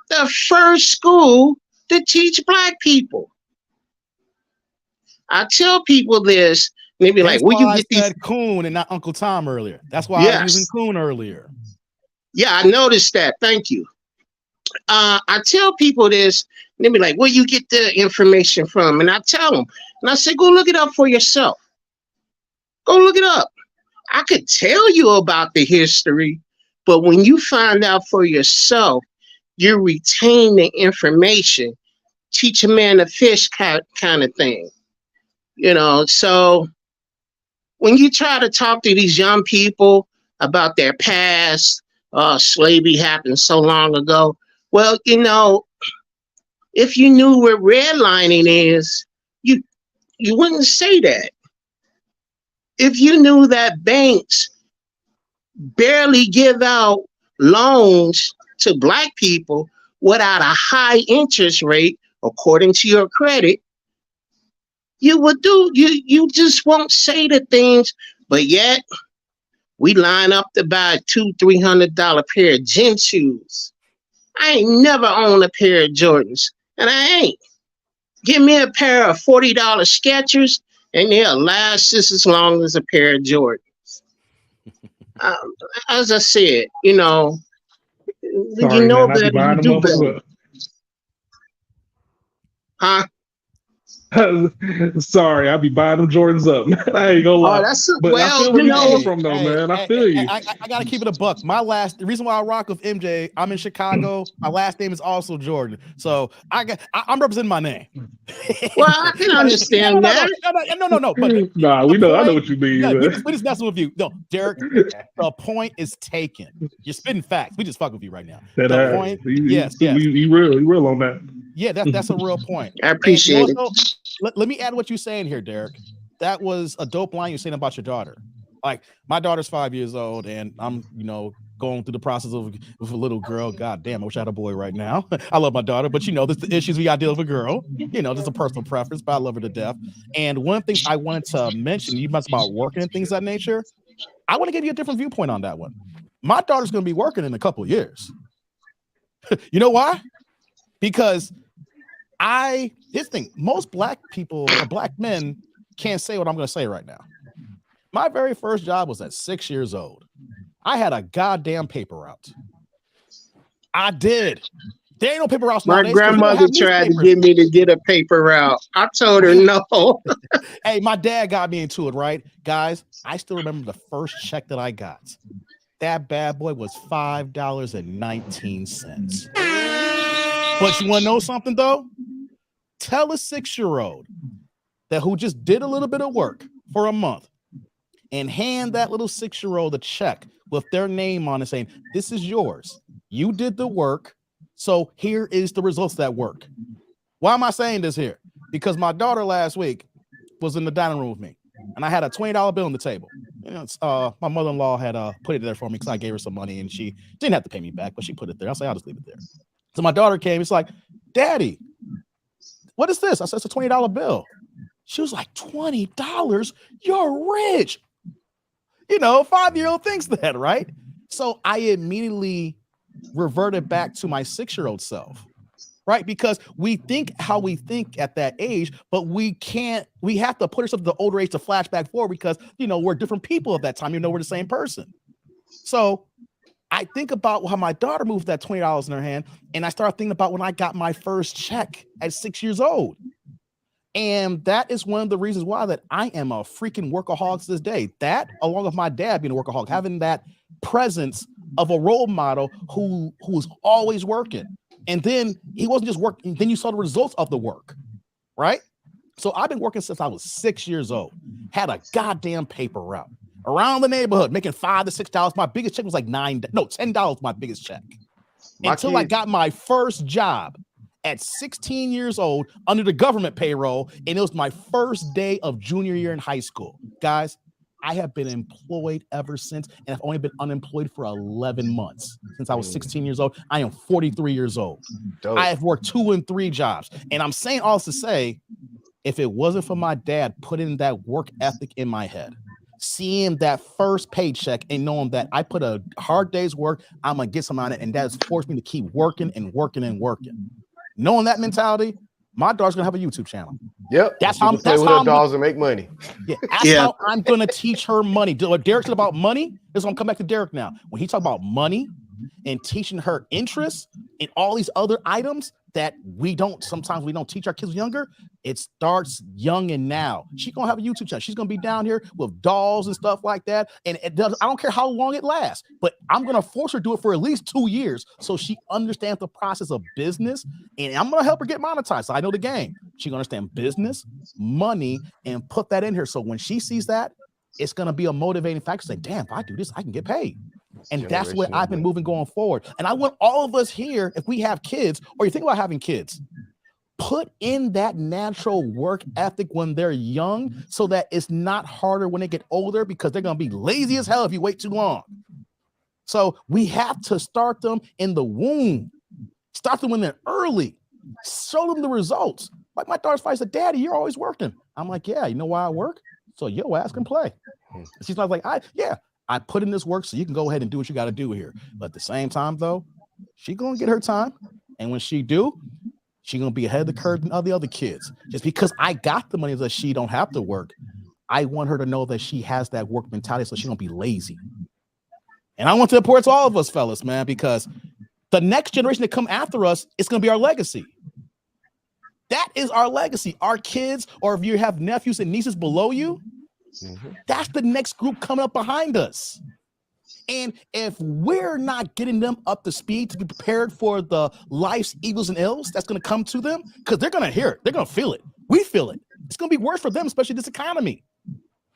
the first school to teach black people. I tell people this, and they be like, where you get these? I said Coon and not Uncle Tom earlier. That's why I was using Coon earlier. Yeah, I noticed that. Thank you. I tell people this, and they be like, where you get the information from? And I tell them, and I say, go look it up for yourself. Go look it up. I could tell you about the history, but when you find out for yourself, you retain the information. Teach a man to fish kind of thing. You know, so when you try to talk to these young people about their past, slavery happened so long ago. Well, you know, if you knew what redlining is, you wouldn't say that. If you knew that banks barely give out loans to black people without a high interest rate, according to your credit, you would do, you just won't say the things, but yet we line up to buy a $200-300 pair of gym shoes. I ain't never owned a pair of Jordans, and I ain't. Give me a pair of $40 Skechers, and they'll last just as long as a pair of Jordans. As I said, you know Sorry, man. I be better, you buying them do better. motherfuckers Huh? up. Sorry, I be buying them Jordans up. Man. I ain't gonna Oh, lie. that's But I well, feel where you you coming know. from, though, man. I feel you. I gotta keep it a buck. The reason why I rock with MJ, I'm in Chicago. My last name is also Jordan, so I'm representing my name. Well, I can understand that. No. But Nah, the we know. I know point, what you mean, no, man. we just messing with you. No, Derek, the point is taken. You're spitting facts. We just fuck with you right now. The point, yes. You real on that. Yeah, that's a real point. I And you know appreciate what, it. though? Let me add what you're saying here, Derek. That was a dope line you're saying about your daughter. Like, my daughter's 5 years old, and I'm, going through the process of with a little girl. God damn, I wish I had a boy right now. I love my daughter, but there's the issues we got to deal with a girl. There's a personal preference, but I love her to death. And one of the things I wanted to mention, you mentioned about working and things of that nature. I want to give you a different viewpoint on that one. My daughter's going to be working in a couple of years. You know why? Because most black people or black men can't say what I'm going to say right now. My very first job was at 6 years old. I had a goddamn paper route. I did. There ain't no paper routes My nowadays. 'Cause we don't grandmother have tried to newspapers. get me to get a paper route. I told her no. Hey, my dad got me into it, right? Guys, I still remember the first check that I got. That bad boy was $5.19. But you want to know something, though? Tell a 6-year-old that who just did a little bit of work for a month and hand that little 6-year-old a check with their name on it saying, this is yours. You did the work. So here is the results of that work. Why am I saying this here? Because my daughter last week was in the dining room with me, and I had a $20 bill on the table. My mother-in-law had put it there for me because I gave her some money, and she didn't have to pay me back, but she put it there. I say, I'll just leave it there. So my daughter came. It's like, Daddy, what is this? I said, it's a $20 bill. She was like, $20? You're rich. 5-year-old thinks that, right? So I immediately reverted back to my 6-year-old self, right? Because we think how we think at that age, but we have to put ourselves at the older age to flash back forward because, we're different people at that time, we're the same person. So I think about how my daughter moved that $20 in her hand, and I started thinking about when I got my first check at 6 years old. And that is one of the reasons why that I am a freaking workaholic to this day. That, along with my dad being a workaholic, having that presence of a role model who was always working. And then he wasn't just working. Then you saw the results of the work, right? So I've been working since I was 6 years old. Had a goddamn paper route around the neighborhood, making $5 to $6. My biggest check was like $10. My biggest check. Until I got my first job at 16 years old under the government payroll, and it was my first day of junior year in high school. Guys, I have been employed ever since, and I've only been unemployed for 11 months since I was 16 years old. I am 43 years old. Dope. I have worked 2 and 3 jobs, and I'm saying all this to say, if it wasn't for my dad putting that work ethic in my head, seeing that first paycheck and knowing that I put a hard day's work, I'm going to get some on it, and that has forced me to keep working and working and working. Knowing that mentality, my daughter's gonna have a YouTube channel. Yep, that's how play with her dolls and make money. Yeah, that's how I'm gonna teach her money. What Derek said about money is gonna come back to Derek now. When he talked about money and teaching her interests in all these other items that sometimes we don't teach our kids younger. It starts young and now. She's gonna have a YouTube channel. She's gonna be down here with dolls and stuff like that. And I don't care how long it lasts, but I'm gonna force her to do it for at least 2 years so she understands the process of business. And I'm gonna help her get monetized. So I know the game. She's gonna understand business, money, and put that in her. So when she sees that, it's gonna be a motivating factor. Say, damn, if I do this, I can get paid. And that's where I've been moving going forward. And I want all of us here, if we have kids, or you think about having kids, put in that natural work ethic when they're young so that it's not harder when they get older, because they're going to be lazy as hell if you wait too long. So we have to start them in the womb. Start them when they're early. Show them the results. Like my daughter's fight said, Daddy, you're always working. I'm like, yeah, you know why I work? So your ass can play. And she's like, I put in this work so you can go ahead and do what you got to do here. But at the same time, though, she's going to get her time. And when she do, she's going to be ahead of the curve than all the other kids. Just because I got the money that she don't have to work I want her to know that she has that work mentality so she don't be lazy. And I want to report to all of us, fellas, man, because the next generation that come after us, it's going to be our legacy. That is our legacy. Our kids, or if you have nephews and nieces below you, that's the next group coming up behind us. And if we're not getting them up to speed to be prepared for the life's evils and ills that's going to come to them, because they're going to hear it, they're going to feel it. We feel it. It's going to be worse for them, especially this economy.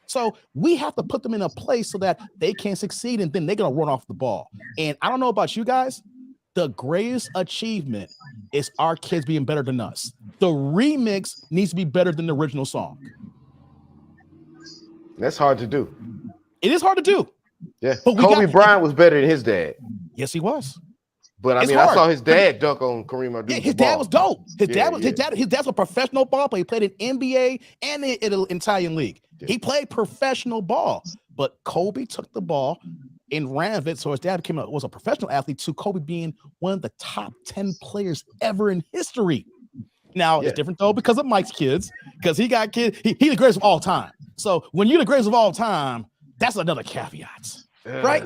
So we have to put them in a place so that they can succeed, and then they're going to run off the ball. And I don't know about you guys, the greatest achievement is our kids being better than us. The remix needs to be better than the original song. That's hard to do. It is hard to do. Yeah, Kobe Bryant was better than his dad. Yes, he was. But I mean, I saw his dad dunk on Kareem Abdul-Jabbar. Yeah, his dad was dope. His dad's a professional ball player. He played in NBA and in the Italian league. Yeah. He played professional ball. But Kobe took the ball and ran with it. So his dad was a professional athlete, to Kobe being one of the top 10 players ever in history. Now, it's different though because of Mike's kids, because he got kids. He's the greatest of all time. So when you're the greatest of all time, that's another caveat, right?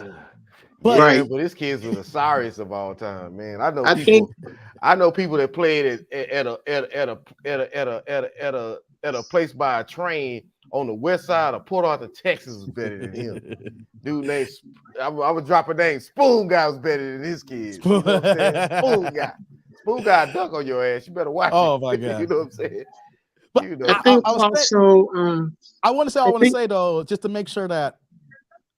But his kids were the sorriest of all time, man. I know people that played at a place by a train on the west side of Port Arthur, Texas, is better than him. Dude named I would drop a name. Spoon Guy was better than his kids. You know what I'm saying? Spoon Guy dunk on your ass. You better watch it. Oh my God. You know what I'm saying? But you know. I want to say though, just to make sure that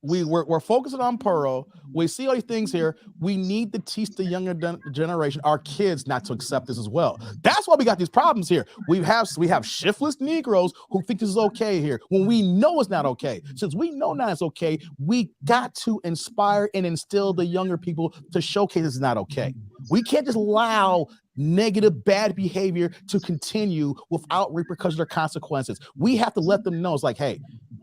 we're focusing on Pearl. We see all these things here. We need to teach the younger generation, our kids, not to accept this as well. That's why we got these problems here. We have shiftless Negroes who think this is okay here when we know it's not okay. Since we know now it's okay, we got to inspire and instill the younger people to showcase it's not okay. We can't just allow negative, bad behavior to continue without repercussions or consequences. We have to let them know it's like, hey,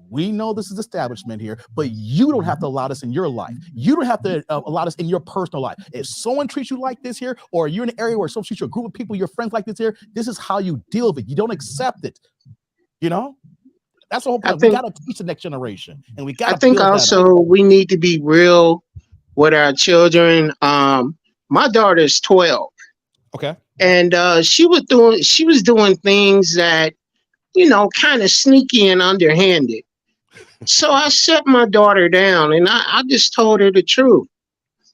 we know this is establishment here, but you don't have to allow this in your life. You don't have to allow this in your personal life. If someone treats you like this here, or you're in an area where someone treats you, a group of people, your friends like this here, this is how you deal with it. You don't accept it. You know? That's the whole point. We got to teach the next generation. And we got to. I think also we need to be real with our children. My daughter's 12. Okay. And she was doing things that, kind of sneaky and underhanded. So I set my daughter down and I just told her the truth.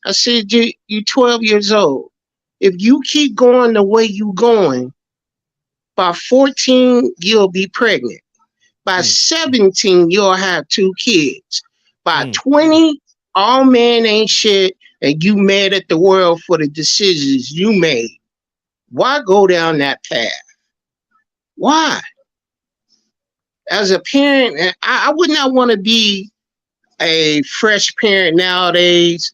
I said, you're 12 years old. If you keep going the way you're going, by 14, you'll be pregnant. By 17, you'll have 2 kids. By 20, all men ain't shit and you mad at the world for the decisions you made. Why go down that path? Why? As a parent, I would not want to be a fresh parent nowadays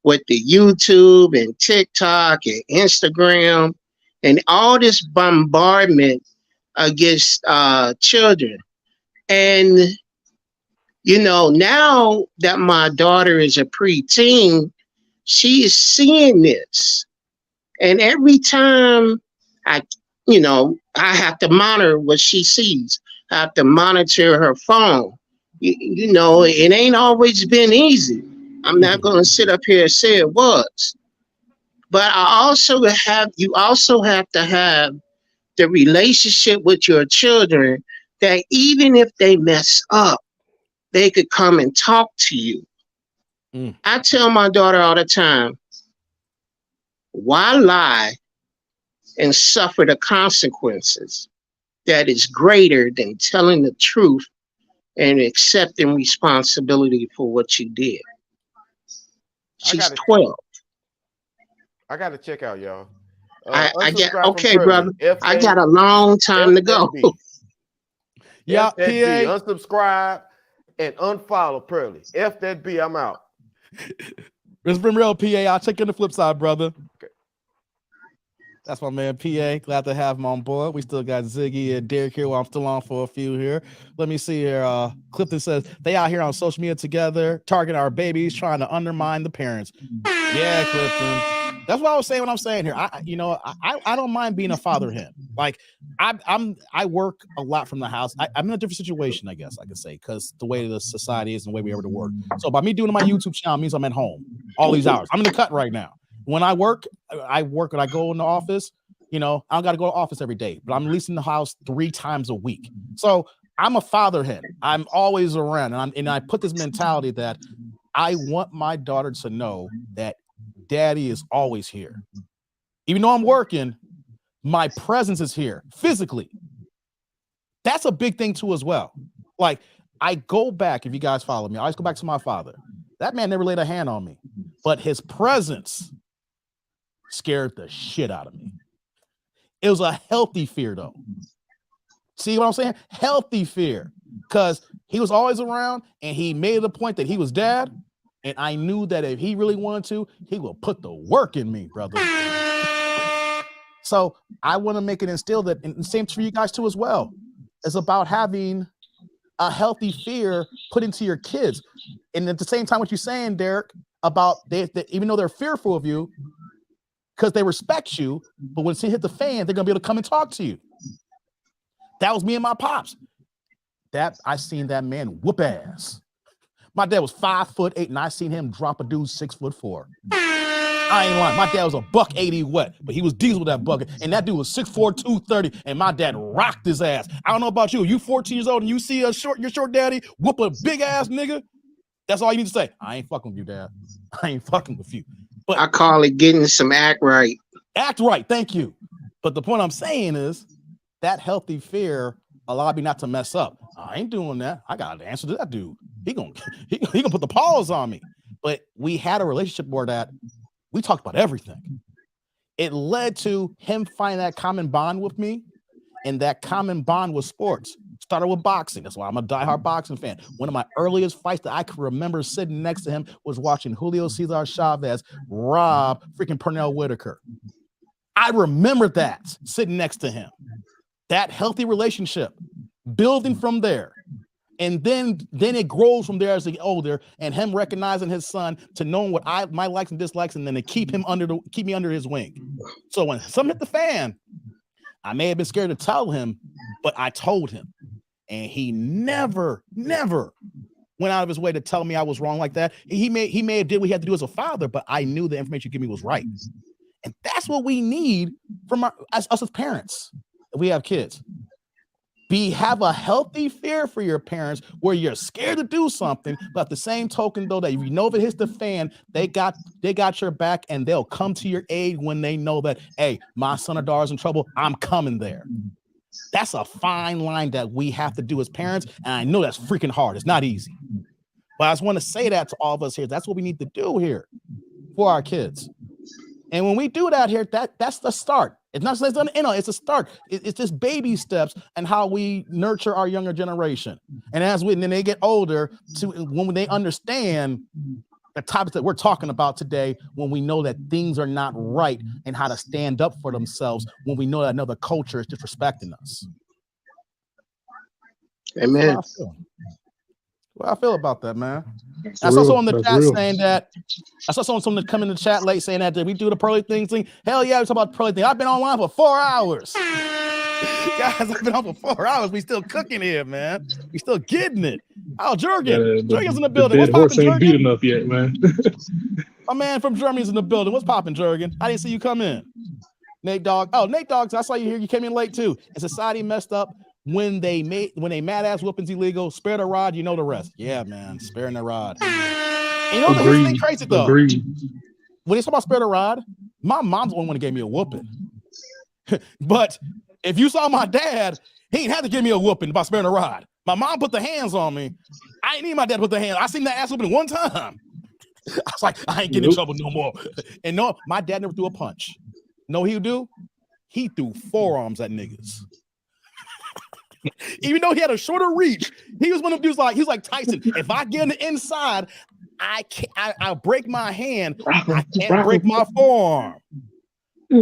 with the YouTube and TikTok and Instagram and all this bombardment against children. And, now that my daughter is a preteen, she is seeing this. And every time I have to monitor what she sees. I have to monitor her phone. It ain't always been easy. I'm not going to sit up here and say it was. But you also have to have the relationship with your children that even if they mess up, they could come and talk to you. I tell my daughter all the time, why lie and suffer the consequences that is greater than telling the truth and accepting responsibility for what you did? She's 12. I got to check out, y'all. Brother. I got a long time to go. Yeah, PA. Unsubscribe and unfollow Pearly. F that B, I'm out. It's been real, PA. I'll check in the flip side, brother. Okay. That's my man, PA. Glad to have him on board. We still got Ziggy and Derek here while I'm still on for a few here. Let me see here. Clifton says, they out here on social media together, targeting our babies, trying to undermine the parents. Yeah, Clifton. That's what I was saying when I'm saying here. I don't mind being a father hen. Like I work a lot from the house. I'm in a different situation, I guess I could say, because the way the society is and the way we ever to work. So by me doing my YouTube channel means I'm at home all these hours. I'm in the cut right now. When I work when I go in the office, I don't got to go to the office every day, but I'm at least in the house 3 times a week. So I'm a father hen. I'm always around, and I put this mentality that I want my daughter to know that daddy is always here. Even though I'm working, my presence is here physically. That's a big thing too as well. Like I go back, if you guys follow me, I always go back to my father. That man never laid a hand on me, but his presence scared the shit out of me. It was a healthy fear though. See what I'm saying? Healthy fear, because he was always around and he made the point that he was dad. And I knew that if he really wanted to, he will put the work in me, brother. So I want to make it instill that, and same for you guys too as well. It's about having a healthy fear put into your kids. And at the same time, what you're saying, Derek, about they even though they're fearful of you, because they respect you, but when it hit the fan, they're gonna be able to come and talk to you. That was me and my pops. That I seen that man whoop ass. My dad was 5'8", and I seen him drop a dude 6'4". I ain't lying. My dad was a $180 wet, but he was diesel with that bucket. And that dude was 6'4", 230, and my dad rocked his ass. I don't know about you. You 14 years old and you see your short daddy whoop a big ass nigga. That's all you need to say. I ain't fucking with you, dad. I ain't fucking with you. But I call it getting some act right. Act right. Thank you. But the point I'm saying is that healthy fear allowed me not to mess up. I ain't doing that. I got to answer to that dude. He gonna put the paws on me. But we had a relationship where that we talked about everything. It led to him finding that common bond with me, and that common bond was sports. Started with boxing. That's why I'm a diehard boxing fan. One of my earliest fights that I can remember sitting next to him was watching Julio Cesar Chavez rob freaking Pernell Whitaker. I remember that sitting next to him. That healthy relationship, building from there. And then it grows from there as they get older, and him recognizing his son to knowing what my likes and dislikes, and then to keep me under his wing. So when something hit the fan, I may have been scared to tell him, but I told him, and he never went out of his way to tell me I was wrong like that. He may have did what he had to do as a father, but I knew the information he gave me was right, and that's what we need from us as parents. If we have kids. Have a healthy fear for your parents where you're scared to do something, but at the same token, though, that if you know if it hits the fan, they got your back, and they'll come to your aid when they know that, hey, my son or daughter's in trouble, I'm coming there. That's a fine line that we have to do as parents, and I know that's freaking hard. It's not easy. But I just want to say that to all of us here. That's what we need to do here for our kids. And when we do that here, that's the start. It's not, it's a start. It's just baby steps and how we nurture our younger generation. And then they get older, when they understand the topics that we're talking about today, when we know that things are not right and how to stand up for themselves, when we know that another culture is disrespecting us. Amen. What I feel about that, man. I saw someone in the chat saying that. I saw someone come in the chat late saying that, did we do the pearly thing? Hell yeah, we talk about the pearly thing. I've been online for 4 hours. Guys, I've been on for 4 hours. We still cooking here, man. We still getting it. Oh, Jurgen. Jurgen's in the building. What's popping, Jurgen? Ain't beat enough yet, man. My man from Germany's in the building. What's popping, Jurgen? I didn't see you come in. Nate Dogg. Oh, Nate Dogg, I saw you here. You came in late too. And society messed up. When they mad ass whoopings illegal, spare the rod, you know the rest. Yeah, man, sparing the rod. And you know the thing crazy though. Agreed. When they talk about spare the rod, my mom's the only one that gave me a whooping. But if you saw my dad, he ain't had to give me a whooping about sparing the rod. My mom put the hands on me. I ain't need my dad to put the hands. I seen that ass whooping one time. I was like, I ain't getting in trouble no more. And no, my dad never threw a punch. No, he would do. He threw forearms at niggas. Even though he had a shorter reach, he was one of the dudes like he's like Tyson. If I get on the inside, I'll break my hand. I can't break my forearm.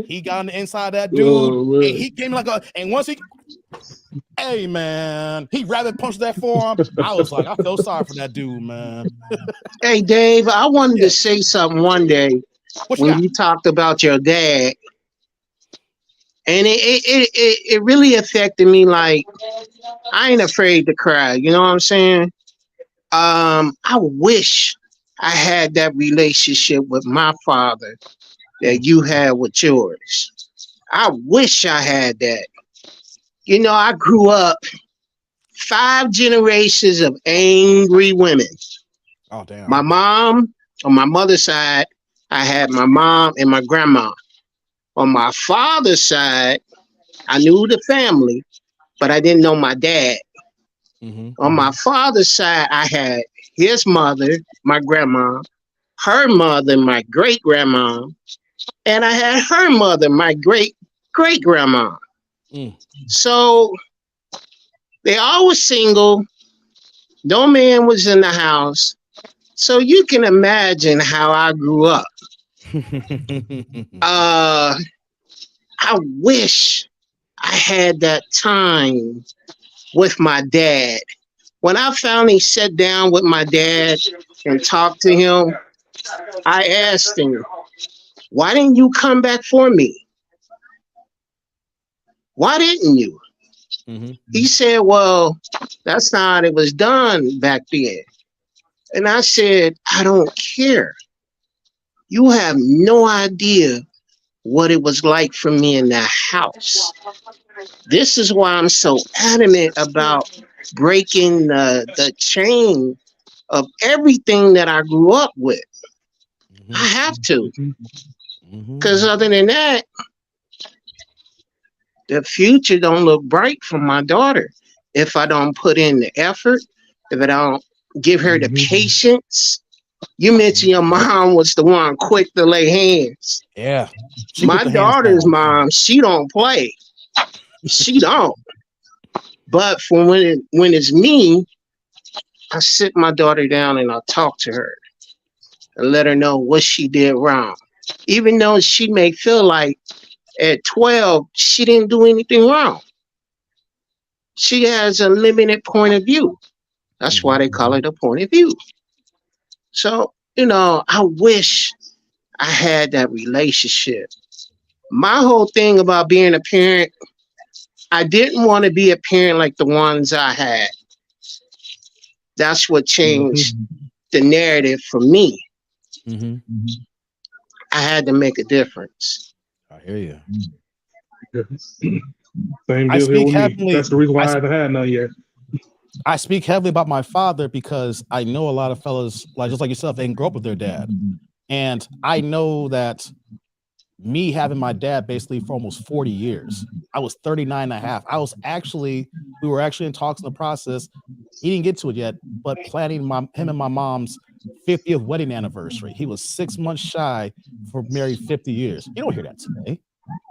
He got on the inside of that dude, and he came and once hey man, he rabbit punched that forearm. I was like, I feel sorry for that dude, man. Hey Dave, I wanted to say something one day. What you when got? you talked about your dad, and it really affected me. Like, I ain't afraid to cry. You know what I'm saying? I wish I had that relationship with my father that you had with yours. I wish I had that. You know, I grew up 5 generations of angry women. Oh damn. My mom, on my mother's side, I had my mom and my grandma. On my father's side, I knew the family, but I didn't know my dad. On my father's side, I had his mother, my grandma, her mother, my great grandma, and I had her mother, my great great grandma. Mm. So they all were single. No man was in the house. So you can imagine how I grew up. I wish I had that time with my dad. When I finally sat down with my dad and talked to him, I asked him, why didn't you come back for me? Why didn't you? He said, well, that's not how it was done back then. And I said, I don't care. You have no idea what it was like for me in that house. This is why I'm so adamant about breaking the chain of everything that I grew up with. I have to. Because other than that, the future don't look bright for my daughter if I don't put in the effort, if I don't give her the patience. You mentioned your mom was the one quick to lay hands. Yeah. My daughter's mom, she don't play. She don't. But for when it's me, I sit my daughter down and I talk to her and let her know what she did wrong. Even though she may feel like at 12, she didn't do anything wrong. She has a limited point of view. That's why they call it a point of view. So, you know, I wish I had that relationship. My whole thing about being a parent, I didn't want to be a parent like the ones I had. That's what changed the narrative for me. I had to make a difference. I hear you. Same I deal here speak with me. heavily. That's the reason why I haven't had none yet. I speak heavily about my father because I know a lot of fellas, like just like yourself, they didn't grow up with their dad. And I know that me having my dad basically for almost 40 years, I was 39 and a half. We were actually in talks in the process. He didn't get to it yet, but planning him and my mom's 50th wedding anniversary. He was 6 months shy for married 50 years. You don't hear that today.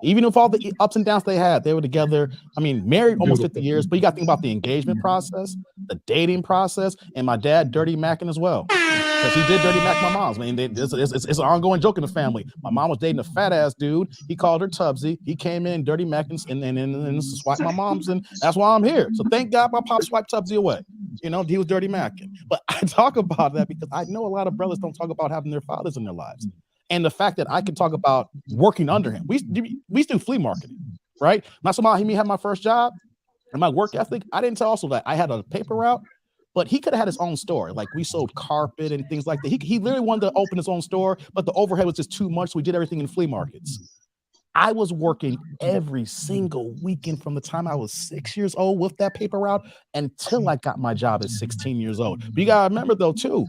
Even with all the ups and downs they had, they were together. I mean, married almost 50 years, but you got to think about the engagement process, the dating process, and my dad dirty macking as well. Because he did dirty mac my mom's. I mean, it's an ongoing joke in the family. My mom was dating a fat ass dude. He called her Tubsy. He came in dirty macking and swiped my mom's, and that's why I'm here. So thank God my pop swiped Tubsy away. You know, he was dirty macking. But I talk about that because I know a lot of brothers don't talk about having their fathers in their lives. And the fact that I can talk about working under him. We used to do flea marketing, right? Not so much he had my first job and my work ethic. I didn't tell also that I had a paper route, but he could have had his own store. Like we sold carpet and things like that. He literally wanted to open his own store, but the overhead was just too much. So we did everything in flea markets. I was working every single weekend from the time I was 6 years old with that paper route until I got my job at 16 years old. But you gotta remember though, too,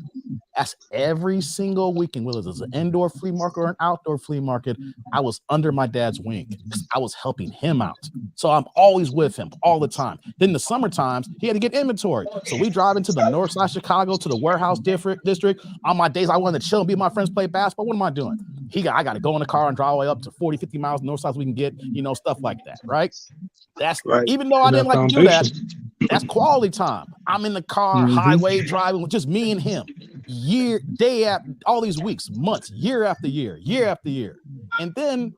that's every single weekend, whether it was an indoor flea market or an outdoor flea market, I was under my dad's wing because I was helping him out. So I'm always with him all the time. Then the summer times, he had to get inventory. So we drive into the north side of Chicago to the warehouse district. On my days I wanted to chill and be with my friends, play basketball. What am I doing? I got to go in the car and drive all the way up to 40, 50 miles north side so we can get, stuff like that, right? That's right. Even though I didn't like to do that, that's quality time. I'm in the car, highway driving with just me and him. Day after all these weeks, months, year after year. And then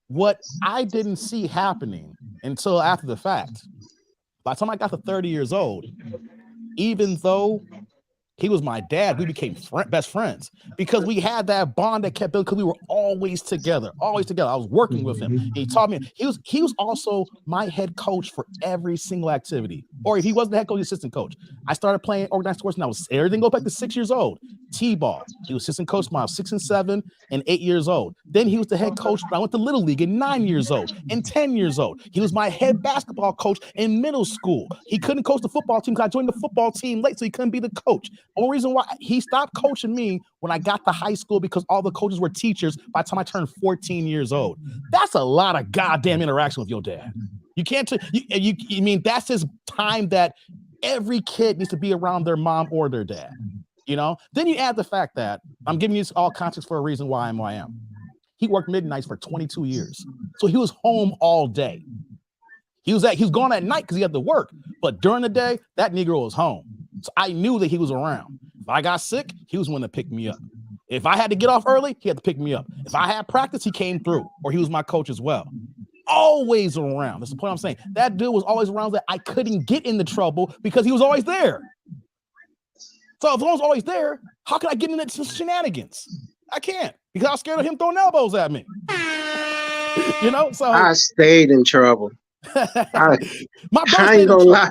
what I didn't see happening until after the fact, by the time I got to 30 years old, even though He was my dad. We became best friends because we had that bond that kept building because we were always together, always together. I was working with him. He taught me. He was also my head coach for every single activity. Or if he wasn't the head coach, assistant coach. I started playing organized sports when everything goes back to 6 years old. T-ball. He was assistant coach when I was 6 and 7 and 8 years old. Then he was the head coach when I went to Little League at 9 years old and 10 years old. He was my head basketball coach in middle school. He couldn't coach the football team because I joined the football team late, so he couldn't be the coach. Only reason why he stopped coaching me when I got to high school because all the coaches were teachers by the time I turned 14 years old. That's a lot of goddamn interaction with your dad. You can't, you mean that's his time that every kid needs to be around their mom or their dad, you know? Then you add the fact that I'm giving you all context for a reason why I'm who I am. He worked midnights for 22 years. So he was home all day. He was gone at night because he had to work, but during the day, that Negro was home. So I knew that he was around. If I got sick, he was one to pick me up. If I had to get off early, he had to pick me up. If I had practice, he came through, or he was my coach as well. Always around. That's the point I'm saying. That dude was always around that I couldn't get into trouble because he was always there. So if I was always there, how could I get into some shenanigans? I can't because I was scared of him throwing elbows at me. You know, so I stayed in trouble. I ain't gonna lie.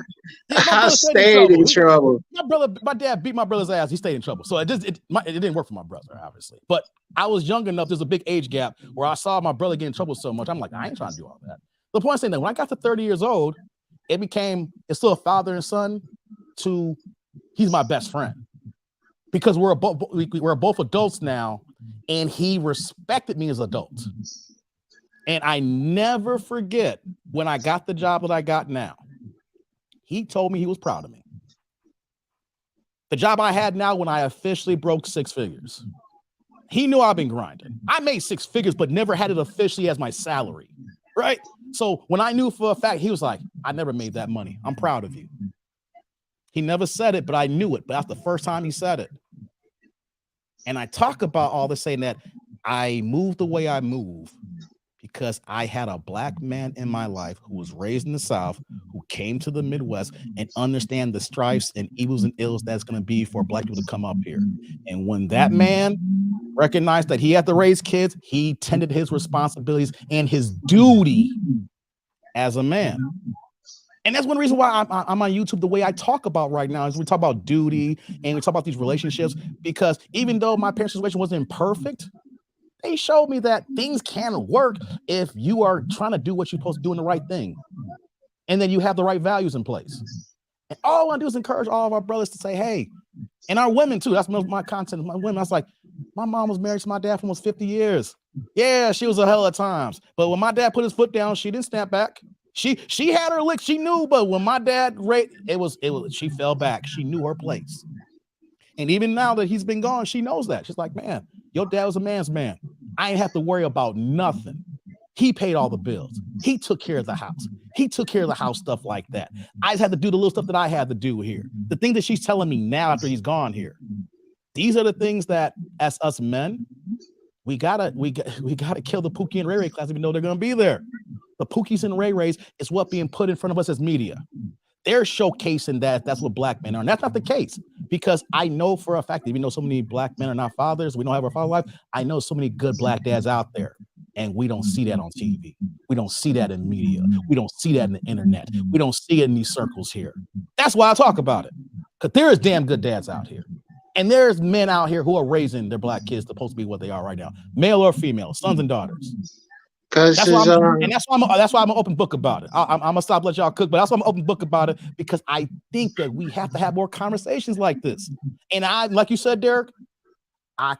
I stayed in trouble. My dad beat my brother's ass. He stayed in trouble. So it didn't work for my brother, obviously. But I was young enough. There's a big age gap where I saw my brother get in trouble so much. I'm like, I ain't trying to do all that. The point I'm saying that when I got to 30 years old, it's still a father and son to he's my best friend because we're both adults now, and he respected me as adults. And I never forget when I got the job that I got now. He told me he was proud of me. The job I had now when I officially broke 6 figures. He knew I've been grinding. I made 6 figures, but never had it officially as my salary, right? So when I knew for a fact, he was like, I never made that money. I'm proud of you. He never said it, but I knew it. But that's the first time he said it. And I talk about all this saying that I moved the way I move because I had a black man in my life who was raised in the South, who came to the Midwest and understand the strifes and evils and ills that's going to be for black people to come up here. And when that man recognized that he had to raise kids, he tended his responsibilities and his duty as a man. And that's one reason why I'm on YouTube the way I talk about right now is we talk about duty and we talk about these relationships, because even though my parents' situation wasn't perfect, they showed me that things can work if you are trying to do what you're supposed to do in the right thing. And then you have the right values in place. And all I want to do is encourage all of our brothers to say, hey, and our women too. That's my content. My women, I was like, my mom was married to my dad for almost 50 years. Yeah, she was a hell of times. But when my dad put his foot down, she didn't snap back. She had her lick, she knew, but when my dad she fell back. She knew her place. And even now that he's been gone, she knows that. She's like, man, your dad was a man's man. I ain't have to worry about nothing. He paid all the bills. He took care of the house. He took care of the house stuff like that. I just had to do the little stuff that I had to do here. The thing that she's telling me now after he's gone here. These are the things that, as us men, we gotta kill the Pookie and Ray Ray class, even though they're gonna be there. The Pookies and Ray Rays is what being put in front of us as media. They're showcasing that's what black men are. And that's not the case, because I know for a fact, even though so many black men are not fathers, we don't have our father life, I know so many good black dads out there, and we don't see that on TV. We don't see that in media. We don't see that in the internet. We don't see it in these circles here. That's why I talk about it, because there is damn good dads out here. And there's men out here who are raising their black kids supposed to be what they are right now, male or female, sons and daughters. That's why I'm an open book about it. I'm gonna stop let y'all cook, but that's why I'm an open book about it, because I think that we have to have more conversations like this. And I, like you said, Derek, I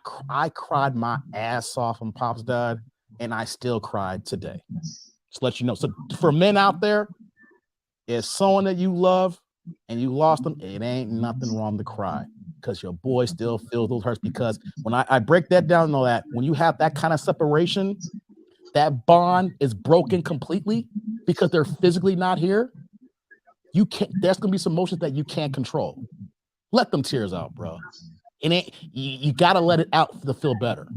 cried my ass off when Pops died, and I still cried today. Just let you know. So for men out there, if someone that you love and you lost them, it ain't nothing wrong to cry, because your boy still feels those hurts. Because when I break that down and all that, when you have that kind of separation, that bond is broken completely because they're physically not here. There's gonna be some emotions that you can't control. Let them tears out, bro. You gotta let it out to feel better.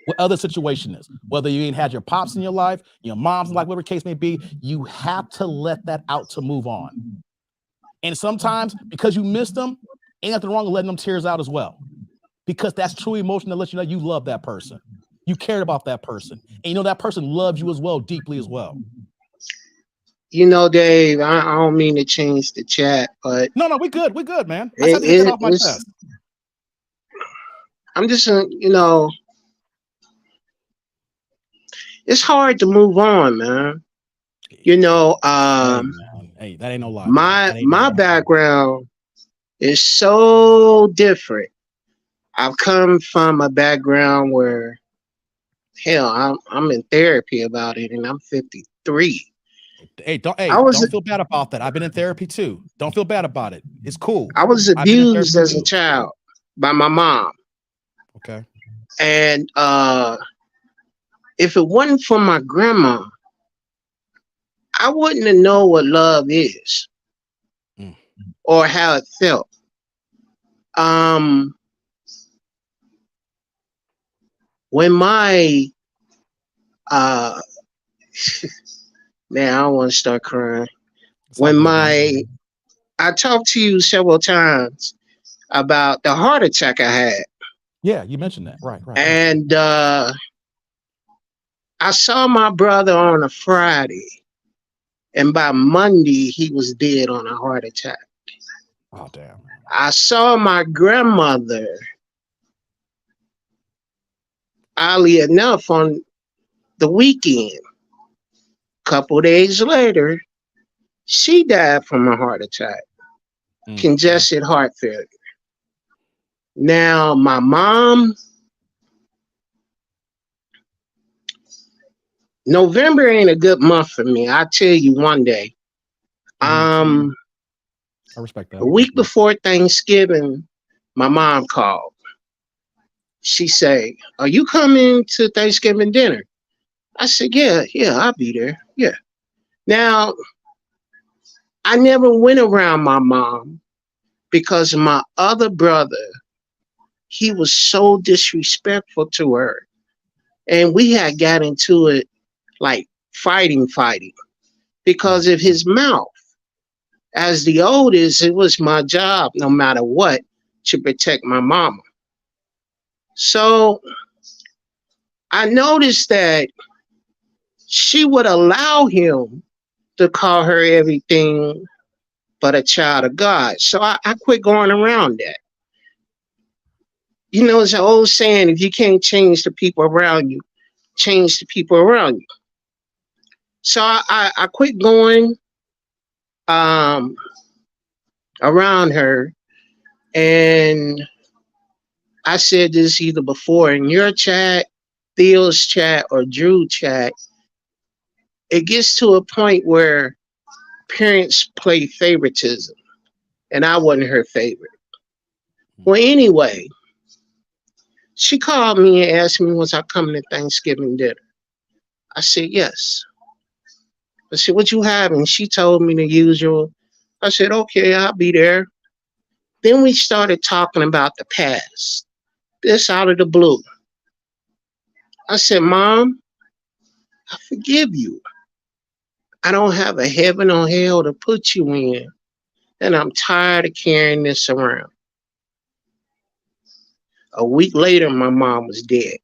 What other situation is, whether you ain't had your pops in your life, your mom's in life, whatever case may be, you have to let that out to move on. And sometimes because you missed them ain't nothing wrong with letting them tears out as well, because that's true emotion that lets you know you love that person, you cared about that person, and you know that person loves you as well, deeply as well. You know, Dave, I don't mean to change the chat, but no, we good, man. I had to get that off my chest. I'm just, you know, it's hard to move on, man. You know, hey, that ain't no lie. My background is so different. I've come from a background where, hell, I'm in therapy about it, and I'm 53. Hey, don't feel bad about that. I've been in therapy too. Don't feel bad about it. It's cool. I was abused as a child by my mom. Okay. And if it wasn't for my grandma, I wouldn't have known what love is or how it felt. When my man, I don't want to start crying. I talked to you several times about the heart attack I had. Yeah, you mentioned that. Right. And I saw my brother on a Friday, and by Monday he was dead on a heart attack. Oh, damn. I saw my grandmother, oddly enough, on the weekend. Couple days later, she died from a heart attack, congested heart failure. Now, my mom, November ain't a good month for me. I'll tell you one day. I respect that. A week before Thanksgiving, my mom called. She said, "Are you coming to Thanksgiving dinner?" I said, yeah, I'll be there. Yeah. Now, I never went around my mom because my other brother, he was so disrespectful to her. And we had got into it like fighting because of his mouth. As the oldest, it was my job, no matter what, to protect my mama. So I noticed that she would allow him to call her everything but a child of God. So I quit going around that. You know, it's an old saying, if you can't change the people around you, change the people around you. So I quit going around her. And I said this either before in your chat, Theo's chat, or Drew chat. It gets to a point where parents play favoritism, and I wasn't her favorite. Well, anyway, she called me and asked me, was I coming to Thanksgiving dinner? I said, yes. I said, what you having? She told me the usual. I said, okay, I'll be there. Then we started talking about the past, this out of the blue. I said, Mom, I forgive you. I don't have a heaven or hell to put you in, and I'm tired of carrying this around. A week later, my mom was dead.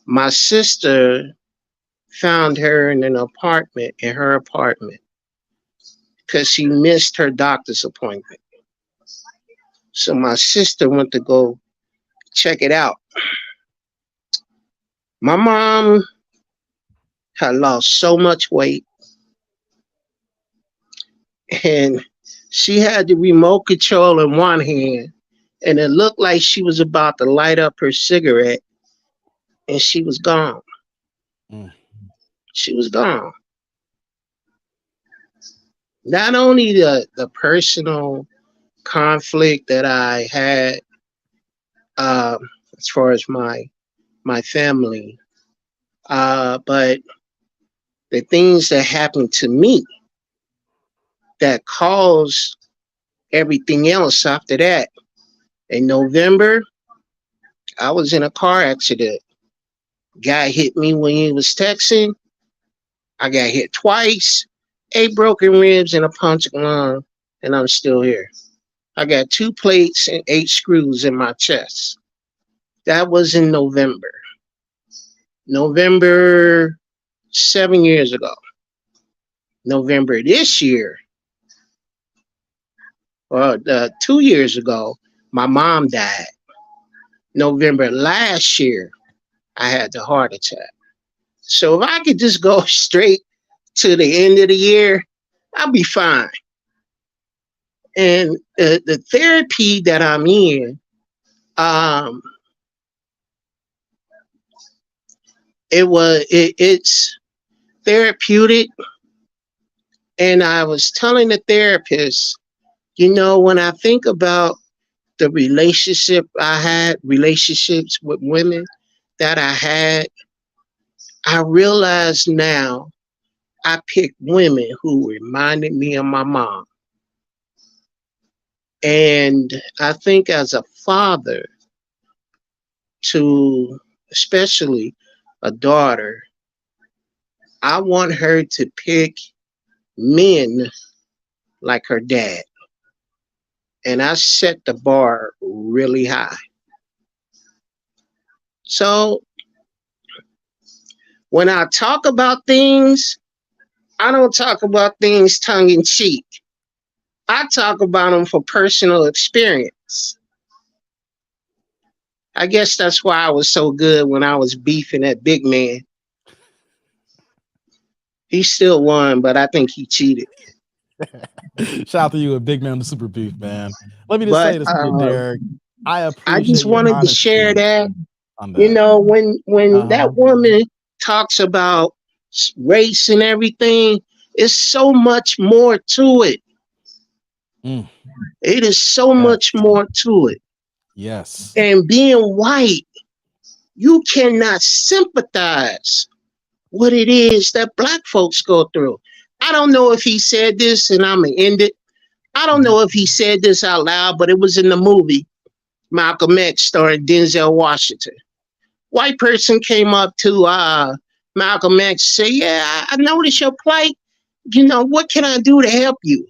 My sister found her in her apartment, because she missed her doctor's appointment. So my sister went to go check it out. My mom had lost so much weight, and she had the remote control in one hand, and it looked like she was about to light up her cigarette, and she was gone. She was gone. Not only the personal conflict that I had as far as my family, but the things that happened to me that caused everything else after that. In November, I was in a car accident. Guy hit me when he was texting. I got hit twice, 8 broken ribs and a punctured lung, and I'm still here. I got 2 plates and 8 screws in my chest. That was in November. November 7 years ago. November this year, or 2 years ago, my mom died. November last year, I had the heart attack. So if I could just go straight to the end of the year, I'll be fine. And the therapy that I'm in, it's therapeutic. And I was telling the therapist, when I think about the relationships with women that I had, I realize now I picked women who reminded me of my mom. And I think as a father to especially a daughter, I want her to pick men like her dad. And I set the bar really high. So when I talk about things, I don't talk about things tongue in cheek. I talk about them for personal experience. I guess that's why I was so good when I was beefing that big man. He still won, but I think he cheated. Shout out to you, a big man on the super beef, man. Let me just But say this to you, Derek. I I appreciate just your wanted to honesty share that. on that. When that woman talks about race and everything, it's so much more to it. It is so much more to it. Yes. And being white, you cannot sympathize what it is that black folks go through. I don't know if he said this, and I'm going to end it. I don't know if he said this out loud, but it was in the movie Malcolm X starring Denzel Washington. White person came up to Malcolm X, say, "Yeah, I noticed your plight. What can I do to help you?"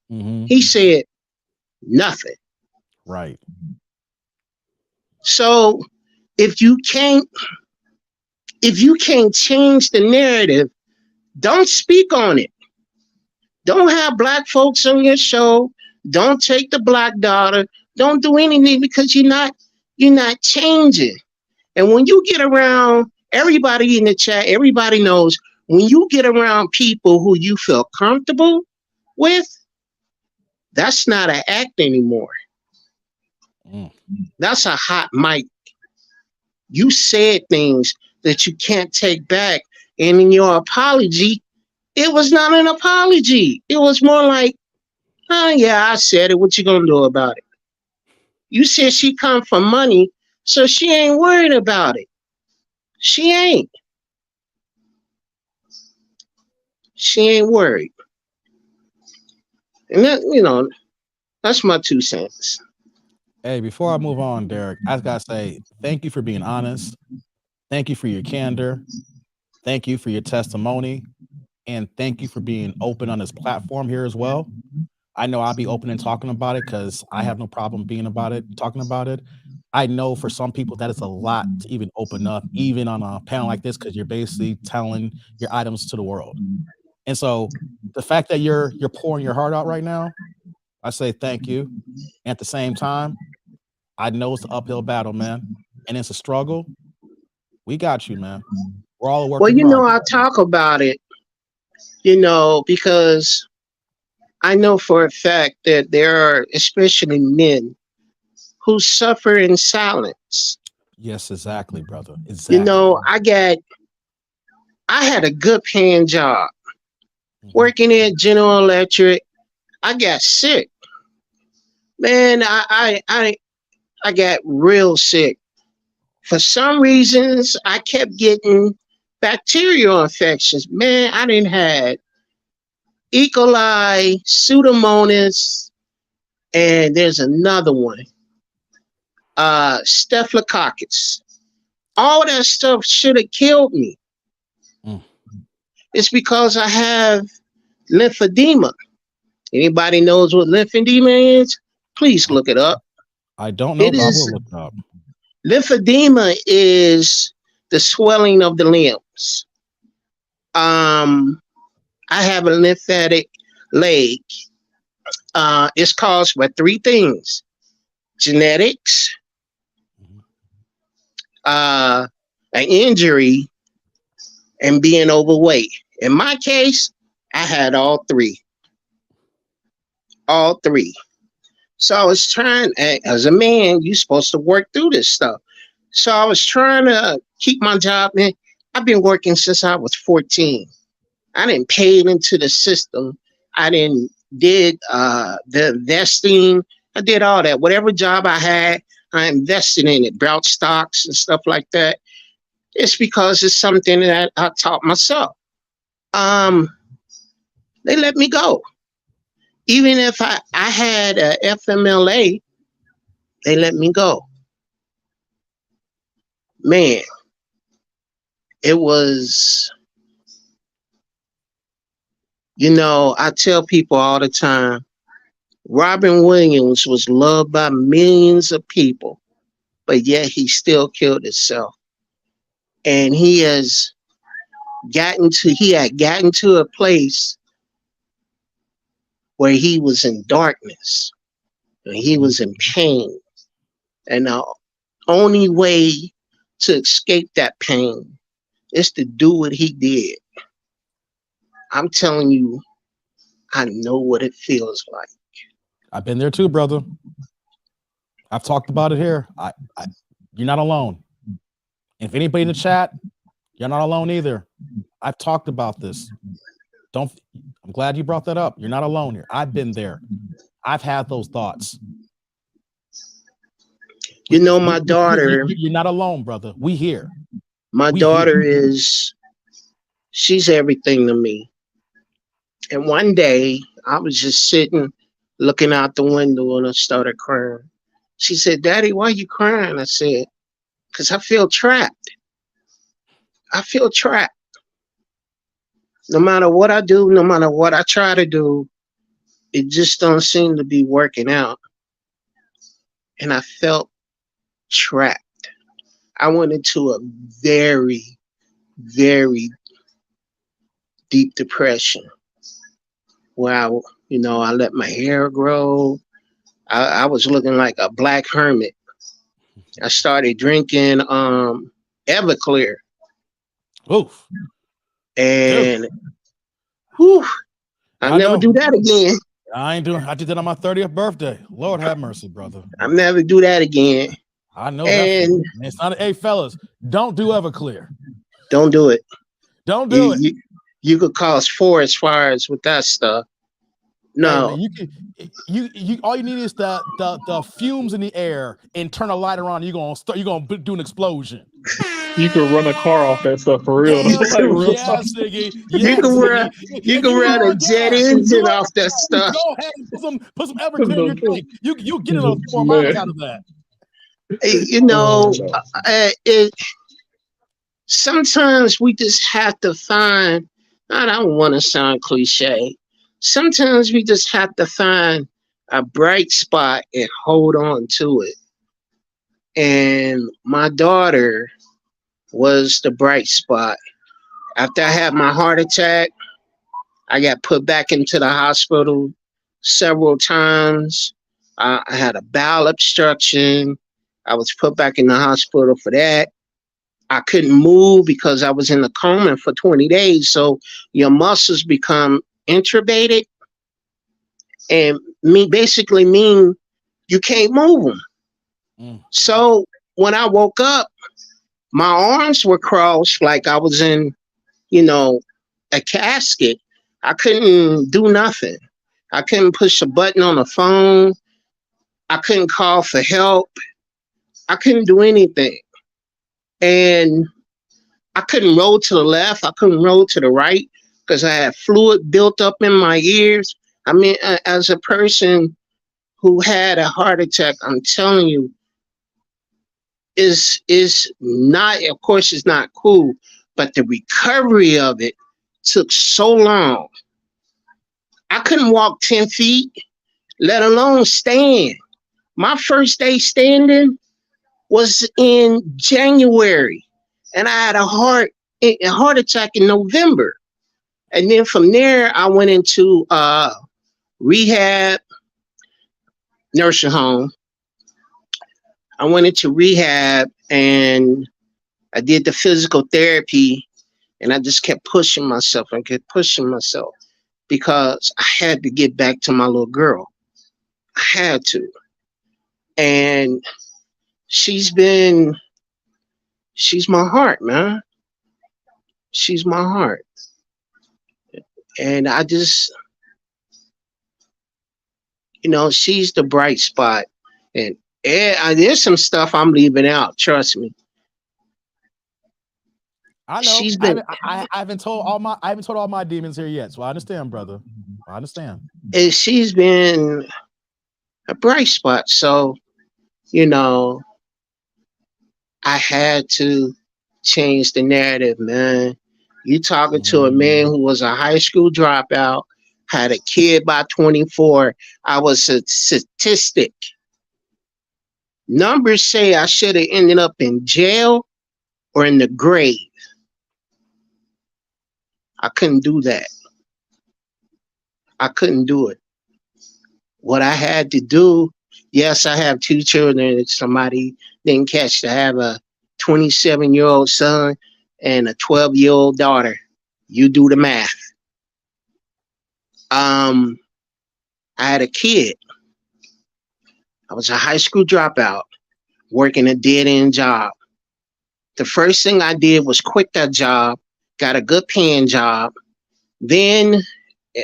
He said, "Nothing." Right. So if you can't change the narrative, don't speak on it. Don't have black folks on your show. Don't take the black daughter. Don't do anything because you're not changing. And when you get around everybody in the chat, everybody knows when you get around people who you feel comfortable with, that's not an act anymore. That's a hot mic. You said things that you can't take back. And in your apology, it was not an apology. It was more like, "Oh yeah, I said it. What you gonna do about it?" You said she come for money, so she ain't worried about it. She ain't. She ain't worried. And that, that's my 2 cents. Hey, before I move on, Derek, I just gotta say thank you for being honest. Thank you for your candor. Thank you for your testimony. And thank you for being open on this platform here as well. I know I'll be open and talking about it because I have no problem talking about it. I know for some people that is a lot to even open up, even on a panel like this, because you're basically telling your items to the world. And so the fact that you're pouring your heart out right now, I say thank you. And at the same time, I know it's an uphill battle, man. And it's a struggle. We got you, man. We're all working Well, hard. I talk about it, because I know for a fact that there are especially men who suffer in silence. Yes, exactly, brother. Exactly. I had a good paying job working at General Electric. I got sick. Man, I got real sick. For some reasons, I kept getting bacterial infections. Man, I didn't have E. coli, Pseudomonas, and there's another one, Staphylococcus. All that stuff should have killed me. It's because I have lymphedema. Anybody knows what lymphedema is? Please look it up. I don't know, It but I is will look it up. lymphedema is the swelling of the limbs. I have a lymphatic leg. It's caused by three things: genetics, an injury, and being overweight. In my case, I had all three. All three. So I was trying, as a man, you're supposed to work through this stuff. So I was trying to keep my job. Man, I've been working since I was 14. I didn't pay into the system. I did the investing. I did all that. Whatever job I had, I invested in it, brought stocks and stuff like that. It's because it's something that I taught myself. They let me go. Even if I had a FMLA, they let me go. Man, it was, I tell people all the time, Robin Williams was loved by millions of people, but yet he still killed himself. And he had gotten to a place where he was in darkness and he was in pain. And the only way to escape that pain is to do what he did. I'm telling you, I know what it feels like. I've been there too, brother. I've talked about it here. You're not alone. If anybody in the chat, you're not alone either. I've talked about this. I'm glad you brought that up. You're not alone here. I've been there. I've had those thoughts. My daughter. You're not alone, brother. We here. My daughter she's everything to me. And one day I was just sitting, looking out the window, and I started crying. She said, "Daddy, why are you crying?" I said, "Because I feel trapped. I feel trapped. No matter what I do, no matter what I try to do, it just don't seem to be working out." And I felt trapped. I went into a very, very deep depression where I let my hair grow. I was looking like a black hermit. I started drinking Everclear. Oof. And whew, I'll never do that again. I did that on my 30th birthday. Lord have mercy, brother. I'll never do that again. I know and that. It's not. Hey, fellas, don't do Everclear. Don't do it. Don't do it. You could cause forest fires with that stuff. No, hey, man, you all you need is the fumes in the air and turn a lighter on. You're gonna do an explosion. You can run a car off that stuff for real. Siggy. You can run a jet engine off that stuff. Go ahead and put some Everclear in your tank. You get another 4 miles out of that. Sometimes we just have to find. I don't want to sound cliche. Sometimes we just have to find a bright spot and hold on to it. And my daughter was the bright spot. After I had my heart attack, I got put back into the hospital several times. I had a bowel obstruction. I was put back in the hospital for that. I couldn't move because I was in a coma for 20 days. So your muscles become intubated and basically mean you can't move them. So when I woke up, my arms were crossed like I was in, a casket. I couldn't do nothing. I couldn't push a button on the phone. I couldn't call for help. I couldn't do anything. And I couldn't roll to the left. I couldn't roll to the right because I had fluid built up in my ears. I mean, as a person who had a heart attack, I'm telling you, is not, of course, it's not cool, but the recovery of it took so long. I couldn't walk 10 feet, let alone stand. My first day standing was in January, and I had a heart attack in November. And then from there, I went into rehab, nursing home. I went into rehab and I did the physical therapy, and I just kept pushing myself and kept pushing myself because I had to get back to my little girl. I had to. And she's my heart, man. She's my heart. And I just, she's the bright spot. And there's some stuff I'm leaving out, trust me. I know. She's been, I haven't told all my demons here yet, so I understand, brother. I understand. And she's been a bright spot. So, I had to change the narrative, man. You talking to a man who was a high school dropout, had a kid by 24. I was a statistic. Numbers say I should have ended up in jail or in the grave. I couldn't do that. I couldn't do it. What I had to do, yes, I have 2 children. Somebody didn't catch to have a 27-year-old son and a 12-year-old daughter. You do the math. I had a kid. I was a high school dropout, working a dead-end job. The first thing I did was quit that job, got a good paying job. Then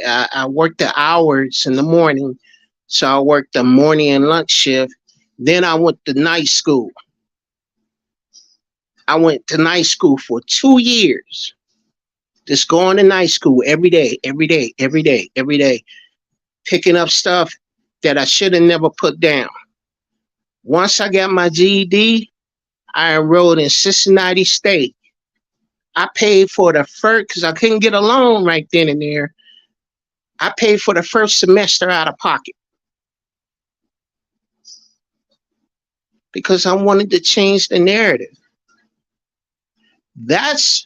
I worked the hours in the morning. So I worked the morning and lunch shift. Then I went to night school. I went to night school for 2 years. Just going to night school every day, picking up stuff that I should have never put down. Once I got my GED, I enrolled in Cincinnati State. I paid for the first, because I couldn't get a loan right then and there. I paid for the first semester out of pocket. Because I wanted to change the narrative. That's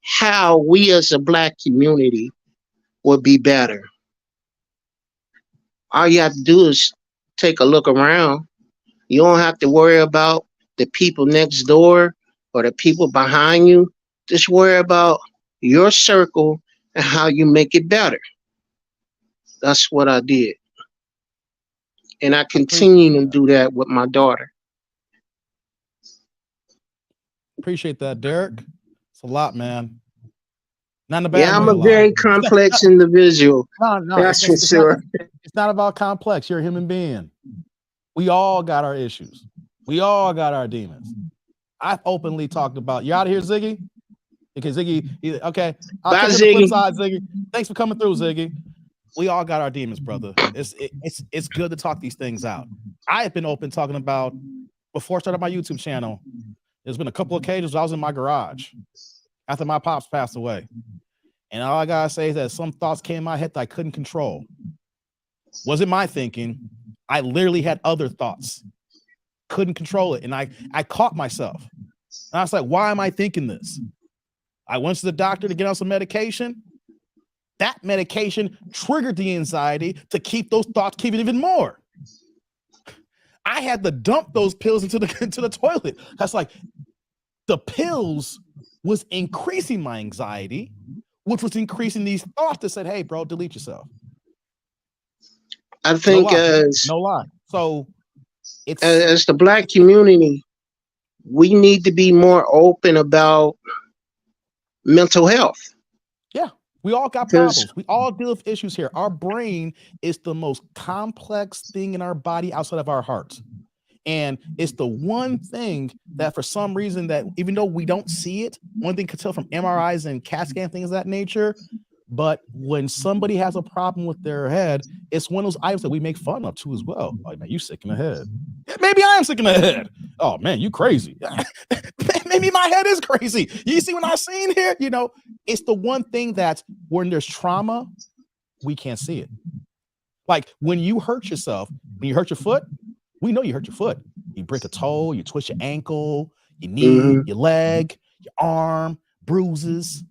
how we as a Black community would be better. All you have to do is take a look around. You don't have to worry about the people next door or the people behind you. Just worry about your circle and how you make it better. That's what I did. And I continue to do that with my daughter. Appreciate that, Derek. It's a lot, man. Not in a bad way. Yeah, I'm a very complex individual. No, that's for sure. It's not about complex. You're a human being. We all got our issues. We all got our demons. I've openly talked about. You out of here, Ziggy? Because Ziggy, okay. Bye, Ziggy. Flip side, Ziggy. Thanks for coming through, Ziggy. We all got our demons, brother. It's good to talk these things out. I have been open talking about before I started my YouTube channel. There's been a couple of occasions I was in my garage after my pops passed away. And all I gotta say is that some thoughts came in my head that I couldn't control. Wasn't my thinking. I literally had other thoughts. Couldn't control it. And I caught myself. And I was like, why am I thinking this? I went to the doctor to get on some medication. That medication triggered the anxiety to keep those thoughts keeping even more. I had to dump those pills into the toilet. That's like the pills was increasing my anxiety, which was increasing these thoughts that said, hey, bro, delete yourself. I think no lie. So it's as the Black community, we need to be more open about mental health. Yeah. We all got problems. We all deal with issues here. Our brain is the most complex thing in our body outside of our hearts. And it's the one thing that for some reason that even though we don't see it, one thing could tell from MRIs and CAT scan, things of that nature. But when somebody has a problem with their head, it's one of those items that we make fun of too as well. Like, man, you sick in the head. Maybe I am sick in the head. Oh man, you crazy. Maybe my head is crazy. You see what I've seen here? You know, it's the one thing that when there's trauma, we can't see it. Like when you hurt yourself, when you hurt your foot, We know you hurt your foot. You break a toe, you twist your ankle, your knee, your leg, your arm, bruises.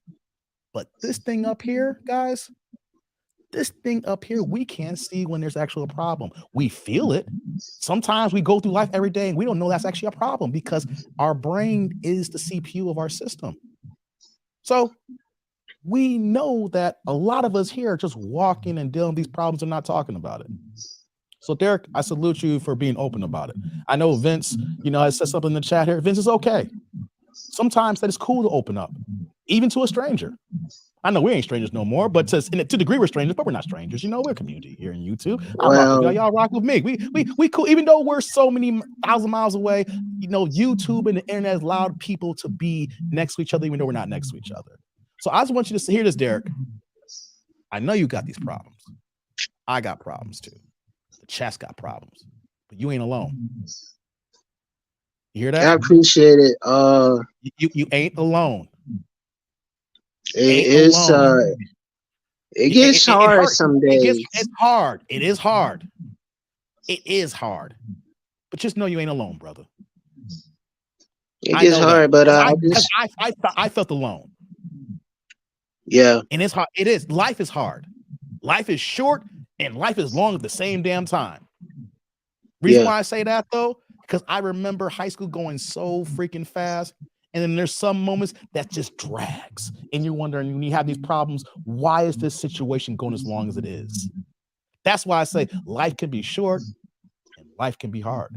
But this thing up here, guys, this thing up here, we can't see when there's actually a problem. We feel it. Sometimes we go through life every day and we don't know that's actually a problem because our brain is the CPU of our system. So we know that a lot of us here are just walking and dealing with these problems and not talking about it. So Derek, I salute you for being open about it. I know Vince, has said something in the chat here. Vince is okay. Sometimes that is cool to open up, even to a stranger. I know we ain't strangers no more, but to degree we're strangers, but we're not strangers. We're a community here in YouTube. I rock with y'all rock with me. We cool, even though we're so many thousand miles away. YouTube and the internet has allowed people to be next to each other, even though we're not next to each other. So I just want you to hear this, Derek. I know you got these problems. I got problems too. The chat's got problems, but you ain't alone. You hear that? I appreciate it. You ain't alone. It gets hard some days. It's hard. It is hard. It is hard. But just know you ain't alone, brother. It gets hard, but I felt alone. Yeah. And it's hard. It is. Life is hard. Life is short and life is long at the same damn time. Reason why I say that though, because I remember high school going so freaking fast. And then there's some moments that just drags. And you're wondering, when you have these problems, why is this situation going as long as it is? That's why I say life can be short and life can be hard.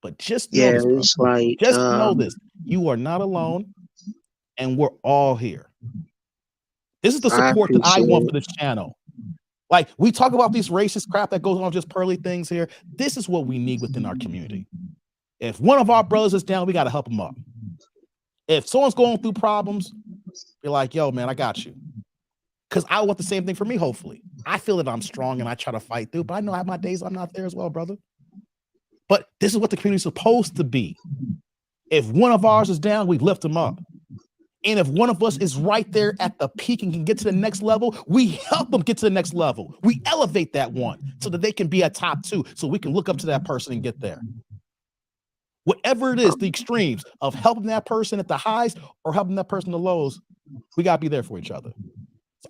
But just know this, it's like just know this. You are not alone, and we're all here. This is the support that I want for this channel. Like, we talk about these racist crap that goes on, just pearly things here. This is what we need within our community. If one of our brothers is down, we got to help them up. If someone's going through problems, you're like, yo, man, I got you. Because I want the same thing for me, hopefully. I feel that I'm strong and I try to fight through, but I know I have my days I'm not there as well, brother. But this is what the community is supposed to be. If one of ours is down, we lift them up. And if one of us is right there at the peak and can get to the next level, we help them get to the next level. We elevate that one so that they can be at top 2, so we can look up to that person and get there. Whatever it is, the extremes of helping that person at the highs or helping that person at the lows, we got to be there for each other.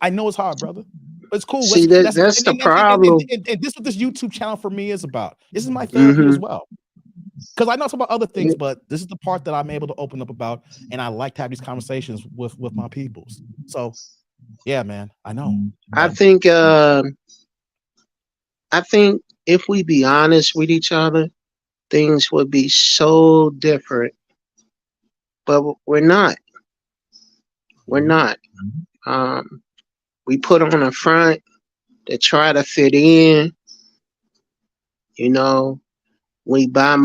I know it's hard, brother, but it's cool. See, that's the problem. And this is what this YouTube channel for me is about. This is my therapy as well. Because I know it's about other things, but this is the part that I'm able to open up about, and I like to have these conversations with my peoples. So, yeah, man, I know. I think if we be honest with each other, things would be so different, but we're not. We're not. We put on a front to try to fit in. We buy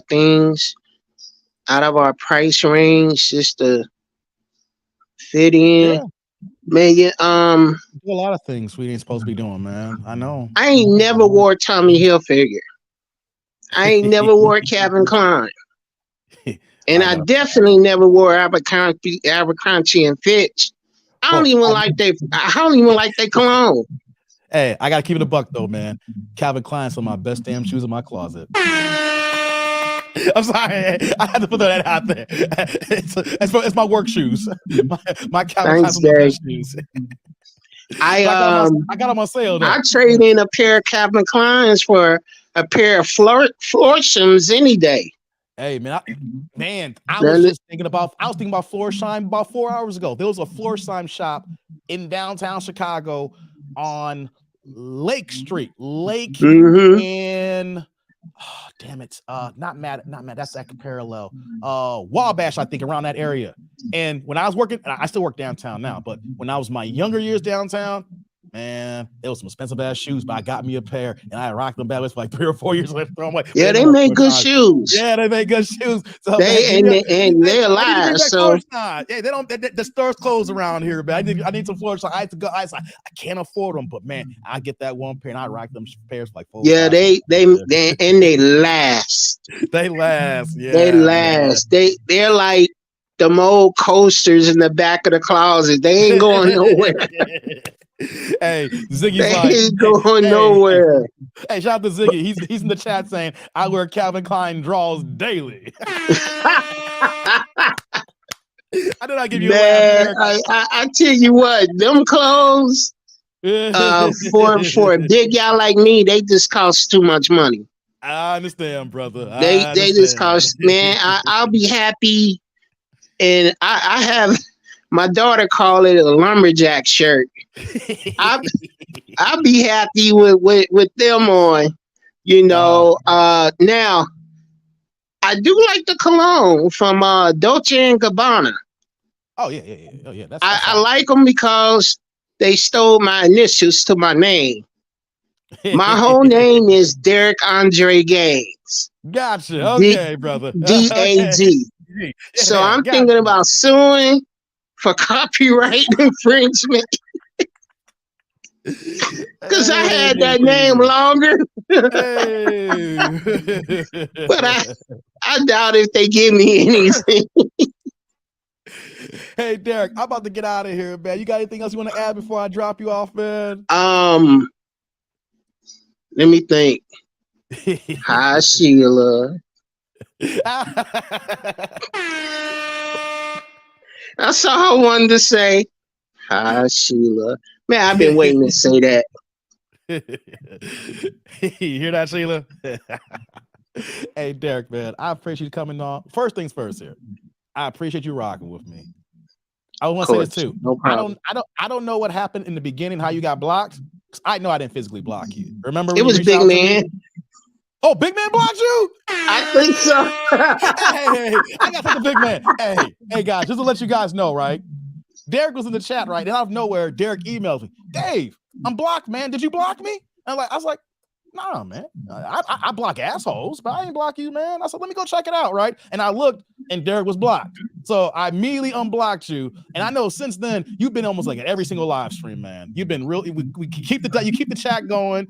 things out of our price range just to fit in. Yeah. Man, do a lot of things we ain't supposed to be doing, man. I know. I ain't never wore Tommy Hilfiger. I ain't never wore Calvin Klein. And I definitely never wore Abercrombie and Fitch. I don't even like they cologne. Hey, I gotta keep it a buck though, man. Calvin Klein, some of my best damn shoes in my closet. I'm sorry, I had to put that out there. It's my work shoes. My Calvin Klein shoes. I got them on sale though. I trade in a pair of Calvin Kleins for a pair of Florsheim's any day. Hey man, I was thinking about Florsheim about 4 hours ago. There was a Florsheim shop in downtown Chicago on Lake Street. In damn it, not mad. That's that parallel. Wabash, I think, around that area. And when I was working, I still work downtown now, but when I was my younger years downtown, man, it was some expensive ass shoes, but I got me a pair and I rocked them back for like 3 or 4 years later. Yeah, they make good shoes. Yeah, they make good shoes. So they're alive. So yeah, they don't. The stores closed around here, but I need some floors. So I had to go. I can't afford them, but man, I get that one pair and I rock them pairs for like 4. Yeah, they last. They last. Yeah, they last. Yeah. They're like the old coasters in the back of the closet. They ain't going nowhere. Hey, Ziggy's They like, ain't going hey, nowhere. hey, shout out to Ziggy. He's in the chat saying, I wear Calvin Klein draws daily. I did not give you a laugh, Man, Derek. I tell you what, them clothes for a big guy like me, they just cost too much money. I understand, brother. They just cost, man. I'll be happy, and I have my daughter call it a lumberjack shirt. I'll be happy with them on. You know, now I do like the cologne from Dolce and Gabbana. Oh yeah. Oh yeah. That's I like them because they stole my initials to my name. My whole name is Derek Andre Gaines. Gotcha. Okay, brother. DAG. Yeah, So I'm gotcha. thinking about suing for copyright infringement because I had that name longer. But I doubt if they give me anything. Hey, Derek, I'm about to get out of here, man. You got anything else you want to add before I drop you off, man? Let me think. Hi, Sheila. That's all I wanted to say. Hi, Sheila. Man, I've been waiting to say that. You hear that, Sheila? Hey, Derek, man, I appreciate you coming on. First things first here. I appreciate you rocking with me. I want to say this too. No problem. I don't know what happened in the beginning, how you got blocked. I know I didn't physically block you. Remember when it was you Big Man. Oh, Big Man blocked you? I think so. hey, I got to take the Big Man. Hey, guys, just to let you guys know, right? Derek was in the chat, right? And out of nowhere, Derek emails me, Dave, I'm blocked, man. Did you block me? And I was like, nah, man. I block assholes, but I ain't block you, man. I said, let me go check it out, right? And I looked, and Derek was blocked. So I immediately unblocked you. And I know since then, you've been almost like at every single live stream, man. You've been really, you keep the chat going.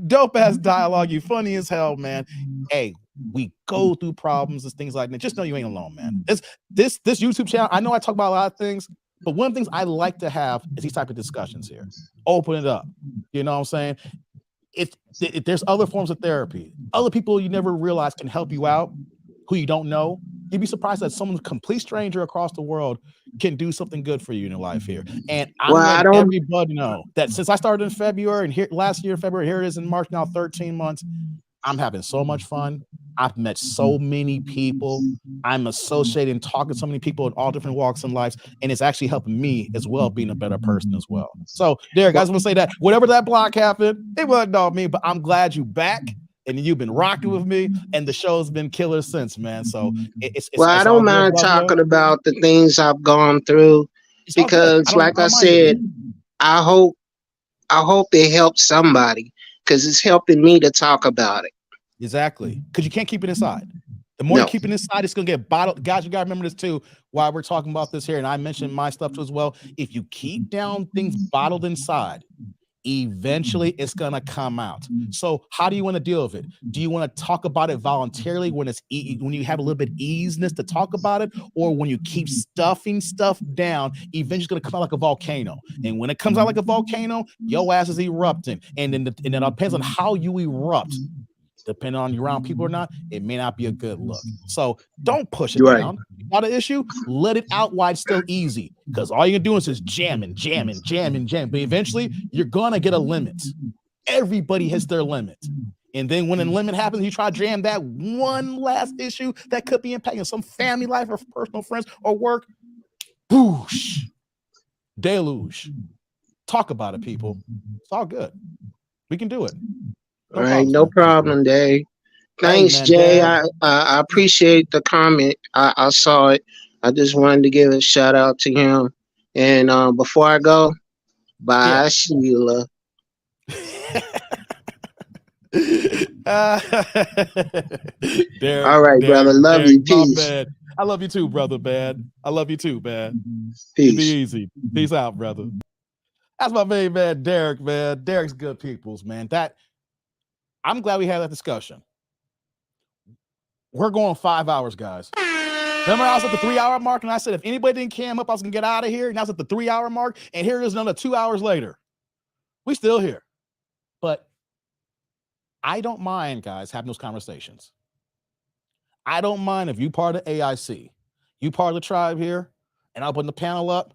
Dope ass dialogue. You funny as hell, man. Hey, we go through problems and things like that. Just know you ain't alone, man. This YouTube channel, I know I talk about a lot of things, but one of the things I like to have is these type of discussions here. Open it up. You know what I'm saying? If there's other forms of therapy, other people you never realize can help you out, who you don't know, you'd be surprised that someone complete stranger across the world can do something good for you in your life here. And I'm letting everybody know that since I started in February and here last year in February, here it is in March now, 13 months. I'm having so much fun. I've met so many people. I'm associated and talking to so many people in all different walks in life, and it's actually helping me as well, being a better person as well. So, Derek, I just want to say that whatever that block happened, it wasn't all me, but I'm glad you back and you've been rocking with me, and the show's been killer since, man. So it's I don't mind talking about the things I've gone through because, like I said, I hope it helps somebody because it's helping me to talk about it. Exactly, because you can't keep it inside. The more you keep it inside, it's gonna get bottled. Guys, you gotta remember this too. While we're talking about this here, and I mentioned my stuff too as well. If you keep down things bottled inside, eventually it's gonna come out. So how do you want to deal with it? Do you want to talk about it voluntarily when it's when you have a little bit easiness to talk about it, or when you keep stuffing stuff down, eventually it's gonna come out like a volcano? And when it comes out like a volcano, your ass is erupting, and then it depends on how you erupt. Depending on you around people or not, it may not be a good look. So don't push it down. Not an issue. Let it out while it's still easy. Because all you're doing is just jamming. But eventually, you're gonna get a limit. Everybody hits their limit. And then when a limit happens, you try to jam that one last issue that could be impacting some family life or personal friends or work. Whoosh. Deluge. Talk about it, people. It's all good. We can do it. All right, no problem, Dave. Thanks, Jay. I appreciate the comment. I saw it. I just wanted to give a shout out to him. And before I go, bye, Sheila. Derek, all right, brother. Love you. Peace. I love you too, brother, man. I love you too, man. Peace. Be easy. Peace out, brother. That's my main man, Derek, man. Derek's good peoples, man. I'm glad we had that discussion. We're going 5 hours, guys. Remember, I was at the 3-hour mark, and I said if anybody didn't cam up, I was gonna get out of here. And I was at the 3-hour mark, and here it is another 2 hours later. We still here. But I don't mind, guys, having those conversations. I don't mind if you part of AIC, you part of the tribe here, and I'll put the panel up,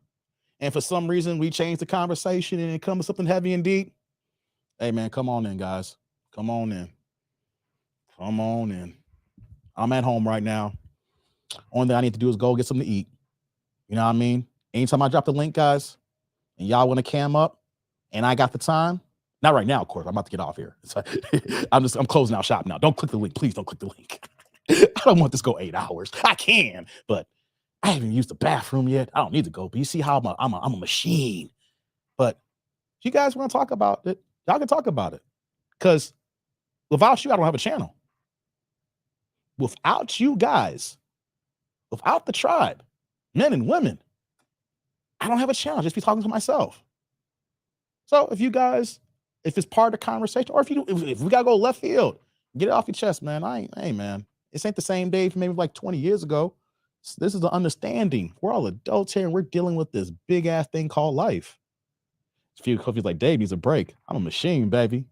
and for some reason we change the conversation and it comes to something heavy and deep. Hey, man, come on in, guys. Come on in. Come on in. I'm at home right now. Only thing I need to do is go get something to eat. You know what I mean? Anytime I drop the link, guys, and y'all want to cam up, and I got the time, not right now, of course. I'm about to get off here. So I'm closing out shop now. Don't click the link. Please don't click the link. I don't want this to go 8 hours. I can, but I haven't used the bathroom yet. I don't need to go. But you see how I'm a machine. But if you guys want to talk about it, y'all can talk about it. Because without you, I don't have a channel. Without you guys, without the tribe, men and women, I don't have a channel. Just be talking to myself. So if you guys, if it's part of the conversation, or if we gotta go left field, get it off your chest, man. Hey, man, this ain't the same day from maybe like 20 years ago. This is the understanding. We're all adults here, and we're dealing with this big ass thing called life. A few coffees like Dave needs a break. I'm a machine, baby.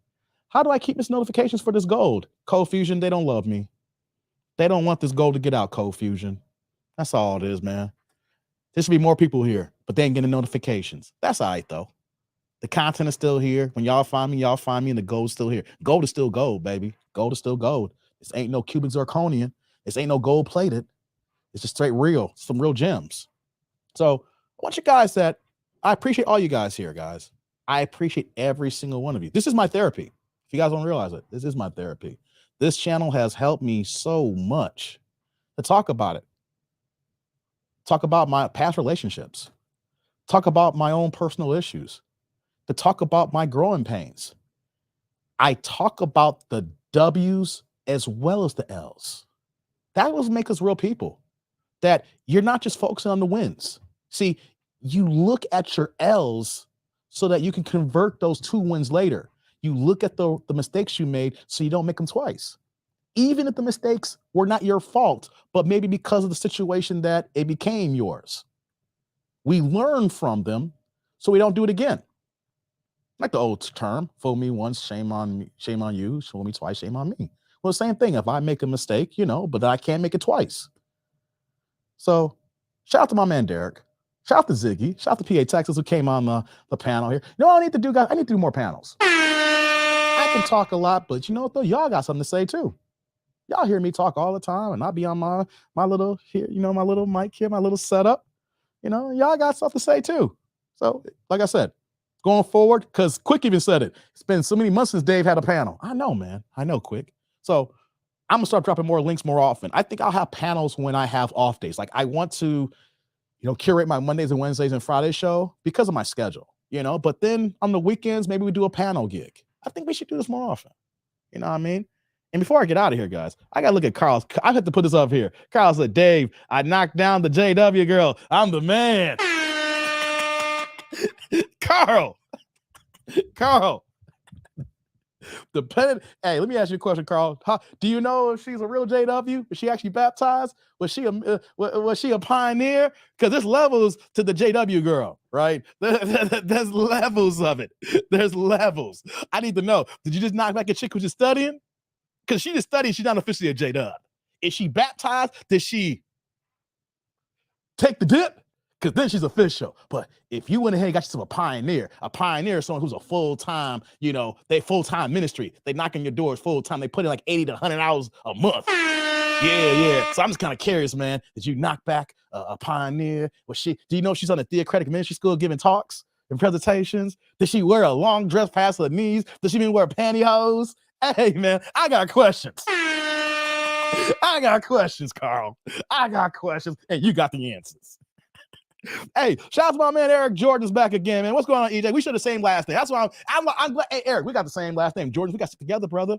How do I keep missing notifications for this gold? Cold Fusion, they don't love me. They don't want this gold to get out, Cold Fusion. That's all it is, man. There should be more people here, but they ain't getting notifications. That's all right, though. The content is still here. When y'all find me, and the gold's still here. Gold is still gold, baby. Gold is still gold. This ain't no cubic zirconian. This ain't no gold plated. It's just straight real, some real gems. So I want you guys I appreciate all you guys here, guys. I appreciate every single one of you. This is my therapy. If you guys don't realize it, this is my therapy. This channel has helped me so much to talk about it. Talk about my past relationships. Talk about my own personal issues. To talk about my growing pains. I talk about the W's as well as the L's. That will make us real people. That you're not just focusing on the wins. See, you look at your L's so that you can convert those 2 wins later. You look at the mistakes you made so you don't make them twice. Even if the mistakes were not your fault, but maybe because of the situation that it became yours. We learn from them so we don't do it again. Like the old term, fool me once, shame on me, shame on you, fool me twice, shame on me. Well, same thing. If I make a mistake, but I can't make it twice. So shout out to my man, Derek. Shout out to Ziggy. Shout out to PA Texas who came on the panel here. You know what I need to do, guys? I need to do more panels. I can talk a lot, but you know what, though? Y'all got something to say, too. Y'all hear me talk all the time, and I'll be on my little here, my little mic here, my little setup. Y'all got stuff to say, too. So, like I said, going forward, because Quick even said it. It's been so many months since Dave had a panel. I know, man. I know, Quick. So I'm going to start dropping more links more often. I think I'll have panels when I have off days. Like I want to, curate my Mondays and Wednesdays and Friday show because of my schedule, but then on the weekends, maybe we do a panel gig. I think we should do this more often. You know what I mean? And before I get out of here, guys, I got to look at Carl's. I have to put this up here. Carl said, Dave, I knocked down the JW girl. I'm the man. Carl. Hey, let me ask you a question, Carl. Do you know if she's a real JW? Was she actually baptized? Was she a pioneer? Because there's levels to the JW girl, right? There's levels of it. There's levels. I need to know. Did you just knock back a chick who's just studying? Because she just studied. She's not officially a JW. Is she baptized? Did she take the dip? Because then she's official. But if you went ahead and got yourself a pioneer is someone who's a full-time, they full-time ministry. They knock on your doors full-time. They put in like 80 to 100 hours a month. Yeah. So I'm just kind of curious, man. Did you knock back a pioneer? Do you know she's on a theocratic ministry school giving talks and presentations? Did she wear a long dress past her knees? Does she even wear pantyhose? Hey, man, I got questions. Carl. I got questions, and you got the answers. Hey, shout out to my man Eric Jordan's back again, man. What's going on, EJ? We share the same last name. That's why I'm glad. Hey, Eric, we got the same last name. Jordan, we got to stick together, brother.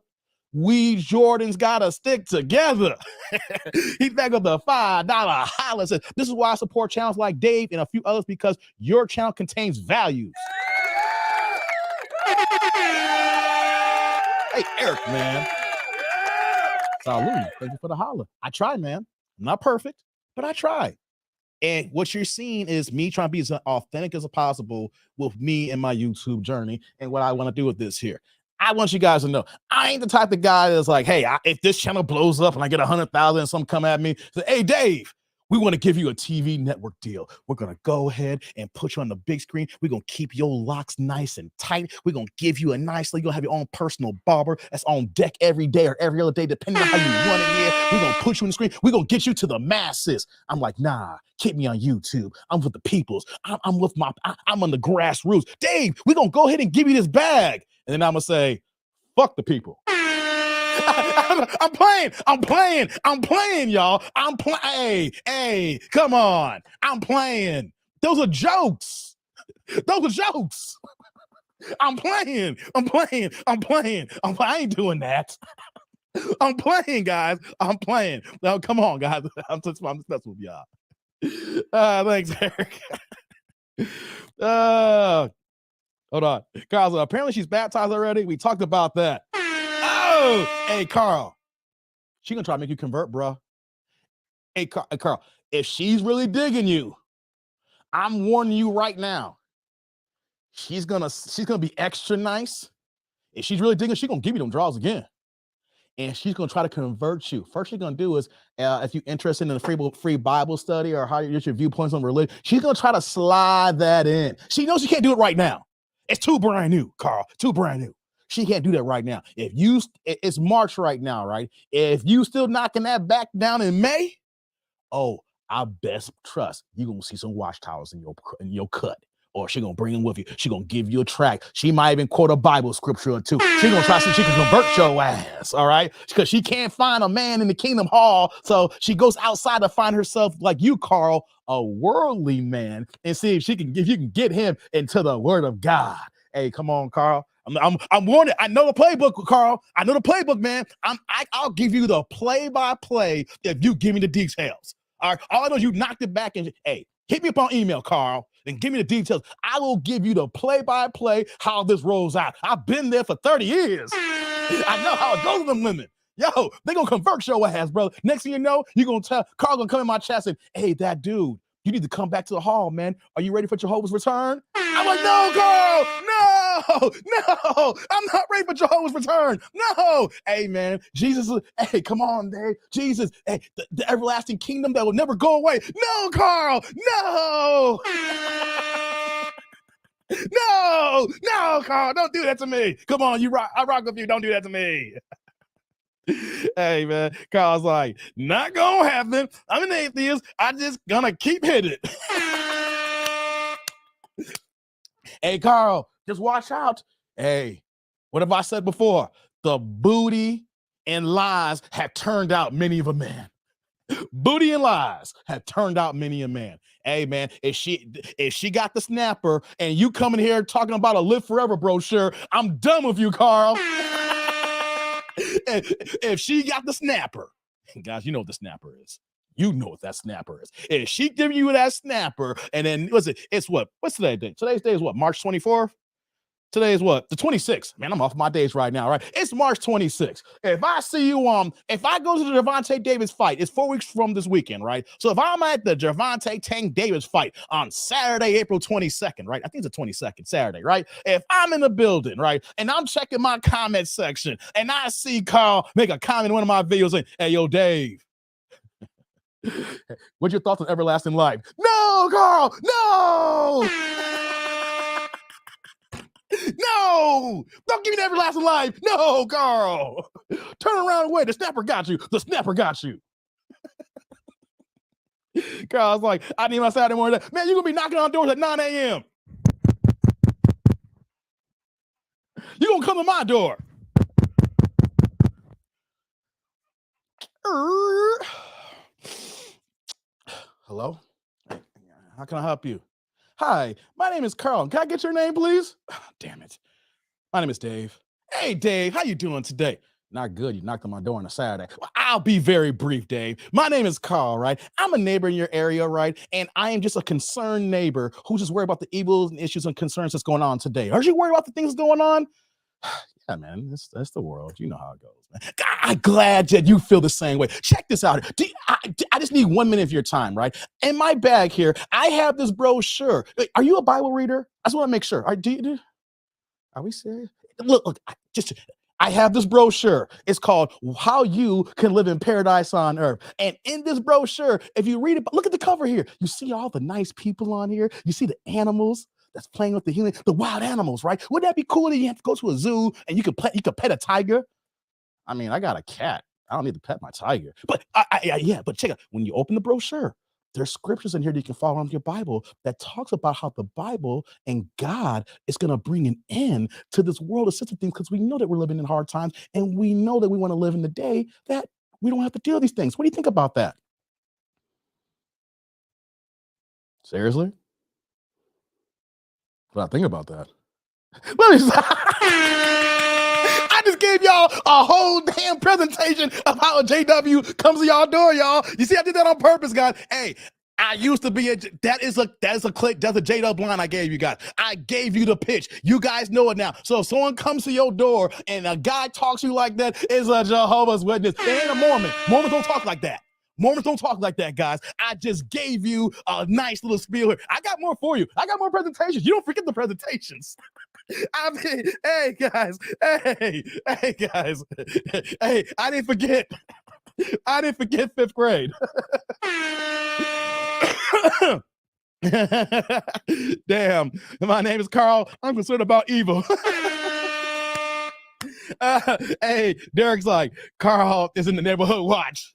We Jordans gotta stick together. He's back with the $5 holla. Says, this is why I support channels like Dave and a few others, because your channel contains values. Hey, Eric, man. Salud. Thank you for the holla. I try, man. I'm not perfect. but I try. And what you're seeing is me trying to be as authentic as possible with me and my YouTube journey and what I want to do with this here. I want you guys to know I ain't the type of guy that's like, hey, if this channel blows up and I get 100,000 and some come at me, say, hey, Dave, we want to give you a TV network deal. We're going to go ahead and put you on the big screen. We're going to keep your locks nice and tight. We're going to give you a nice, you're going to have your own personal barber that's on deck every day or every other day, depending on how you want it here. We're going to put you in the screen. We're going to get you to the masses. I'm like, nah, keep me on YouTube. I'm with the peoples. I'm on the grassroots. Dave, we're going to go ahead and give you this bag. And then I'm going to say, fuck the people. I'm playing, y'all. Hey, come on. I'm playing. Those are jokes. I'm playing. I ain't doing that. I'm playing, guys. I'm playing. Now, come on, guys. I'm just messing with y'all. Thanks, Eric. Hold on. Carl, apparently she's baptized already. We talked about that. Oh, hey, Carl. She gonna try to make you convert, bro. Hey, Carl, if she's really digging you, I'm warning you right now. She's gonna be extra nice. If she's really digging, she's gonna give you them draws again. And she's gonna try to convert you. First, she's gonna do is, if you're interested in the free Bible study or how you get your viewpoints on religion, she's gonna try to slide that in. She knows she can't do it right now. It's too brand new, Carl. Too brand new. She can't do that right now. It's March right now, right? If you still knocking that back down in May, oh, I best trust you're gonna see some watchtowers in your cut. Or she gonna bring them with you. She gonna give you a track. She might even quote a Bible scripture or two. She gonna try to see if she can convert your ass, all right? Because she can't find a man in the kingdom hall, so she goes outside to find herself, like you, Carl, a worldly man, and see if you can get him into the word of God. Hey, come on, Carl. I'm warning. I know the playbook, Carl. I know the playbook, man. I'll give you the play-by-play if you give me the details. All right. All I know is you knocked it back and hey, hit me up on email, Carl, and give me the details. I will give you the play-by-play how this rolls out. I've been there for 30 years. I know how it goes with them women. Yo, they gonna convert your ass, brother. Next thing you know, you're gonna tell Carl gonna come in my chat and hey, that dude, you need to come back to the hall, man. Are you ready for Jehovah's return? I'm like, no, Carl, no, I'm not ready for Jehovah's return. No, hey, man, Jesus, hey, come on, Dave. Jesus, hey, the everlasting kingdom that will never go away. No, Carl, no. No, Carl, don't do that to me. Come on, I rock with you. Don't do that to me. Hey, man, Carl's like, not gonna happen. I'm an atheist. I just gonna keep hitting it. Hey, Carl, just watch out. Hey, what have I said before? The booty and lies have turned out many of a man. Booty and lies have turned out many a man. Hey, man, if she got the snapper and you coming here talking about a Live Forever brochure, I'm done with you, Carl. If she got the snapper, guys, you know what the snapper is. You know what that snapper is. If she giving you that snapper, and then what's today's date? Today's day is what? March 24th? Today is what? The 26th. Man, I'm off my days right now, right? It's March 26th. If I see you if I go to the Gervonta Davis fight, it's 4 weeks from this weekend, right? So if I'm at the Gervonta Tank Davis fight on Saturday, April 22nd, right? I think it's the 22nd, Saturday, right? If I'm in the building, right, and I'm checking my comment section, and I see Carl make a comment in one of my videos saying, hey, yo, Dave, what's your thoughts on everlasting life? No, Carl, no! No! Don't give me the everlasting life! No, Carl! Turn around and wait. The snapper got you. The snapper got you. Carl's like, I need my Saturday morning. Man, you're going to be knocking on doors at 9 a.m. You're going to come to my door. Hello? How can I help you? Hi, my name is Carl. Can I get your name, please? Oh, damn it. My name is Dave. Hey, Dave, how you doing today? Not good. You knocked on my door on a Saturday. Well, I'll be very brief, Dave. My name is Carl, right? I'm a neighbor in your area, right? And I am just a concerned neighbor who's just worried about the evils and issues and concerns that's going on today. Aren't you worried about the things going on? Yeah, man, that's the world. You know how it goes, man. God, I'm glad that you feel the same way. Check this out. I just need 1 minute of your time, right? In my bag here, I have this brochure. Are you a Bible reader? I just want to make sure. Are we serious? Look, I have this brochure. It's called How You Can Live in Paradise on Earth. And in this brochure, if you read it, look at the cover here. You see all the nice people on here. You see the animals that's playing with the wild animals, right? Wouldn't that be cool that you have to go to a zoo and you could pet a tiger? I mean, I got a cat. I don't need to pet my tiger. But but check out, when you open the brochure, there's scriptures in here that you can follow on your Bible that talks about how the Bible and God is going to bring an end to this world of system things, because we know that we're living in hard times, and we know that we want to live in the day that we don't have to deal with these things. What do you think about that? Seriously? What do I think about that? Let me stop. I just gave y'all a whole damn presentation of how a JW comes to y'all door, y'all. You see, I did that on purpose, guys. Hey, I used to be that's a JW line I gave you guys. I gave you the pitch. You guys know it now. So if someone comes to your door and a guy talks to you like that, it's a Jehovah's Witness. They ain't a Mormon. Mormons don't talk like that. Mormons don't talk like that, guys. I just gave you a nice little spiel here. I got more for you. I got more presentations. You don't forget the presentations. I mean, hey guys, hey guys, hey, I didn't forget 5th grade. Damn, my name is Carl. I'm concerned about evil. Hey, Derek's like, Carl is in the neighborhood watch.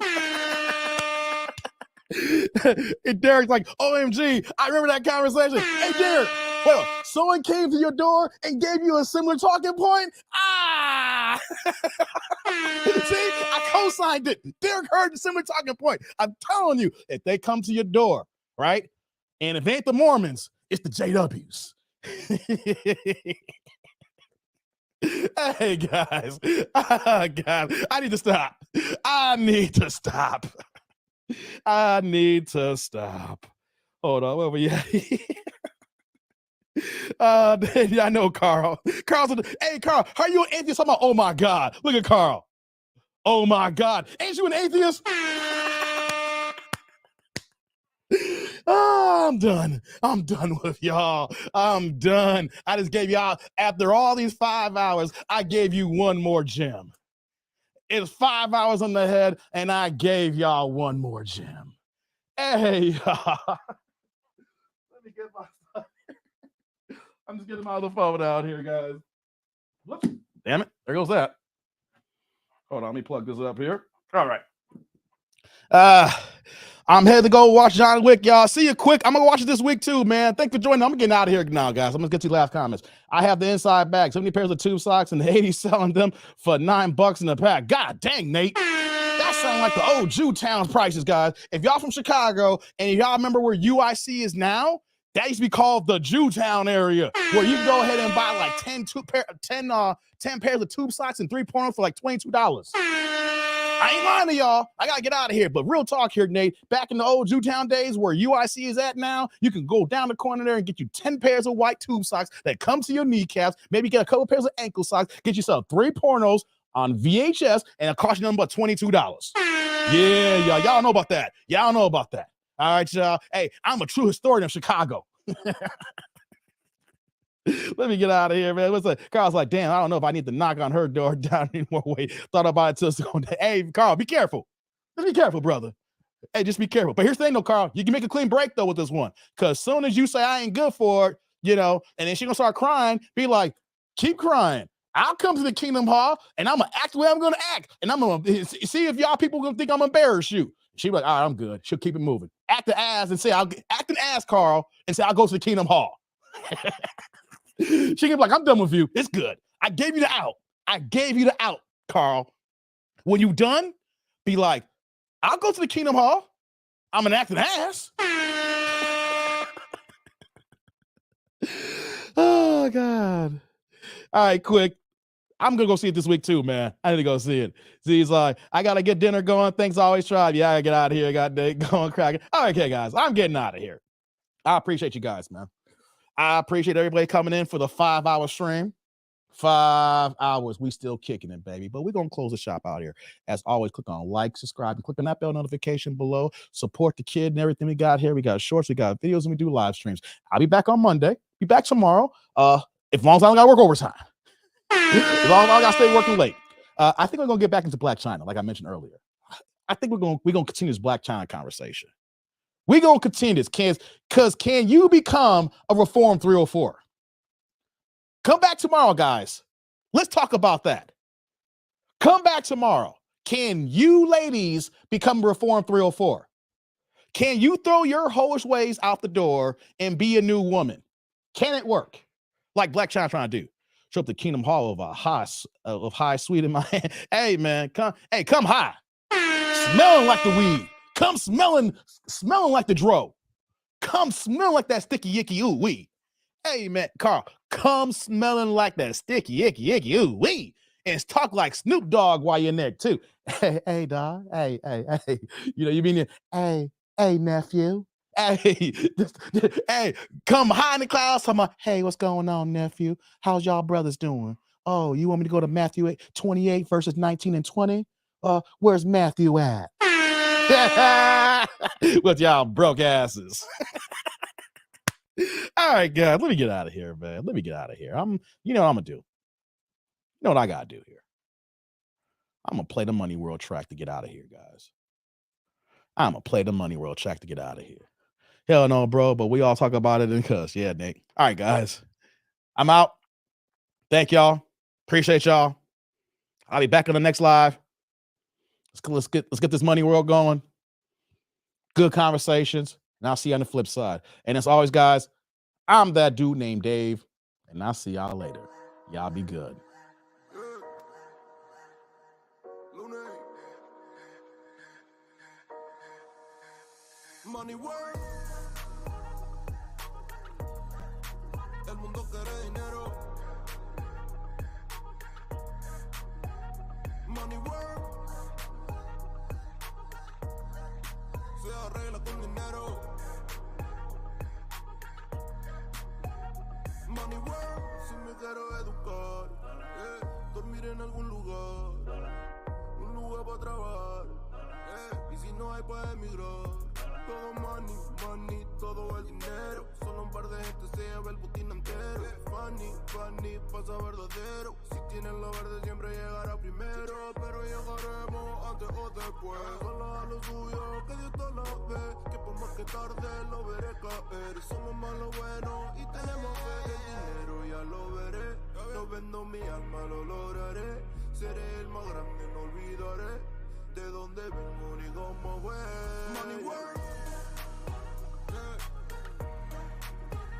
And Derek's like, OMG, I remember that conversation. Hey, Derek, well, someone came to your door and gave you a similar talking point? Ah! See, I co-signed it. Derek heard the similar talking point. I'm telling you, if they come to your door, right? And if it ain't the Mormons, it's the JWs. Hey, guys. God, I need to stop. I need to stop. Hold on, where we at? Yeah, I know Carl. Hey, Carl, how are you an atheist? I'm like, oh my God. Look at Carl. Oh my God. Ain't you an atheist? Oh, I'm done with y'all. I'm done. I just gave y'all, after all these 5 hours, I gave you one more gem. It's 5 hours on the head, and I gave y'all one more gem. Hey, y'all. Let me get my stuff. I'm just getting my other phone out here, guys. Whoops. Damn it. There goes that. Hold on. Let me plug this up here. All right. I'm headed to go watch John Wick, y'all. See you quick. I'm going to watch it this week too, man. Thanks for joining. I'm getting out of here now, guys. I'm going to get to last comments. I have the inside bag, 70 pairs of tube socks, and the 80 selling them for $9 in a pack. God dang, Nate. That sounds like the old Jewtown prices, guys. If y'all from Chicago and if y'all remember where UIC is now, that used to be called the Jewtown area, where you can go ahead and buy like 10 pairs of tube socks and 3 pornos for like $22. I ain't lying to y'all. I gotta get out of here. But real talk here, Nate. Back in the old Jewtown days where UIC is at now, you can go down the corner there and get you 10 pairs of white tube socks that come to your kneecaps. Maybe get a couple pairs of ankle socks. Get yourself 3 pornos on VHS, and it costs you nothing but $22. Yeah, y'all know about that. Y'all know about that. All right, y'all. Hey, I'm a true historian of Chicago. Let me get out of here, man. What's that? Carl's like, damn, I don't know if I need to knock on her door down any more way. Thought about it till it's going to, hey, Carl, be careful. Just be careful, brother. Hey, just be careful. But here's the thing, though, Carl. You can make a clean break, though, with this one. Because as soon as you say I ain't good for it, and then she going to start crying, be like, keep crying. I'll come to the Kingdom Hall, and I'm going to act the way I'm going to act. And I'm going to see if y'all people going to think I'm embarrassed you. She'll be like, all right, I'm good. She'll keep it moving. Act the ass and say, act an ass, Carl, and say, I'll go to the Kingdom Hall. She can be like, I'm done with you. It's good. I gave you the out. Carl. When you done, be like, I'll go to the Kingdom Hall. I'm an acting ass. Oh, God. All right, quick. I'm going to go see it this week too, man. I need to go see it. See, he's like, I got to get dinner going. Thanks, always try. Yeah, I got to get out of here. I got to go on cracking. All right, okay, guys. I'm getting out of here. I appreciate you guys, man. I appreciate everybody coming in for the 5-hour stream. 5 hours. We still kicking it, baby. But we're going to close the shop out here. As always, click on like, subscribe, and click on that bell notification below. Support the kid and everything we got here. We got shorts, we got videos, and we do live streams. I'll be back on Monday. Be back tomorrow. As long as I don't got to work overtime. As long as I got to stay working late. I think we're going to get back into Black China, like I mentioned earlier. I think we're going to continue this Black China conversation. We're going to continue this. Can you become a Reform 304? Come back tomorrow, guys. Let's talk about that. Come back tomorrow. Can you ladies become Reform 304? Can you throw your hoish ways out the door and be a new woman? Can it work? Like Black China trying to do. Show up the Kingdom Hall of high sweet in my hand. Hey, man, come high. Smelling like the weed. Come smelling like the dro. Come smelling like that sticky icky ooh wee. Hey, man, Carl, come smelling like that sticky icky ooh wee. And talk like Snoop Dogg while you're in there too. Hey, dog. Hey. You know, you mean, hey, nephew. Hey, hey, come high in the clouds. Talking about, hey, what's going on, nephew? How's y'all brothers doing? Oh, you want me to go to Matthew 28 verses 19 and 20? Where's Matthew at? With y'all broke asses. All right, guys, let me get out of here, man. Let me get out of here. You know what I'm gonna do? You know what I gotta do here? I'm gonna play the Money World track to get out of here, guys. I'm gonna play the Money World track to get out of here. Hell no, bro, but we all talk about it in cuss. Yeah, Nick. All right, guys. I'm out. Thank y'all. Appreciate y'all. I'll be back on the next live. Let's get this Money World going. Good conversations. And I'll see you on the flip side. And as always, guys, I'm that dude named Dave. And I'll see y'all later. Y'all be good. Money work. El mundo quiere dinero. Money work. Se arregla con dinero. Money work. Si me quiero educar, dormir en algún lugar, un lugar para trabajar, y si no hay para emigrar. Todo money, todo el dinero. Solo un par de gente se lleva el botín entero. Funny, pasa verdadero. Si tienen lo verde siempre llegará primero. Pero llegaremos antes o después. Solo a lo suyo, que Dios te la ve. Que por más que tarde lo veré caer. Somos más lo bueno y tenemos fe. El dinero ya lo veré. No vendo mi alma, lo lograré. Seré el más grande, no olvidaré de dónde vengo ni cómo fue. Money work.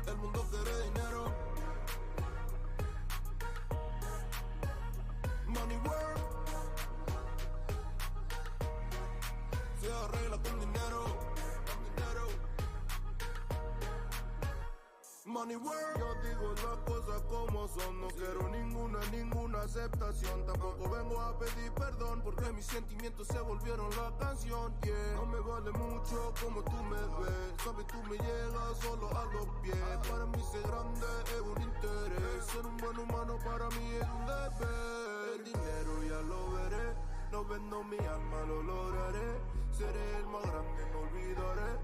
El mundo quiere dinero. Money work. Se arregla con dinero. Money work. Yo digo las cosas como son. No quiero ninguna aceptación. Tampoco vengo a pedir perdón porque mis sentimientos se volvieron la canción. Yeah. No me vale mucho como tú me ves. Sabes, tú me llegas solo a los pies. Para mí ser grande es un interés. Ser un buen humano para mí es un deber. El dinero ya lo veré. No vendo mi alma, lo lograré. Seré el más grande, no olvidaré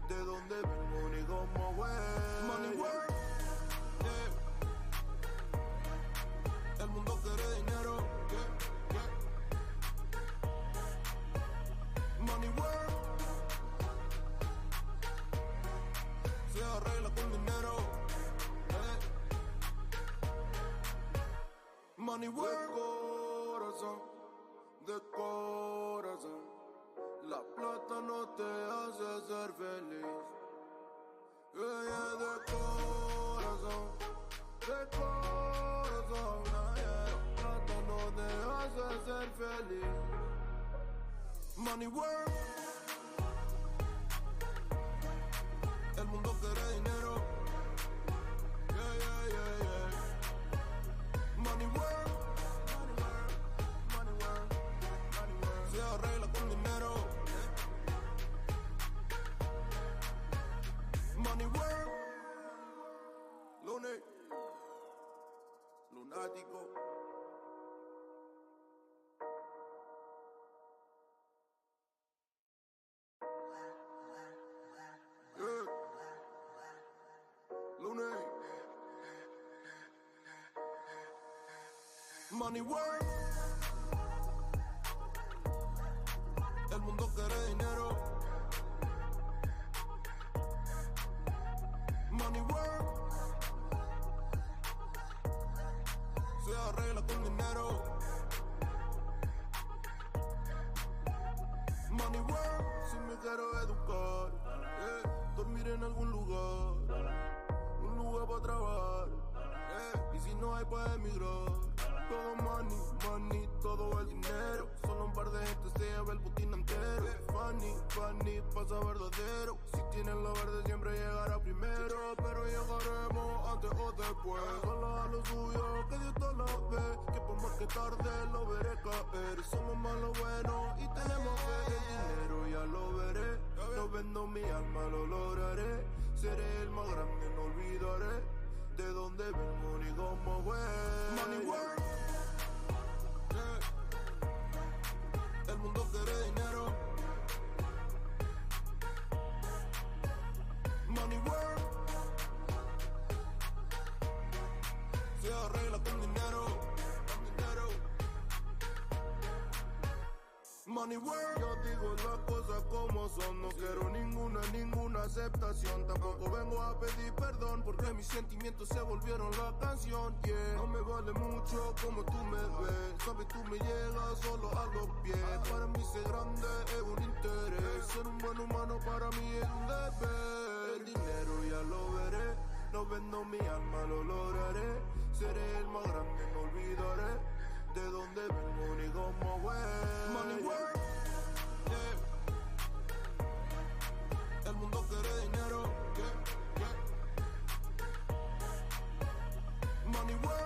de dónde vengo ni cómo fue. Money work. El mundo quiere dinero. Money work. Se arregla con dinero. Money work. De corazón. La plata no te hace ser feliz. Yeah, de corazón. La plata no te hace ser feliz. Money work. El mundo quiere dinero. Yeah. Money work. Se arregla con dinero. Money work. Lunatic. poético. Lunes. Money work. El mundo quiere dinero. Money work. Se arregla con dinero. Money work. Si me quiero educar, dormir en algún lugar. Un lugar para trabajar, y si no hay para emigrar. Todo money, money, todo el dinero. Solo un par de gente se lleva el botín entero. Funny, funny, pasa verdadero. Si tienes lo verde siempre llegará primero. Pero llegaremos antes o después. Solo a lo suyo, que Dios te lo ve. Que por más que tarde lo veré caer. Somos más lo bueno y tenemos fe. El dinero ya lo veré. No vendo mi alma, lo lograré. Seré el más grande, no olvidaré de dónde vengo ni cómo voy. Money work. El mundo quiere dinero. Money work. Se arregla con dinero. Money work. Yo digo las cosas como son. No quiero ninguna aceptación. Tampoco vengo a pedir perdón porque mis sentimientos se volvieron la canción. Yeah. No me vale mucho como tú me ves. Sabes, tú me llegas solo a los pies. Para mí ser grande es un interés. Ser un buen humano para mí es un deber. El dinero ya lo veré. No vendo mi alma, lo lograré. Seré el más grande, no olvidaré de dónde vengo ni cómo voy. Money work. Yeah. El mundo quiere dinero. Yeah. Yeah. Money work.